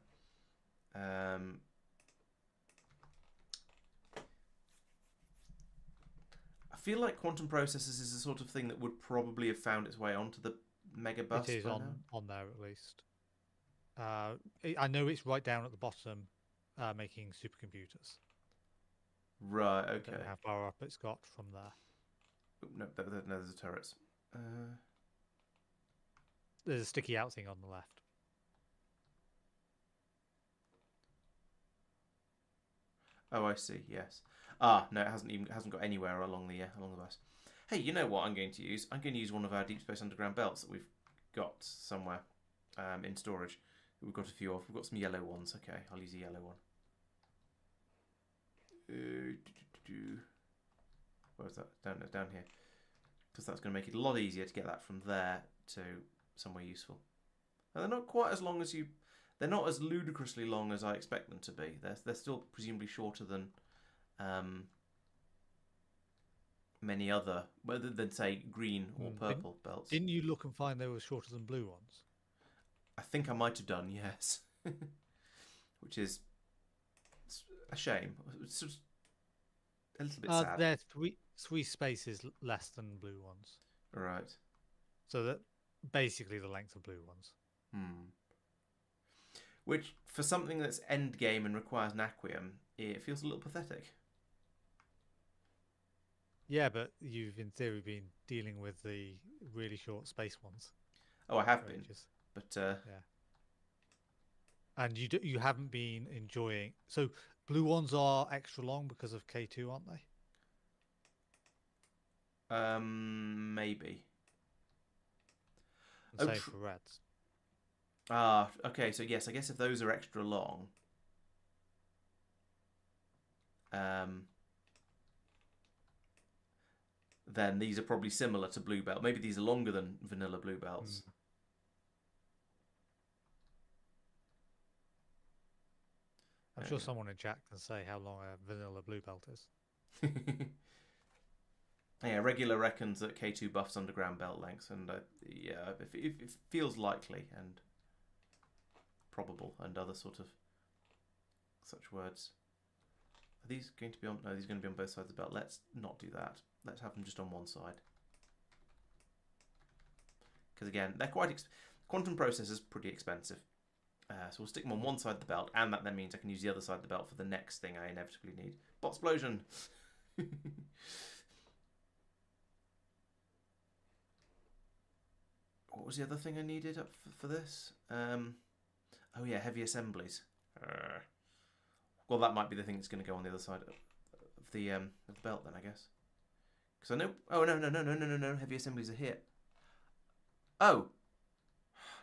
I feel like quantum processors is the sort of thing that would probably have found its way onto the mega bus. It is on there at least. I know it's right down at the bottom, making supercomputers. Right. Okay. I don't know how far up it's got from there. Oh, no, there's the turrets. There's a sticky out thing on the left. Oh, I see. Yes. Ah, no, it hasn't got anywhere along the bus. Hey, you know what I'm going to use? I'm going to use one of our Deep Space Underground belts that we've got somewhere in storage. We've got a few of. We've got some yellow ones. Okay, I'll use a yellow one. Where's that? Down here. Because that's going to make it a lot easier to get that from there to somewhere useful. And they're not quite as long as you... They're not as ludicrously long as I expect them to be. They're still presumably shorter than many other, rather than say green or purple belts. Didn't you look and find they were shorter than blue ones? I think I might have done, yes. Which is a shame. It's just a little bit sad. They're three spaces less than blue ones. Right. So that basically the length of blue ones. Which, for something that's end game and requires naquium, it feels a little pathetic. Yeah, but you've in theory been dealing with the really short space ones. Oh, I have been, but yeah. And you haven't been enjoying. So blue ones are extra long because of K2, aren't they? Maybe. And same for reds. Ah, okay. So yes, I guess if those are extra long, then these are probably similar to blue belt. Maybe these are longer than vanilla blue belts. I'm sure someone in chat can say how long a vanilla blue belt is. Yeah, regular reckons that K2 buffs underground belt lengths, and yeah, it feels likely and probable, and other sort of such words. Are these going to be on? No, these are going to be on both sides of the belt. Let's not do that. Let's have them just on one side. Because again, they're quite quantum processors pretty expensive. So we'll stick them on one side of the belt, and that then means I can use the other side of the belt for the next thing I inevitably need. Bot explosion. What was the other thing I needed up for this? Oh yeah, heavy assemblies. Well, that might be the thing that's going to go on the other side of the belt then, I guess. Because I know... Oh, no. Heavy assemblies are here. Oh!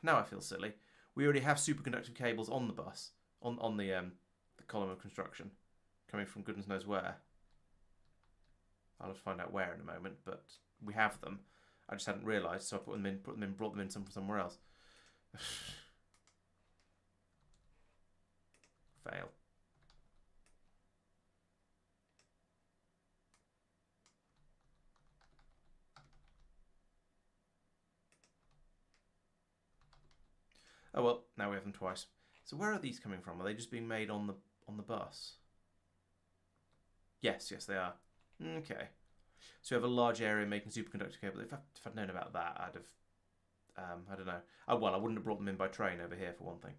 Now I feel silly. We already have superconductive cables on the bus. On the column of construction. Coming from goodness knows where. I'll have to find out where in a moment, but we have them. I just hadn't realised, so I brought them in somewhere else. Fail. Oh well, now we have them twice. So where are these coming from? Are they just being made on the bus? Yes, they are. Okay. So we have a large area making superconductor cable. If I'd known about that, I'd have, I don't know. Oh well, I wouldn't have brought them in by train over here for one thing.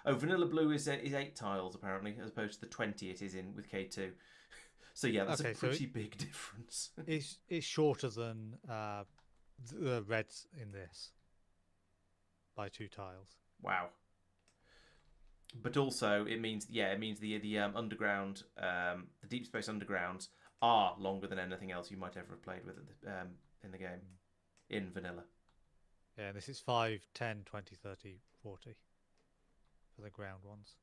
Oh, vanilla blue is 8 tiles apparently, as opposed to the 20 it is in with K2. So yeah, that's a pretty big difference. It's shorter than the reds in this by 2 tiles. Wow. But also it means the underground, the deep space undergrounds are longer than anything else you might ever have played with in the game, in vanilla. Yeah, this is 5, 10, 20, 30, 40 for the ground ones.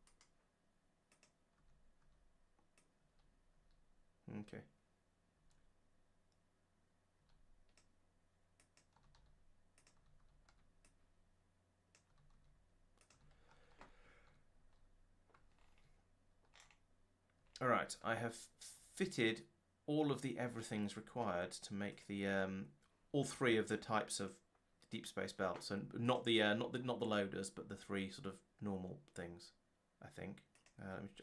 Okay. All right, I have fitted all of the everythings required to make the all three of the types of deep space belts, and not the loaders, but the three sort of normal things. I think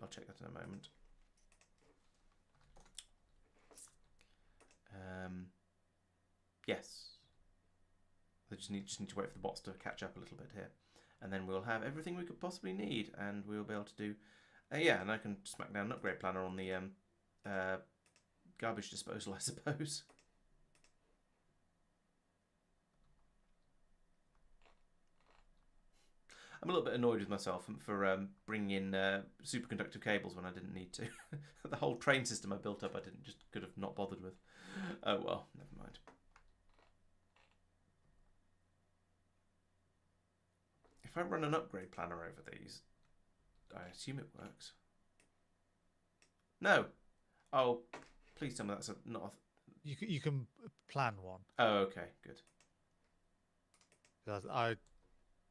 I'll check that in a moment. Yes, I just need to wait for the bots to catch up a little bit here, and then we'll have everything we could possibly need, and we'll be able to do. Yeah, and I can smack down an upgrade planner on the garbage disposal, I suppose. I'm a little bit annoyed with myself for bringing in superconductive cables when I didn't need to. The whole train system I built up, I could have not bothered with. Oh well, never mind. If I run an upgrade planner over these, I assume it works. No. Oh, please tell me that's not a... You can plan one. Oh, okay, good. I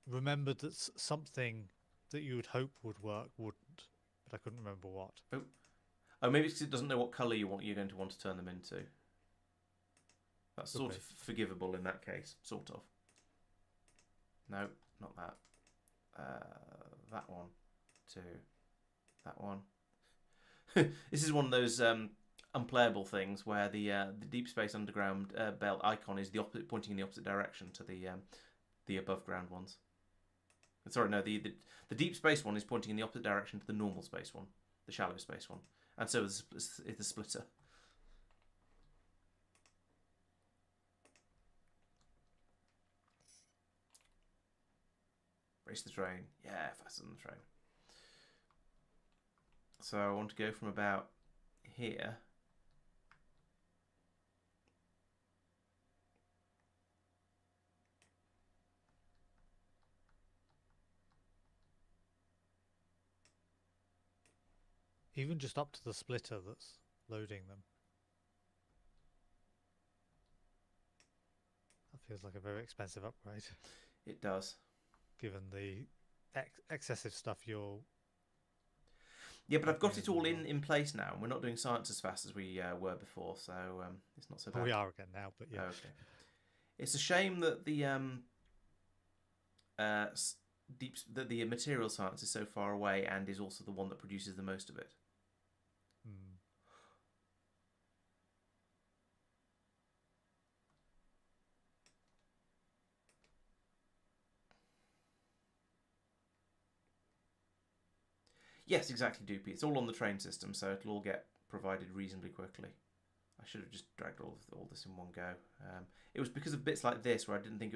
remembered that something that you would hope would work wouldn't, but I couldn't remember what. Oh, maybe because it doesn't know what colour you're going to want to turn them into. That's sort of forgivable in that case, sort of. No, not that. That one, too. That one. This is one of those unplayable things where the Deep Space Underground belt icon is pointing in the opposite direction to the above ground ones. Sorry, no, the Deep Space one is pointing in the opposite direction to the normal space one, the shallow space one, and so is the splitter. Race the train. Yeah, faster than the train. So I want to go from about here. Even just up to the splitter that's loading them. That feels like a very expensive upgrade. It does. Given the excessive stuff you're... Yeah, but I've got it all in place now, and we're not doing science as fast as we were before, so it's not so bad. We are again now, but yeah. Okay. It's a shame that the the material science is so far away and is also the one that produces the most of it. Yes, exactly, Doopy. It's all on the train system, so it'll all get provided reasonably quickly. I should have just dragged all this in one go. It was because of bits like this where I didn't think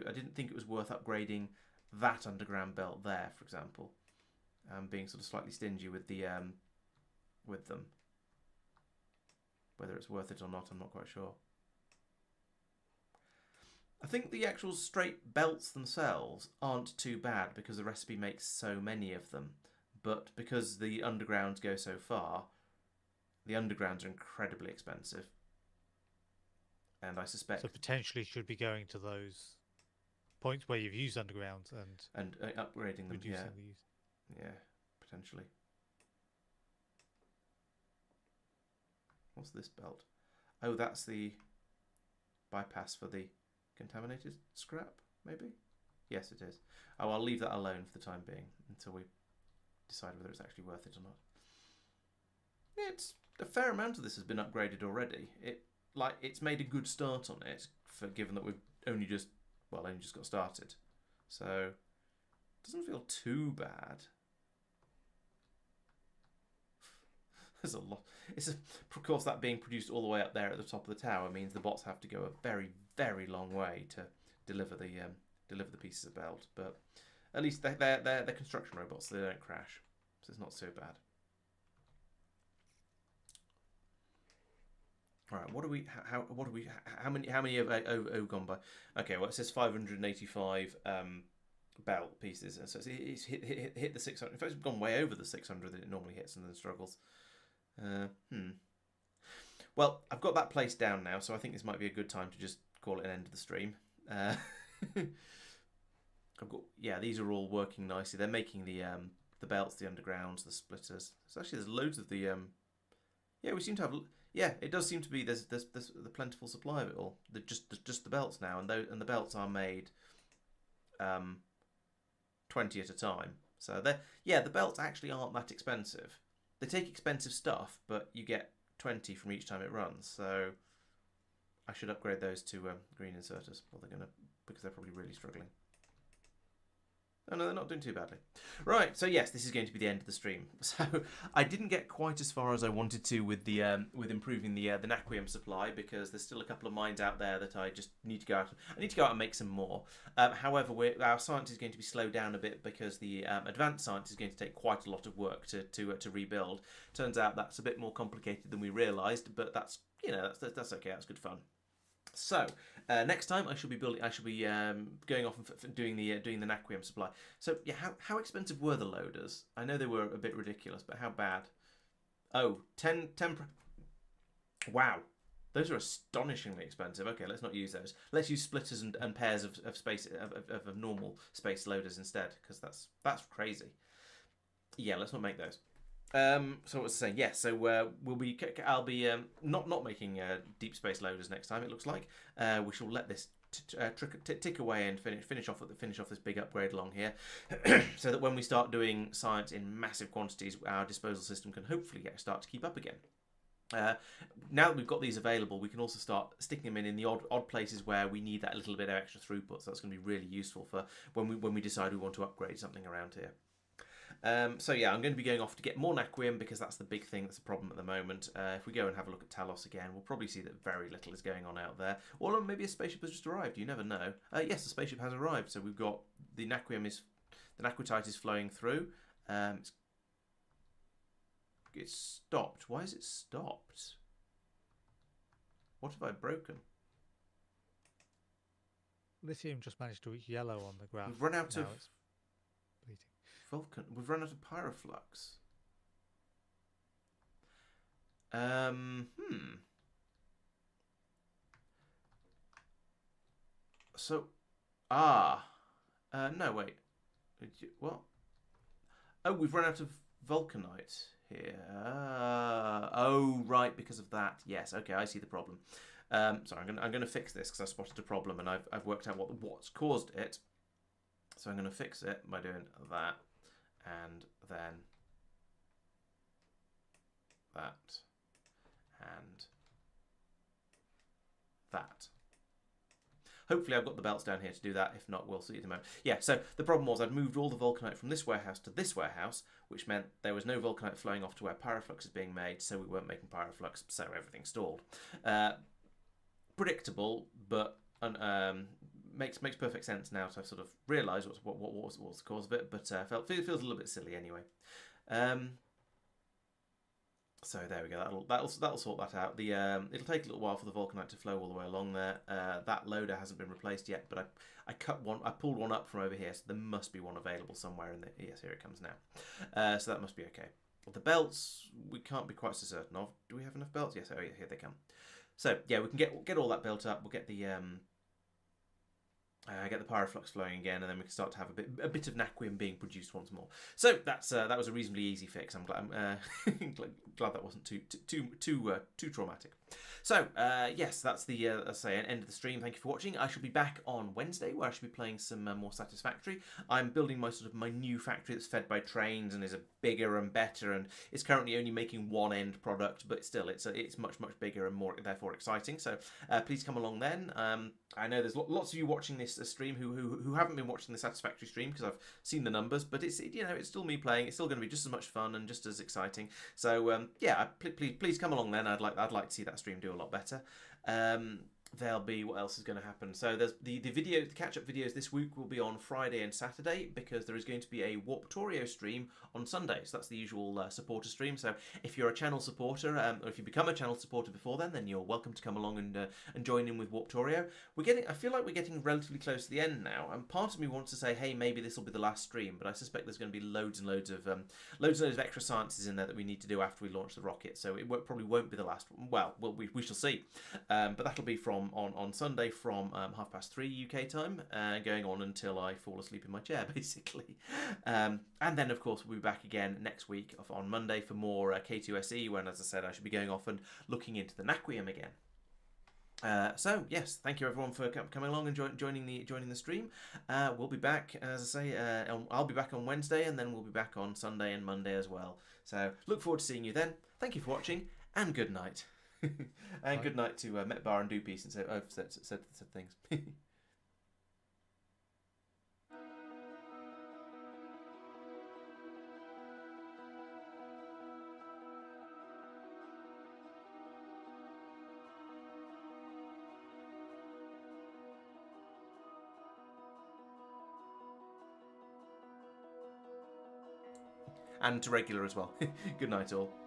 it was worth upgrading that underground belt there, for example. Being sort of slightly stingy with the with them. Whether it's worth it or not, I'm not quite sure. I think the actual straight belts themselves aren't too bad because the recipe makes so many of them. But because the undergrounds go so far, the undergrounds are incredibly expensive. And I suspect... So potentially should be going to those points where you've used undergrounds and upgrading them, reducing the use. Yeah, potentially. What's this belt? Oh, that's the bypass for the contaminated scrap, maybe? Yes, it is. Oh, I'll leave that alone for the time being until we decide whether it's actually worth it or not. It's a fair amount of this has been upgraded already. It's made a good start on it, given that we've only just got started. So it doesn't feel too bad. There's a lot. Of course, that being produced all the way up there at the top of the tower means the bots have to go a very, very long way to deliver the pieces of belt. But at least they're construction robots, so they don't crash, so it's not so bad. All right, how many have gone by? Okay, well, it says 585 belt pieces, and so it's hit the 600. In fact, it's gone way over the 600 that it normally hits and then struggles. Well, Well, I've got that place down now, so I think this might be a good time to just call it an end of the stream. These are all working nicely. They're making the belts, the undergrounds, the splitters. So actually, there's loads of the we seem to have. Yeah, it does seem to be there's the plentiful supply of it all. Just the belts now, and the belts are made 20 at a time. So the belts actually aren't that expensive. They take expensive stuff, but you get 20 from each time it runs. So I should upgrade those to green inserters. Well, because they're probably really struggling. Oh no, they're not doing too badly. Right, so yes, this is going to be the end of the stream. So I didn't get quite as far as I wanted to with the with improving the naquium supply, because there's still a couple of mines out there that I just need to go out. I need to go out and make some more. However, our science is going to be slowed down a bit because the advanced science is going to take quite a lot of work to rebuild. Turns out that's a bit more complicated than we realised, but that's that's okay. That's good fun. So next time I shall be going off and doing the naquium supply. So yeah, how expensive were the loaders? I know they were a bit ridiculous, but how bad? Oh, 10. Wow, those are astonishingly expensive. Okay, let's not use those. Let's use splitters and pairs of normal space loaders instead, because that's crazy. Yeah, let's not make those. So what was I saying? Yes, so I'll be not making deep space loaders next time. It looks like we shall let this tick away and finish off this big upgrade along here, so that when we start doing science in massive quantities, our disposal system can hopefully start to keep up again. Now that we've got these available, we can also start sticking them in the odd places where we need that little bit of extra throughput. So that's going to be really useful for when we decide we want to upgrade something around here. So yeah, I'm going to be going off to get more naquium, because that's the big thing that's a problem at the moment. If we go and have a look at Talos again, we'll probably see that very little is going on out there. Or maybe a spaceship has just arrived, you never know. Yes, the spaceship has arrived, so we've got the naquitite is flowing through. It's stopped. Why is it stopped? What have I broken? Lithium just managed to reach yellow on the graph. We've run out of bleeding. Vulcan. We've run out of pyroflux. So, no, wait. What? Oh, we've run out of vulcanite here. Oh, right, because of that. Yes, okay, I see the problem. Sorry, I'm going to fix this because I spotted a problem and I've worked out what's caused it. So I'm going to fix it by doing that, and then that, and that. Hopefully I've got the belts down here to do that. If not, we'll see at the moment. Yeah, so the problem was I'd moved all the vulcanite from this warehouse to this warehouse, which meant there was no vulcanite flowing off to where pyroflux is being made, so we weren't making pyroflux, so everything stalled. Predictable, but makes perfect sense now. So I've sort of realised what was the cause of it, but feels a little bit silly anyway. So there we go. That'll sort that out. It'll take a little while for the vulcanite to flow all the way along there. That loader hasn't been replaced yet, but I pulled one up from over here, so there must be one available somewhere in the. Yes, here it comes now. So that must be okay. The belts we can't be quite so certain of. Do we have enough belts? Yes. Oh yeah, here they come. So yeah, we can get all that built up. We'll get the pyroflux flowing again, and then we can start to have a bit of naquium being produced once more. So that was a reasonably easy fix. I'm glad that wasn't too traumatic. So yes, that's the end of the stream. Thank you for watching. I shall be back on Wednesday, where I shall be playing some more Satisfactory. I'm building my new factory that's fed by trains and is a bigger and better, and it's currently only making one end product, but still it's much bigger and more therefore exciting. So please come along then. I know there's lots of you watching this stream who haven't been watching the Satisfactory stream, because I've seen the numbers, but it's still me playing. It's still going to be just as much fun and just as exciting. So yeah, please come along then. I'd like to see that stream do a lot better. there'll be, what else is going to happen? So there's the catch-up videos this week will be on Friday and Saturday, because there is going to be a Warptorio stream on Sunday. So that's the usual supporter stream. So if you're a channel supporter, or if you become a channel supporter before then you're welcome to come along and join in with Warptorio. I feel like we're getting relatively close to the end now, and part of me wants to say, hey, maybe this will be the last stream, but I suspect there's going to be loads and loads of extra sciences in there that we need to do after we launch the rocket. So it probably won't be the last one. Well, we shall see. But that'll be on Sunday from 3:30 UK time, going on until I fall asleep in my chair, basically. And then, of course, we'll be back again next week on Monday for more K2SE, when, as I said, I should be going off and looking into the Naquium again. So yes, thank you everyone for coming along and joining the stream. We'll be back, as I say, I'll be back on Wednesday, and then we'll be back on Sunday and Monday as well. So look forward to seeing you then. Thank you for watching, and good night. And good night to Met Bar and Do Peace, and I've said things. And to regular as well. Good night all.